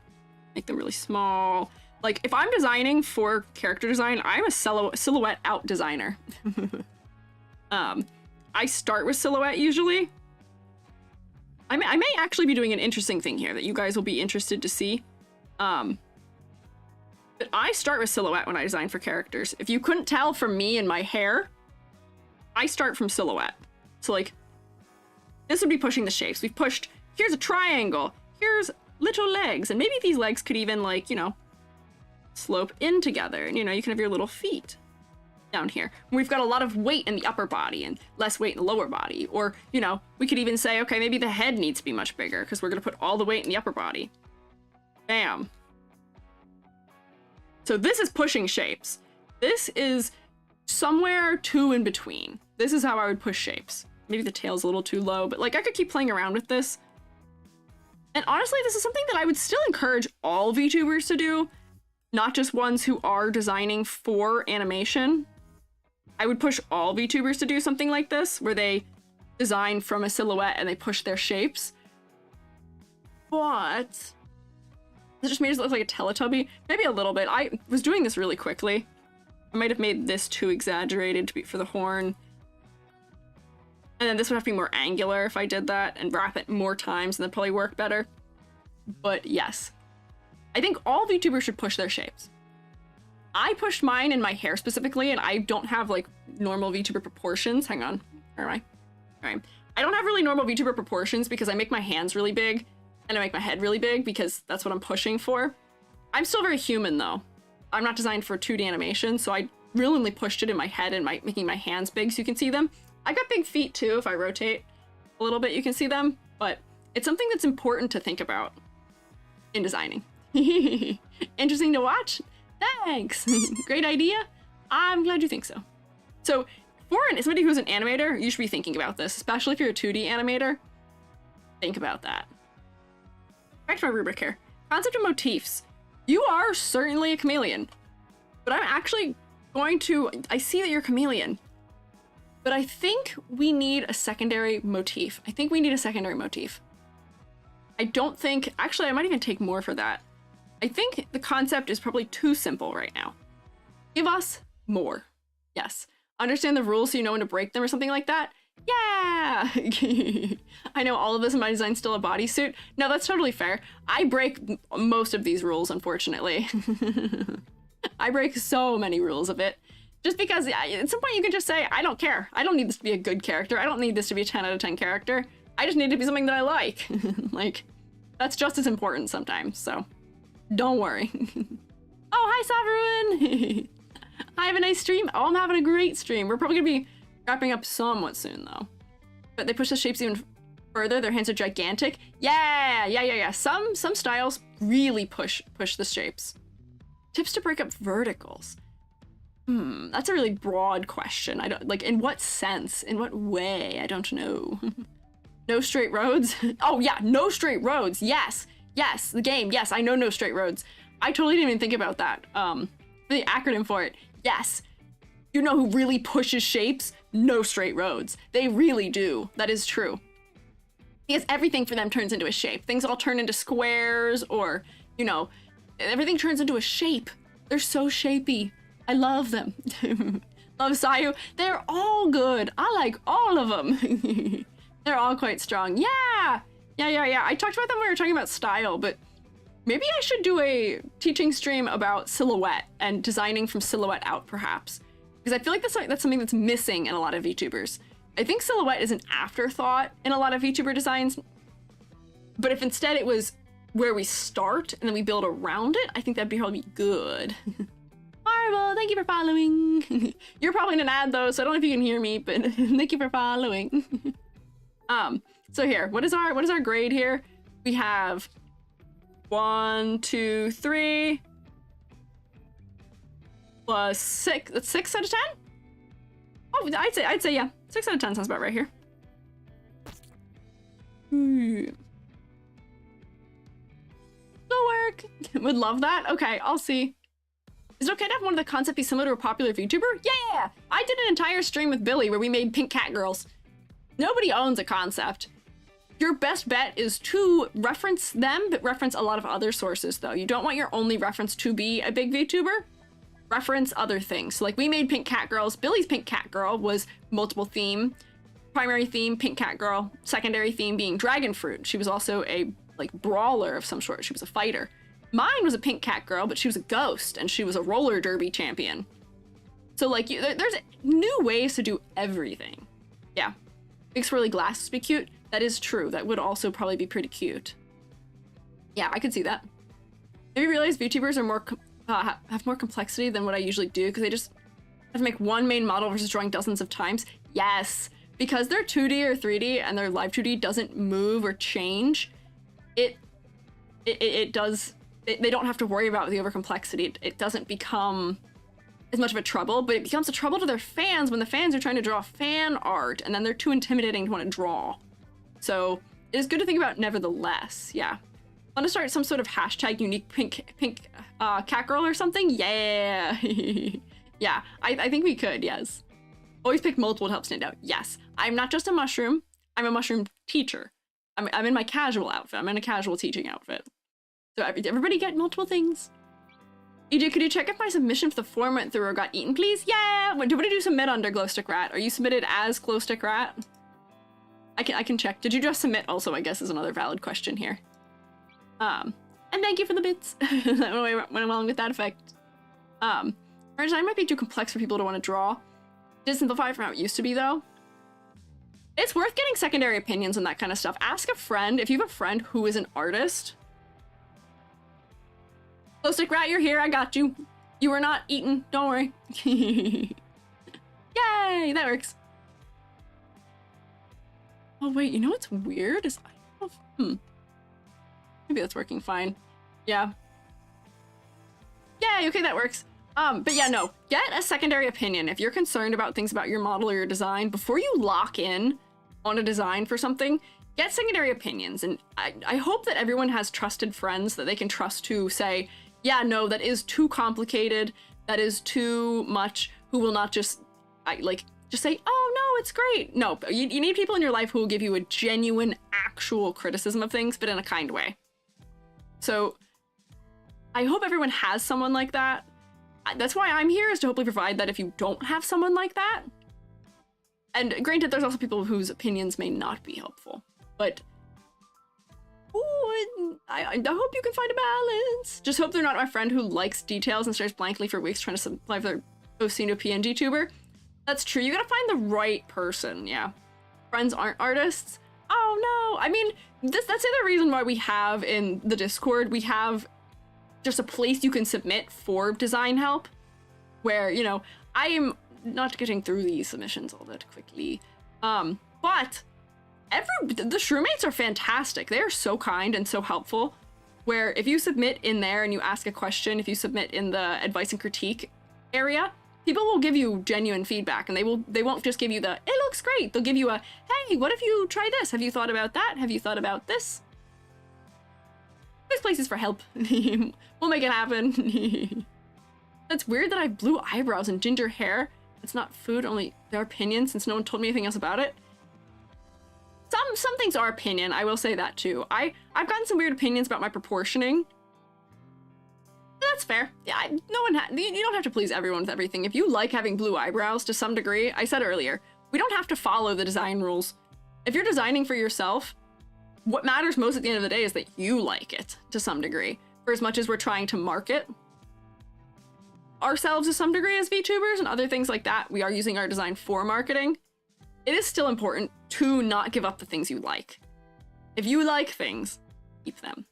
[SPEAKER 1] Make them really small. Like, if I'm designing for character design, I'm a silhouette out designer. I start with silhouette usually. I may actually be doing an interesting thing here that you guys will be interested to see. But I start with silhouette when I design for characters. If you couldn't tell from me and my hair, I start from silhouette. So like, this would be pushing the shapes. We've pushed, here's a triangle, here's little legs, and maybe these legs could even like, you know, slope in together, and you know, you can have your little feet down here. We've got a lot of weight in the upper body and less weight in the lower body. Or, you know, we could even say, okay, maybe the head needs to be much bigger because we're gonna put all the weight in the upper body. Bam. So this is pushing shapes. This is somewhere two in between. This is how I would push shapes. Maybe the tail's a little too low, but like I could keep playing around with this. And honestly, this is something that I would still encourage all VTubers to do, not just ones who are designing for animation. I would push all VTubers to do something like this, where they design from a silhouette and they push their shapes. But it just made it look like a Teletubby. Maybe a little bit. I was doing this really quickly. I might have made this too exaggerated to be for the horn. And then this would have to be more angular if I did that and wrap it more times, and that'd probably work better. But yes, I think all VTubers should push their shapes. I pushed mine in my hair specifically, and I don't have like normal VTuber proportions. Hang on, where am I? All right. I don't have really normal VTuber proportions because I make my hands really big and I make my head really big because that's what I'm pushing for. I'm still very human though. I'm not designed for 2D animation, so I really only pushed it in my head and making my hands big so you can see them. I've got big feet too. If I rotate a little bit, you can see them, but it's something that's important to think about in designing. Interesting to watch? Thanks. Great idea. I'm glad you think so. So for somebody who's an animator, you should be thinking about this, especially if you're a 2D animator. Think about that. Back to my rubric here. Concept of motifs. You are certainly a chameleon, but I'm actually going to, I see that you're a chameleon, but I think we need a secondary motif. I think we need a secondary motif. I don't think, actually I might even take more for that. I think the concept is probably too simple right now. Give us more. Yes. Understand the rules so you know when to break them or something like that. Yeah! I know all of this in my design's still a bodysuit. No, that's totally fair. I break most of these rules, unfortunately. I break so many rules of it. Just because at some point you can just say, I don't care. I don't need this to be a good character. I don't need this to be a 10 out of 10 character. I just need it to be something that I like. Like, that's just as important sometimes, so don't worry. Oh, hi, Sovereign! I have a nice stream. Oh, I'm having a great stream. We're probably gonna be wrapping up somewhat soon, though. But they push the shapes even further. Their hands are gigantic. Yeah. Some styles really push the shapes. Tips to break up verticals. That's a really broad question. I don't like, in what sense? In what way? I don't know. No straight roads? Oh yeah, no straight roads. Yes, the game. Yes, I know no straight roads. I totally didn't even think about that. The acronym for it. Yes. You know who really pushes shapes? No straight roads. They really do. That is true. Because everything for them turns into a shape. Things all turn into squares, or, you know, everything turns into a shape. They're so shapy. I love them. Love Sayu. They're all good. I like all of them. They're all quite strong. Yeah. I talked about them when we were talking about style, but maybe I should do a teaching stream about silhouette and designing from silhouette out, perhaps. Because I feel like that's something that's missing in a lot of VTubers. I think silhouette is an afterthought in a lot of VTuber designs. But if instead it was where we start and then we build around it, I think that'd be probably good. Marvel, thank you for following. You're probably in an ad though, so I don't know if you can hear me, but thank you for following. So here, what is our grade here? We have 1, 2, 3 plus 6. That's 6 out of 10? Oh, I'd say yeah. 6 out of 10 sounds about right here. Good work. Would love that. Okay, I'll see. Is it okay to have one of the concepts be similar to a popular VTuber? Yeah! I did an entire stream with Billy where we made pink cat girls. Nobody owns a concept. Your best bet is to reference them, but reference a lot of other sources though. You don't want your only reference to be a big VTuber. Reference other things. So like we made pink cat girls. Billy's pink cat girl was multiple theme. Primary theme, pink cat girl. Secondary theme being dragon fruit. She was also a like brawler of some sort. She was a fighter. Mine was a pink cat girl, but she was a ghost and she was a roller derby champion. So like there's new ways to do everything. Yeah. Big swirly glasses be cute. That is true. That would also probably be pretty cute. Yeah, I could see that. Have you realized VTubers are more have more complexity than what I usually do because they just have to make one main model versus drawing dozens of times? Yes, because they're 2D or 3D and their live 2D doesn't move or change. It does. They don't have to worry about the over complexity. It doesn't become as much of a trouble, but it becomes a trouble to their fans when the fans are trying to draw fan art and then they're too intimidating to want to draw. So it is good to think about nevertheless. Yeah. Want to start some sort of hashtag unique pink cat girl or something? Yeah. Yeah, I think we could, yes. Always pick multiple to help stand out. Yes. I'm not just a mushroom. I'm a mushroom teacher. I'm in my casual outfit. I'm in a casual teaching outfit. So everybody get multiple things. EJ, could you check if my submission for the form went through or got eaten, please? Yeah! What did you submit under Glowstick Rat? Are you submitted as Glowstick Rat? I can check. Did you just submit also, I guess, is another valid question here. And thank you for the bits. That went along with that effect. Our design might be too complex for people to want to draw. Did simplify from how it used to be, though. It's worth getting secondary opinions on that kind of stuff. Ask a friend, if you have a friend who is an artist. Glowstick Rat, you're here, I got you. You were not eaten, don't worry. Yay, that works. Oh wait, you know what's weird is I don't know if, maybe that's working fine. Yeah. Yay, okay, that works. But yeah, no, get a secondary opinion. If you're concerned about things about your model or your design, before you lock in on a design for something, get secondary opinions. And I hope that everyone has trusted friends that they can trust to say, yeah, no, that is too complicated. That is too much. Who will not just say, oh no, it's great. No, you need people in your life who will give you a genuine, actual criticism of things, but in a kind way. So I hope everyone has someone like that. That's why I'm here, is to hopefully provide that if you don't have someone like that. And granted, there's also people whose opinions may not be helpful, but I hope you can find a balance. Just hope they're not my friend who likes details and stares blankly for weeks trying to simplify their OC to a PNG tuber. That's true. You gotta find the right person, yeah. Friends aren't artists. Oh no, I mean, that's the other reason why we have in the Discord, we have just a place you can submit for design help, where, you know, I am not getting through these submissions all that quickly. But the SHROOMATEs are fantastic. They are so kind and so helpful. Where if you submit in there and you ask a question, if you submit in the advice and critique area, people will give you genuine feedback, and they won't just give you the "it looks great." They'll give you a "hey, what if you try this? Have you thought about that? Have you thought about this?" There's places for help. We'll make it happen. That's weird that I have blue eyebrows and ginger hair. It's not food, only their opinion, since no one told me anything else about it. Some things are opinion, I will say that too. I've gotten some weird opinions about my proportioning. That's fair. Yeah, you don't have to please everyone with everything. If you like having blue eyebrows to some degree, I said earlier, we don't have to follow the design rules. If you're designing for yourself, what matters most at the end of the day is that you like it to some degree. For as much as we're trying to market ourselves to some degree as VTubers and other things like that, we are using our design for marketing. It is still important to not give up the things you like. If you like things, keep them.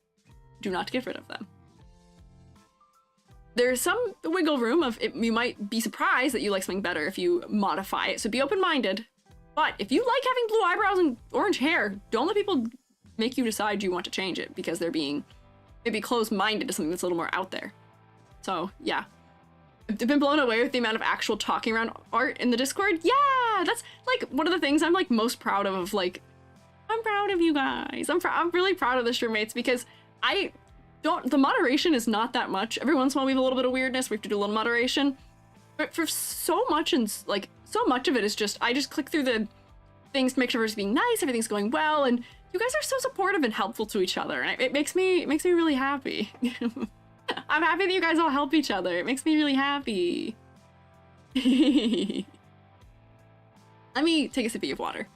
[SPEAKER 1] Do not get rid of them. There's some wiggle room of you might be surprised that you like something better if you modify it, so be open-minded. But if you like having blue eyebrows and orange hair, don't let people make you decide you want to change it because they're being maybe closed-minded to something that's a little more out there. So, yeah. I've been blown away with the amount of actual talking around art in the Discord. Yeah, that's like one of the things I'm like most proud of. Like, I'm proud of you guys. I'm really proud of the SHROOMATEs because the moderation is not that much. Every once in a while we have a little bit of weirdness. We have to do a little moderation. But for so much of it is just, I just click through the things to make sure everything's being nice, everything's going well, and you guys are so supportive and helpful to each other, and it makes me really happy. I'm happy that you guys all help each other. It makes me really happy. Let me take a sip of water.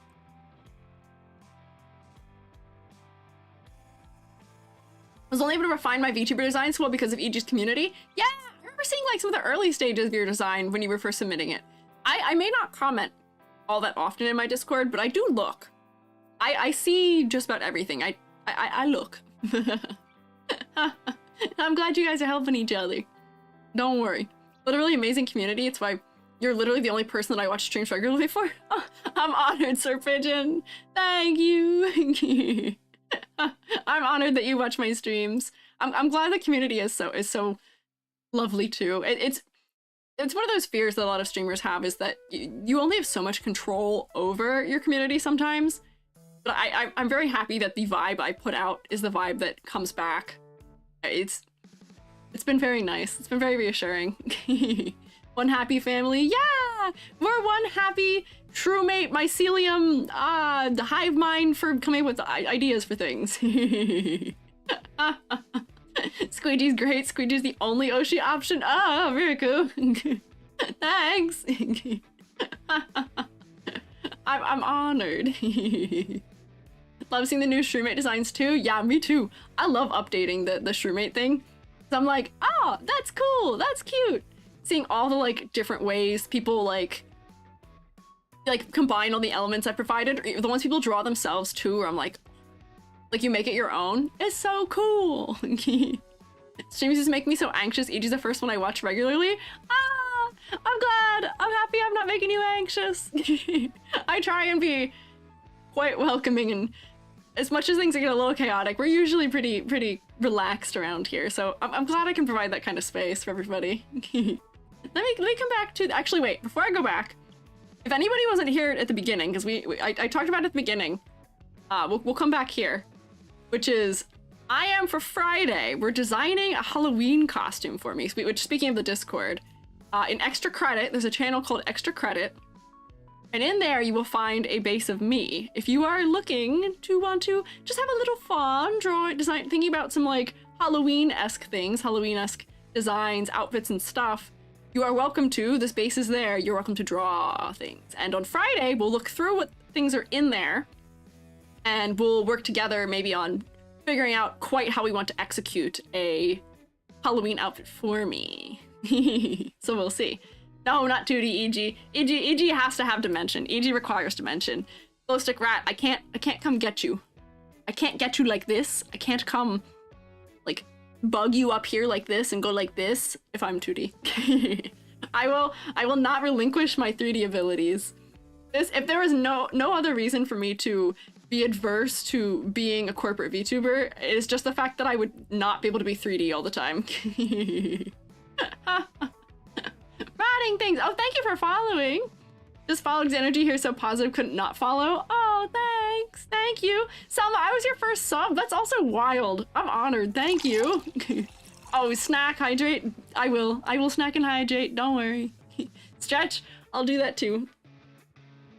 [SPEAKER 1] I was only able to refine my VTuber design so well because of EG's community. Yeah, I remember seeing like some of the early stages of your design when you were first submitting it. I may not comment all that often in my Discord, but I do look. I see just about everything. I look. I'm glad you guys are helping each other. Don't worry. Literally amazing community. It's why you're literally the only person that I watch streams regularly for. Oh, I'm honored, Sir Pigeon. Thank you. I'm honored that you watch my streams. I'm glad the community is so lovely too. It's one of those fears that a lot of streamers have, is that you only have so much control over your community sometimes. But I'm very happy that the vibe I put out is the vibe that comes back. It's been very nice. It's been very reassuring. One happy family. Yeah! We're one happy SHROOMATE mycelium the hive mind for coming up with ideas for things. Squiiji's great. Squiiji's the only Oshi option. Oh, very cool. Thanks. I'm honored. Love seeing the new SHROOMATE designs too. Yeah, me too. I love updating the SHROOMATE thing. So I'm like, oh, that's cool. That's cute. Seeing all the like different ways people like combine all the elements I provided, or the ones people draw themselves too, where I'm like you make it your own. It's so cool. Streams just make me so anxious. EG's the first one I watch regularly. Ah, I'm glad. I'm happy I'm not making you anxious. I try and be quite welcoming, and as much as things get a little chaotic, we're usually pretty relaxed around here. So I'm glad I can provide that kind of space for everybody. Let me come back to, actually wait, before I go back, if anybody wasn't here at the beginning, because I talked about it at the beginning, we'll come back here, which is, I am for Friday, we're designing a Halloween costume for me, which, speaking of the Discord, in Extra Credit, there's a channel called Extra Credit, and in there you will find a base of me. If you are looking to want to just have a little fun, thinking about some like Halloween-esque things, Halloween-esque designs, outfits, and stuff, you are welcome to. This base is there. You're welcome to draw things. And on Friday, we'll look through what things are in there, and we'll work together maybe on figuring out quite how we want to execute a Halloween outfit for me. So we'll see. No, not 2D EG. EG has to have dimension. EG requires dimension. Glowstick Rat, I can't come get you. I can't get you like this. I can't come like bug you up here like this and go like this if I'm 2D. I will not relinquish my 3D abilities. If there was no other reason for me to be adverse to being a corporate VTuber is just the fact that I would not be able to be 3D all the time. Rotting things. Oh, thank you for following. Just followed energy here, so positive couldn't not follow. Oh, thanks. Thank you. Selma, I was your first sub. That's also wild. I'm honored. Thank you. Oh, snack, hydrate. I will. I will snack and hydrate. Don't worry. Stretch. I'll do that too.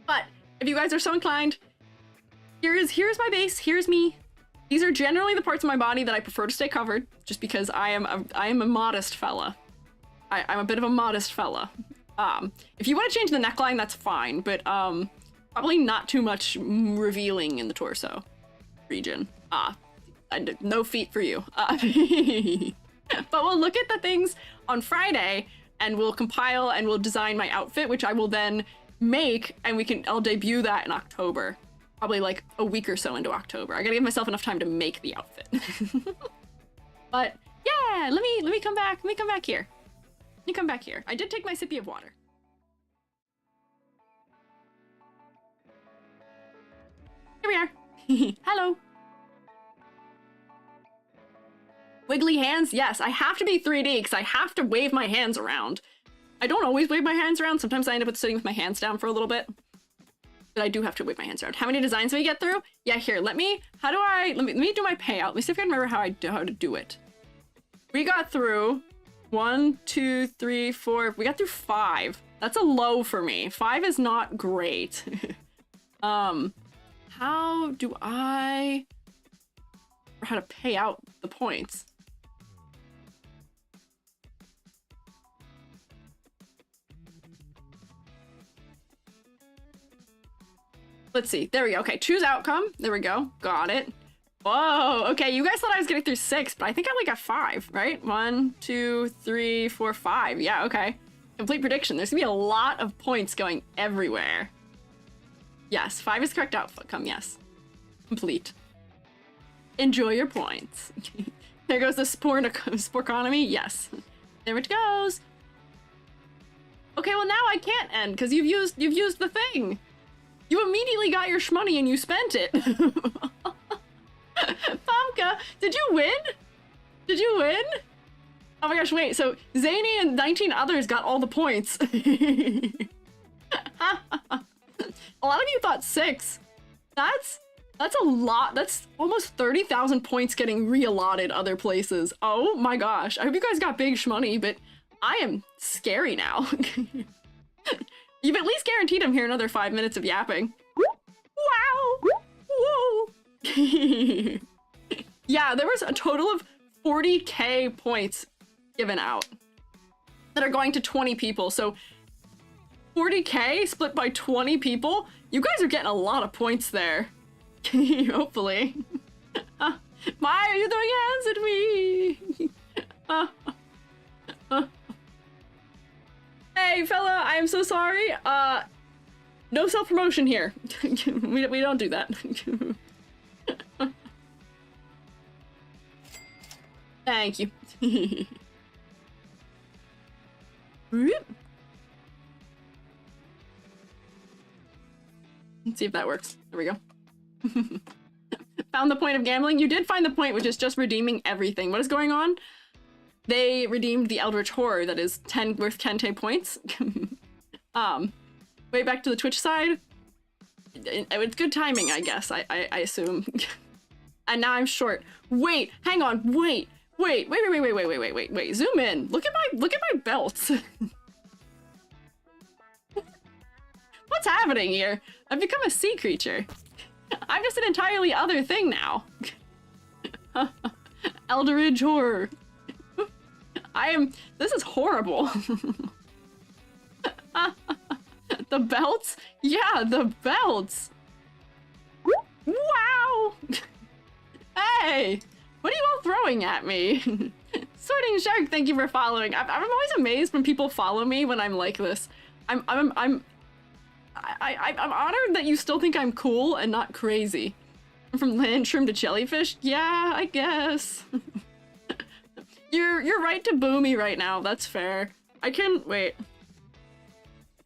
[SPEAKER 1] But if you guys are so inclined, here's my base. Here's me. These are generally the parts of my body that I prefer to stay covered, just because I am a modest fella. I'm a bit of a modest fella. If you want to change the neckline, that's fine, but probably not too much revealing in the torso region. No feet for you. But we'll look at the things on Friday, and we'll compile and we'll design my outfit, which I will then make, and I'll debut that in October. Probably like a week or so into October. I gotta give myself enough time to make the outfit. But yeah, let me come back. Let me come back here. Let me come back here. I did take my sippy of water. Here we are. Hello. Wiggly hands? Yes, I have to be 3D because I have to wave my hands around. I don't always wave my hands around. Sometimes I end up sitting with my hands down for a little bit. But I do have to wave my hands around. How many designs do we get through? Yeah, here, let me do my payout. Let me see if I can remember how to do it. We got through 1, 2, 3, 4. We got through 5. That's a low for me. 5 is not great. How do I... or how to pay out the points? Let's see. There we go. Okay, choose outcome. There we go. Got it. Whoa. Okay, you guys thought I was getting through 6, but I think I only got 5, right? 1, 2, 3, 4, 5. Yeah, okay. Complete prediction. There's gonna be a lot of points going everywhere. Yes, 5 is correct outcome. Yes. Complete. Enjoy your points. There goes the sporkonomy. Yes. There it goes. Okay, well now I can't end because you've used the thing. You immediately got your shmoney and you spent it. Famka, did you win? Did you win? Oh my gosh, wait, so Zany and 19 others got all the points. A lot of you thought 6. That's a lot. That's almost 30,000 points getting re-allotted other places. Oh my gosh. I hope you guys got big shmoney, but I am scary now. You've at least guaranteed I'm here another 5 minutes of yapping. Wow! Whoa! Yeah, there was a total of 40k points given out that are going to 20 people. So 40k split by 20 people? You guys are getting a lot of points there. Hopefully. Why are you throwing hands at me? Hey, fella, I am so sorry. No self-promotion here. we don't do that. Thank you. Let's see if that works. There we go. Found the point of gambling? You did find the point, which is just redeeming everything. What is going on? They redeemed the Eldritch Horror that is worth 10k points. Way back to the Twitch side. It's good timing, I guess, I assume. And now I'm short. Wait, hang on, wait. Zoom in. Look at my belts. What's happening here? I've become a sea creature. I'm just an entirely other thing now. Eldritch Horror. This is horrible. The belts? Yeah, the belts. Wow. Hey, what are you all throwing at me? Sorting Shark, thank you for following. I'm always amazed when people follow me when I'm like this. I'm honored that you still think I'm cool and not crazy. From land shrimp to jellyfish? Yeah, I guess. You're right to boo me right now. That's fair. Wait.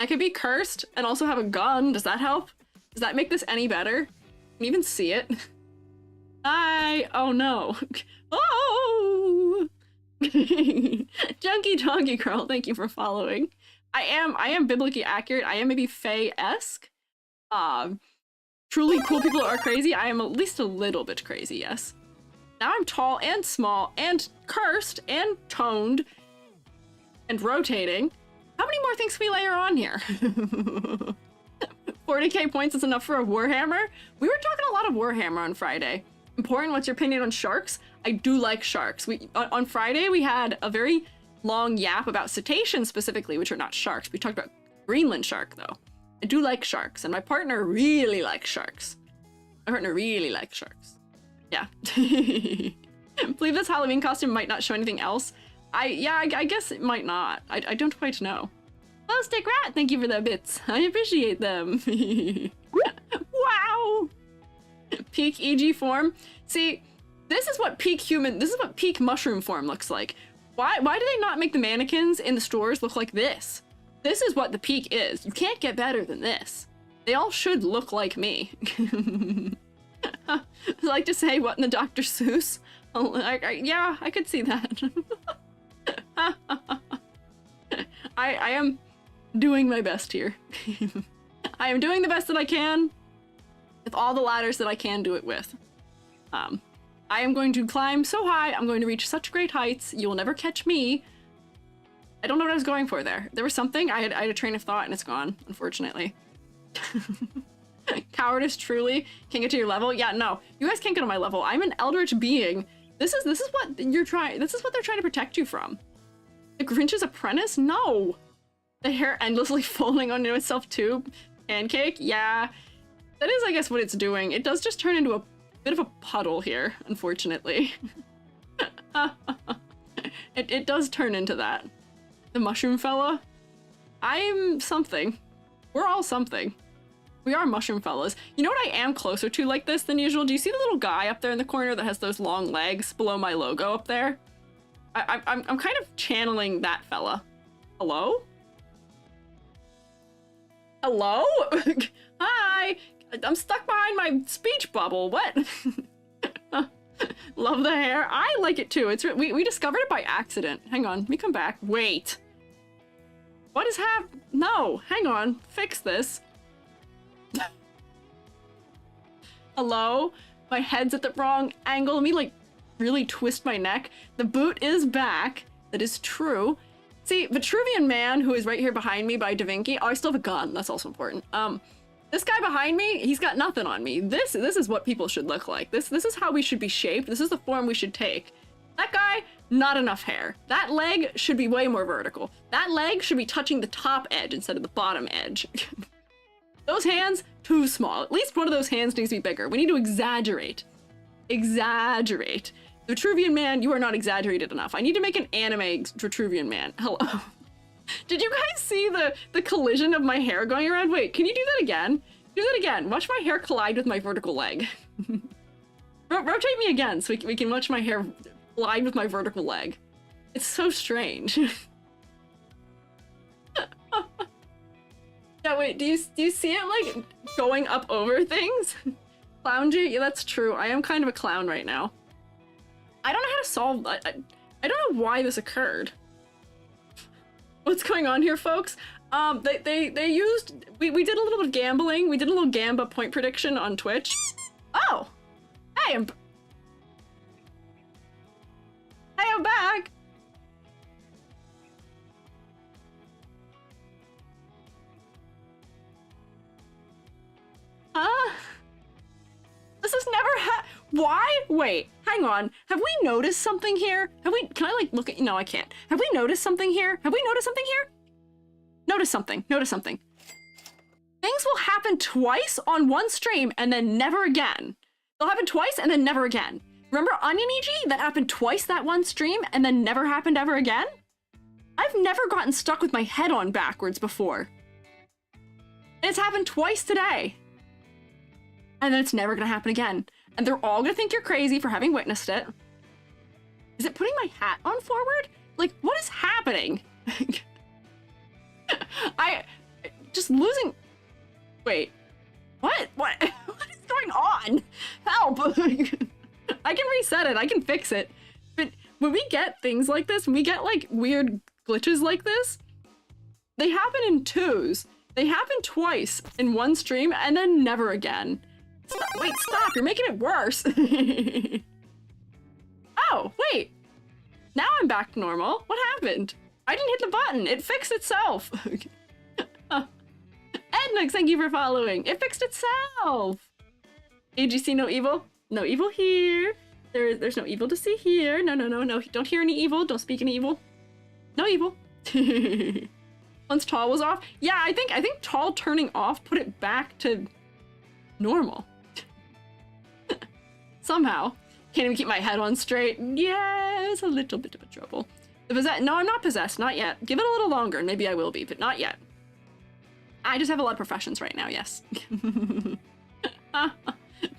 [SPEAKER 1] I could be cursed and also have a gun. Does that help? Does that make this any better? Can you even see it? Oh no. Oh! Junkie Donkey Girl, thank you for following. I am biblically accurate. I am maybe Faye-esque. Truly cool people are crazy. I am at least a little bit crazy, yes. Now I'm tall and small and cursed and toned and rotating. How many more things can we layer on here? 40k points is enough for a Warhammer? We were talking a lot of Warhammer on Friday. Important, what's your opinion on sharks? I do like sharks. On Friday, we had a very long yap about cetaceans specifically, which are not sharks. We talked about Greenland shark, though. I do like sharks, and my partner really likes sharks. My partner really likes sharks. Yeah. Believe this Halloween costume might not show anything else. I guess it might not. I don't quite know. Hello, Stick Rat! Thank you for the bits. I appreciate them. Wow! Peak EG form. See, this is what peak mushroom form looks like. Why do they not make the mannequins in the stores look like this? This is what the peak is. You can't get better than this. They all should look like me. I like to say, what in the Dr. Seuss? Yeah, I could see that. I am doing my best here. I am doing the best that I can with all the ladders that I can do it with. I am going to climb so high, I'm going to reach such great heights, you will never catch me. I don't know what I was going for there. There was something, I had a train of thought and it's gone, unfortunately. Cowardice, truly. Can't get to your level? Yeah, no. You guys can't get on my level. I'm an eldritch being. This is what they're trying to protect you from. The Grinch's apprentice? No. The hair endlessly folding onto itself too. Pancake? Yeah. That is, I guess, what it's doing. It does just turn into a bit of a puddle here, unfortunately. It does turn into that. The mushroom fella? I'm something. We're all something. We are mushroom fellas. You know what I am closer to like this than usual? Do you see the little guy up there in the corner that has those long legs below my logo up there? I'm kind of channeling that fella. Hello? Hello? Hi! I'm stuck behind my speech bubble. What? Love the hair. I like it too. We discovered it by accident. Hang on, let me come back. Wait. What is No, hang on. Fix this. Hello? My head's at the wrong angle. Let me like really twist my neck. The boot is back. That is true. See, Vitruvian Man, who is right here behind me by Da Vinci. Oh, I still have a gun. That's also important. This guy behind me, he's got nothing on me. This is what people should look like. This is how we should be shaped. This is the form we should take. That guy, not enough hair. That leg should be way more vertical. That leg should be touching the top edge instead of the bottom edge. Those hands, too small. At least one of those hands needs to be bigger. We need to exaggerate. Exaggerate. The Vitruvian Man, you are not exaggerated enough. I need to make an anime Vitruvian Man. Hello. Did you guys see the collision of my hair going around? Wait, can you do that again? Do that again. Watch my hair collide with my vertical leg. Rotate me again so we can watch my hair collide with my vertical leg. It's so strange. Yeah, wait, do you see it like going up over things? Clowngy? Yeah, that's true. I am kind of a clown right now. I don't know how to solve I don't know why this occurred. What's going on here, folks? They used we did a little bit of gambling. We did a little Gamba point prediction on Twitch. Oh! Hey, I'm back! Huh? This has never Why? Wait, hang on. Have we noticed something here? Can I like look at, no, I can't. Have we noticed something here? Have we noticed something here? Notice something, notice something. Things will happen twice on one stream and then never again. They'll happen twice and then never again. Remember Onion EG? That happened twice that one stream and then never happened ever again? I've never gotten stuck with my head on backwards before. And it's happened twice today. And then it's never gonna happen again. And they're all gonna think you're crazy for having witnessed it. Is it putting my hat on forward? Like, what is happening? Just losing. Wait, what? What is going on? help! I can reset it, I can fix it. But when we get things like this, when we get like weird glitches like this, they happen in twos. They happen twice in one stream and then never again. Wait, stop, you're making it worse. Oh, wait. Now I'm back to normal. What happened? I didn't hit the button. It fixed itself. Ednux, thank you for following. It fixed itself. AGC, no evil? No evil here. There's no evil to see here. No. Don't hear any evil. Don't speak any evil. No evil. Once tall was off. Yeah, I think tall turning off put it back to normal. Somehow. Can't even keep my head on straight. Yes, a little bit of a trouble. No, I'm not possessed. Not yet. Give it a little longer. Maybe I will be, but not yet. I just have a lot of professions right now, yes.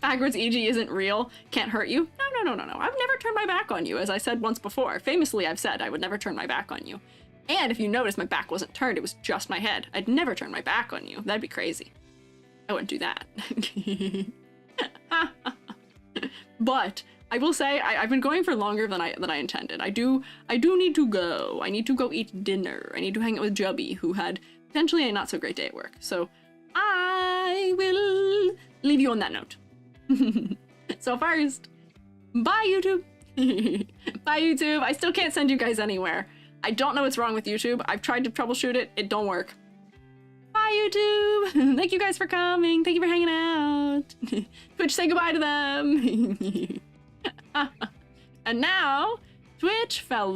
[SPEAKER 1] Backwards EG isn't real. Can't hurt you. No. I've never turned my back on you, as I said once before. Famously, I've said I would never turn my back on you. And if you notice, my back wasn't turned. It was just my head. I'd never turn my back on you. That'd be crazy. I wouldn't do that. But I will say I've been going for longer than I intended. I do need to go. I need to go eat dinner. I need to hang out with Jubby, who had potentially a not so great day at work. So I will leave you on that note. So first, bye YouTube. Bye YouTube. I still can't send you guys anywhere. I don't know what's wrong with YouTube. I've tried to troubleshoot it. It don't work. Bye YouTube. Thank you guys for coming. Thank you for hanging out. Twitch, say goodbye to them. And now, Twitch fella.